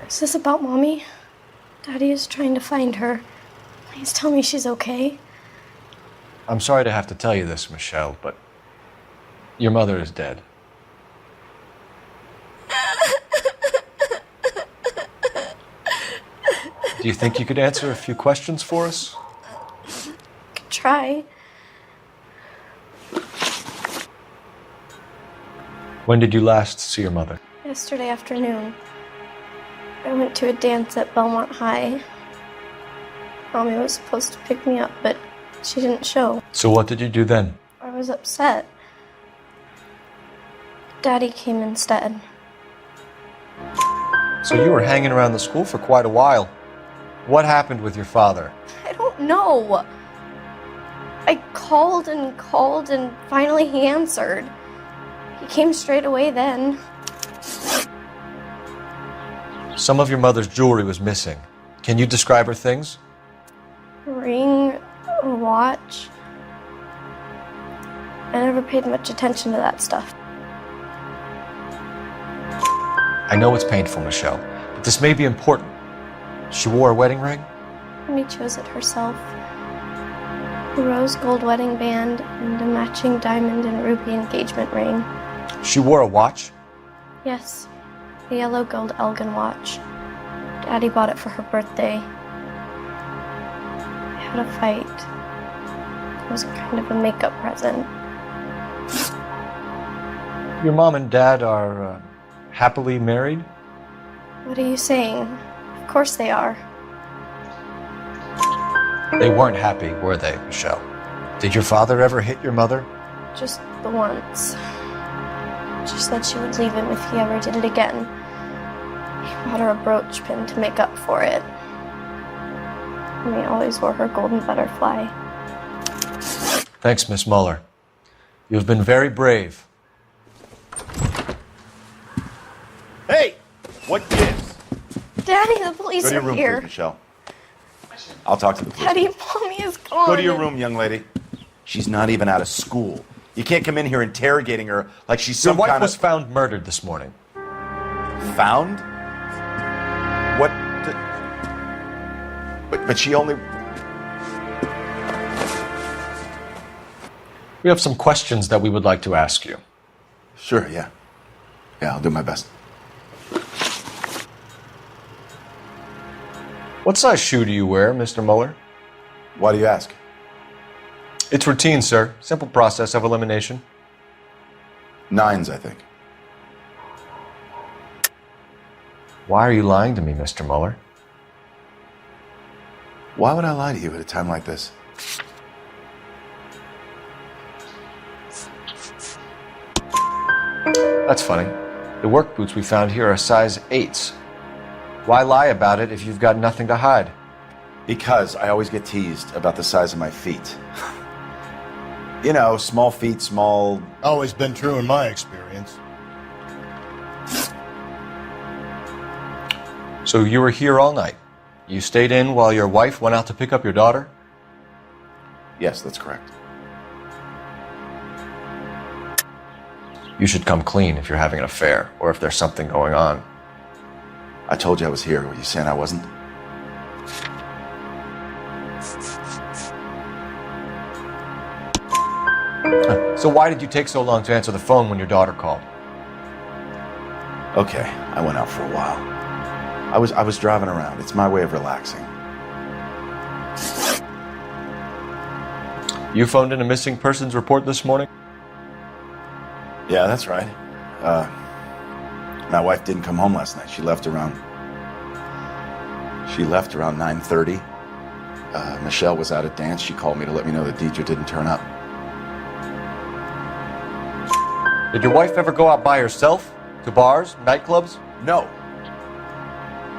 Is this about Mommy? Daddy is trying to find her. Please tell me she's okay. I'm sorry to have to tell you this, Michelle, but your mother is dead. Do you think you could answer a few questions for us? Could try. When did you last see your mother? Yesterday afternoon. I went to a dance at Belmont High. Mommy was supposed to pick me up, but she didn't show. So what did you do then? I was upset. Daddy came instead. So you were hanging around the school for quite a while. What happened with your father? I don't know. I called and finally he answered. He came straight away then. Some of your mother's jewelry was missing. Can you describe her things? A ring, a watch. I never paid much attention to that stuff. I know it's painful, Michelle, but this may be important. She wore a wedding ring? Mommy chose it herself. A rose gold wedding band and a matching diamond and ruby engagement ring. She wore a watch? Yes, a yellow gold Elgin watch. Daddy bought it for her birthday. We had a fight. It was kind of a makeup present. Your mom and dad are happily married? What are you saying? Of course they are. They weren't happy, were they, Michelle? Did your father ever hit your mother? Just the once. She said she would leave him if he ever did it again. He bought her a brooch pin to make up for it. Mommy always wore her golden butterfly. Thanks, Miss Muller. You've been very brave. Hey! What gives? Daddy, the police Go to your are room, here. please, Michelle. I'll talk to the police. Daddy, Mommy is gone. Go to your room, young lady. She's not even out of school. You can't come in here interrogating her like she's Your some wife kind was of... found murdered this morning. Found? What? But she only... We have some questions that we would like to ask you. Sure, yeah. Yeah, I'll do my best. What size shoe do you wear, Mr. Muller? Why do you ask? It's routine, sir. Simple process of elimination. 9s, I think. Why are you lying to me, Mr. Muller? Why would I lie to you at a time like this? That's funny. The work boots we found here are size 8s. Why lie about it if you've got nothing to hide? Because I always get teased about the size of my feet. You know, small feet, small... Always been true in my experience. So you were here all night? You stayed in while your wife went out to pick up your daughter? Yes, that's correct. You should come clean if you're having an affair, or if there's something going on. I told you I was here. Were you saying I wasn't? So why did you take so long to answer the phone when your daughter called? Okay, I went out for a while. I was driving around. It's my way of relaxing. You phoned in a missing persons report this morning? Yeah, that's right. My wife didn't come home last night. She left around 9:30. Michelle was out at dance. She called me to let me know that Deidre didn't turn up. Did your wife ever go out by herself? To bars, nightclubs? No.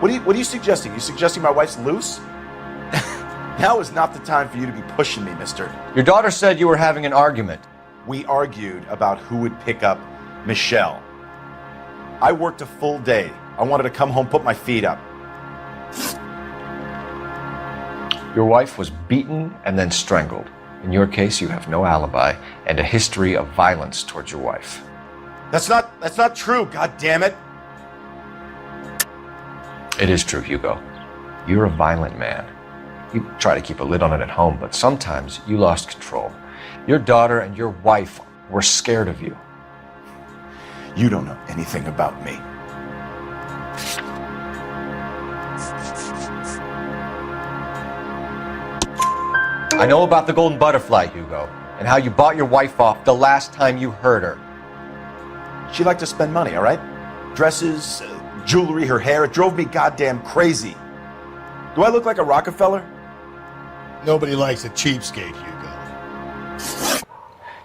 What are you suggesting? You suggesting my wife's loose? Now is not the time for you to be pushing me, mister. Your daughter said you were having an argument. We argued about who would pick up Michelle. I worked a full day. I wanted to come home, put my feet up. Your wife was beaten and then strangled. In your case, you have no alibi and a history of violence towards your wife. That's not true, God damn it. It is true, Hugo. You're a violent man. You try to keep a lid on it at home, but sometimes you lost control. Your daughter and your wife were scared of you. You don't know anything about me. I know about the golden butterfly, Hugo, and how you bought your wife off the last time you heard her. She liked to spend money, all right? Dresses, jewelry, her hair. It drove me goddamn crazy. Do I look like a Rockefeller? Nobody likes a cheapskate, Hugo.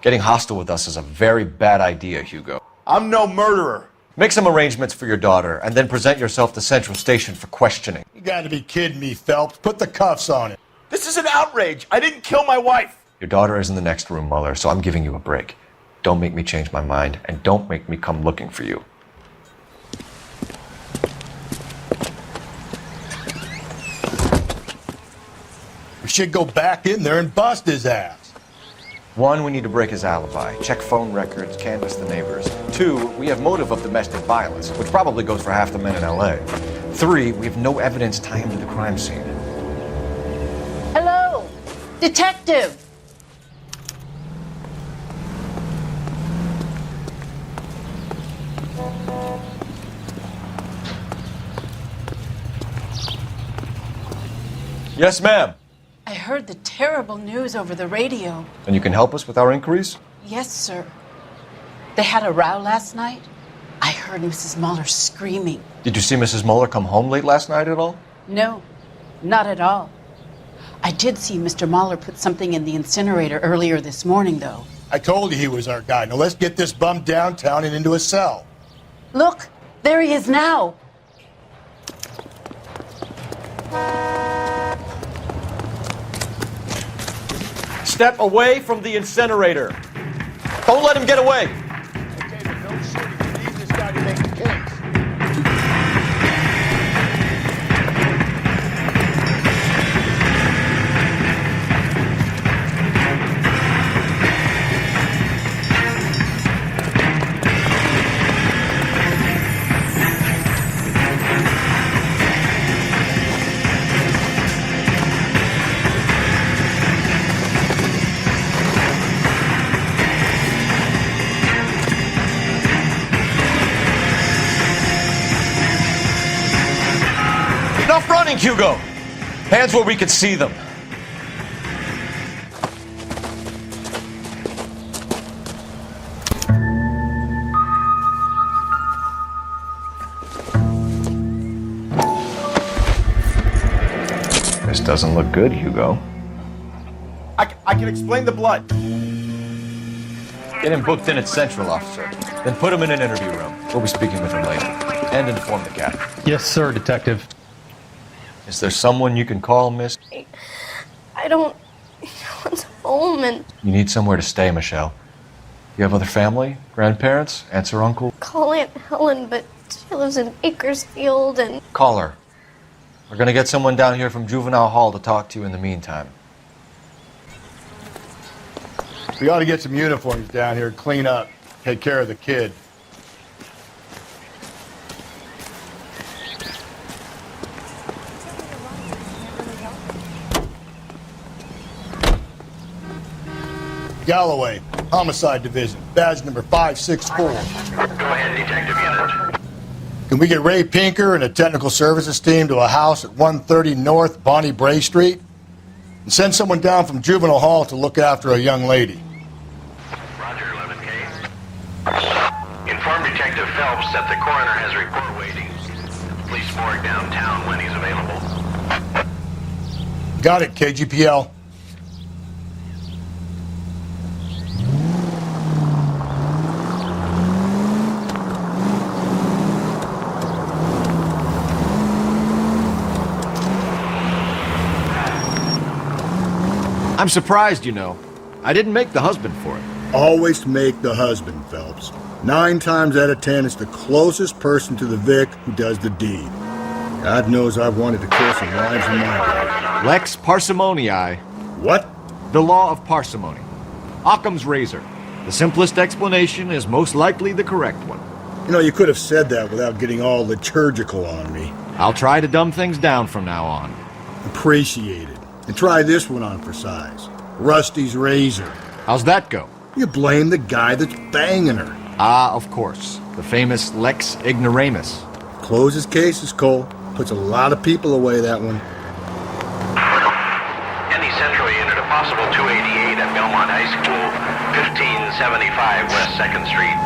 Getting hostile with us is a very bad idea, Hugo. I'm no murderer. Make some arrangements for your daughter, and then present yourself to Central Station for questioning. You gotta be kidding me, Phelps. Put the cuffs on it. This is an outrage. I didn't kill my wife. Your daughter is in the next room, Muller, so I'm giving you a break. Don't make me change my mind, and don't make me come looking for you. We should go back in there and bust his ass. 1, we need to break his alibi. Check phone records, canvass the neighbors. 2, we have motive of domestic violence, which probably goes for half the men in LA. 3, we have no evidence tying him to the crime scene. Hello, detective. Yes, ma'am. I heard the terrible news over the radio. And you can help us with our inquiries? Yes, sir. They had a row last night. I heard Mrs. Muller screaming. Did you see Mrs. Muller come home late last night at all? No, not at all. I did see Mr. Muller put something in the incinerator earlier this morning, though. I told you he was our guy. Now let's get this bum downtown and into a cell. Look, there he is now. Step away from the incinerator. Don't let him get away. Okay, but no shooting. We need this guy to make the case. Enough running, Hugo. Hands where we can see them. This doesn't look good, Hugo. I can explain the blood. Get him booked in at Central, officer. Then put him in an interview room. We'll be speaking with him later. And inform the captain. Yes, sir, Detective. Is there someone you can call, miss? I don't want home, and You need somewhere to stay, Michelle. You have other family? Grandparents? Aunts or uncle? call Aunt Helen, but she lives in Bakersfield, and Call her. We're gonna get someone down here from Juvenile Hall to talk to you in the meantime. We ought to get some uniforms down here, clean up, take care of the kid. Galloway, Homicide Division, badge number 564. Go ahead, Detective Unit. Can we get Ray Pinker and a technical services team to a house at 130 North Bonnie Bray Street? And send someone down from Juvenile Hall to look after a young lady. Roger, 11K. Inform Detective Phelps that the coroner has a report waiting. Police morgue downtown when he's available. Got it, KGPL. I'm surprised, you know. I didn't make the husband for it. Always make the husband, Phelps. 9 times out of 10, it's the closest person to the Vic who does the deed. God knows I've wanted to kill some wives in my day. Lex parsimoniae. What? The law of parsimony. Occam's razor. The simplest explanation is most likely the correct one. You know, you could have said that without getting all liturgical on me. I'll try to dumb things down from now on. Appreciate it. And try this one on for size. Rusty's razor. How's that go? You blame the guy that's banging her. Ah, of course. The famous Lex ignoramus. Closes cases, Cole. Puts a lot of people away, that one. Any Central Unit, a possible 288 at Belmont High School, 1575 West 2nd Street.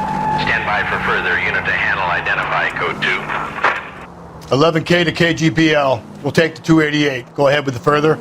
Stand by for further unit to handle. Identify code 2. 11K to KGPL. We'll take the 288. Go ahead with the further.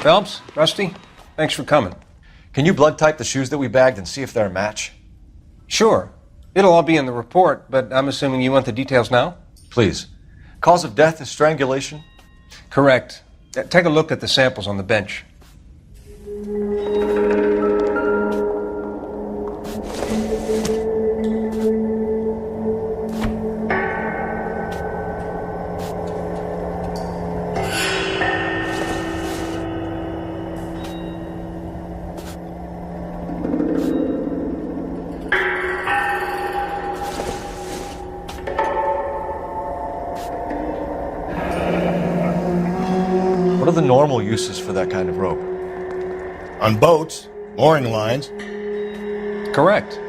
Phelps, Rusty, thanks for coming. Can you blood type the shoes that we bagged and see if they're a match? Sure. It'll all be in the report, but I'm assuming you want the details now? Please. Cause of death is strangulation? Correct. Take a look at the samples on the bench. What are the normal uses for that kind of rope? On boats, mooring lines. Correct.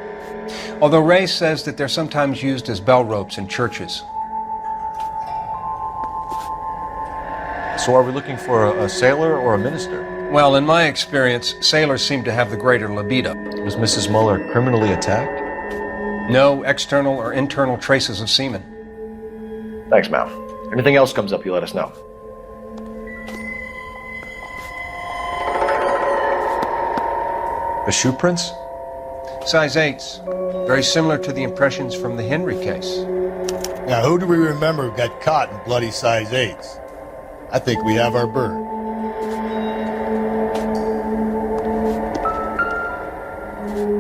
Although Ray says that they're sometimes used as bell ropes in churches. So are we looking for a sailor or a minister? Well, in my experience, sailors seem to have the greater libido. Was Mrs. Muller criminally attacked? No external or internal traces of semen. Thanks, Mal. Anything else comes up, you let us know. The shoe prints? Size 8s. Very similar to the impressions from the Henry case. Now, who do we remember got caught in bloody size 8s? I think we have our bird.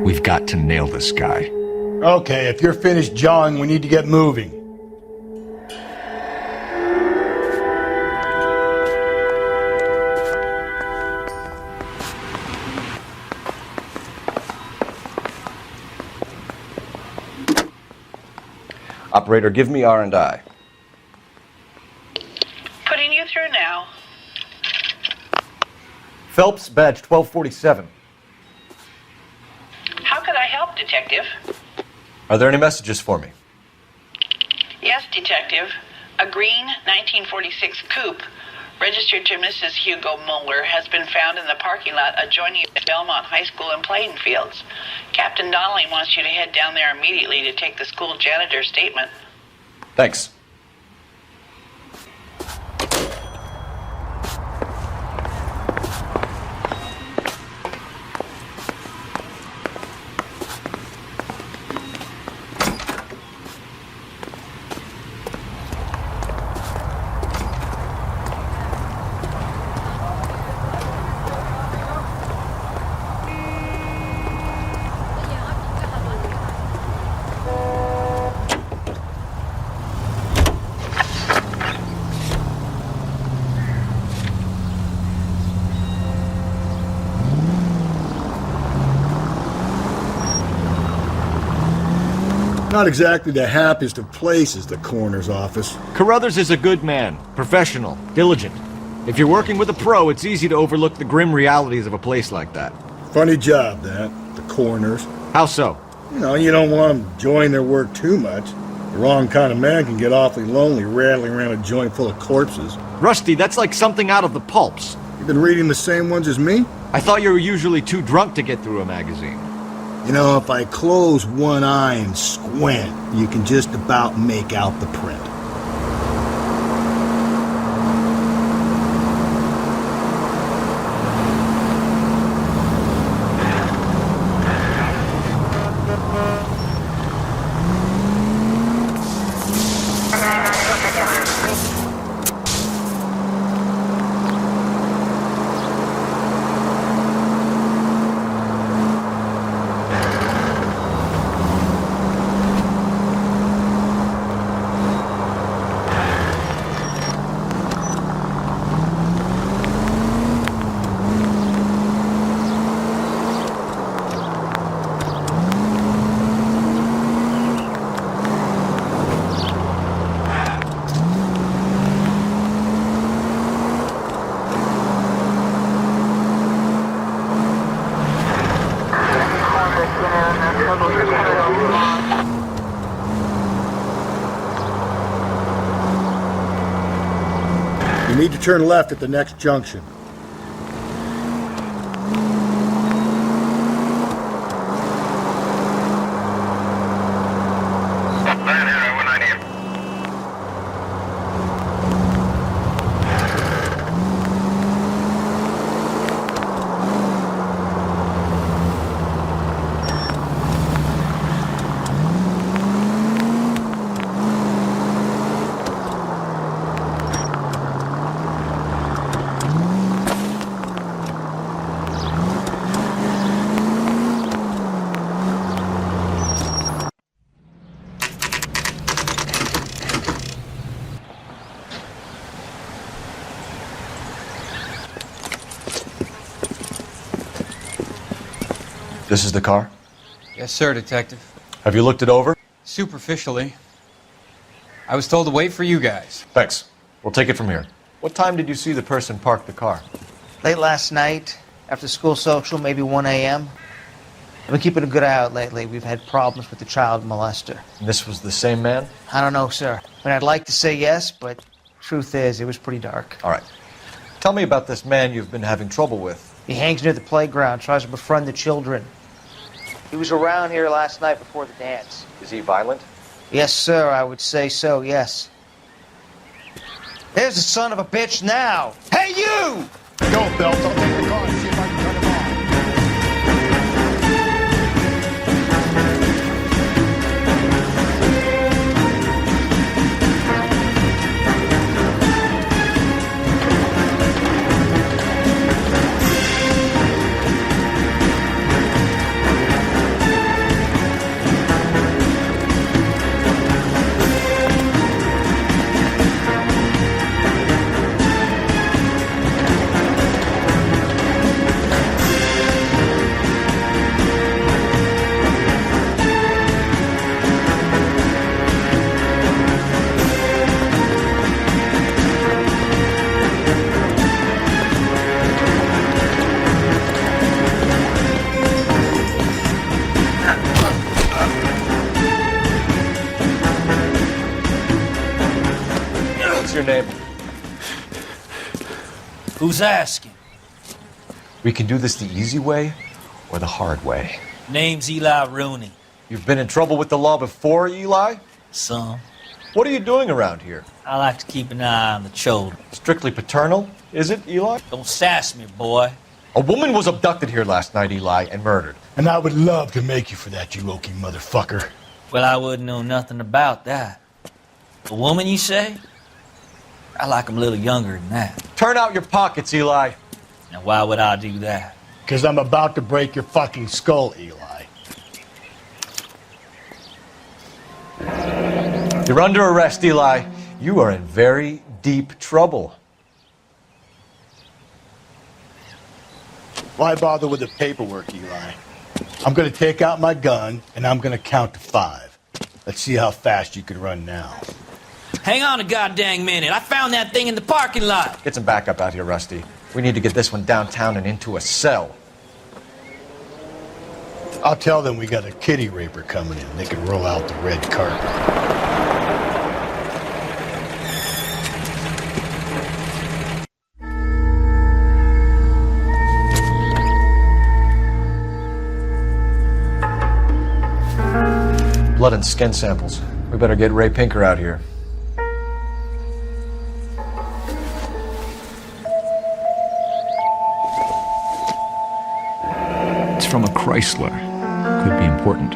We've got to nail this guy. Okay, if you're finished jawing, we need to get moving. Operator, give me R&I. Putting you through now. Phelps, badge 1247. How could I help, Detective? Are there any messages for me? Yes, Detective. A green 1946 coupe, registered to Mrs. Hugo Muller, has been found in the parking lot adjoining the Belmont High School and playing fields. Captain Donnelly wants you to head down there immediately to take the school janitor's statement. Thanks. Not exactly the happiest of places, the coroner's office. Carruthers is a good man, professional, diligent. If you're working with a pro, it's easy to overlook the grim realities of a place like that. Funny job, that, the coroner's. How so? You don't want them enjoying their work too much. The wrong kind of man can get awfully lonely rattling around a joint full of corpses. Rusty, that's like something out of the pulps. You been reading the same ones as me? I thought you were usually too drunk to get through a magazine. If I close one eye and squint, you can just about make out the print. You need to turn left at the next junction. This is the car? Yes, sir, Detective. Have you looked it over? Superficially. I was told to wait for you guys. Thanks. We'll take it from here. What time did you see the person park the car? Late last night, after school social, maybe 1 a.m. I've been keeping a good eye out lately. We've had problems with the child molester. And this was the same man? I don't know, sir. I mean, I'd like to say yes, but truth is, it was pretty dark. All right. Tell me about this man you've been having trouble with. He hangs near the playground, tries to befriend the children. He was around here last night before the dance. Is he violent? Yes, sir, I would say so, yes. There's the son of a bitch now! Hey, you! Go, Phelps. I'll take the car and see if I can cut him off. What's your name? Who's asking? We can do this the easy way or the hard way. Name's Eli Rooney. You've been in trouble with the law before, Eli? Some. What are you doing around here? I like to keep an eye on the children. Strictly paternal, is it, Eli? Don't sass me, boy. A woman was abducted here last night, Eli, and murdered. And I would love to make you for that, you Okie motherfucker. Well, I wouldn't know nothing about that. A woman, you say? I like 'em a little younger than that. Turn out your pockets, Eli. Now, why would I do that? Because I'm about to break your fucking skull, Eli. You're under arrest, Eli. You are in very deep trouble. Why bother with the paperwork, Eli? I'm going to take out my gun, and I'm going to count to 5. Let's see how fast you can run now. Hang on a goddamn minute. I found that thing in the parking lot. Get some backup out here, Rusty. We need to get this one downtown and into a cell. I'll tell them we got a kitty raper coming in. They can roll out the red carpet. Blood and skin samples. We better get Ray Pinker out here. It's from a Chrysler. Could be important.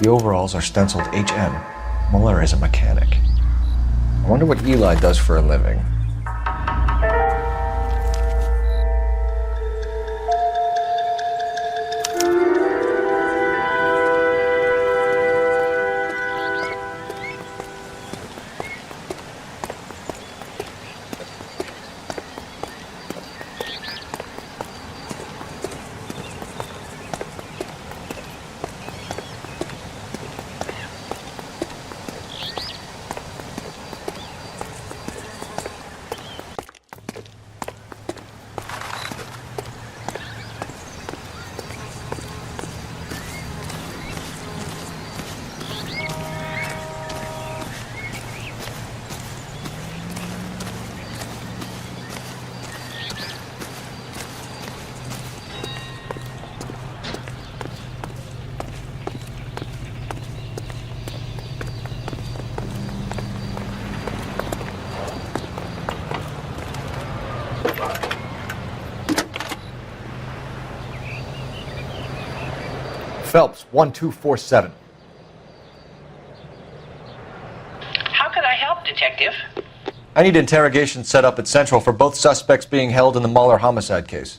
The overalls are stenciled HM. Muller is a mechanic. I wonder what Eli does for a living. Phelps, 1247. How could I help, Detective? I need interrogation set up at Central for both suspects being held in the Muller homicide case.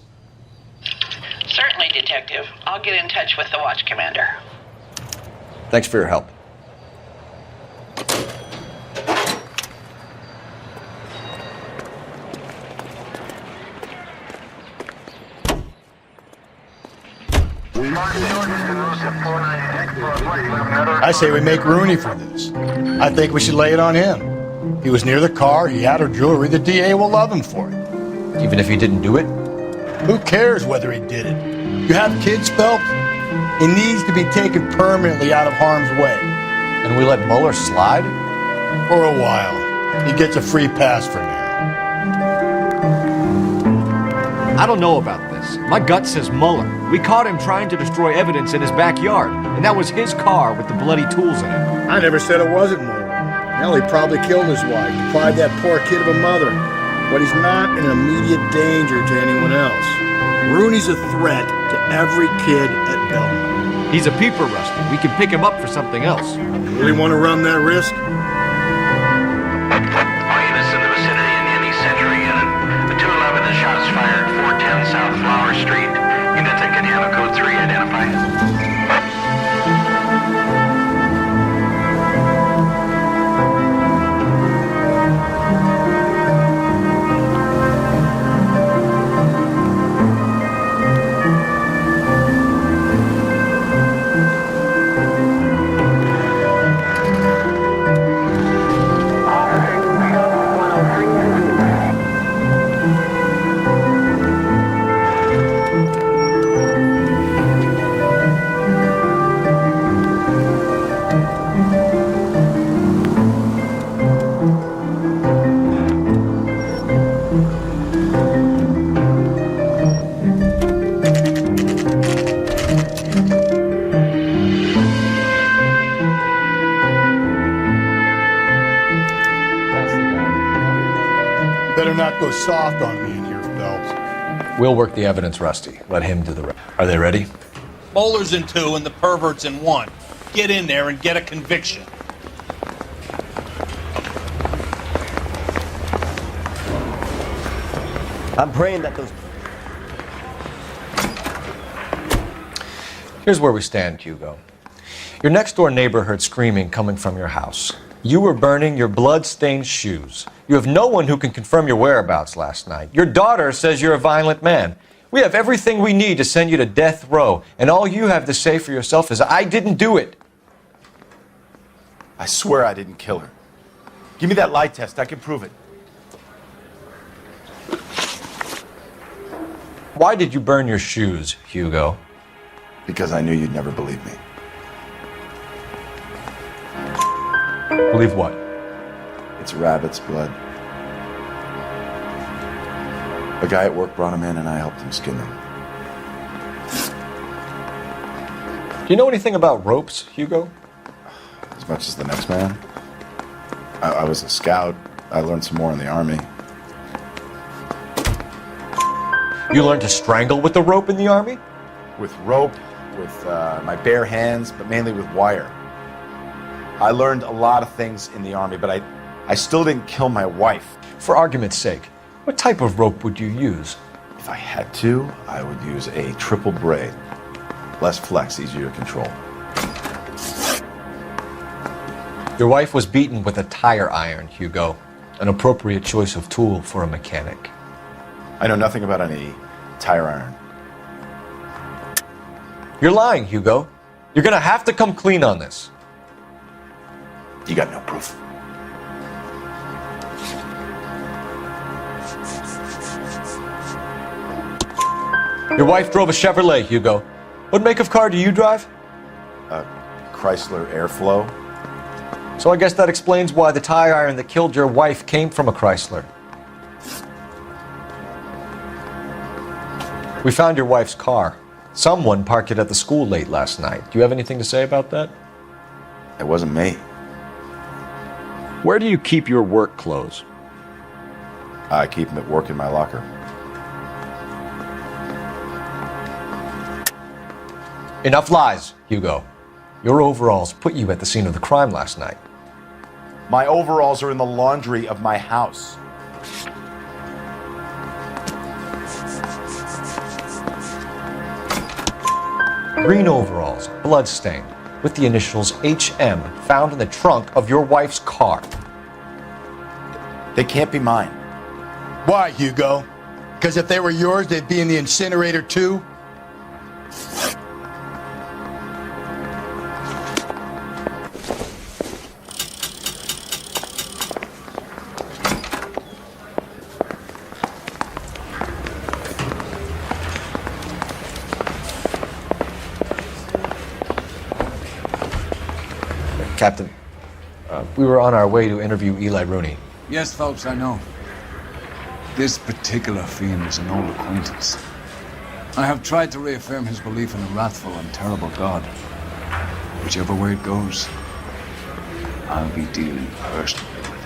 Certainly, Detective. I'll get in touch with the watch commander. Thanks for your help. I say we make Rooney for this. I think we should lay it on him. He was near the car, he had her jewelry, the DA will love him for it. Even if he didn't do it? Who cares whether he did it? You have kids, Phelps? He needs to be taken permanently out of harm's way. And we let Mueller slide? For a while. He gets a free pass for now. I don't know about this. My gut says Mueller. We caught him trying to destroy evidence in his backyard, and that was his car with the bloody tools in it. I never said it wasn't Mueller. Hell, he probably killed his wife, deprived that poor kid of a mother. But he's not an immediate danger to anyone else. Rooney's a threat to every kid at Belmont. He's a peeper, Rusty. We can pick him up for something else. You really want to run that risk? All units in the vicinity in any Century unit. The 211 is shots fired, 410 South Flower Street. Units that can handle code 3 identified. Better not go soft on me in here, Phelps. We'll work the evidence, Rusty. Let him do the rest. Are they ready? Bowler's in 2 and the pervert's in 1. Get in there and get a conviction. I'm praying that those... Here's where we stand, Hugo. Your next-door neighbor heard screaming coming from your house. You were burning your blood-stained shoes. You have no one who can confirm your whereabouts last night. Your daughter says you're a violent man. We have everything we need to send you to death row, and all you have to say for yourself is, I didn't do it. I swear I didn't kill her. Give me that lie test. I can prove it. Why did you burn your shoes, Hugo? Because I knew you'd never believe me. Believe what? It's rabbit's blood. A guy at work brought him in and I helped him skin them. Do you know anything about ropes, Hugo? As much as the next man. I was a scout. I learned some more in the army. You learned to strangle with the rope in the army? With rope, with my bare hands, but mainly with wire. I learned a lot of things in the army, but I still didn't kill my wife. For argument's sake, what type of rope would you use? If I had to, I would use a triple braid. Less flex, easier to control. Your wife was beaten with a tire iron, Hugo. An appropriate choice of tool for a mechanic. I know nothing about any tire iron. You're lying, Hugo. You're gonna have to come clean on this. You got no proof. Your wife drove a Chevrolet, Hugo. What make of car do you drive? A Chrysler Airflow. So I guess that explains why the tire iron that killed your wife came from a Chrysler. We found your wife's car. Someone parked it at the school late last night. Do you have anything to say about that? It wasn't me. Where do you keep your work clothes? I keep them at work in my locker. Enough lies, Hugo. Your overalls put you at the scene of the crime last night. My overalls are in the laundry of my house. Green overalls, bloodstained, with the initials HM found in the trunk of your wife's car. They can't be mine. Why, Hugo? Because if they were yours, they'd be in the incinerator too? Captain, we were on our way to interview Eli Rooney. Yes, Phelps, I know. This particular fiend is an old acquaintance. I have tried to reaffirm his belief in a wrathful and terrible God. Whichever way it goes, I'll be dealing personally with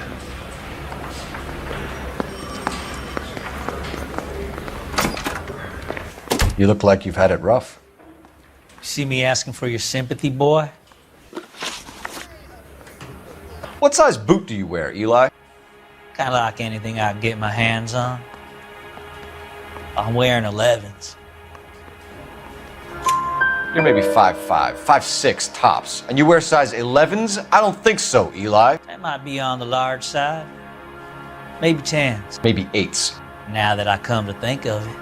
him. You look like you've had it rough. See me asking for your sympathy, boy? What size boot do you wear, Eli? Kind of like anything I can get my hands on. I'm wearing 11s. You're maybe 5'5", 5'6" tops, and you wear size 11s? I don't think so, Eli. That might be on the large side. Maybe 10s. Maybe 8s. Now that I come to think of it.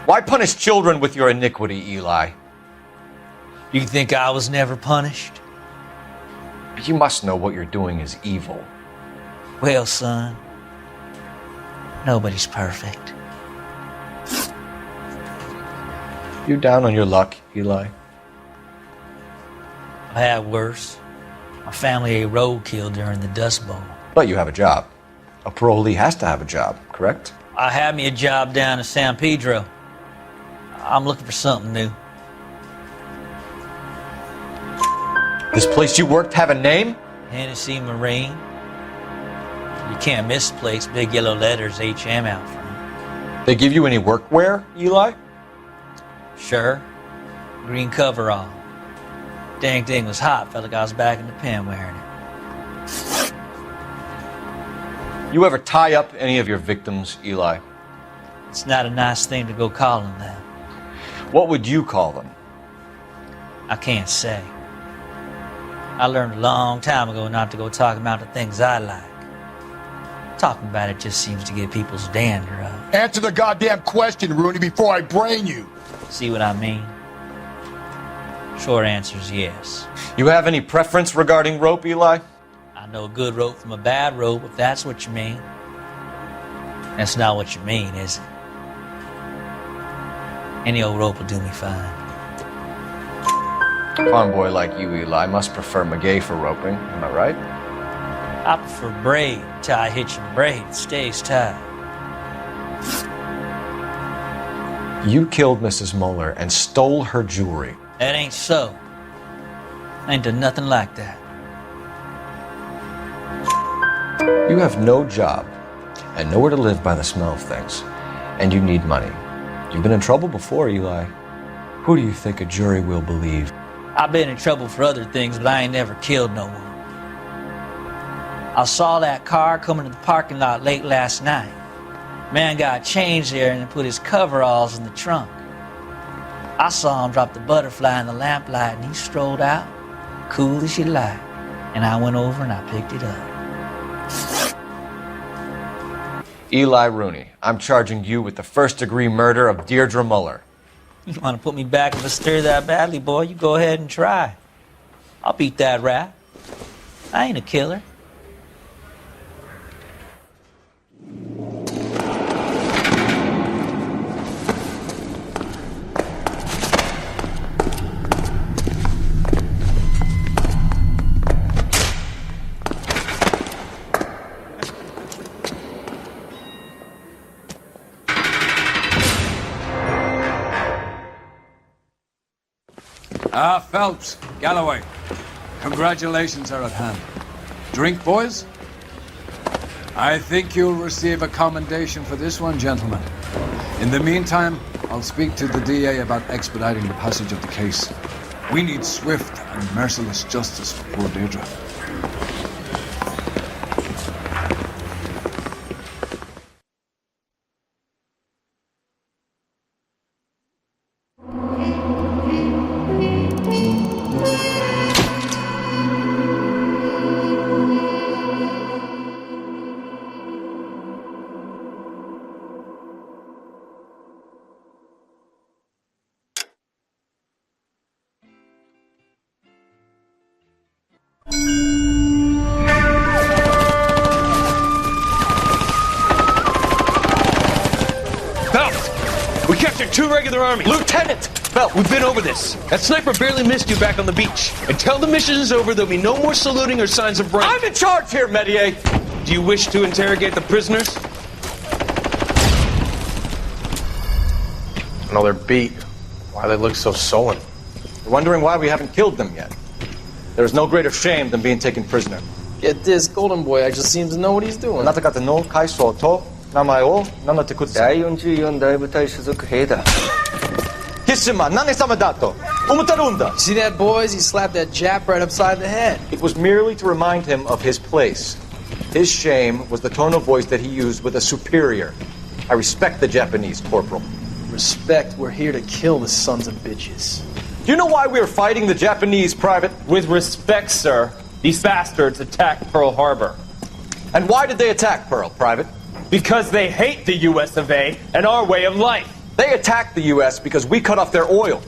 Why punish children with your iniquity, Eli? You think I was never punished? You must know what you're doing is evil. Well, son, nobody's perfect. You down on your luck, Eli? I've had worse. My family ate roadkill during the Dust Bowl. But you have a job. A parolee has to have a job, correct? I had me a job down in San Pedro. I'm looking for something new. This place you worked have a name? Hennessy Marine. You can't miss the place. Big yellow letters, HM out front. They give you any workwear, Eli? Sure. Green coverall. Dang thing was hot. Felt like I was back in the pen wearing it. You ever tie up any of your victims, Eli? It's not a nice thing to go calling them. What would you call them? I can't say. I learned a long time ago not to go talking about the things I like. Talking about it just seems to get people's dander up. Answer the goddamn question, Rooney, before I brain you. See what I mean? Short answer is yes. You have any preference regarding rope, Eli? I know a good rope from a bad rope, if that's what you mean. That's not what you mean, is it? Any old rope will do me fine. A farm boy like you, Eli, must prefer Magay for roping. Am I right? I prefer braid till I hit your braid. It stays tight. You killed Mrs. Moeller and stole her jewelry. That ain't so. I ain't done nothing like that. You have no job and nowhere to live by the smell of things, and you need money. You've been in trouble before, Eli. Who do you think a jury will believe? I've been in trouble for other things, but I ain't never killed no one. I saw that car coming to the parking lot late last night. Man got changed there and put his coveralls in the trunk. I saw him drop the butterfly in the lamplight and he strolled out, cool as you like. And I went over and I picked it up. Eli Rooney, I'm charging you with the first-degree murder of Deirdre Muller. You want to put me back in the stir that badly, boy? You go ahead and try. I'll beat that rap. I ain't a killer. Ah, Phelps, Galloway. Congratulations are at hand. Drink, boys? I think you'll receive a commendation for this one, gentlemen. In the meantime, I'll speak to the DA about expediting the passage of the case. We need swift and merciless justice for poor Deirdre. We captured 2 regular armies. Lieutenant! Phelps, we've been over this. That sniper barely missed you back on the beach. Until the mission is over, there'll be no more saluting or signs of rank. I'm in charge here, Medier! Do you wish to interrogate the prisoners? No, they're beat. Why they look so sullen? You're wondering why we haven't killed them yet. There is no greater shame than being taken prisoner. Get this, Golden Boy actually seems to know what he's doing. See that, boys? He slapped that Jap right upside the head. It was merely to remind him of his place. His shame was the tone of voice that he used with a superior. I respect the Japanese, Corporal. Respect, we're here to kill the sons of bitches. Do you know why we are fighting the Japanese, Private? With respect, sir, these bastards attacked Pearl Harbor. And why did they attack Pearl, Private? Because they hate the US of A and our way of life. They attacked the US because we cut off their oil.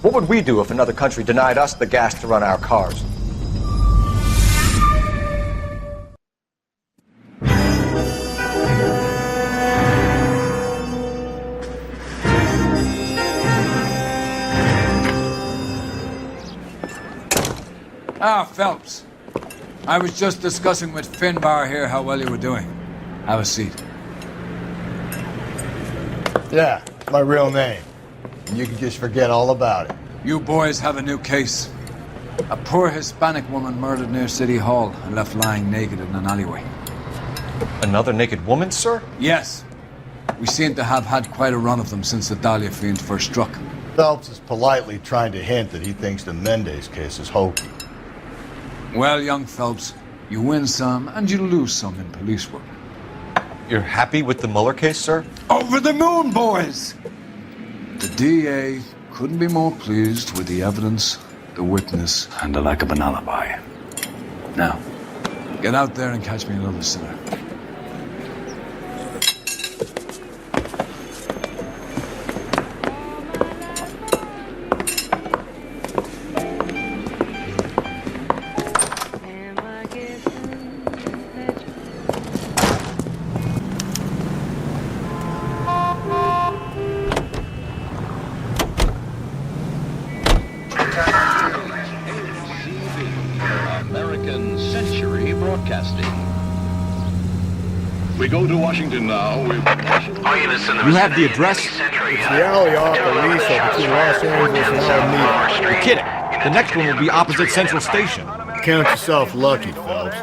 What would we do if another country denied us the gas to run our cars? Ah, Phelps. I was just discussing with Finbar here how well you were doing. Have a seat. Yeah, my real name. You can just forget all about it. You boys have a new case. A poor Hispanic woman murdered near City Hall and left lying naked in an alleyway. Another naked woman, sir? Yes. We seem to have had quite a run of them since the Dahlia fiend first struck. Phelps is politely trying to hint that he thinks the Mendez case is hokey. Well, young Phelps, you win some and you lose some in police work. You're happy with the Mueller case, sir? Over the moon, boys! The DA couldn't be more pleased with the evidence, the witness, and the lack of an alibi. Now, get out there and catch me another sinner. We go to Washington now. You have the address? It's the alley off Aliso between Los Angeles and Alameda. You're kidding. The next one will be opposite Central Station. Count yourself lucky, Phelps.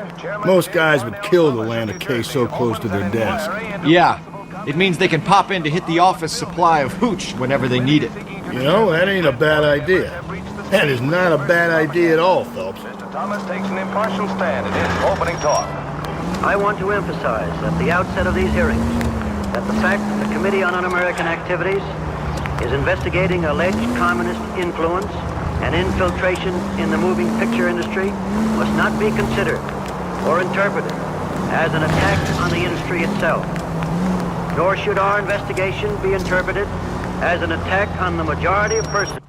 Most guys would kill to land a case so close to their desk. Yeah. It means they can pop in to hit the office supply of hooch whenever they need it. You know, that ain't a bad idea. That is not a bad idea at all, Phelps. Mr. Thomas takes an impartial stand in his opening talk. I want to emphasize at the outset of these hearings that the fact that the Committee on Un-American Activities is investigating alleged communist influence and infiltration in the moving picture industry must not be considered or interpreted as an attack on the industry itself. Nor should our investigation be interpreted as an attack on the majority of persons.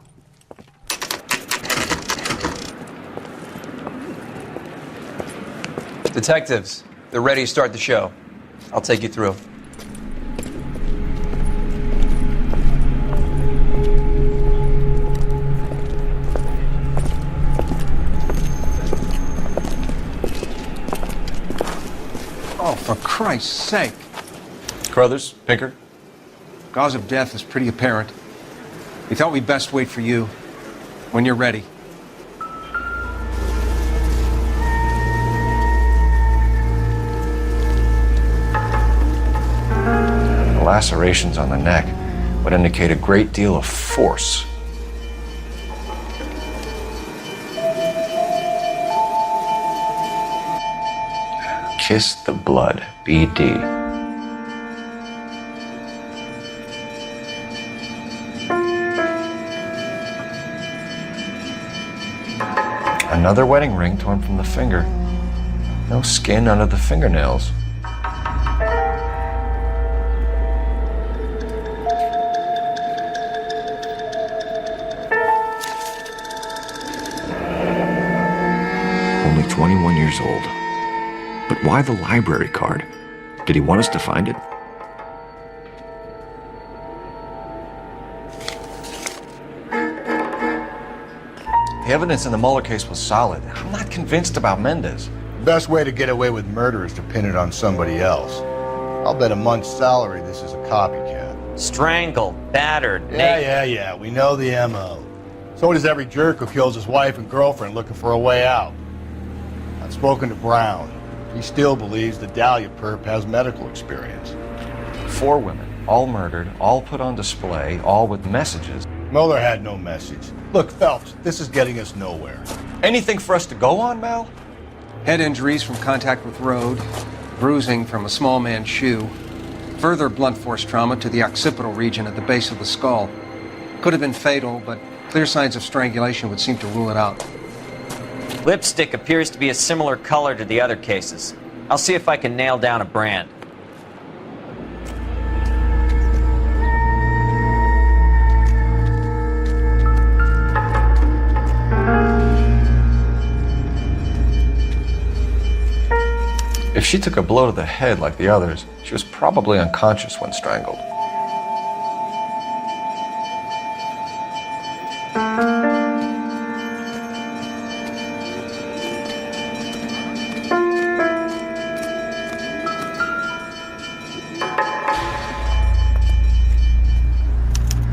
Detectives, they're ready to start the show. I'll take you through. Oh, for Christ's sake. Carruthers, Pinker. Cause of death is pretty apparent. We thought we'd best wait for you when you're ready. Lacerations on the neck would indicate a great deal of force. Kiss the blood, BD. Another wedding ring torn from the finger. No skin under the fingernails. Only 21 years old. But why the library card? Did he want us to find it? The evidence in the Mueller case was solid. I'm not convinced about Mendez. The best way to get away with murder is to pin it on somebody else. I'll bet a month's salary this is a copycat. Strangled, battered, Yeah. We know the M.O. So does every jerk who kills his wife and girlfriend looking for a way out. I've spoken to Brown. He still believes the Dahlia perp has medical experience. 4 women, all murdered, all put on display, all with messages. Mueller had no message. Look, Phelps, this is getting us nowhere. Anything for us to go on, Mel? Head injuries from contact with road, bruising from a small man's shoe, further blunt force trauma to the occipital region at the base of the skull. Could have been fatal, but clear signs of strangulation would seem to rule it out. Lipstick appears to be a similar color to the other cases. I'll see if I can nail down a brand. If she took a blow to the head like the others, she was probably unconscious when strangled.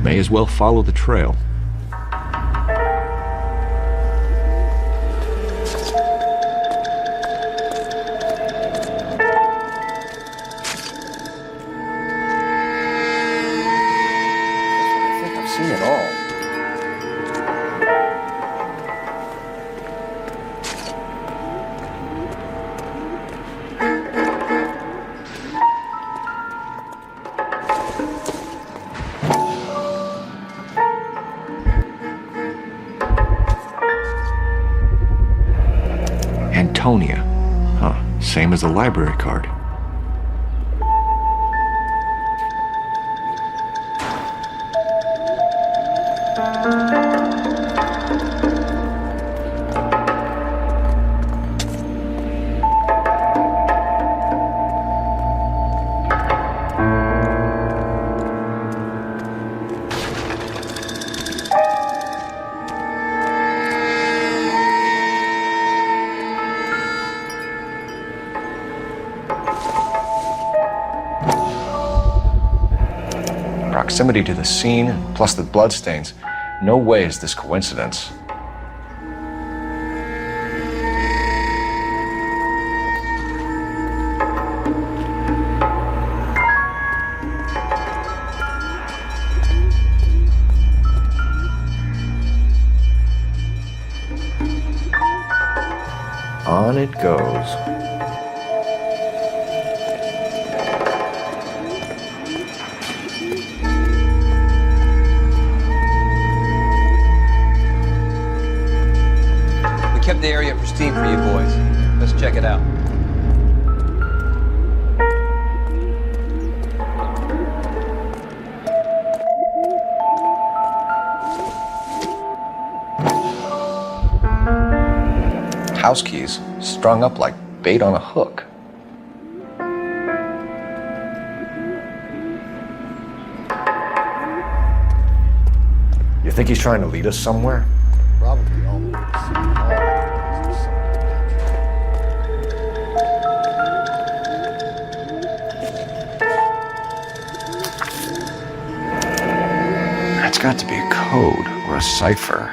May as well follow the trail. Seen it all. Antonia. Huh, same as the library card. Proximity to the scene, plus the bloodstains. No way is this coincidence. On it goes. Kept the area pristine for you boys. Let's check it out. House keys strung up like bait on a hook. You think he's trying to lead us somewhere? Probably all the way to City Hall. That's got to be a code or a cipher.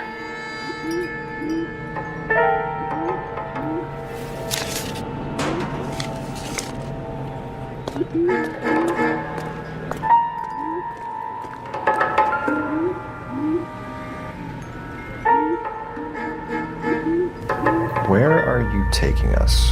Where are you taking us?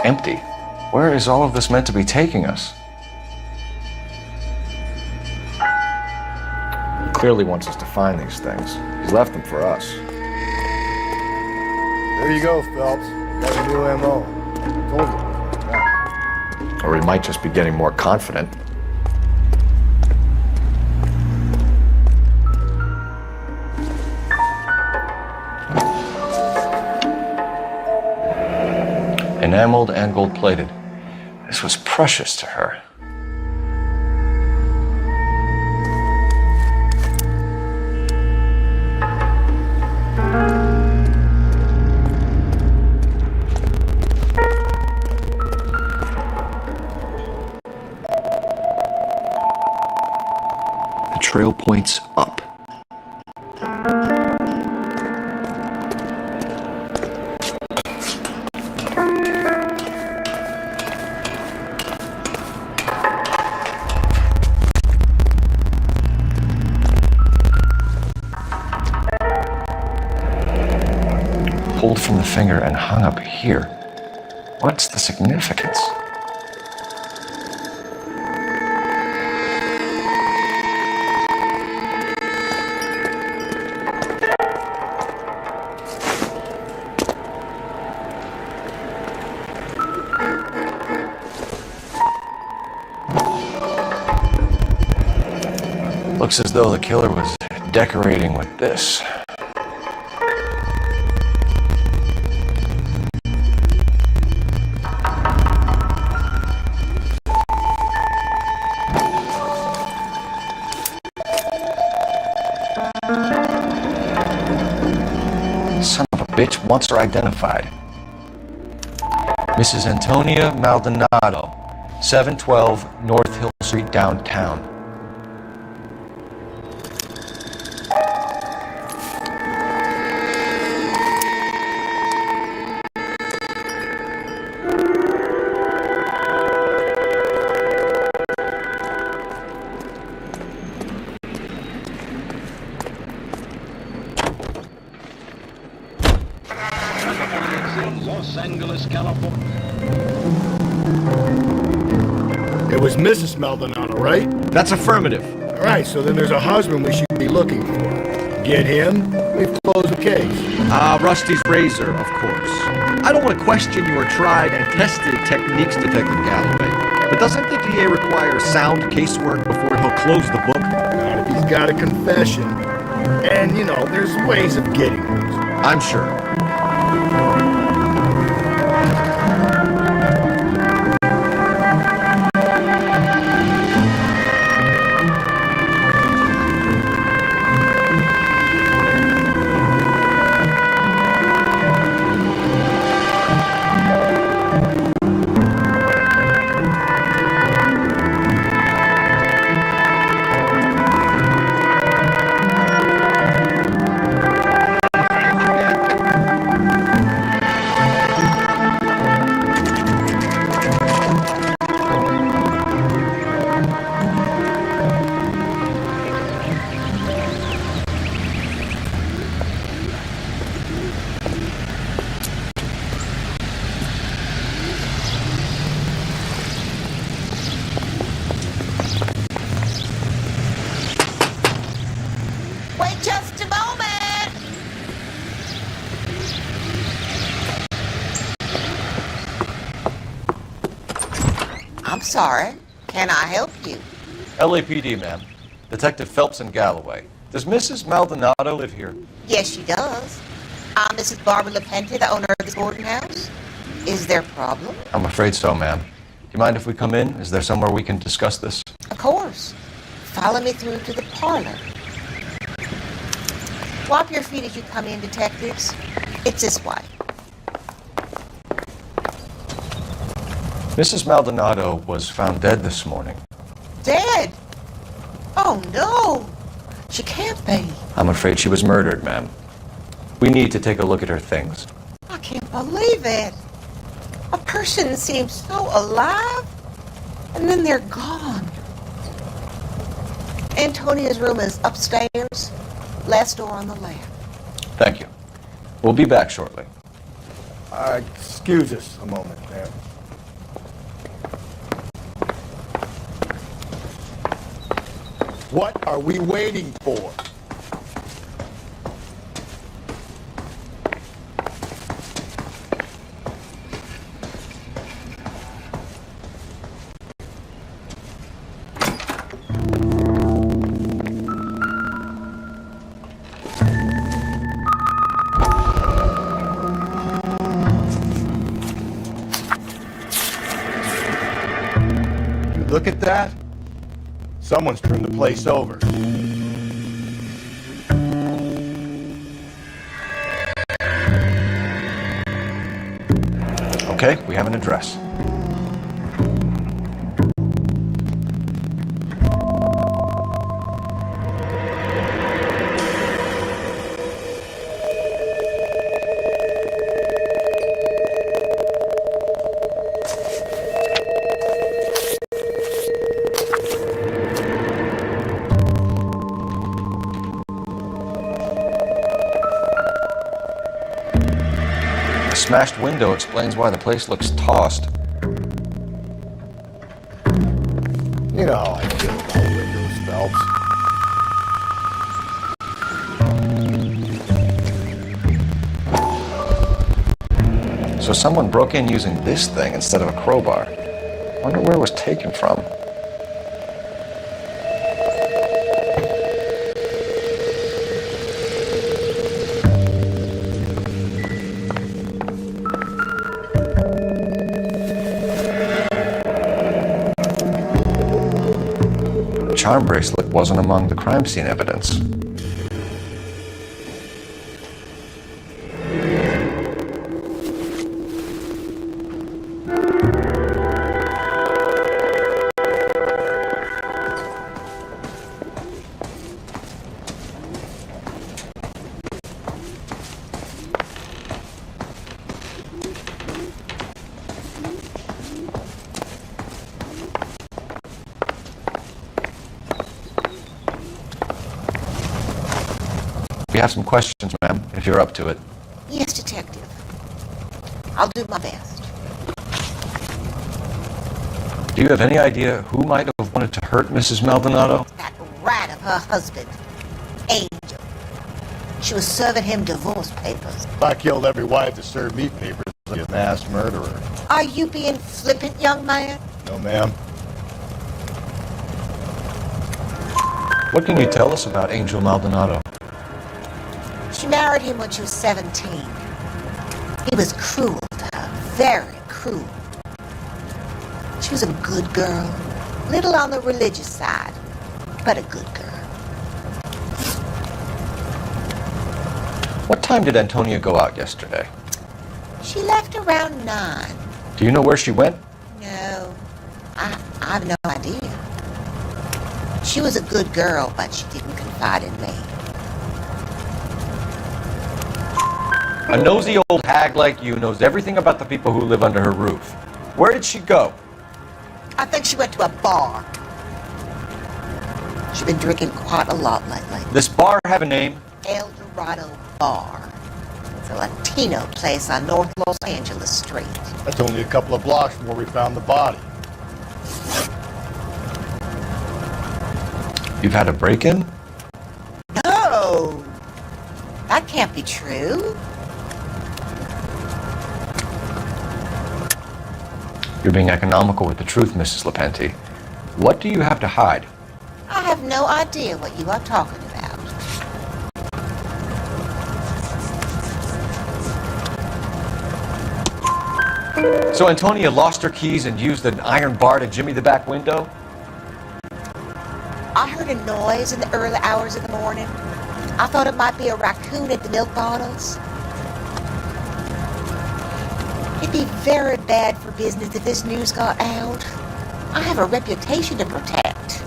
Empty. Where is all of this meant to be taking us? clearly wants us to find these things. He's left them for us. There you go, Phelps. Got a new M.O. Told you. Yeah. Or he might just be getting more confident. Enameled and gold-plated. This was precious to her. The trail points up. Pulled from the finger and hung up here. What's the significance? Looks as though the killer was decorating with this. Son of a bitch wants her identified. Mrs. Antonia Maldonado, 712 North Hill Street, downtown. Los Angeles, California. It was Mrs. Maldonado, right? That's affirmative. All right, so then there's a husband we should be looking for. Get him, we've closed the case. Rusty's razor, of course. I don't want to question your tried and tested techniques, Detective Galloway. But doesn't the DA require sound casework before he'll close the book? Not if he's got a confession. And, you know, there's ways of getting those. I'm sure. I'm sorry. Can I help you? LAPD, ma'am. Detective Phelps and Galloway. Does Mrs. Maldonado live here? Yes, she does. I'm Mrs. Barbara LaPente, the owner of this boarding house. Is there a problem? I'm afraid so, ma'am. Do you mind if we come in? Is there somewhere we can discuss this? Of course. Follow me through to the parlor. Swap your feet as you come in, detectives. It's this way. Mrs. Maldonado was found dead this morning. Dead? Oh, no. She can't be. I'm afraid she was murdered, ma'am. We need to take a look at her things. I can't believe it. A person seems so alive, and then they're gone. Antonia's room is upstairs, last door on the left. Thank you. We'll be back shortly. Excuse us a moment there. What are we waiting for? Look at that. Someone's turned the place over. Okay, we have an address. The smashed window explains why the place looks tossed. You know how I feel about windows, Phelps. So someone broke in using this thing instead of a crowbar. Wonder where it was taken from. The charm bracelet wasn't among the crime scene evidence. We have some questions, ma'am, if you're up to it. Yes, Detective. I'll do my best. Do you have any idea who might have wanted to hurt Mrs. Maldonado? That rat of her husband, Angel. She was serving him divorce papers. If I killed every wife that served me papers, I'd be a mass murderer. Are you being flippant, young man? No, ma'am. What can you tell us about Angel Maldonado? She married him when she was 17. He was cruel to her, very cruel. She was a good girl, little on the religious side, but a good girl. What time did Antonia go out yesterday? She left around 9. Do you know where she went? No, I have no idea. She was a good girl, but she didn't confide in me. A nosy old hag like you knows everything about the people who live under her roof. Where did she go? I think she went to a bar. She's been drinking quite a lot lately. This bar have a name? El Dorado Bar. It's a Latino place on North Los Angeles Street. That's only a couple of blocks from where we found the body. You've had a break-in? No! That can't be true. You're being economical with the truth, Mrs. Lepenti. What do you have to hide? I have no idea what you are talking about. So Antonia lost her keys and used an iron bar to jimmy the back window? I heard a noise in the early hours of the morning. I thought it might be a raccoon at the milk bottles. It'd be very bad for business if this news got out. I have a reputation to protect.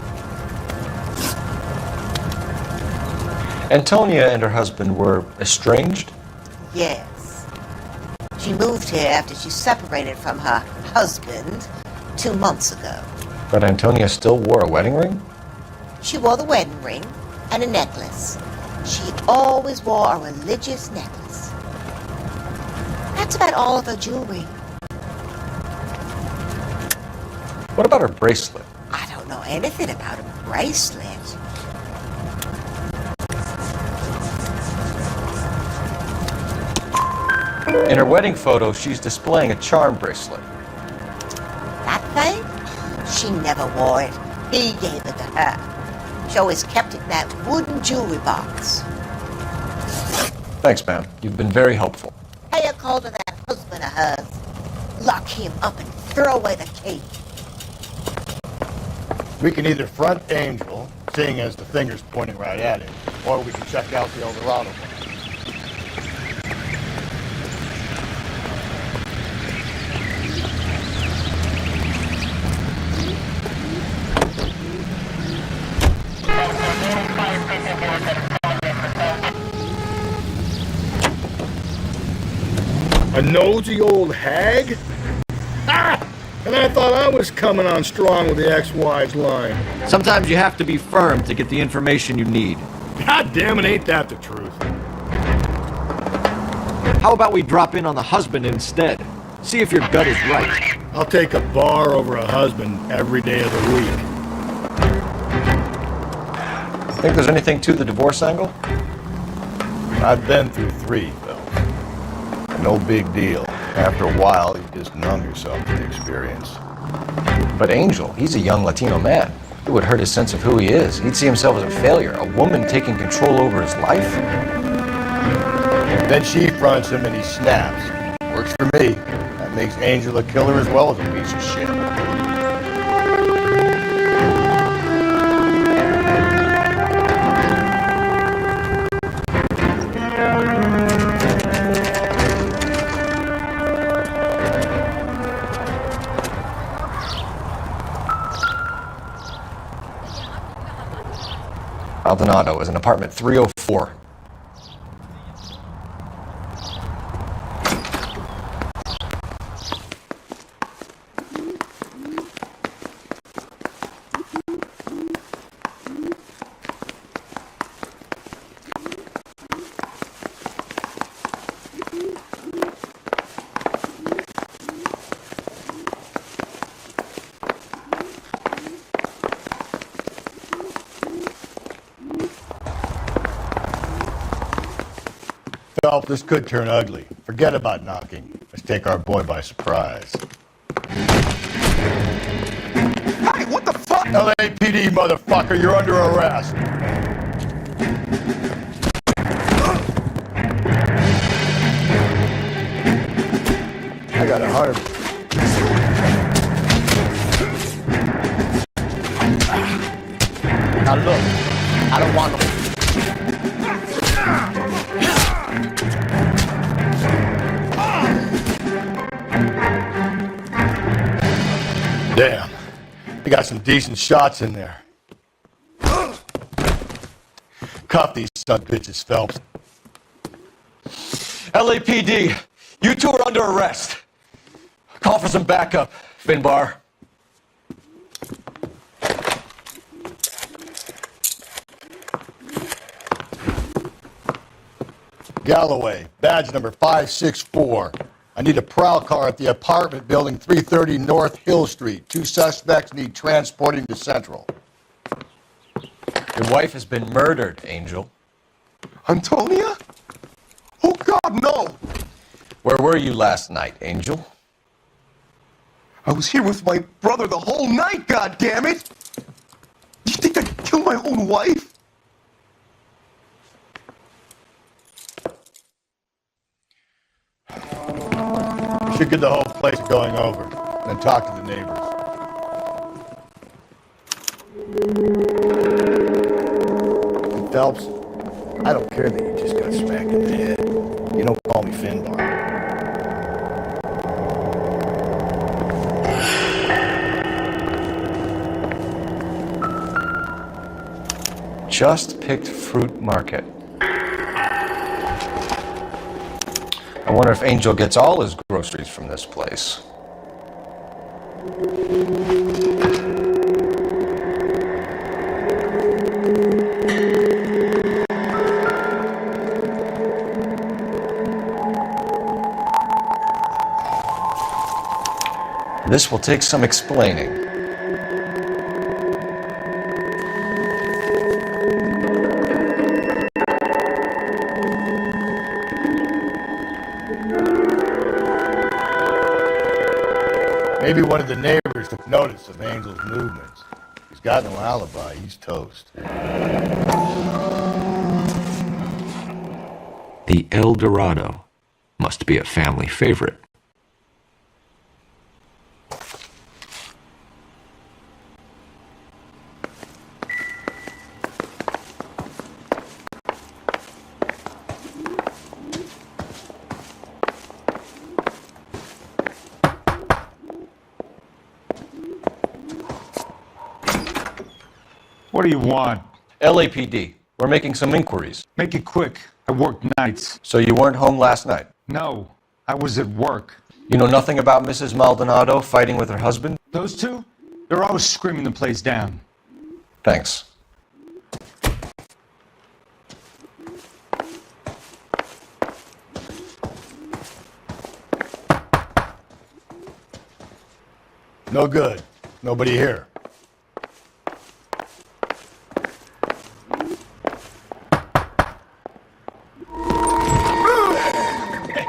Antonia and her husband were estranged? Yes. She moved here after she separated from her husband 2 months ago. But Antonia still wore a wedding ring? She wore the wedding ring and a necklace. She always wore a religious necklace. That's about all of her jewelry. What about her bracelet? I don't know anything about a bracelet. In her wedding photo, she's displaying a charm bracelet. That thing? She never wore it. He gave it to her. She always kept it in that wooden jewelry box. Thanks, ma'am. You've been very helpful. Pay a call to that husband of hers. Lock him up and throw away the key. We can either front Angel, seeing as the finger's pointing right at him, or we can check out the Eldorado one. A nosy old hag? Ah! And I thought I was coming on strong with the ex-wives line. Sometimes you have to be firm to get the information you need. God damn it, ain't that the truth? How about we drop in on the husband instead? See if your gut is right. I'll take a bar over a husband every day of the week. Think there's anything to the divorce angle? I've been through 3, Phil. No big deal. After a while, you just numb yourself to the experience. But Angel, he's a young Latino man. It would hurt his sense of who he is. He'd see himself as a failure, a woman taking control over his life. Then she fronts him and he snaps. Works for me. That makes Angel a killer as well as a piece of shit. Maldonado is in apartment 304. Phelps, this could turn ugly. Forget about knocking. Let's take our boy by surprise. Hey, what the fuck? LAPD, motherfucker, you're under arrest. I got 100. Now look, I don't want no. Damn, we got some decent shots in there. Cuff these son bitches, Phelps. LAPD, you two are under arrest. Call for some backup, Finbar. Galloway, badge number 564. I need a prowl car at the apartment building 330 North Hill Street. 2 suspects need transporting to Central. Your wife has been murdered, Angel. Antonia? Oh, God, no! Where were you last night, Angel? I was here with my brother the whole night, goddammit! You think I'd kill my own wife? We should get the whole place going over, then talk to the neighbors. And Phelps, I don't care that you just got smacked in the head. You don't call me Finbar. Just picked fruit market. I wonder if Angel gets all his groceries from this place. This will take some explaining. Maybe one of the neighbors took notice of Angel's movements. He's got no alibi. He's toast. The El Dorado must be a family favorite. What do you want? LAPD. We're making some inquiries. Make it quick. I work nights. So you weren't home last night? No, I was at work. You know nothing about Mrs. Maldonado fighting with her husband? Those two? They're always screaming the place down. Thanks. No good. Nobody here.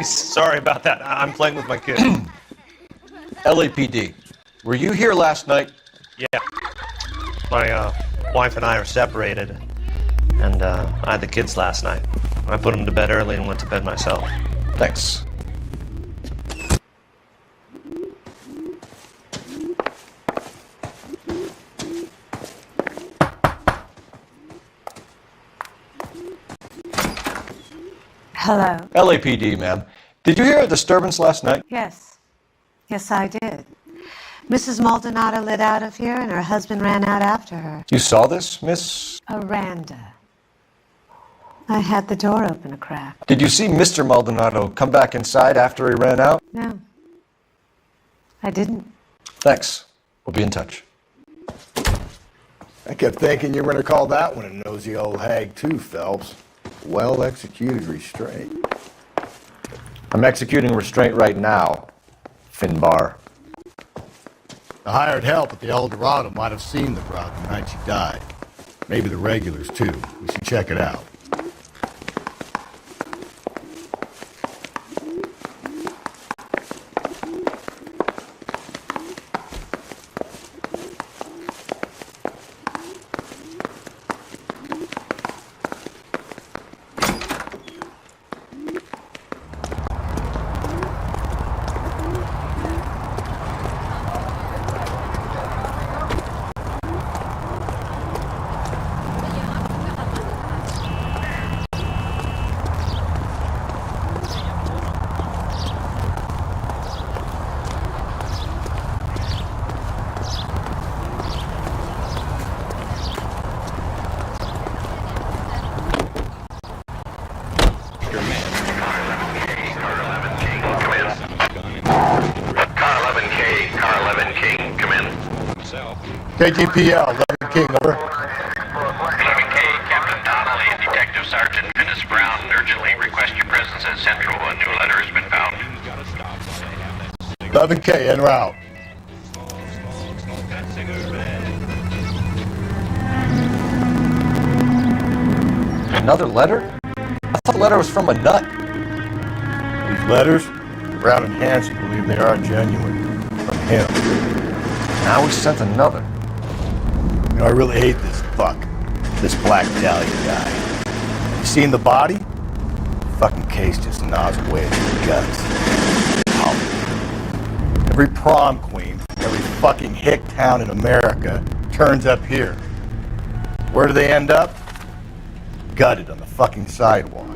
Sorry about that. I'm playing with my kid. LAPD. Were you here last night? Yeah. My wife and I are separated, and I had the kids last night. I put them to bed early and went to bed myself. Thanks. Hello. LAPD, ma'am. Did you hear a disturbance last night? Yes. Yes, I did. Mrs. Maldonado lit out of here and her husband ran out after her. You saw this, Miss? Aranda. I had the door open a crack. Did you see Mr. Maldonado come back inside after he ran out? No. I didn't. Thanks. We'll be in touch. I kept thinking you were going to call that one a nosy old hag too, Phelps. Well-executed restraint. I'm executing restraint right now, Finbar. The hired help at the El Dorado might have seen the broad the night she died. Maybe the regulars, too. We should check it out. KGPL, 11 King, over. 11K, Captain Donnelly and Detective Sergeant Dennis Brown urgently request your presence at Central. A new letter has been found. 11K, en route. Another letter? I thought the letter was from a nut. These letters, Brown and Hanson believe they are genuine. From him. Now we sent another. You know, I really hate this fuck. This Black Dahlia guy. You seen the body? Fucking case just gnaws away at your guts. Every prom queen, every fucking hick town in America turns up here. Where do they end up? Gutted on the fucking sidewalk.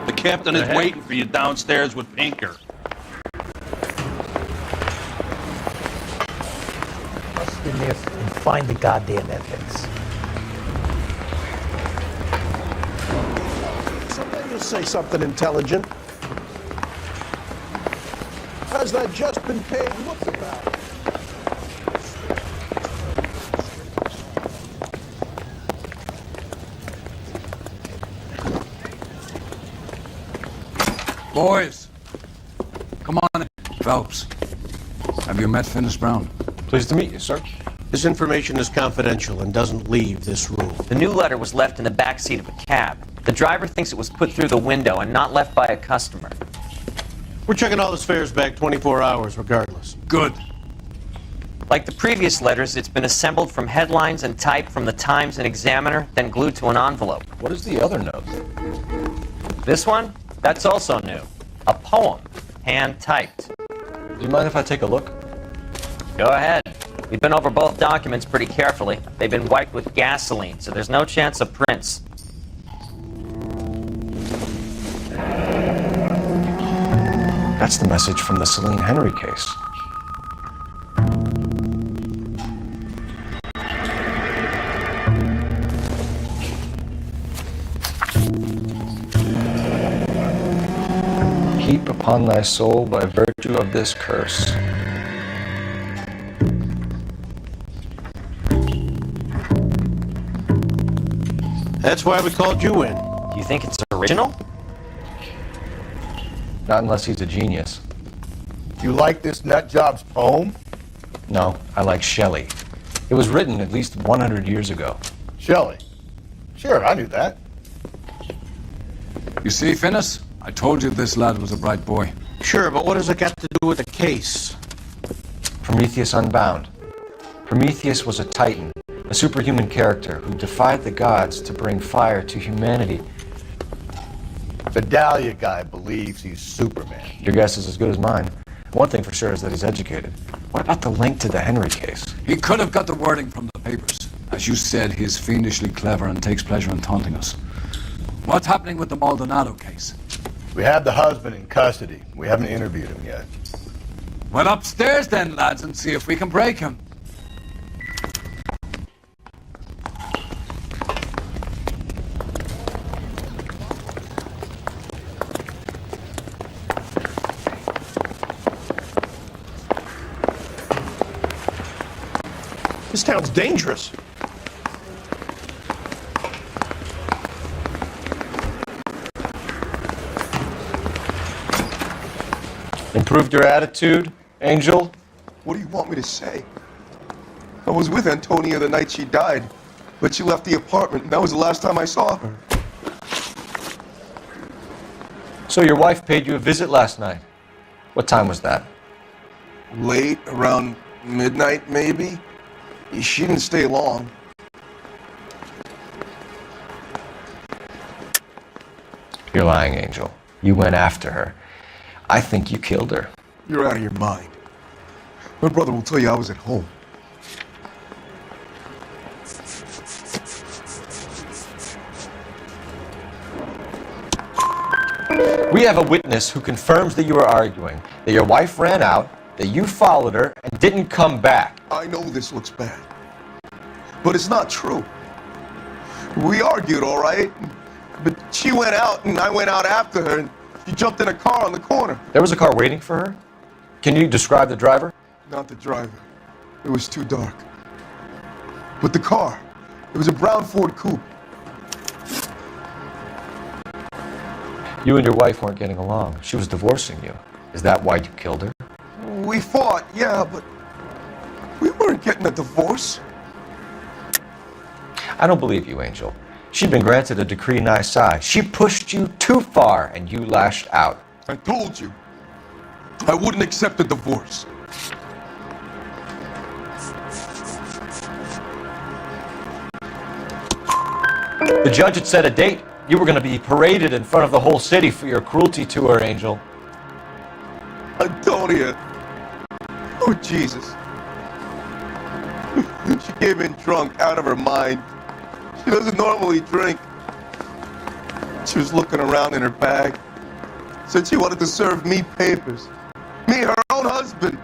The captain is waiting for you downstairs with Pinker. Bust in there and find the goddamn evidence. Someday you'll say something intelligent. Has that just been paid? What's about? Boys, come on in. Phelps. Have you met Finis Brown? Pleased to meet you, sir. This information is confidential and doesn't leave this room. The new letter was left in the back seat of a cab. The driver thinks it was put through the window and not left by a customer. We're checking all his fares back 24 hours regardless. Good. Like the previous letters, it's been assembled from headlines and typed from the Times and Examiner, then glued to an envelope. What is the other note? This one? That's also new. A poem, hand-typed. Do you mind if I take a look? Go ahead. We've been over both documents pretty carefully. They've been wiped with gasoline, so there's no chance of prints. That's the message from the Celine Henry case. Keep upon thy soul by virtue of this curse. That's why we called you in. Do you think it's original? Not unless he's a genius. You like this nutjob's poem? No, I like Shelley. It was written at least 100 years ago. Shelley? Sure, I knew that. You see, Finis? I told you this lad was a bright boy. Sure, but what does it got to do with the case? Prometheus Unbound. Prometheus was a titan, a superhuman character who defied the gods to bring fire to humanity. The Dahlia guy believes he's Superman. Your guess is as good as mine. One thing for sure is that he's educated. What about the link to the Henry case? He could have got the wording from the papers. As you said, he is fiendishly clever and takes pleasure in taunting us. What's happening with the Maldonado case? We have the husband in custody. We haven't interviewed him yet. Well, upstairs then, lads, and see if we can break him. This town's dangerous. Improved your attitude, Angel? What do you want me to say? I was with Antonia the night she died, but she left the apartment, and that was the last time I saw her. So your wife paid you a visit last night. What time was that? Late, around midnight, maybe? She didn't stay long. You're lying, Angel. You went after her. I think you killed her. You're out of your mind. My brother will tell you I was at home. We have a witness who confirms that you were arguing, that your wife ran out, that you followed her, and didn't come back. I know this looks bad, but it's not true. We argued, all right? But she went out, and I went out after her, and she jumped in a car on the corner. There was a car waiting for her? Can you describe the driver? Not the driver. It was too dark. But the car, it was a brown Ford coupe. You and your wife weren't getting along. She was divorcing you. Is that why you killed her? We fought, yeah, but we weren't getting a divorce. I don't believe you, Angel. She'd been granted a decree nisi. She pushed you too far, and you lashed out. I told you, I wouldn't accept a divorce. The judge had set a date. You were going to be paraded in front of the whole city for your cruelty to her, Angel. Antonia. Oh, Jesus. She came in drunk, out of her mind. She doesn't normally drink. She was looking around in her bag. Said she wanted to serve me papers. Me, her own husband.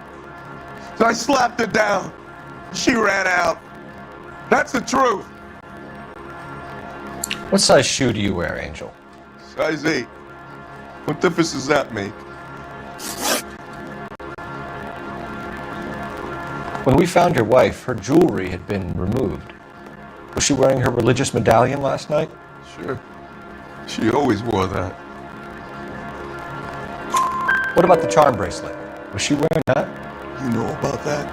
So I slapped her down. She ran out. That's the truth. What size shoe do you wear, Angel? Size 8. What difference does that make? When we found your wife, her jewelry had been removed. Was she wearing her religious medallion last night? Sure. She always wore that. What about the charm bracelet? Was she wearing that? You know about that?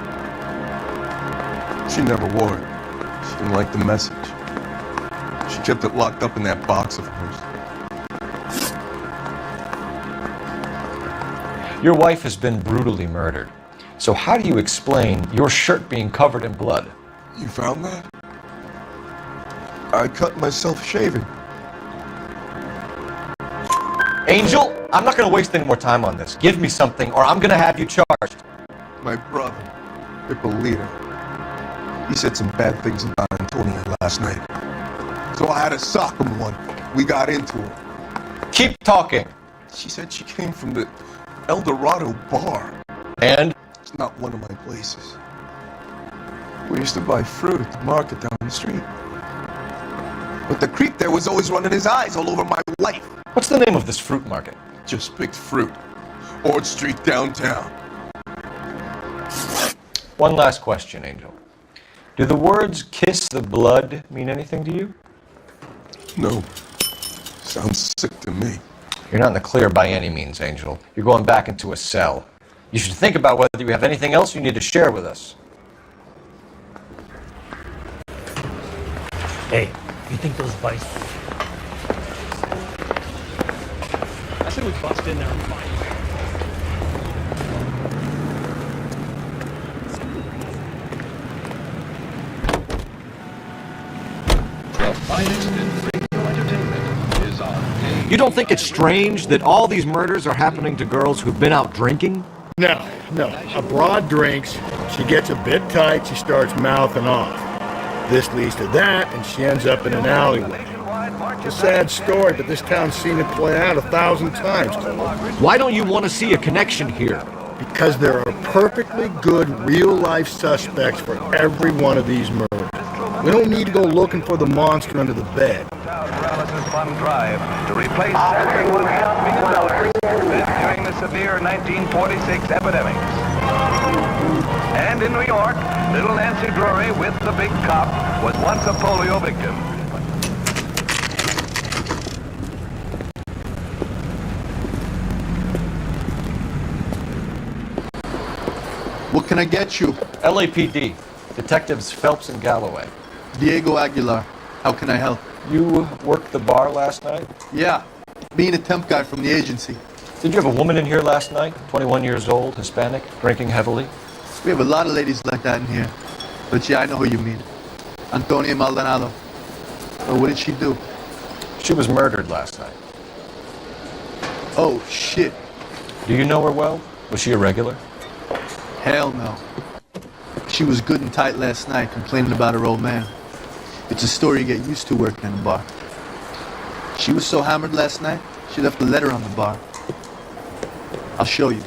She never wore it. She didn't like the message. She kept it locked up in that box of hers. Your wife has been brutally murdered. So how do you explain your shirt being covered in blood? You found that? I cut myself shaving. Angel, I'm not going to waste any more time on this. Give me something or I'm going to have you charged. My brother, Hippolyta, he said some bad things about Antonia last night. So I had to sock him one. We got into it. Keep talking. She said she came from the El Dorado bar. And? It's not one of my places. We used to buy fruit at the market down the street. But the creep there was always running his eyes all over my wife. What's the name of this fruit market? Just picked fruit. Ord Street downtown. One last question, Angel. Do the words kiss the blood mean anything to you? No. Sounds sick to me. You're not in the clear by any means, Angel. You're going back into a cell. You should think about whether you have anything else you need to share with us. Hey, you think those bites? I said we bust in there and find You don't think it's strange that all these murders are happening to girls who've been out drinking? No. A broad drinks, she gets a bit tight, she starts mouthing off. This leads to that, and she ends up in an alleyway. It's a sad story, but this town's seen it play out 1,000 times, Cole. Why don't you want to see a connection here? Because there are perfectly good real-life suspects for every one of these murders. We don't need to go looking for the monster under the bed. Fund drive to replace $71.5 million spent during the severe 1946 epidemics. And in New York, little Nancy Drury with the big cop was once a polio victim. What can I get you? LAPD. Detectives Phelps and Galloway. Diego Aguilar. How can I help? You worked the bar last night? Yeah. Me and a temp guy from the agency. Did you have a woman in here last night? 21 years old, Hispanic, drinking heavily? We have a lot of ladies like that in here. But yeah, I know who you mean. Antonia Maldonado. Oh, what did she do? She was murdered last night. Oh, shit. Do you know her well? Was she a regular? Hell no. She was good and tight last night, complaining about her old man. It's a story you get used to working in a bar. She was so hammered last night, she left a letter on the bar. I'll show you.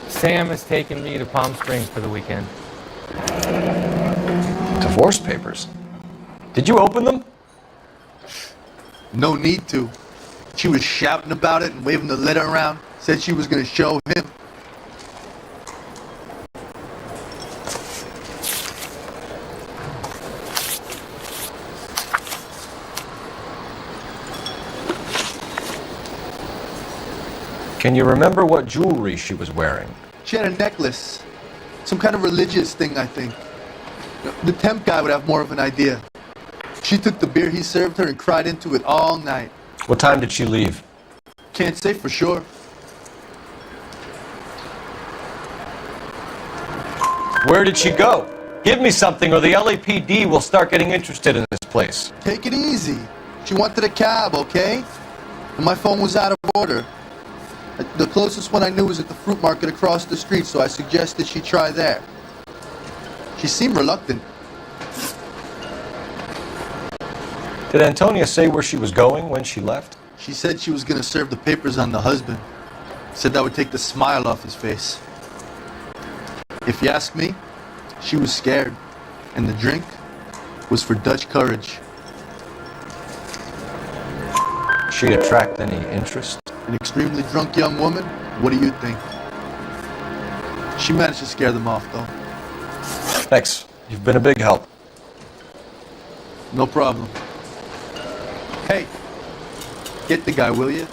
Sam has taken me to Palm Springs for the weekend. Divorce papers? Did you open them? No need to. She was shouting about it and waving the letter around. Said she was going to show him. Can you remember what jewelry she was wearing? She had a necklace. Some kind of religious thing, I think. The temp guy would have more of an idea. She took the beer he served her and cried into it all night. What time did she leave? Can't say for sure. Where did she go? Give me something or the LAPD will start getting interested in this place. Take it easy. She wanted a cab, okay? And my phone was out of order. The closest one I knew was at the fruit market across the street, so I suggested she try there. She seemed reluctant. Did Antonia say where she was going when she left? She said she was going to serve the papers on the husband. Said that would take the smile off his face. If you ask me, she was scared. And the drink was for Dutch courage. She'd attract any interest? An extremely drunk young woman? What do you think? She managed to scare them off, though. Thanks. You've been a big help. No problem. Hey, get the guy, will you?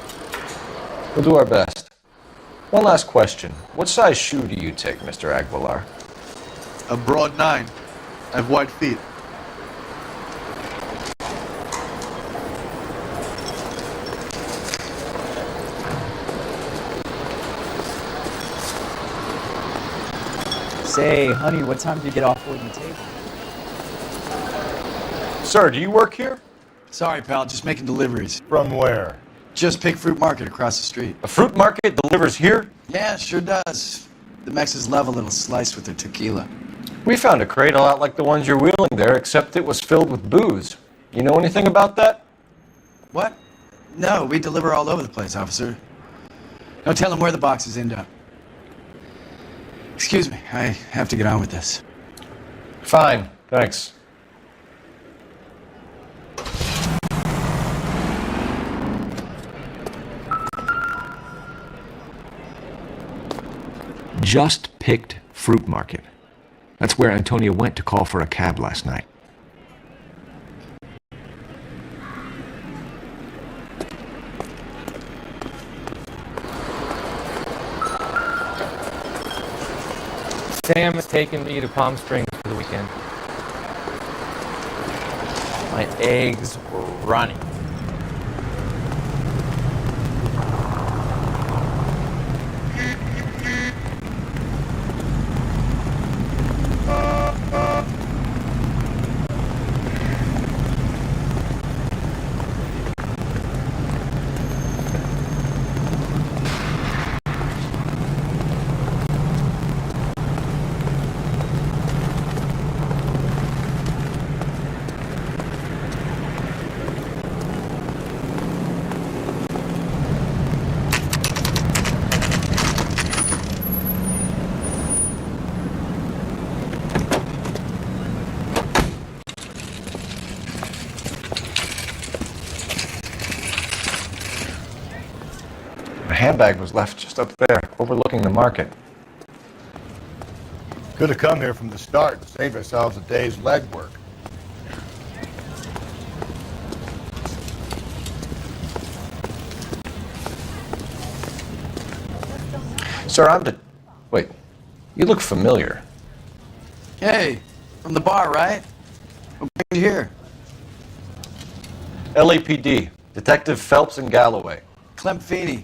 We'll do our best. One last question. What size shoe do you take, Mr. Aguilar? A broad 9. I have wide feet. Say, honey, what time do you get off waiting the table? Sir, do you work here? Sorry, pal, just making deliveries. From where? Just Pig Fruit Market across the street. A fruit market delivers here? Yeah, sure does. The Mexes love a little slice with their tequila. We found a crate a lot like the ones you're wheeling there, except it was filled with booze. You know anything about that? What? No, we deliver all over the place, officer. Don't tell them where the boxes end up. Excuse me, I have to get on with this. Fine, thanks. Just picked fruit market. That's where Antonia went to call for a cab last night. Sam has taken me to Palm Springs for the weekend. My eggs were running. Handbag was left just up there, overlooking the market. Could have come here from the start and saved ourselves a day's legwork. Sir, Wait, you look familiar. Hey, from the bar, right? What brings you here? LAPD, Detective Phelps and Galloway. Clem Feeney.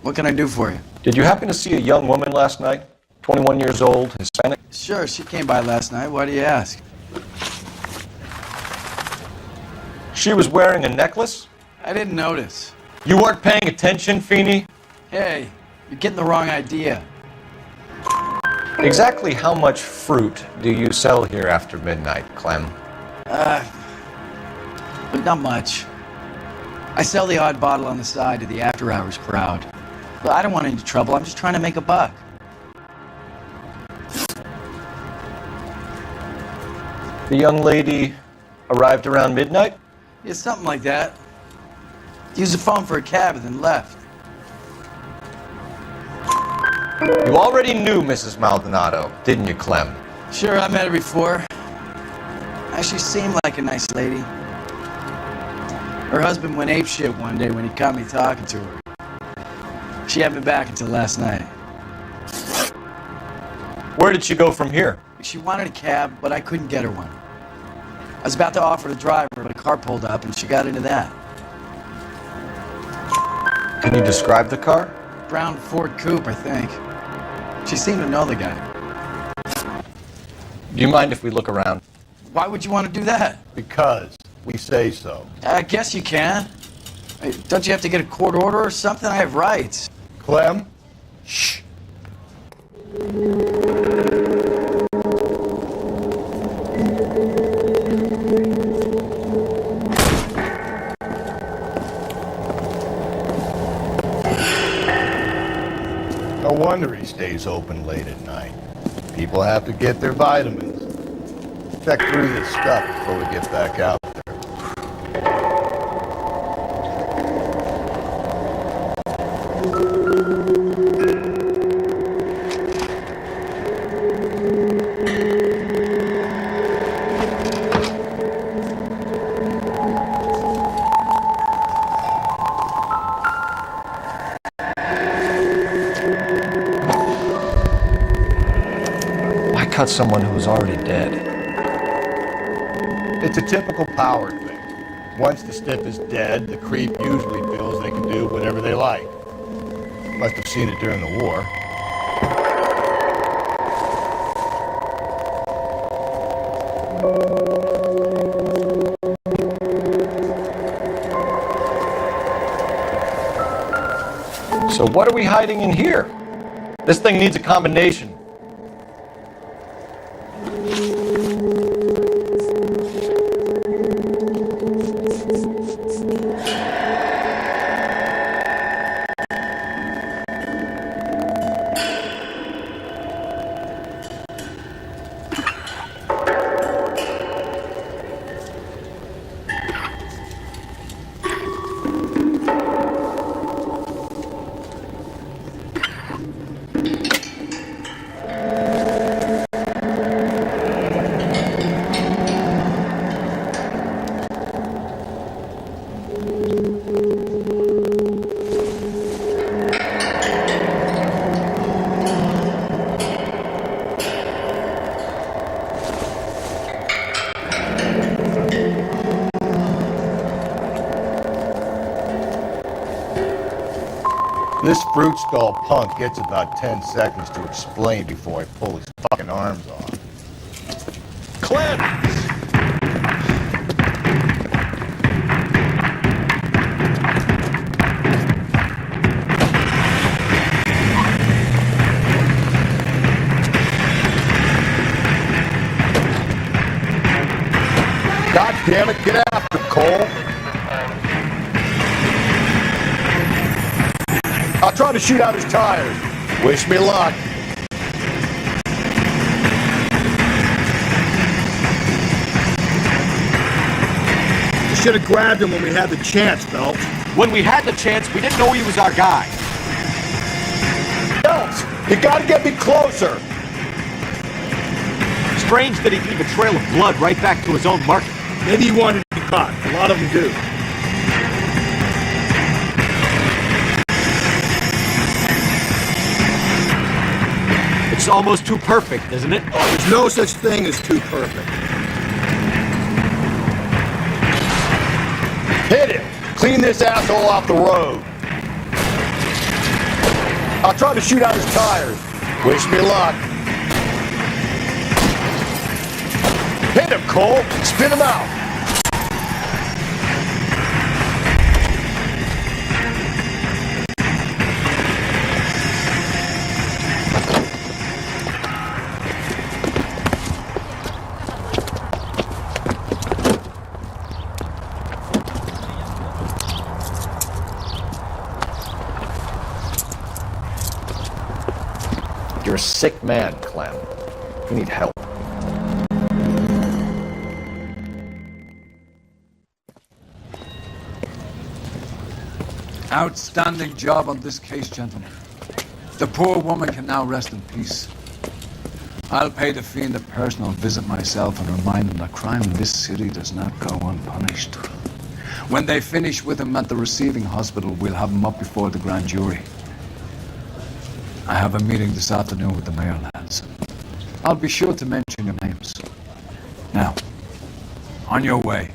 What can I do for you? Did you happen to see a young woman last night? 21 years old, Hispanic? Sure, she came by last night. Why do you ask? She was wearing a necklace? I didn't notice. You weren't paying attention, Feeney? Hey, you're getting the wrong idea. Exactly how much fruit do you sell here after midnight, Clem? But not much. I sell the odd bottle on the side to the after-hours crowd. But I don't want any trouble. I'm just trying to make a buck. The young lady arrived around midnight? Yeah, something like that. Used the phone for a cab and then left. You already knew Mrs. Maldonado, didn't you, Clem? Sure, I met her before. She seemed like a nice lady. Her husband went apeshit one day when he caught me talking to her. She hadn't been back until last night. Where did she go from here? She wanted a cab, but I couldn't get her one. I was about to offer to drive her, but a car pulled up and she got into that. Can you describe the car? Brown Ford Coupe, I think. She seemed to know the guy. Do you mind if we look around? Why would you want to do that? Because we say so. I guess you can. Don't you have to get a court order or something? I have rights. Clem? Shh. No wonder he stays open late at night. People have to get their vitamins. Check through this stuff before we get back out there. cut someone who was already dead? It's a typical power thing. Once the stiff is dead, the creep usually feels they can do whatever they like. Must have seen it during the war. So what are we hiding in here? This thing needs a combination. This fruit stall punk gets about 10 seconds to explain before I pull his fucking arms off. Clem! God damn it, get after Cole! I'll try to shoot out his tires. Wish me luck. You should have grabbed him when we had the chance, Phelps. When we had the chance, we didn't know he was our guy. Phelps, you gotta get me closer. Strange that he'd leave a trail of blood right back to his own market. Maybe he wanted to be caught. A lot of them do. It's almost too perfect, isn't it? There's no such thing as too perfect. Hit him! Clean this asshole off the road. I'll try to shoot out his tires. Wish me luck. Hit him, Cole! Spin him out! You're a sick man, Clem. You need help. Outstanding job on this case, gentlemen. The poor woman can now rest in peace. I'll pay the fiend a personal visit myself and remind him that crime in this city does not go unpunished. When they finish with him at the receiving hospital, we'll have him up before the grand jury. I have a meeting this afternoon with the mayor, lads. I'll be sure to mention your names. Now, on your way.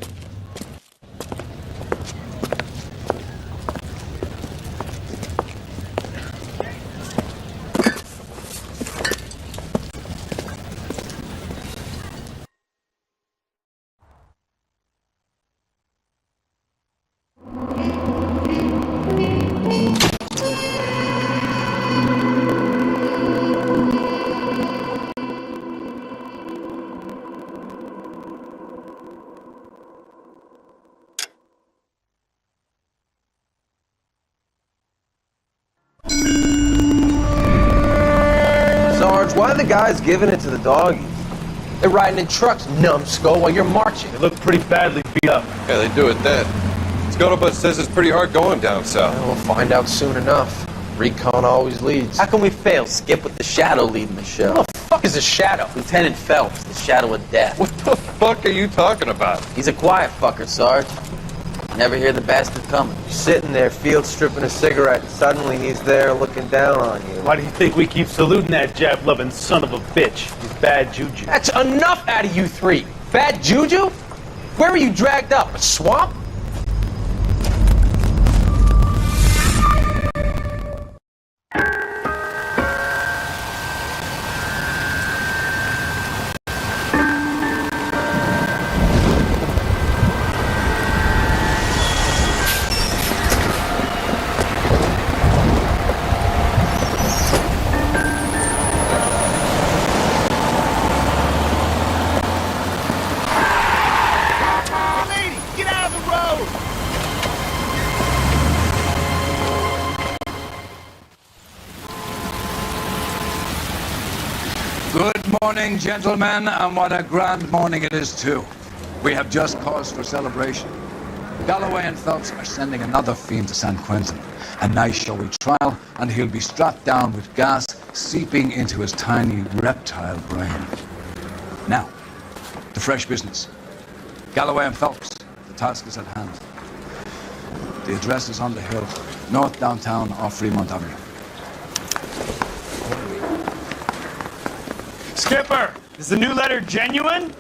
Why are the guys giving it to the doggies? They're riding in trucks, numbskull, while you're marching. They look pretty badly beat up. Yeah, they do at that. Scuttlebutt says it's pretty hard going down south. Well, we'll find out soon enough. Recon always leads. How can we fail, Skip, with the Shadow leading the show? Who the fuck is the Shadow? Lieutenant Phelps, the Shadow of Death. What the fuck are you talking about? He's a quiet fucker, Sarge. Never hear the bastard coming. You're sitting there, field stripping a cigarette, and suddenly he's there looking down on you. Why do you think we keep saluting that jab-loving son of a bitch? He's bad juju. That's enough out of you three. Bad juju? Where were you dragged up? A swamp? Good morning, gentlemen, and what a grand morning it is, too. We have just cause for celebration. Galloway and Phelps are sending another fiend to San Quentin. A nice showy trial, and he'll be strapped down with gas seeping into his tiny reptile brain. Now, the fresh business. Galloway and Phelps, the task is at hand. The address is on the hill, north downtown off Fremont Avenue. Skipper, is the new letter genuine?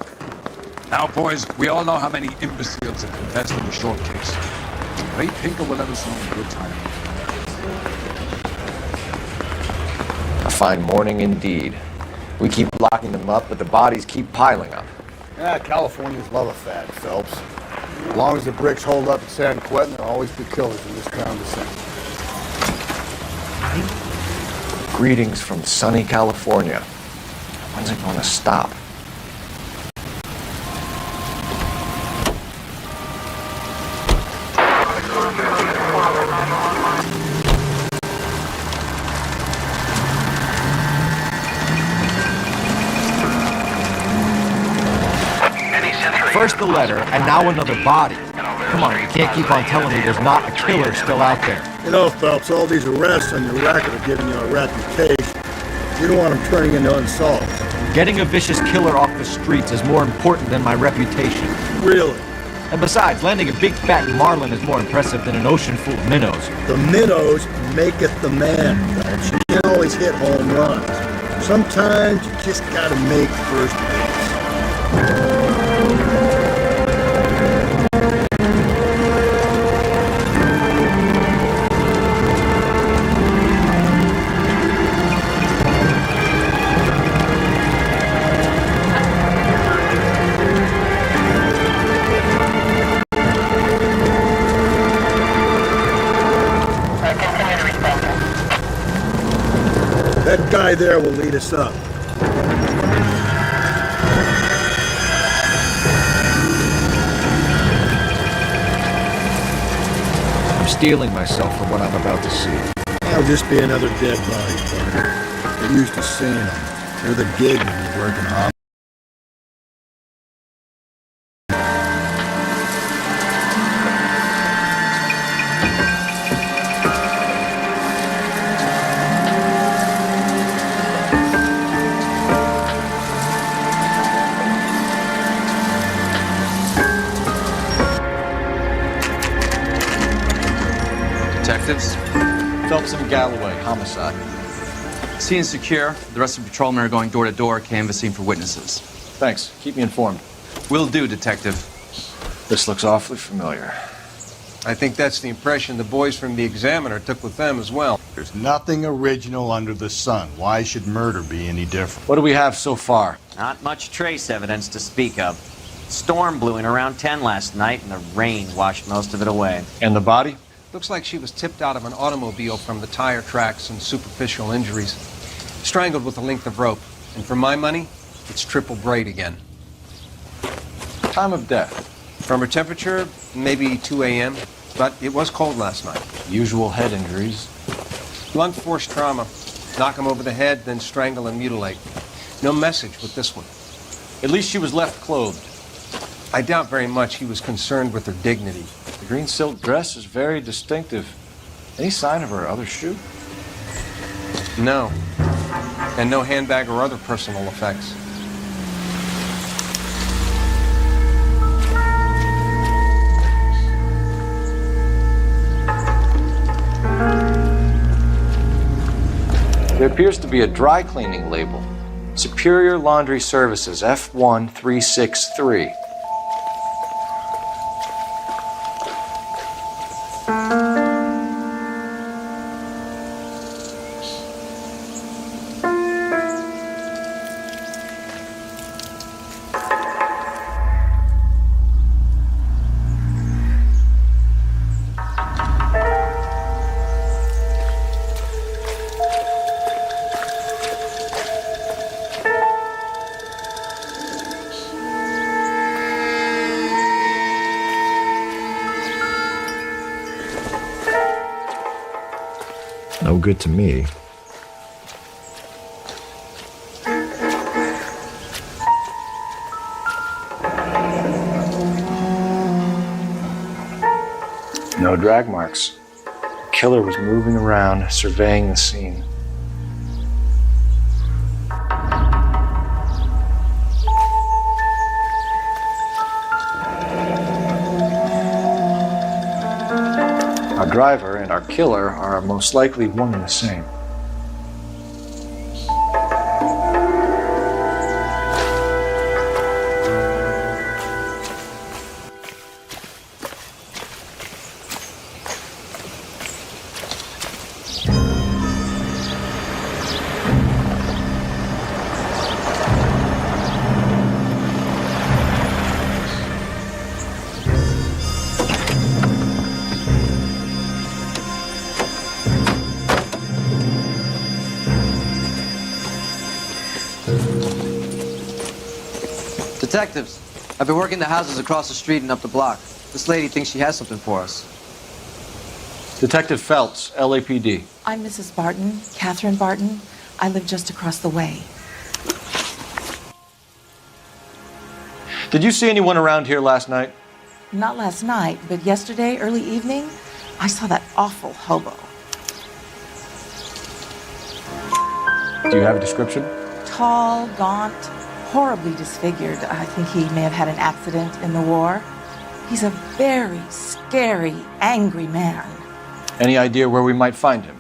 Now, boys, we all know how many imbeciles have confessed in the short case. Ray Pinker will let us know in good time. A fine morning indeed. We keep locking them up, but the bodies keep piling up. Yeah, Californians love a fad, Phelps. As long as the bricks hold up at San Quentin, there'll always be killers in this town to sing. Greetings from sunny California. When's it going to stop? First the letter, and now another body. Come on, you can't keep on telling me there's not a killer still out there. You know, Phelps, all these arrests on your record are giving you a reputation. You don't want them turning into unsolved. Getting a vicious killer off the streets is more important than my reputation. Really? And besides, landing a big fat marlin is more impressive than an ocean full of minnows. The minnows maketh the man, Phelps. You can't always hit home runs. Sometimes you just gotta make first base. That guy there will lead us up. I'm steeling myself for what I'm about to see. That'll just be another dead body, partner. They're used to seeing them. They're the gig when you're working on. Detectives? Phelps and Galloway, homicide. Scene is secure. The rest of the patrolmen are going door to door, canvassing for witnesses. Thanks. Keep me informed. Will do, Detective. This looks awfully familiar. I think that's the impression the boys from the Examiner took with them as well. There's nothing original under the sun. Why should murder be any different? What do we have so far? Not much trace evidence to speak of. Storm blew in around 10 last night, and the rain washed most of it away. And the body? Looks like she was tipped out of an automobile from the tire tracks and superficial injuries. Strangled with a length of rope. And for my money, it's triple braid again. Time of death? From her temperature, maybe 2 a.m., but it was cold last night. Usual head injuries. Blunt force trauma. Knock him over the head, then strangle and mutilate. No message with this one. At least she was left clothed. I doubt very much he was concerned with her dignity. The green silk dress is very distinctive. Any sign of her other shoe? No. And no handbag or other personal effects. There appears to be a dry cleaning label. Superior Laundry Services, F1363. No good to me. No drag marks. The killer was moving around, surveying the scene. Our driver and our killer are most likely one and the same. Detectives, I've been working the houses across the street and up the block. This lady thinks she has something for us. Detective Phelps, LAPD. I'm Mrs. Barton, Catherine Barton. I live just across the way. Did you see anyone around here last night? Not last night, but yesterday, early evening, I saw that awful hobo. Do you have a description? Tall, gaunt, horribly disfigured. I think he may have had an accident in the war. He's a very scary, angry man. Any idea where we might find him?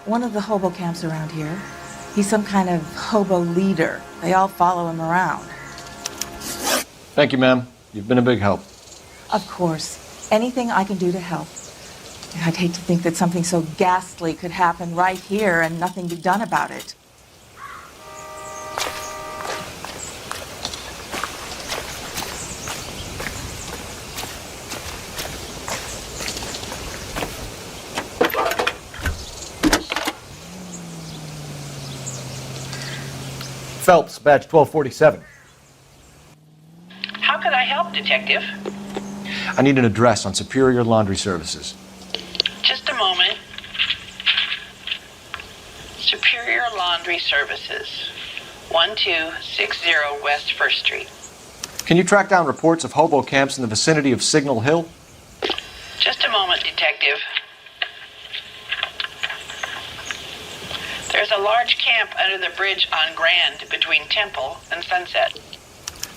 One of the hobo camps around here. He's some kind of hobo leader. They all follow him around. Thank you, ma'am. You've been a big help. Of course. Anything I can do to help. I'd hate to think that something so ghastly could happen right here and nothing be done about it. Phelps, badge 1247. How can I help, Detective? I need an address on Superior Laundry Services. Just a moment. Superior Laundry Services, 1260 West 1st Street. Can you track down reports of hobo camps in the vicinity of Signal Hill? Just a moment, Detective. There's a large camp under the bridge on Grand between Temple and Sunset.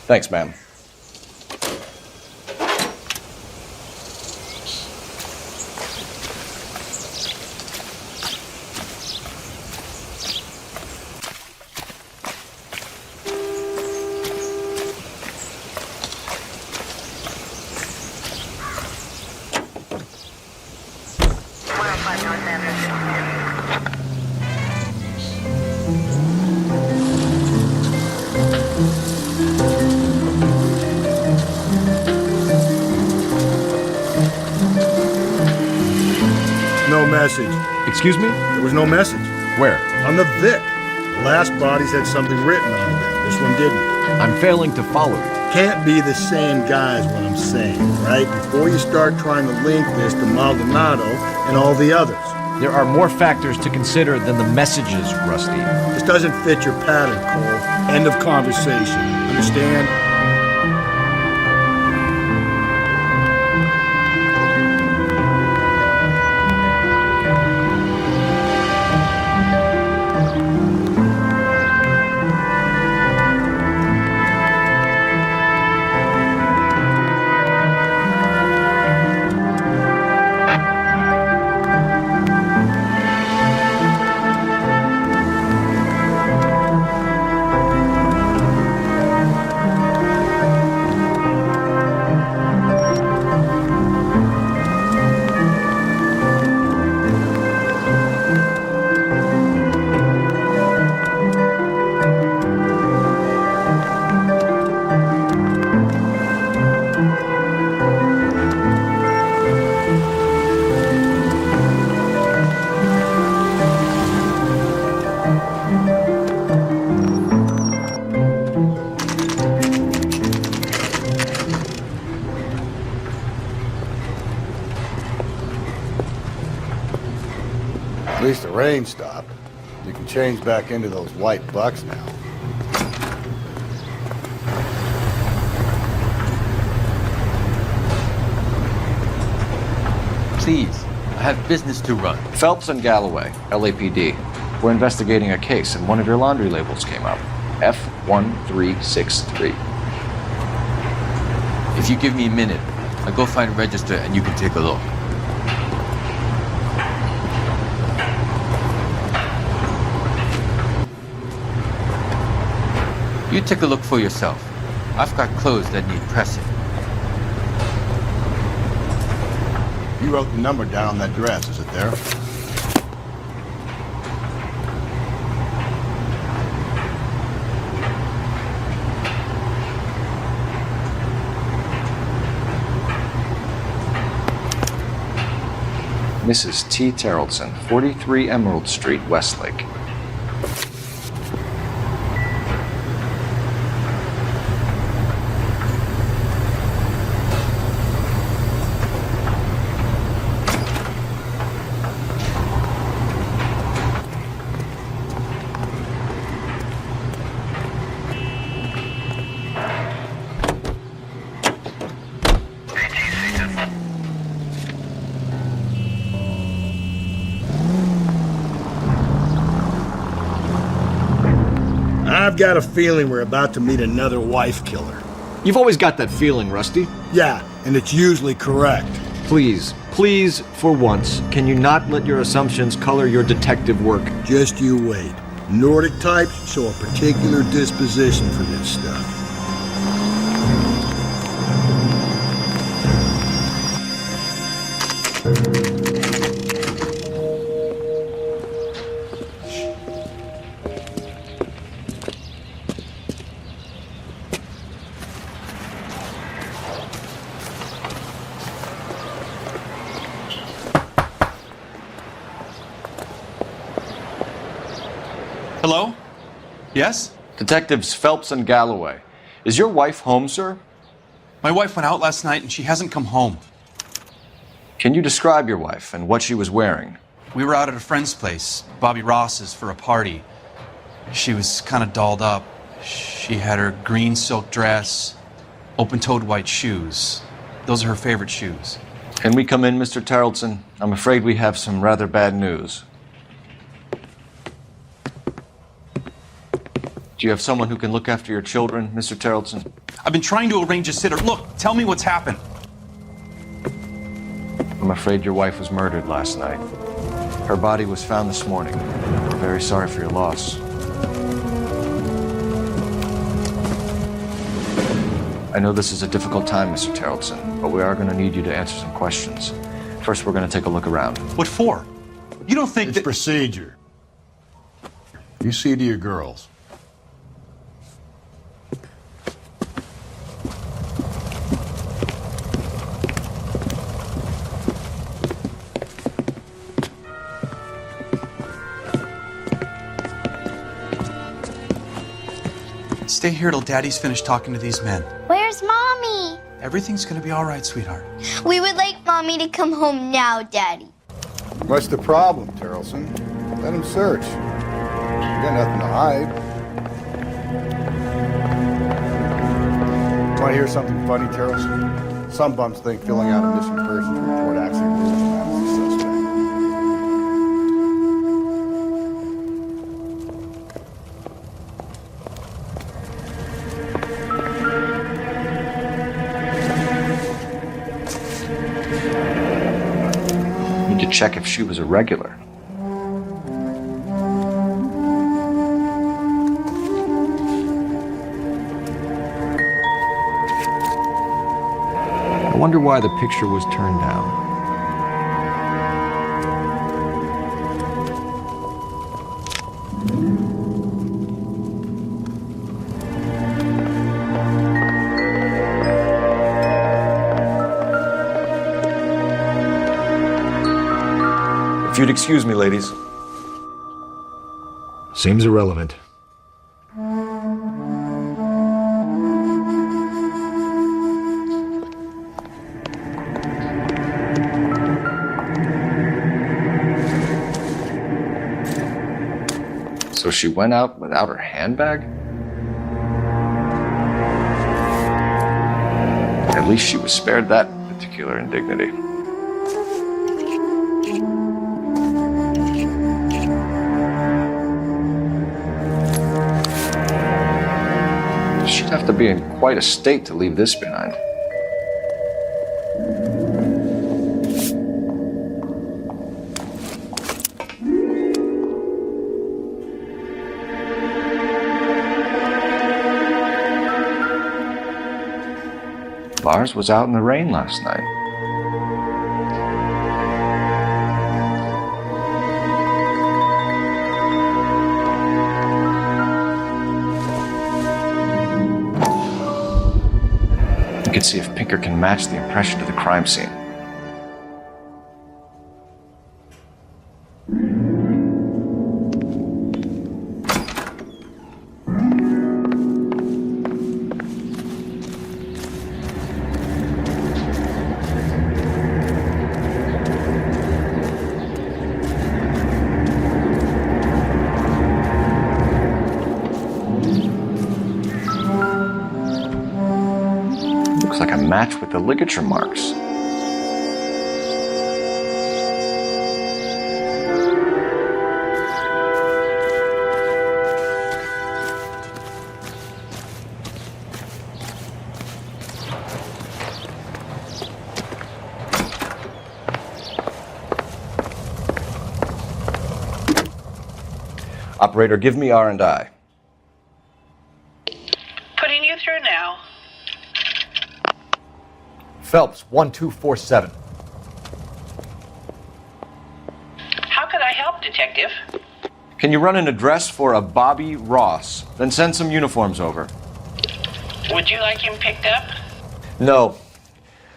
Thanks, ma'am. No message. Excuse me? There was no message. Where? On the Vic. The last bodies had something written on them. This one didn't. I'm failing to follow you. Can't be the same guy is what I'm saying, right? Before you start trying to link this to Maldonado and all the others. There are more factors to consider than the messages, Rusty. This doesn't fit your pattern, Cole. End of conversation. Understand? At least the rain stopped. You can change back into those white bucks now. Please, I have business to run. Phelps and Galloway, LAPD. We're investigating a case, and one of your laundry labels came up. F1363. If you give me a minute, I'll go find a register and you can take a look. You take a look for yourself. I've got clothes that need pressing. You wrote the number down on that dress, is it there? Mrs. T. Terrellson, 43 Emerald Street, Westlake. I've got a feeling we're about to meet another wife killer. You've always got that feeling, Rusty. Yeah, and it's usually correct. Please, for once, can you not let your assumptions color your detective work? Just you wait. Nordic types show a particular disposition for this stuff. Hello? Yes? Detectives Phelps and Galloway. Is your wife home, sir? My wife went out last night and she hasn't come home. Can you describe your wife and what she was wearing? We were out at a friend's place, Bobby Ross's, for a party. She was kind of dolled up. She had her green silk dress, open-toed white shoes. Those are her favorite shoes. Can we come in, Mr. Terrellson? I'm afraid we have some rather bad news. Do you have someone who can look after your children, Mr. Terrellson? I've been trying to arrange a sitter. Look, tell me what's happened. I'm afraid your wife was murdered last night. Her body was found this morning. We're very sorry for your loss. I know this is a difficult time, Mr. Terrellson, but we are going to need you to answer some questions. First, we're going to take a look around. What for? You don't think it's procedure. You see to your girls. Stay here till Daddy's finished talking to these men. Where's Mommy? Everything's gonna be all right, sweetheart. We would like Mommy to come home now, Daddy. What's the problem, Terrellson? Let him search. You got nothing to hide. Want to hear something funny, Terrellson? Some bums think filling out a missing persons report actually rules them out as a suspect. To check if she was a regular. I wonder why the picture was turned down. If you'd excuse me, ladies. Seems irrelevant. So she went out without her handbag? At least she was spared that particular indignity. She'd have to be in quite a state to leave this behind. Lars was out in the rain last night. We could see if Pinker can match the impression to the crime scene. Match with the ligature marks. Operator, give me R&I. Putting you through now. Phelps, 1247. How could I help, Detective? Can you run an address for a Bobby Ross? Then send some uniforms over. Would you like him picked up? No.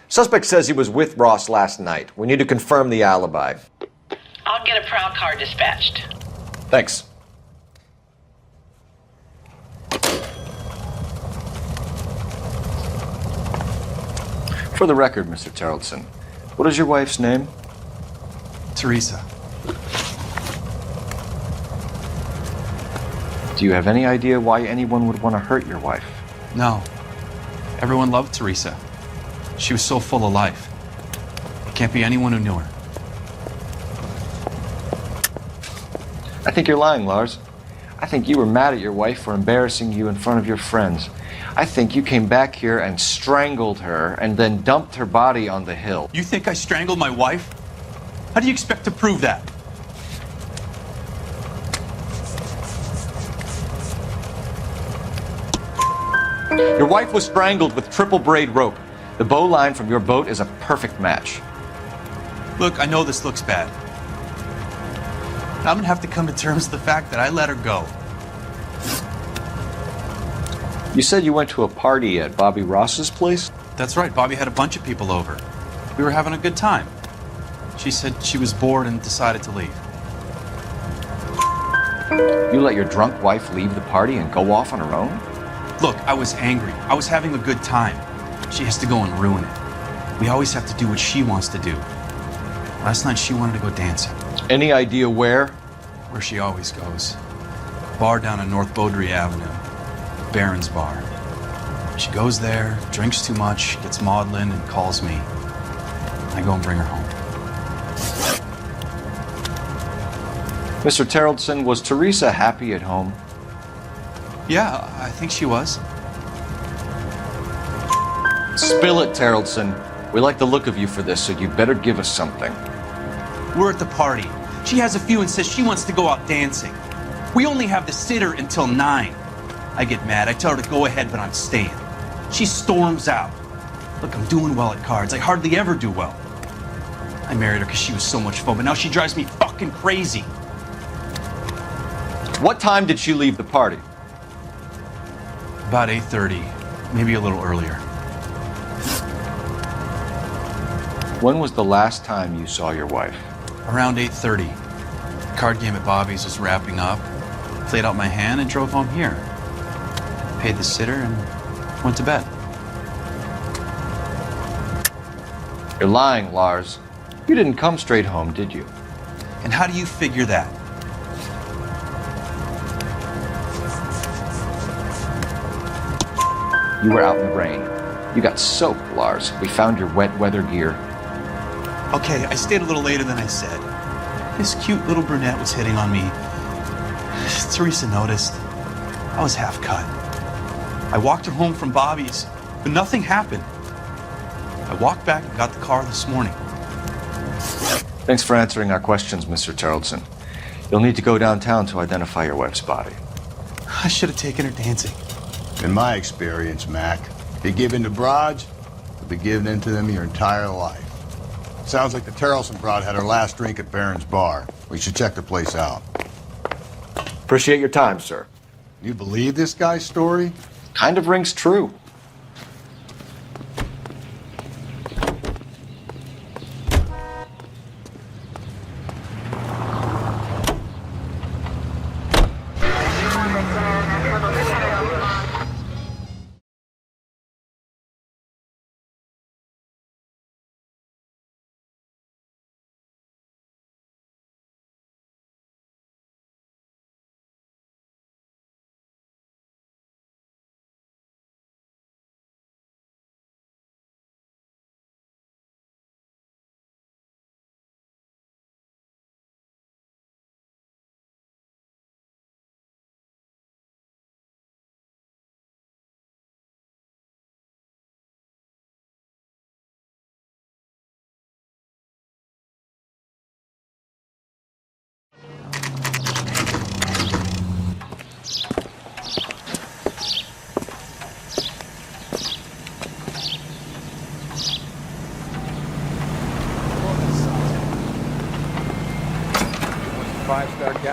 Suspect says he was with Ross last night. We need to confirm the alibi. I'll get a prowl car dispatched. Thanks. For the record, Mr. Terrellson, what is your wife's name? Teresa. Do you have any idea why anyone would want to hurt your wife? No. Everyone loved Teresa. She was so full of life. It can't be anyone who knew her. I think you're lying, Lars. I think you were mad at your wife for embarrassing you in front of your friends. I think you came back here and strangled her and then dumped her body on the hill. You think I strangled my wife? How do you expect to prove that? Your wife was strangled with triple braid rope. The bow line from your boat is a perfect match. Look, I know this looks bad. I'm gonna have to come to terms with the fact that I let her go. You said you went to a party at Bobby Ross's place? That's right, Bobby had a bunch of people over. We were having a good time. She said she was bored and decided to leave. You let your drunk wife leave the party and go off on her own? Look, I was angry. I was having a good time. She has to go and ruin it. We always have to do what she wants to do. Last night she wanted to go dancing. Any idea where? Where she always goes. Bar down on North Beaudry Avenue. Baron's Bar. She goes there, drinks too much, gets maudlin, and calls me. I go and bring her home. Mr. Terrellson, was Teresa happy at home? Yeah, I think she was. Spill it, Terrellson. We like the look of you for this, so you better give us something. We're at the party. She has a few and says she wants to go out dancing. We only have the sitter until 9. I get mad. I tell her to go ahead, but I'm staying. She storms out. Look, I'm doing well at cards. I hardly ever do well. I married her because she was so much fun, but now she drives me fucking crazy. What time did she leave the party? About 8:30, maybe a little earlier. When was the last time you saw your wife? Around 8:30. The card game at Bobby's was wrapping up. Played out my hand and drove home here. Paid the sitter and went to bed. You're lying, Lars. You didn't come straight home, did you? And how do you figure that? You were out in the rain. You got soaked, Lars. We found your wet weather gear. Okay, I stayed a little later than I said. This cute little brunette was hitting on me. Teresa noticed. I was half cut. I walked her home from Bobby's, but nothing happened. I walked back and got the car this morning. Thanks for answering our questions, Mr. Tarleton. You'll need to go downtown to identify your wife's body. I should have taken her dancing. In my experience, Mac, you give in to broads, you'll be giving in to them your entire life. Sounds like the Tarleton broad had her last drink at Barron's Bar. We should check the place out. Appreciate your time, sir. You believe this guy's story? Kind of rings true.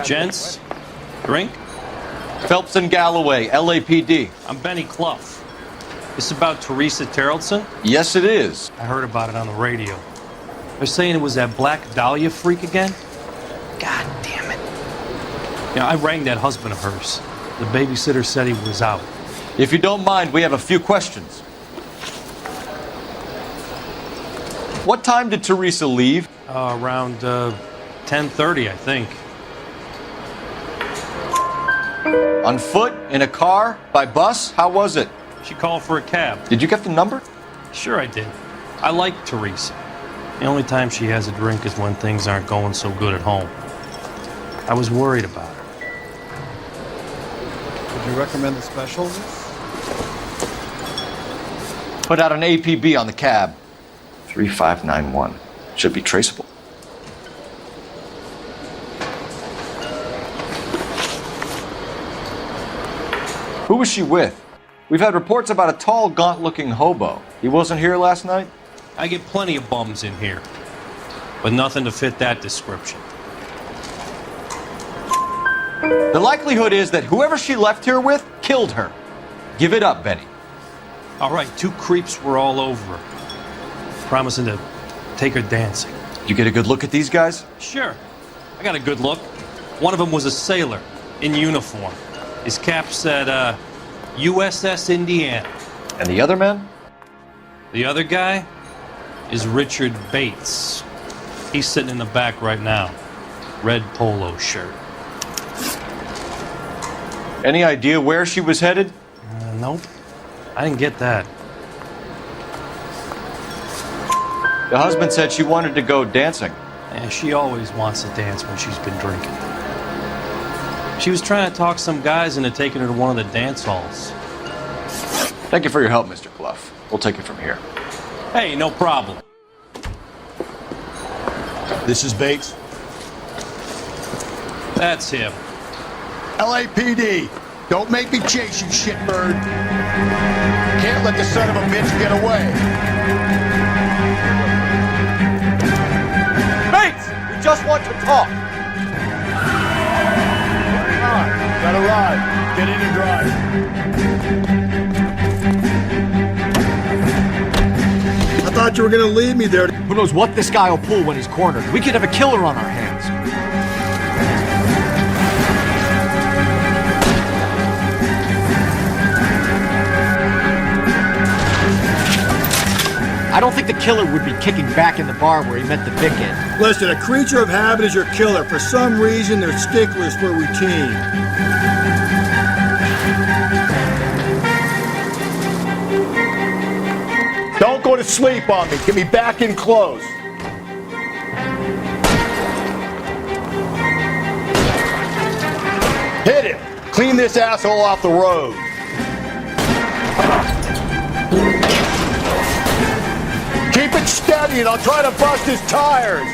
Gents, drink? Phelps and Galloway, LAPD. I'm Benny Clough. This about Teresa Tarleton? Yes, it is. I heard about it on the radio. They're saying it was that Black Dahlia freak again? God damn it. Yeah, I rang that husband of hers. The babysitter said he was out. If you don't mind, we have a few questions. What time did Teresa leave? Around 10:30, I think. On foot? In a car? By bus? How was it? She called for a cab. Did you get the number? Sure I did. I like Teresa. The only time she has a drink is when things aren't going so good at home. I was worried about her. Would you recommend the special? Put out an APB on the cab. 3591. Should be traceable. Who was she with? We've had reports about a tall, gaunt-looking hobo. He wasn't here last night? I get plenty of bums in here, but nothing to fit that description. The likelihood is that whoever she left here with killed her. Give it up, Benny. All right, 2 creeps were all over her, promising to take her dancing. You get a good look at these guys? Sure. I got a good look. One of them was a sailor in uniform. His cap said, USS Indiana. And the other man? The other guy is Richard Bates. He's sitting in the back right now. Red polo shirt. Any idea where she was headed? Nope. I didn't get that. The husband said she wanted to go dancing. Yeah, she always wants to dance when she's been drinking. She was trying to talk some guys into taking her to one of the dance halls. Thank you for your help, Mr. Clough. We'll take it from here. Hey, no problem. This is Bates. That's him. LAPD, don't make me chase you, shitbird. Can't let the son of a bitch get away. Bates! We just want to talk. Got a ride. Get in and drive. I thought you were gonna leave me there. Who knows what this guy will pull when he's cornered? We could have a killer on our hands. I don't think the killer would be kicking back in the bar where he met the Vic in. Listen, a creature of habit is your killer. For some reason, they're sticklers for routine. asleep on me. Get me back in close. Hit him. Clean this asshole off the road. Keep it steady and I'll try to bust his tires.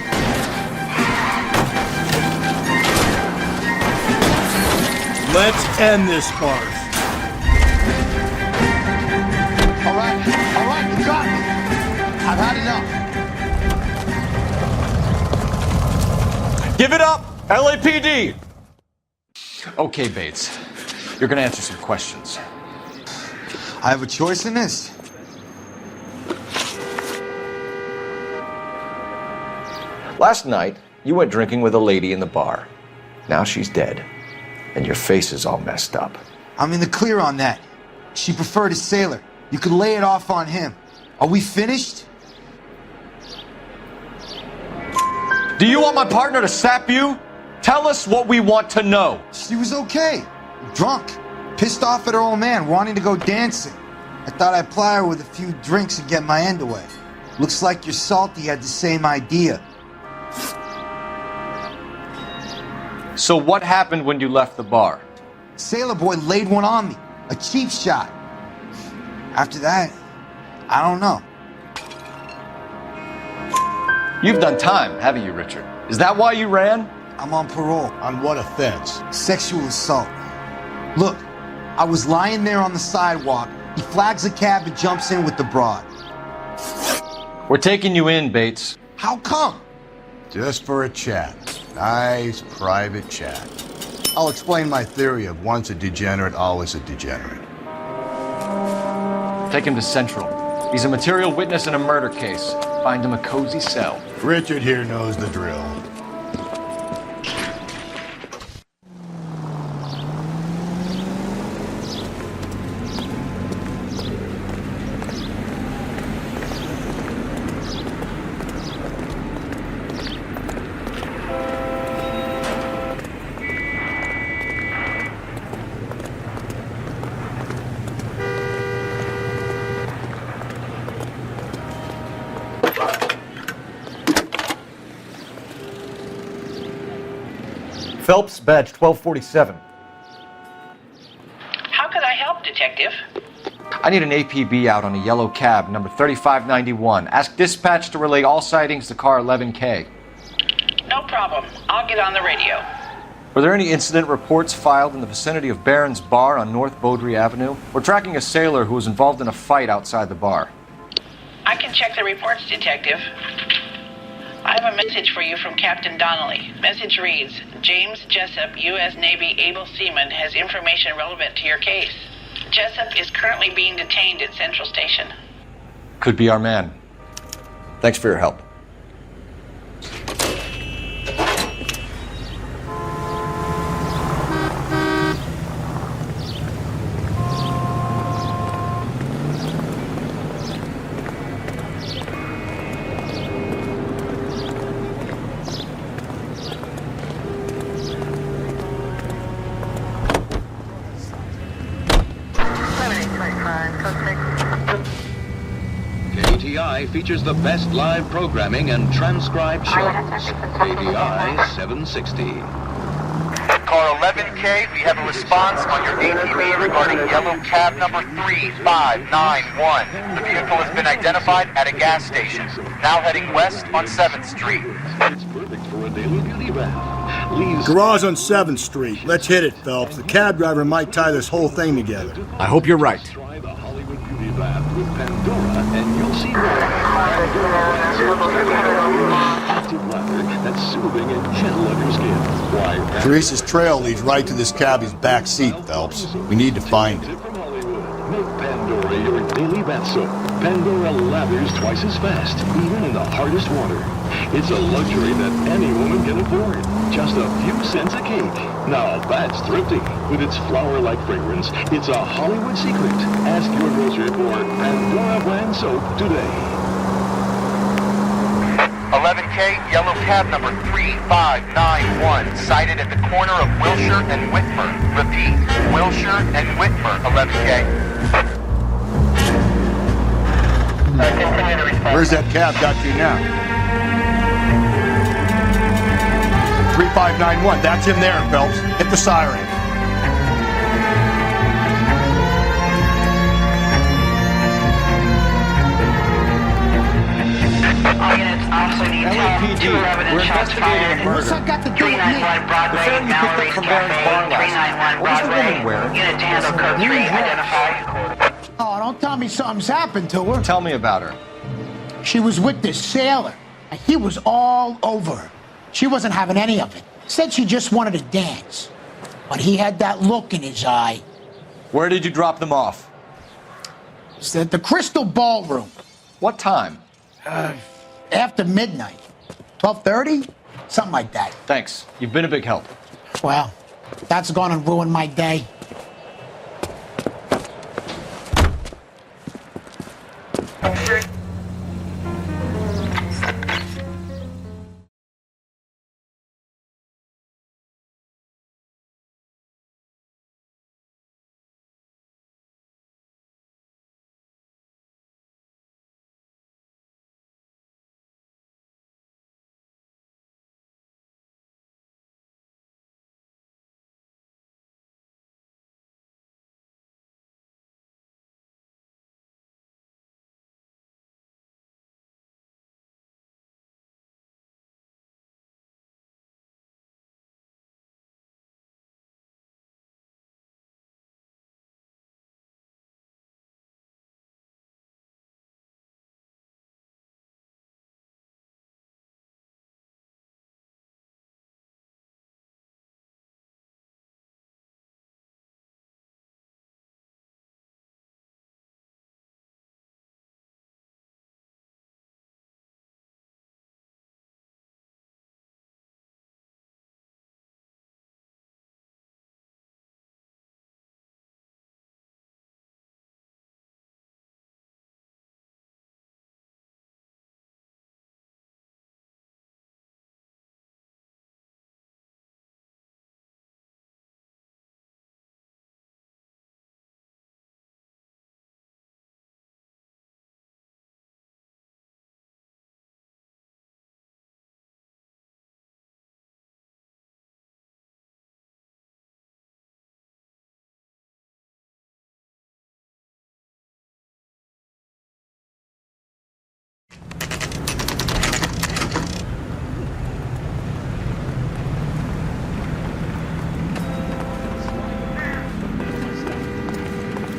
Let's end this farce. All right, you got me. I've had enough. Give it up, LAPD! Okay, Bates. You're gonna answer some questions. I have a choice in this. Last night, you went drinking with a lady in the bar. Now she's dead. And your face is all messed up. I'm in the clear on that. She preferred a sailor. You could lay it off on him. Are we finished? Do you want my partner to sap you? Tell us what we want to know. She was okay. Drunk. Pissed off at her old man, wanting to go dancing. I thought I'd ply her with a few drinks and get my end away. Looks like your Salty had the same idea. So what happened when you left the bar? Sailor boy laid one on me. A cheap shot. After that, I don't know. You've done time, haven't you, Richard? Is that why you ran? I'm on parole. On what offense? Sexual assault. Look, I was lying there on the sidewalk. He flags a cab and jumps in with the broad. We're taking you in, Bates. How come? Just for a chat. Nice private chat. I'll explain my theory of once a degenerate, always a degenerate. Take him to Central. He's a material witness in a murder case. Find him a cozy cell. Richard here knows the drill. Phelps, badge 1247. How could I help, Detective? I need an APB out on a yellow cab, number 3591. Ask dispatch to relay all sightings to car 11K. No problem. I'll get on the radio. Were there any incident reports filed in the vicinity of Barron's Bar on North Beaudry Avenue? We're tracking a sailor who was involved in a fight outside the bar. I can check the reports, Detective. I have a message for you from Captain Donnelly. Message reads, James Jessup, U.S. Navy able seaman, has information relevant to your case. Jessup is currently being detained at Central Station. Could be our man. Thanks for your help. KTI features the best live programming and transcribed shows. KTI 760. Car 11K, we have a response on your ATV regarding yellow cab number 3591. The vehicle has been identified at a gas station, now heading west on 7th Street. It's perfect for a daily beauty bath. Leaves Garage on 7th Street. Let's hit it, Phelps. The cab driver might tie this whole thing together. I hope you're right. Try the Hollywood beauty bath with Pandora, and you'll see more. Active lather that's soothing and gentle on your skin. Why? Teresa's trail leads right to this cabbie's back seat, Phelps. We need to find it. From Hollywood, make Pandora your daily bath soap. Pandora lathers twice as fast, even in the hardest water. It's a luxury that any woman can afford. Just a few cents a cake. Now that's thrifty. With its flower-like fragrance, it's a Hollywood secret. Ask your grocer for Pandora brand soap today. 11K, yellow cab number 3591, sighted at the corner of Wilshire and Whitmer. Repeat, Wilshire and Whitmer, 11K. Where's that cab got you now? 3591, that's him there, Phelps. Hit the siren. LAPD, we're investigating a murder. What's that got to do with me? The film you picked up from Barron's bar last night. What was the woman wearing? Oh, don't tell me something's happened to her. Tell me about her. She was with this sailor, and he was all over her. She wasn't having any of it. Said she just wanted to dance. But he had that look in his eye. Where did you drop them off? It's at the Crystal Ballroom. What time? After midnight. 12:30? Something like that. Thanks. You've been a big help. Well, that's gonna ruin my day.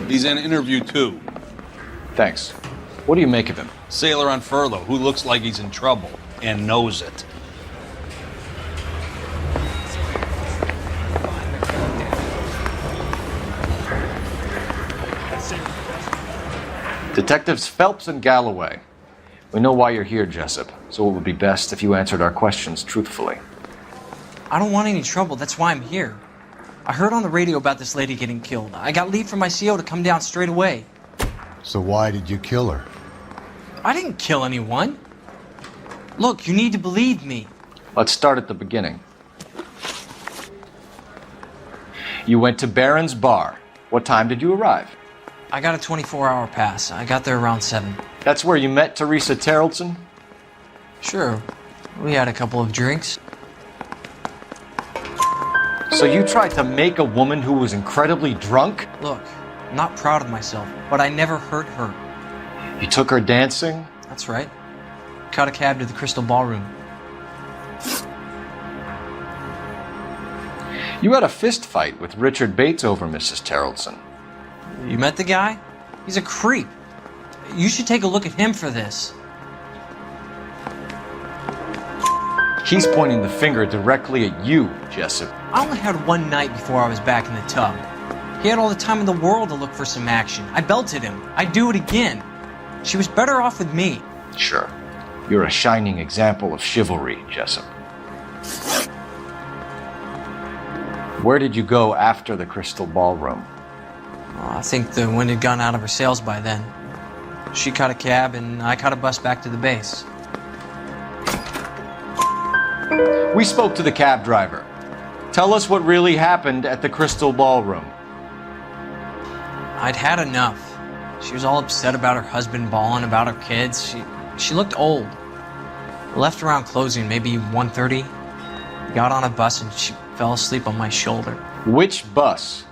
He's in interview 2. Thanks. What do you make of him? Sailor on furlough who looks like he's in trouble and knows it. Detectives Phelps and Galloway. We know why you're here, Jessup, so it would be best if you answered our questions truthfully. I don't want any trouble. That's why I'm here. I heard on the radio about this lady getting killed. I got leave from my CO to come down straight away. So why did you kill her? I didn't kill anyone. Look, you need to believe me. Let's start at the beginning. You went to Barron's bar. What time did you arrive? I got a 24-hour pass. I got there around 7. That's where you met Teresa Terrellson? Sure. We had a couple of drinks. So you tried to make a woman who was incredibly drunk? Look, I'm not proud of myself, but I never hurt her. You took her dancing? That's right. Caught a cab to the Crystal Ballroom. You had a fist fight with Richard Bates over Mrs. Terrellson. You met the guy? He's a creep. You should take a look at him for this. He's pointing the finger directly at you, Jessup. I only had one night before I was back in the tub. He had all the time in the world to look for some action. I belted him. I'd do it again. She was better off with me. Sure. You're a shining example of chivalry, Jessup. Where did you go after the Crystal Ballroom? I think the wind had gone out of her sails by then. She caught a cab and I caught a bus back to the base. We spoke to the cab driver. Tell us what really happened at the Crystal Ballroom. I'd had enough. She was all upset about her husband bawling about her kids. She looked old. I left around closing, maybe 1:30. Got on a bus and she fell asleep on my shoulder. Which bus?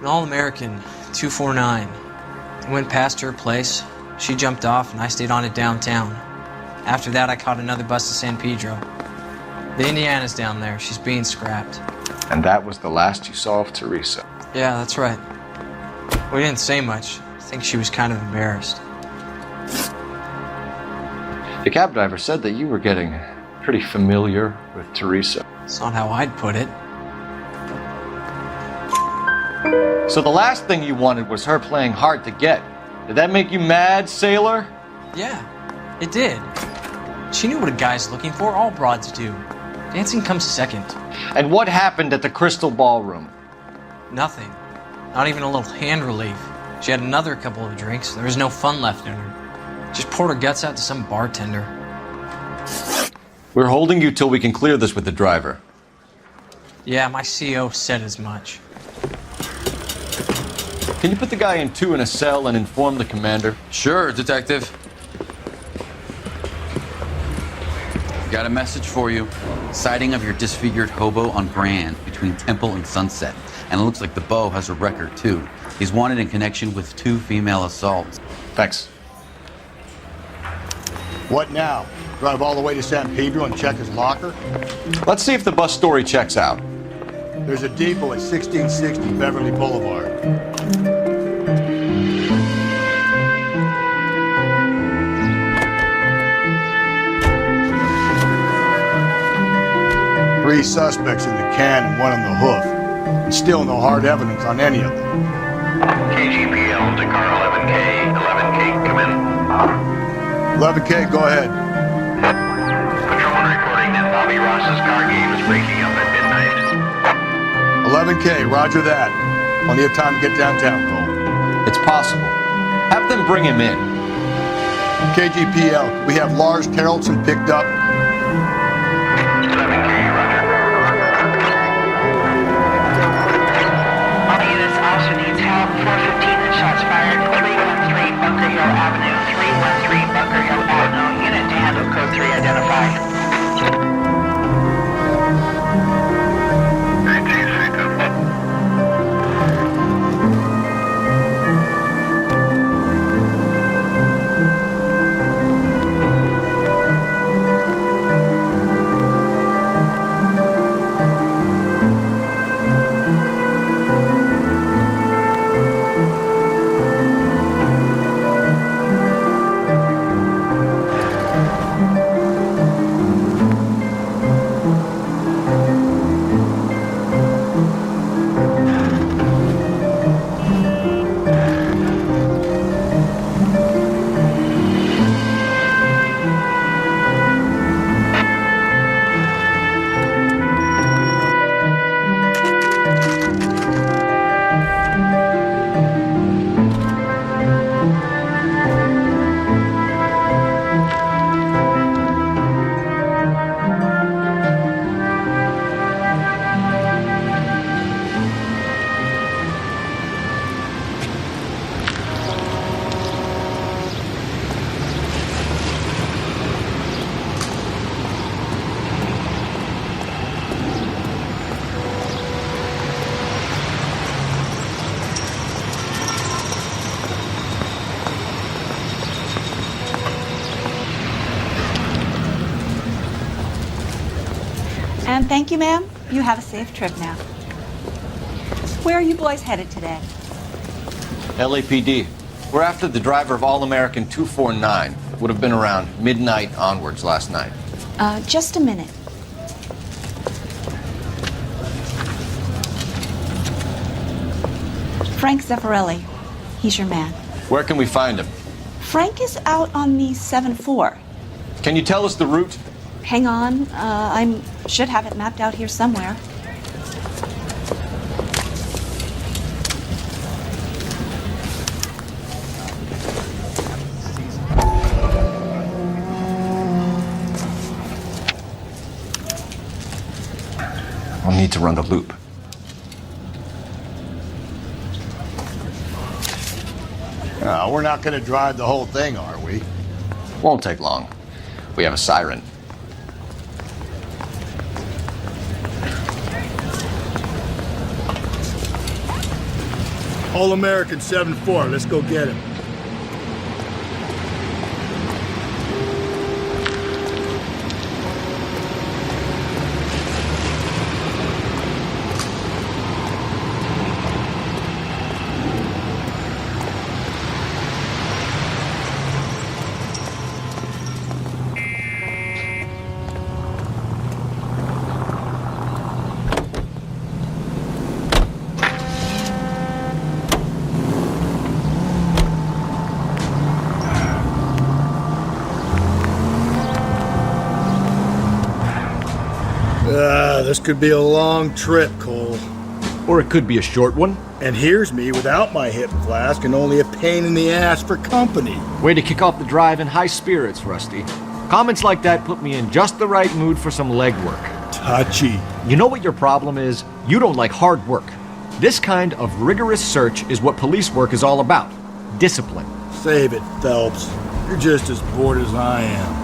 An All-American 249. I went past her place. She jumped off and I stayed on it downtown. After that, I caught another bus to San Pedro. The Indiana's down there. She's being scrapped. And that was the last you saw of Teresa. Yeah, that's right. We didn't say much. I think she was kind of embarrassed. The cab driver said that you were getting pretty familiar with Teresa. It's not how I'd put it. So the last thing you wanted was her playing hard to get. Did that make you mad, sailor? Yeah, it did. She knew what a guy's looking for. All broads do. Dancing comes second. And what happened at the Crystal Ballroom? Nothing. Not even a little hand relief. She had another couple of drinks. There was no fun left in her. Just poured her guts out to some bartender. We're holding you till we can clear this with the driver. Yeah, my CO said as much. Can you put the guy in 2 in a cell and inform the commander? Sure, Detective. Got a message for you. Sighting of your disfigured hobo on Grand between Temple and Sunset. And it looks like the beau has a record, too. He's wanted in connection with 2 female assaults. Thanks. What now? Drive all the way to San Pedro and check his locker? Let's see if the bus story checks out. There's a depot at 1660 Beverly Boulevard. Three suspects in the can and one on the hoof. And still no hard evidence on any of them. KGPL to car 11K. 11K, come in. 11K, go ahead. Patrolman reporting that Bobby Ross's car game is breaking up at midnight. 11K, roger that. Plenty of time to get downtown, Cole. It's possible. Have them bring him in. KGPL, we have Lars Carrollson picked up. 11K, roger. All units also needs help. 415 shots fired. 313 Bunker Hill Avenue. 313 Bunker Hill Avenue. Unit to handle code 3 identified. And thank you, ma'am. You have a safe trip now. Where are you boys headed today? LAPD. We're after the driver of All-American 249. Would have been around midnight onwards last night. Just a minute. Frank Zeffirelli. He's your man. Where can we find him? Frank is out on the 7-4. Can you tell us the route? Hang on. I should have it mapped out here somewhere. I'll need to run the loop. We're not going to drive the whole thing, are we? Won't take long. We have a siren. All American 7-4. Let's go get him. This could be a long trip, Cole. Or it could be a short one. And here's me without my hip flask and only a pain in the ass for company. Way to kick off the drive in high spirits, Rusty. Comments like that put me in just the right mood for some legwork. Touchy. You know what your problem is? You don't like hard work. This kind of rigorous search is what police work is all about. Discipline. Save it, Phelps. You're just as bored as I am.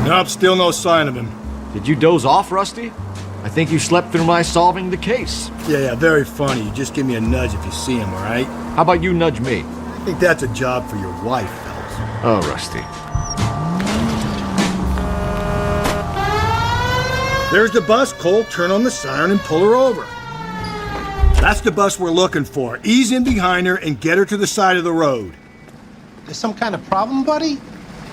Nope, still no sign of him. Did you doze off, Rusty? I think you slept through my solving the case. Yeah, very funny. You just give me a nudge if you see him, all right? How about you nudge me? I think that's a job for your wife, Phelps. Oh, Rusty. There's the bus, Cole. Turn on the siren and pull her over. That's the bus we're looking for. Ease in behind her and get her to the side of the road. There's some kind of problem, buddy?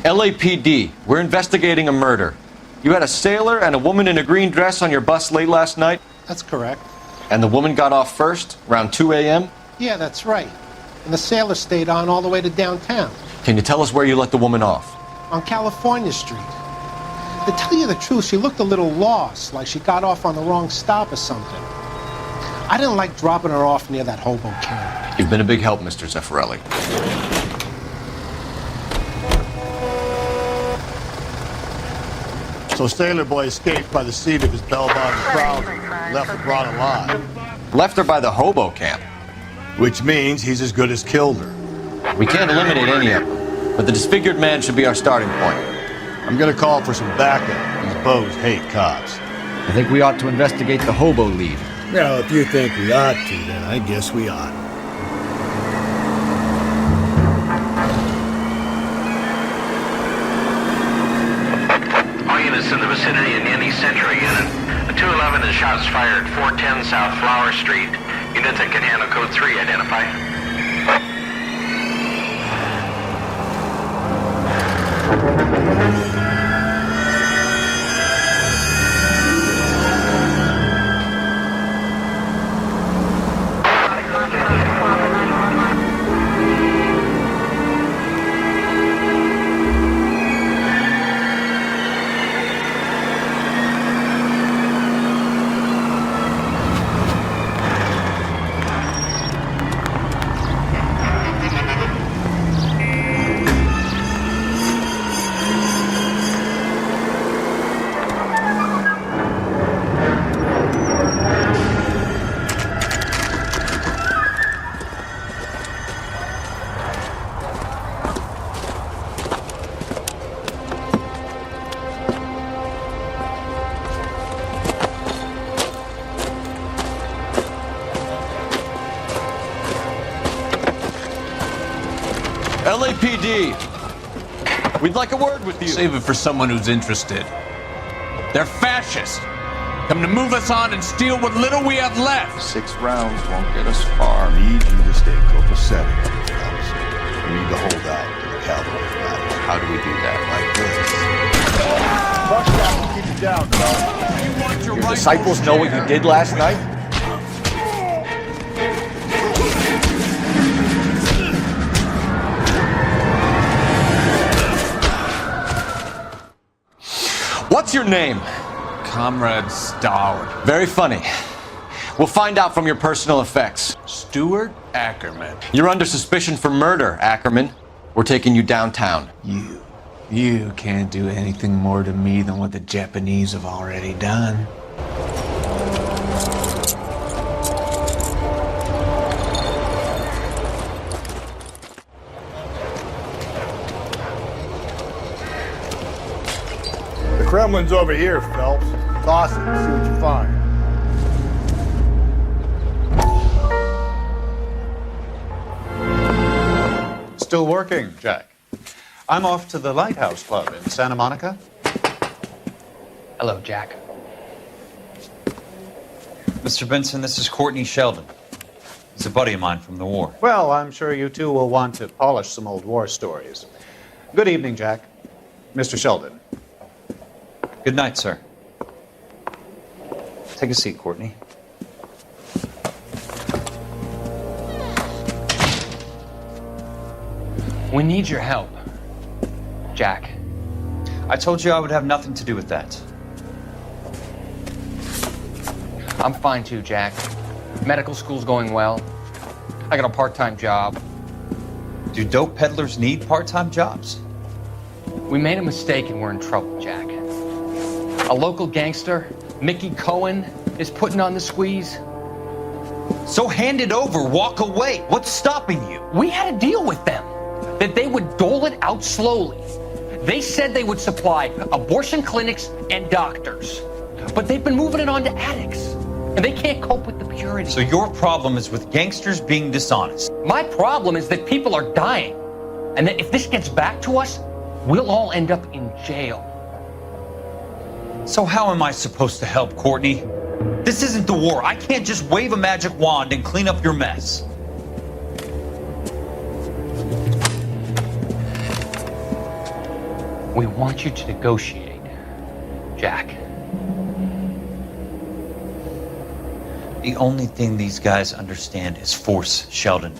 LAPD, we're investigating a murder. You had a sailor and a woman in a green dress on your bus late last night? That's correct. And the woman got off first, around 2 a.m.? Yeah, that's right. And the sailor stayed on all the way to downtown. Can you tell us where you let the woman off? On California Street. To tell you the truth, she looked a little lost, like she got off on the wrong stop or something. I didn't like dropping her off near that hobo camp. You've been a big help, Mr. Zeffirelli. So Sailor Boy escaped by the seat of his bell-bottom trouser, left her brought alive. Left her by the hobo camp. Which means he's as good as killed her. We can't eliminate any of them, but the disfigured man should be our starting point. I'm gonna call for some backup. These bows hate cops. I think we ought to investigate the hobo lead. Well, if you think we ought to, then I guess we ought. All units in the vicinity in any Century unit. A 211 is shots fired, 410 South Flower Street. Units that can handle code 3, identify. LAPD, we'd like a word with you. Save it for someone who's interested. They're fascist. Come to move us on and steal what little we have left. 6 rounds won't get us far. I need you to stay copacetic. We need to hold out to the cavalry battle. How do we do that? Like this. Rush that will keep you down, Your disciples know what you did last night? What's your name? Comrade Stoward. Very funny. We'll find out from your personal effects. Stuart Ackerman. You're under suspicion for murder, Ackerman. We're taking you downtown. You can't do anything more to me than what the Japanese have already done. The Kremlin's over here, Phelps. Toss it and see what you find. Still working, Jack. I'm off to the Lighthouse Club in Santa Monica. Hello, Jack. Mr. Benson, this is Courtney Sheldon. He's a buddy of mine from the war. Well, I'm sure you two will want to polish some old war stories. Good evening, Jack. Mr. Sheldon. Good night, sir. Take a seat, Courtney. We need your help, Jack. I told you I would have nothing to do with that. I'm fine too, Jack. Medical school's going well. I got a part-time job. Do dope peddlers need part-time jobs? We made a mistake and we're in trouble, Jack. A local gangster, Mickey Cohen, is putting on the squeeze. So hand it over, walk away. What's stopping you? We had a deal with them that they would dole it out slowly. They said they would supply abortion clinics and doctors, but they've been moving it on to addicts, and they can't cope with the purity. So your problem is with gangsters being dishonest? My problem is that people are dying, and that if this gets back to us, we'll all end up in jail. So how am I supposed to help, Courtney? This isn't the war. I can't just wave a magic wand and clean up your mess. We want you to negotiate, Jack. The only thing these guys understand is force, Sheldon.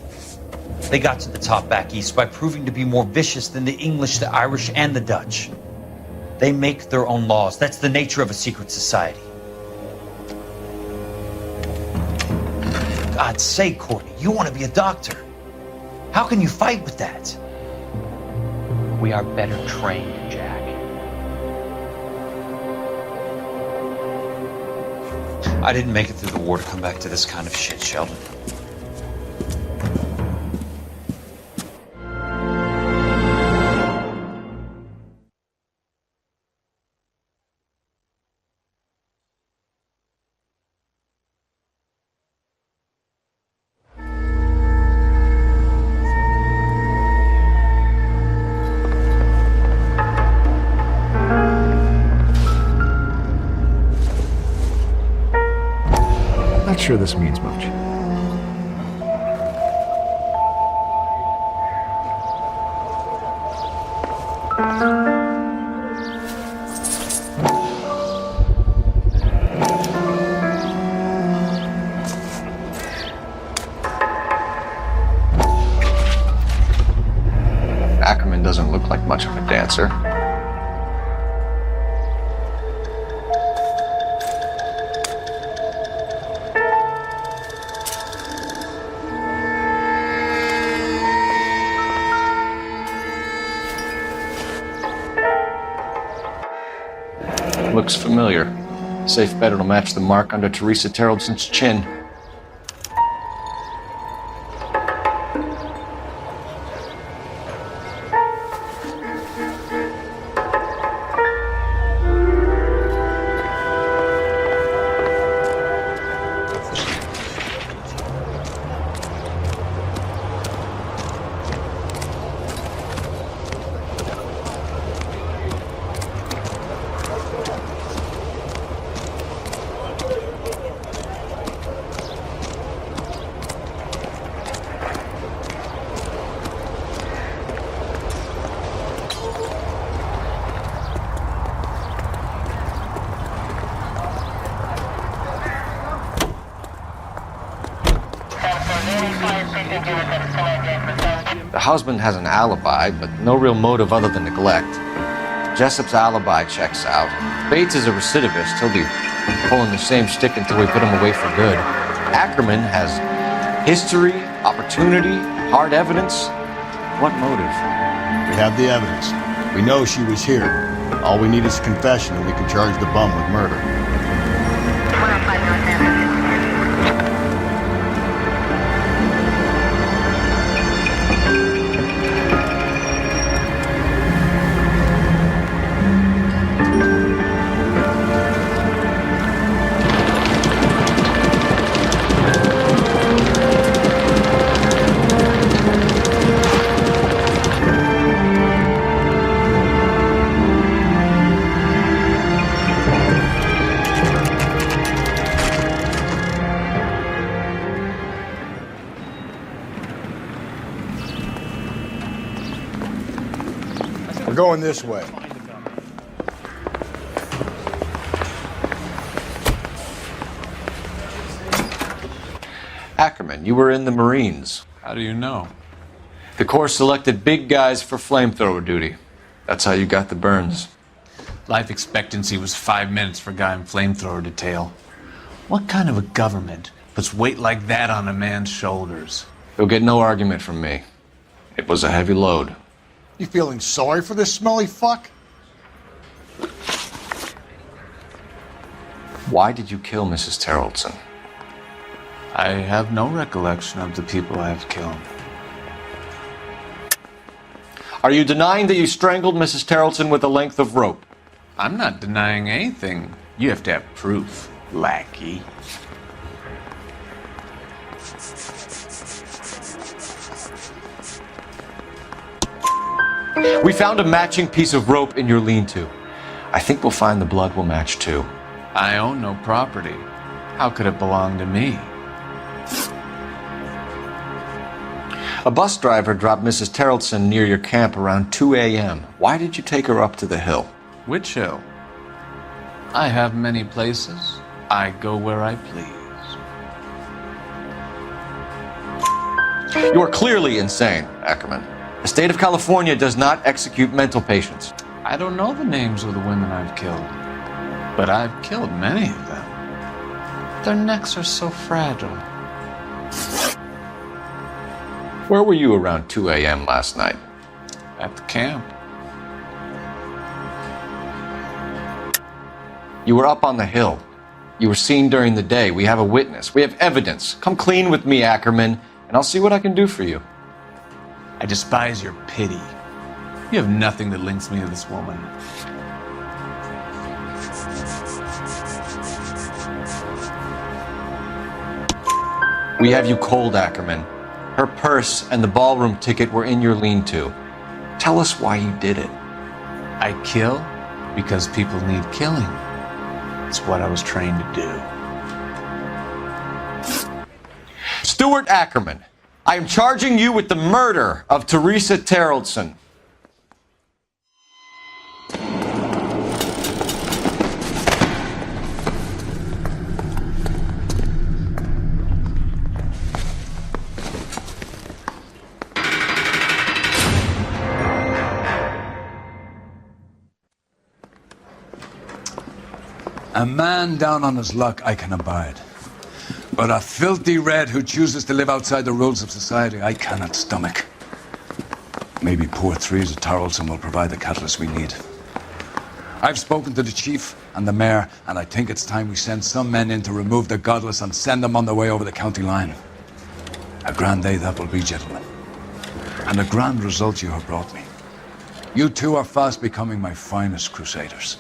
They got to the top back east by proving to be more vicious than the English, the Irish, and the Dutch. They make their own laws. That's the nature of a secret society. God's sake, Courtney, you want to be a doctor. How can you fight with that? We are better trained, Jack. I didn't make it through the war to come back to this kind of shit, Sheldon. Not sure this means much. Ackerman doesn't look like much of a dancer. Looks familiar. Safe bet it'll match the mark under Teresa Terreldson's chin. The husband has an alibi, but no real motive other than neglect. Jessup's alibi checks out. Bates is a recidivist. He'll be pulling the same stick until we put him away for good. Ackerman has history, opportunity, hard evidence. What motive? We have the evidence. We know she was here. All we need is a confession and we can charge the bum with murder. We're going this way. Ackerman, you were in the Marines. How do you know? The Corps selected big guys for flamethrower duty. That's how you got the burns. Life expectancy was 5 minutes for a guy in flamethrower detail. What kind of a government puts weight like that on a man's shoulders? You'll get no argument from me. It was a heavy load. You feeling sorry for this smelly fuck? Why did you kill Mrs. Terrelson? I have no recollection of the people I have killed. Are you denying that you strangled Mrs. Terrelson with a length of rope? I'm not denying anything. You have to have proof, lackey. We found a matching piece of rope in your lean-to. I think we'll find the blood will match too. I own no property. How could it belong to me? A bus driver dropped Mrs. Terrelson near your camp around 2 a.m. Why did you take her up to the hill? Which hill? I have many places. I go where I please. You are clearly insane, Ackerman. The state of California does not execute mental patients. I don't know the names of the women I've killed, but I've killed many of them. Their necks are so fragile. Where were you around 2 a.m. last night? At the camp. You were up on the hill. You were seen during the day. We have a witness. We have evidence. Come clean with me, Ackerman, and I'll see what I can do for you. I despise your pity. You have nothing that links me to this woman. We have you cold, Ackerman. Her purse and the ballroom ticket were in your lean-to. Tell us why you did it. I kill because people need killing. It's what I was trained to do. Stuart Ackerman, I am charging you with the murder of Teresa Terrelson. A man down on his luck I can abide. But a filthy red who chooses to live outside the rules of society, I cannot stomach. Maybe poor Teresa Terrelson will provide the catalyst we need. I've spoken to the chief and the mayor, and I think it's time we send some men in to remove the godless and send them on their way over the county line. A grand day that will be, gentlemen. And a grand result you have brought me. You two are fast becoming my finest crusaders.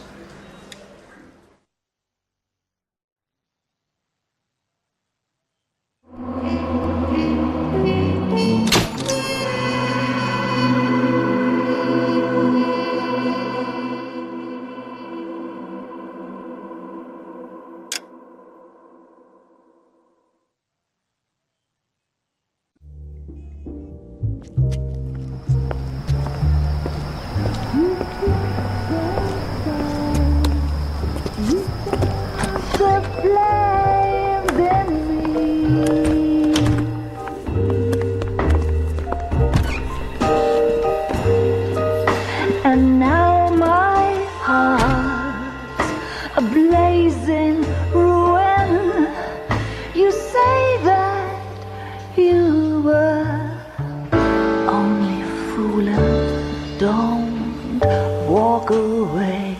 away.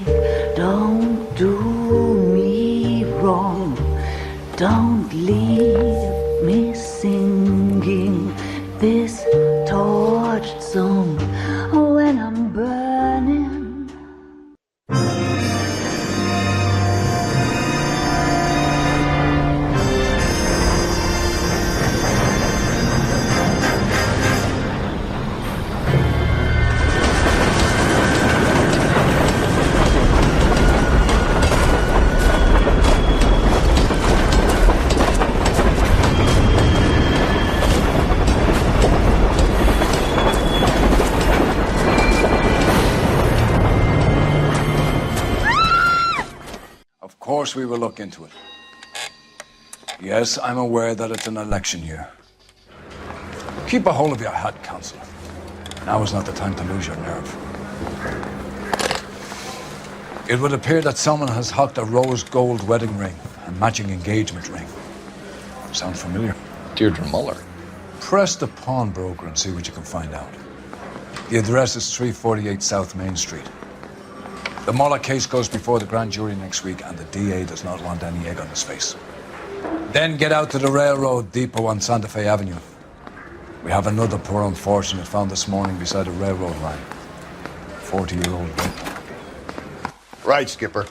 Don't do me wrong. Don't leave me singing this torched song when I'm burning. Of course we will look into it. Yes, I'm aware that it's an election year. Keep a hold of your hat, Counselor. Now is not the time to lose your nerve. It would appear that someone has hocked a rose gold wedding ring and matching engagement ring. Sound familiar? Deirdre Muller. Press the pawnbroker and see what you can find out. The address is 348 South Main Street. The Muller case goes before the grand jury next week, and the DA does not want any egg on his face. Then get out to the railroad depot on Santa Fe Avenue. We have another poor unfortunate found this morning beside a railroad line. 40-year-old victim. Right, Skipper.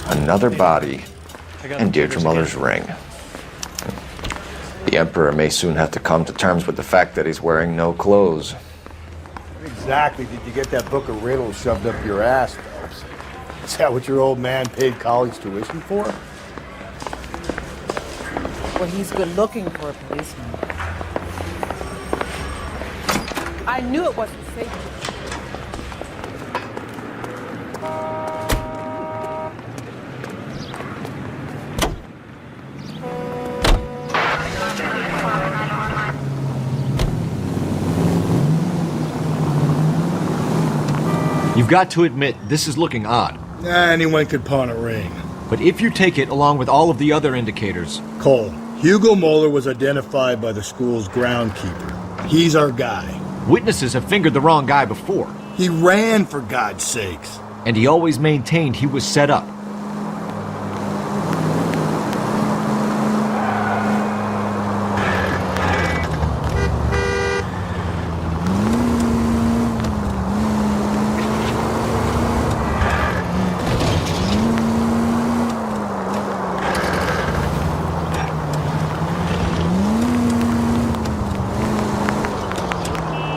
Another body and Deirdre Muller's ring. The Emperor may soon have to come to terms with the fact that he's wearing no clothes. Exactly did you get that book of riddles shoved up your ass, Phelps? Is that what your old man paid college tuition for? Well, he's good looking for a policeman. I knew it wasn't safe. You've got to admit, this is looking odd. Anyone could pawn a ring. But if you take it along with all of the other indicators... Cole, Hugo Moeller was identified by the school's groundkeeper. He's our guy. Witnesses have fingered the wrong guy before. He ran, for God's sakes. And he always maintained he was set up.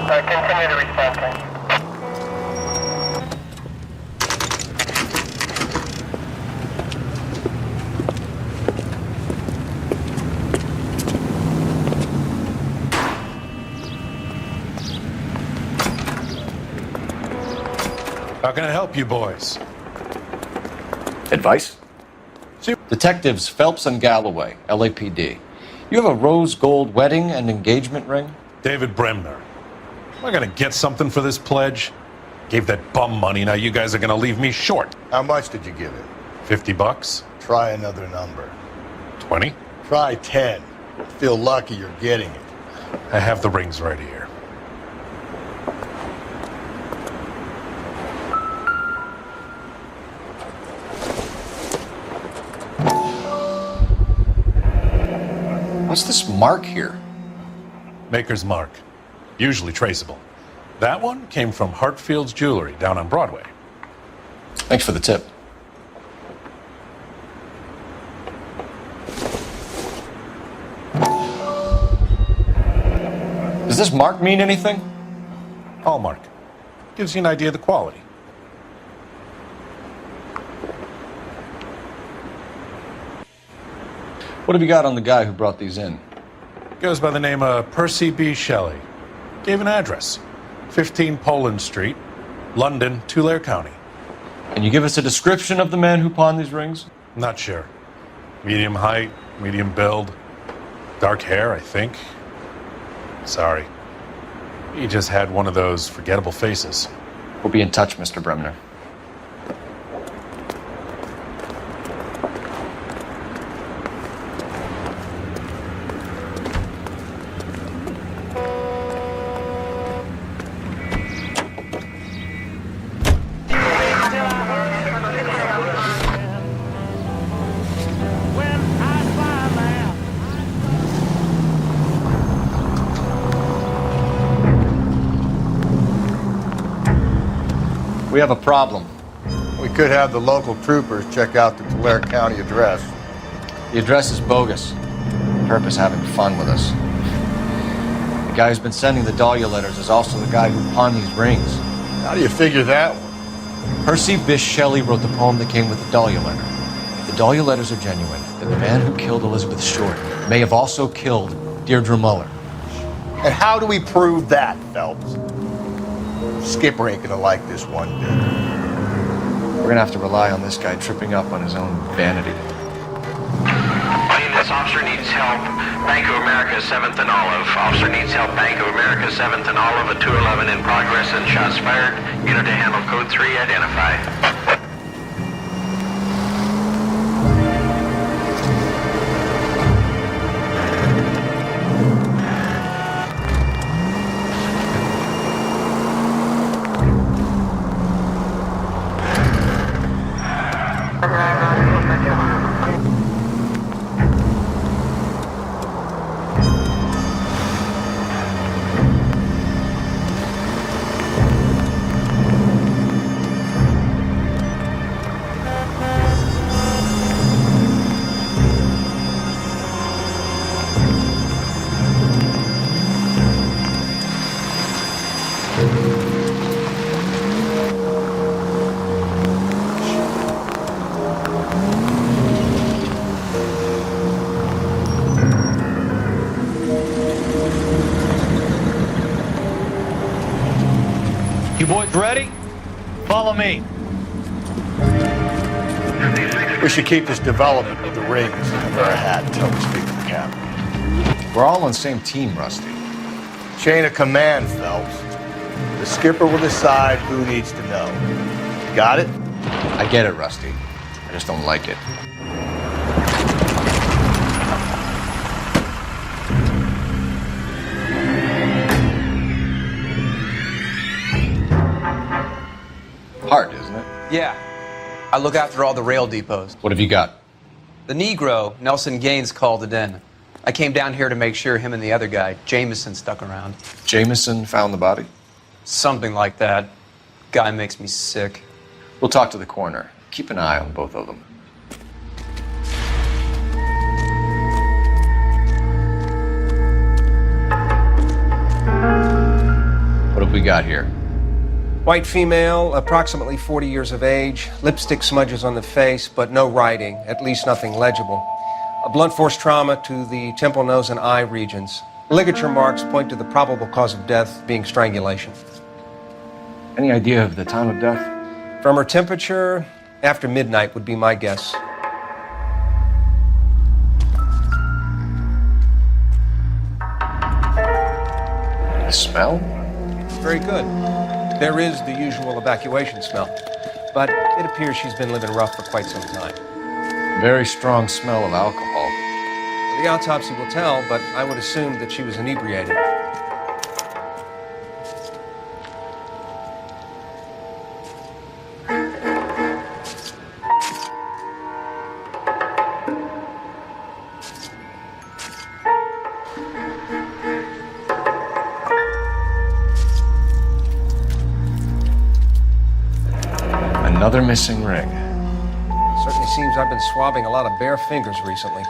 Continue to respond, thanks. How can I help you boys? Advice? Detectives Phelps and Galloway, LAPD. You have a rose gold wedding and engagement ring? David Bremner. Am I gonna get something for this pledge? Gave that bum money, now you guys are gonna leave me short. How much did you give him? $50? Try another number. 20? Try 10. Feel lucky you're getting it. I have the rings right here. What's this mark here? Maker's mark. Usually traceable. That one came from Hartfield's Jewelry down on Broadway. Thanks for the tip. Does this mark mean anything? Hallmark. Gives you an idea of the quality. What have you got on the guy who brought these in? Goes by the name of Percy B. Shelley. Gave an address. 15 Poland Street, London, Tulare County. Can you give us a description of the man who pawned these rings? Not sure. Medium height, medium build. Dark hair, I think. Sorry. He just had one of those forgettable faces. We'll be in touch, Mr. Bremner. We have a problem. We could have the local troopers check out the Tulare County address. The address is bogus. Perp is having fun with us. The guy who's been sending the Dahlia letters is also the guy who pawned these rings. How do you figure that one? Percy Bysshe Shelley wrote the poem that came with the Dahlia letter. If the Dahlia letters are genuine, then the man who killed Elizabeth Short may have also killed Deirdre Muller. And how do we prove that, Phelps? Skipper ain't gonna like this one bit. We're gonna have to rely on this guy tripping up on his own vanity. This officer needs help. Bank of America, 7th and Olive. Officer needs help. Bank of America, 7th and Olive. A 211 in progress and shots fired. Unit to handle code 3. Identify. You boys ready? Follow me. We should keep this development of the rings under our hat until we speak to the captain. We're all on the same team, Rusty. Chain of command, Phelps. The skipper will decide who needs to know. Got it? I get it, Rusty. I just don't like it. Hard, isn't it? Yeah. I look after all the rail depots. What have you got? The Negro, Nelson Gaines, called it in. I came down here to make sure him and the other guy, Jameson, stuck around. Jameson found the body? Something like that. Guy makes me sick. We'll talk to the coroner. Keep an eye on both of them. What have we got here? White female, approximately 40 years of age, lipstick smudges on the face, but no writing, at least nothing legible. A blunt force trauma to the temple, nose, and eye regions. Ligature marks point to the probable cause of death being strangulation. Any idea of the time of death? From her temperature, after midnight would be my guess. The smell? Very good. There is the usual evacuation smell, but it appears she's been living rough for quite some time. Very strong smell of alcohol. The autopsy will tell, but I would assume that she was inebriated. Another missing ring. Certainly seems I've been swabbing a lot of bare fingers recently.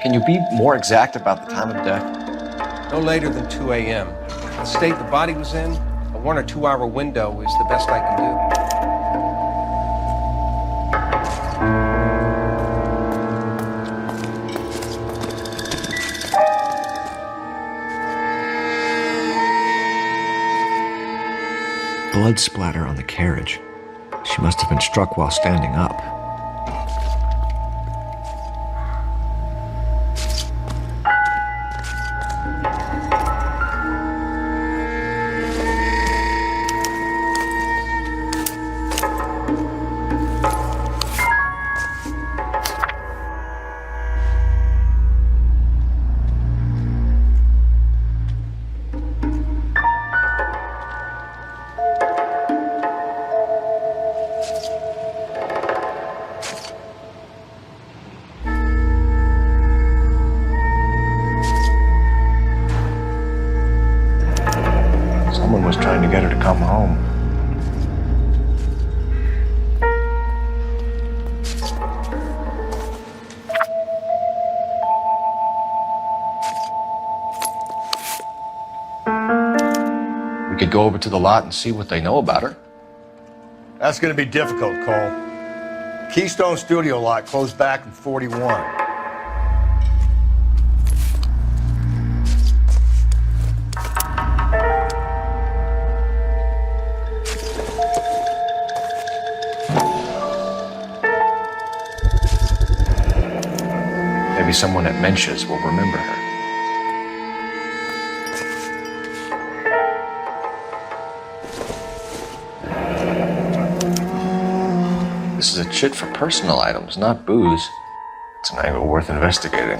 Can you be more exact about the time of death? No later than 2 a.m. The state the body was in, a 1 or 2 hour window is the best I can do. Blood splatter on the carriage. She must have been struck while standing up. Someone was trying to get her to come home. We could go over to the lot and see what they know about her. That's going to be difficult, Cole. Keystone Studio lot closed back in 41. Maybe someone at Mensch's will remember her. This is a chit for personal items, not booze. It's an angle worth investigating.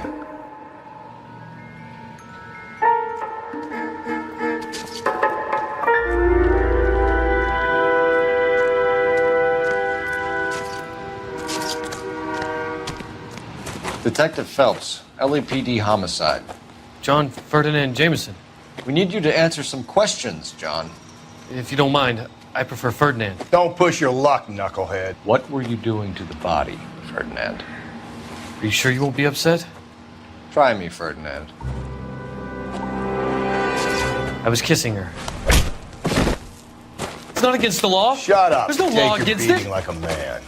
Detective Phelps, LAPD homicide. John Ferdinand Jameson. We need you to answer some questions, John. If you don't mind, I prefer Ferdinand. Don't push your luck, knucklehead. What were you doing to the body, Ferdinand? Are you sure you won't be upset? Try me, Ferdinand. I was kissing her. It's not against the law. Shut up. There's no Take law your against beating it. like a man.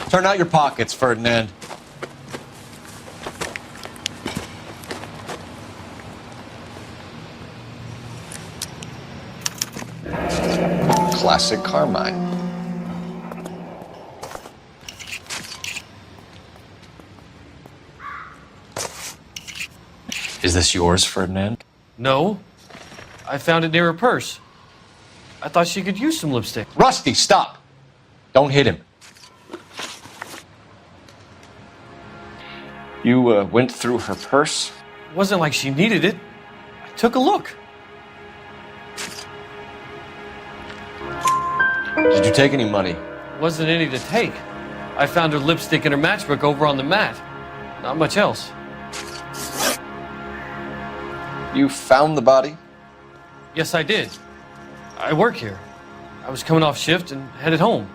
Turn out your pockets, Ferdinand. Classic Carmine. Is this yours, Ferdinand? No. I found it near her purse. I thought she could use some lipstick. Rusty, stop! Don't hit him. You went through her purse? It wasn't like she needed it. I took a look. Did you take any money? Wasn't any to take. I found her lipstick and her matchbook over on the mat. Not much else. You found the body? Yes, I did. I work here. I was coming off shift and headed home.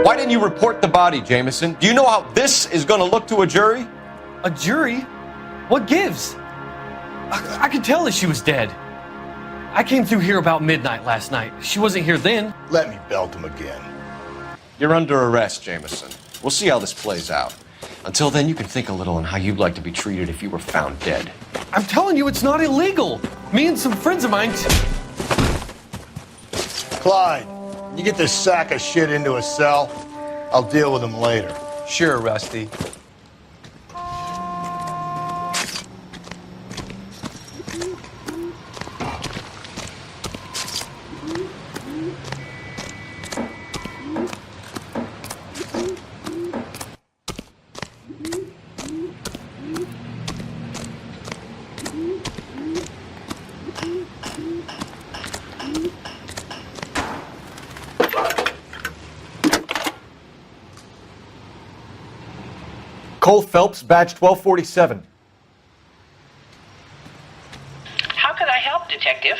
Why didn't you report the body, Jameson? Do you know how this is going to look to a jury? A jury? What gives? I could tell that she was dead. I came through here about midnight last night. She wasn't here then. Let me belt him again. You're under arrest, Jameson. We'll see how this plays out. Until then, you can think a little on how you'd like to be treated if you were found dead. I'm telling you, it's not illegal. Me and some friends of mine... Clyde, you get this sack of shit into a cell. I'll deal with him later. Sure, Rusty. Cole Phelps, badge 1247. How could I help, Detective?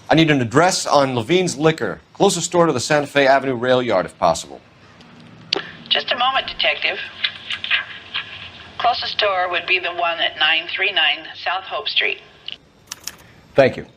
I need an address on Levine's Liquor. Closest store to the Santa Fe Avenue rail yard, if possible. Just a moment, Detective. Closest store would be the one at 939 South Hope Street. Thank you.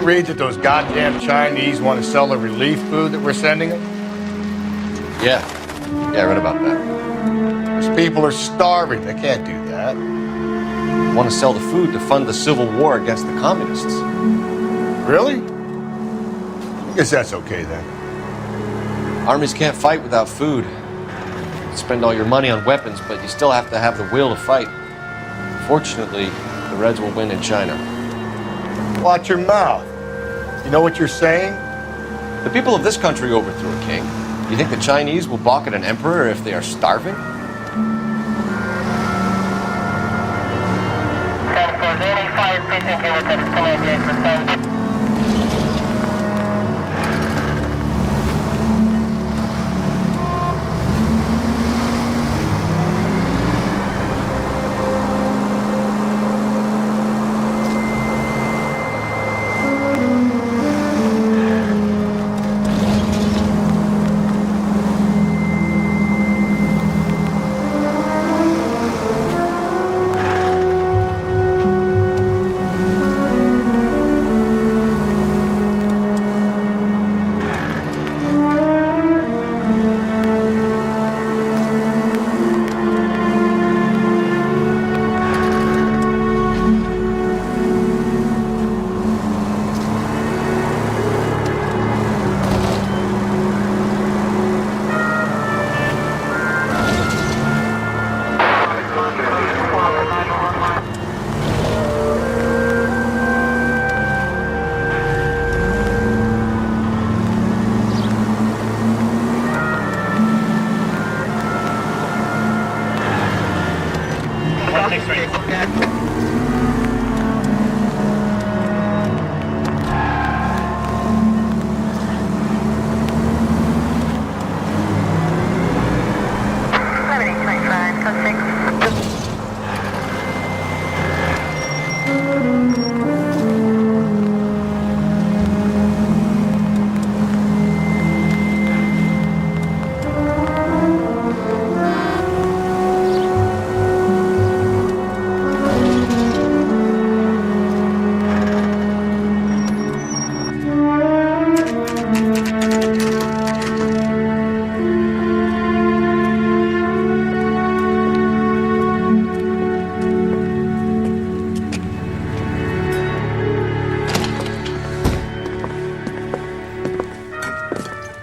Read that those goddamn Chinese want to sell the relief food that we're sending them? Yeah, I read about that. Those people are starving. They can't do that. Want to sell the food to fund the civil war against the communists. Really? I guess that's okay then. Armies can't fight without food. You spend all your money on weapons, but you still have to have the will to fight. Fortunately, the Reds will win in China. Watch your mouth. You know what you're saying? The people of this country overthrew a king. You think the Chinese will balk at an emperor if they are starving?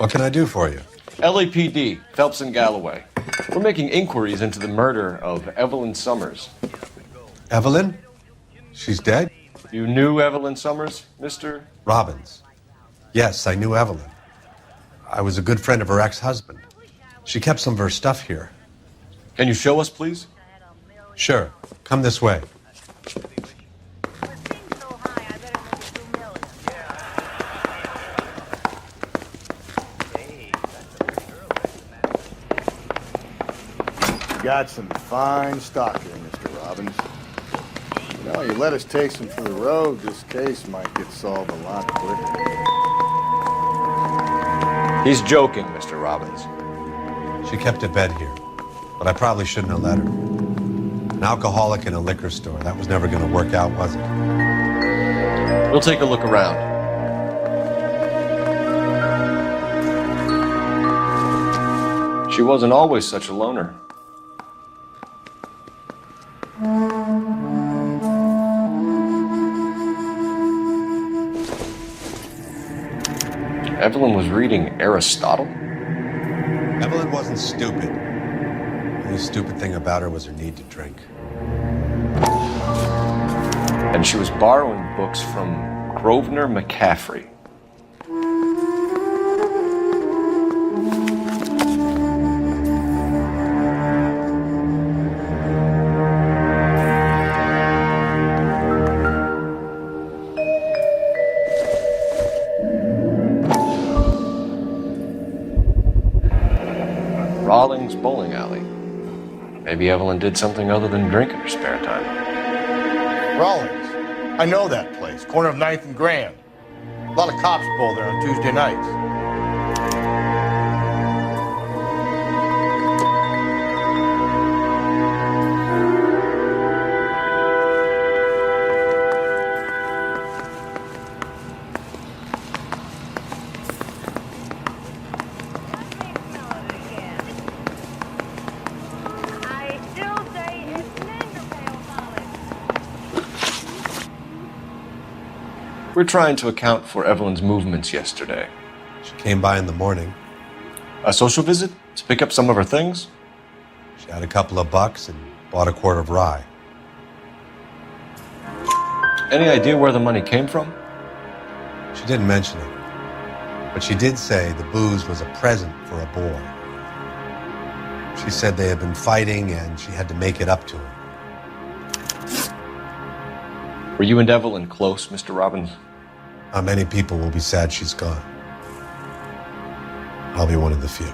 What can I do for you? LAPD, Phelps and Galloway. We're making inquiries into the murder of Evelyn Summers. Evelyn? She's dead? You knew Evelyn Summers, Mr. Robbins. Yes, I knew Evelyn. I was a good friend of her ex-husband. She kept some of her stuff here. Can you show us, please? Sure. Come this way. Got some fine stock here, Mr. Robbins. You know, you let us take some for the road, this case might get solved a lot quicker. He's joking, Mr. Robbins. She kept a bed here, but I probably shouldn't have let her. An alcoholic in a liquor store. That was never going to work out, was it? We'll take a look around. She wasn't always such a loner. Evelyn was reading Aristotle? Evelyn wasn't stupid. The only stupid thing about her was her need to drink. And she was borrowing books from Grosvenor McCaffrey. Rawlings Bowling Alley. Maybe Evelyn did something other than drink in her spare time. Rawlings. I know that place. Corner of 9th and Grand. A lot of cops pull there on Tuesday nights. We're trying to account for Evelyn's movements yesterday. She came by in the morning. A social visit? To pick up some of her things? She had a couple of bucks and bought a quart of rye. Any idea where the money came from? She didn't mention it. But she did say the booze was a present for a boy. She said they had been fighting and she had to make it up to him. Were you and Evelyn close, Mr. Robbins? Many people will be sad she's gone. I'll be one of the few.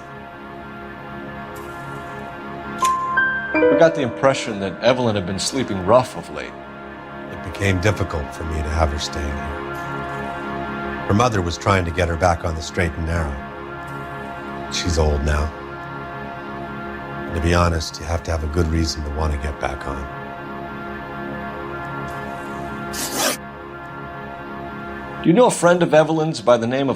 We got the impression that Evelyn had been sleeping rough of late. It became difficult for me to have her staying here. Her mother was trying to get her back on the straight and narrow. She's old now. And to be honest, you have to have a good reason to want to get back on. Do you know a friend of Evelyn's by the name of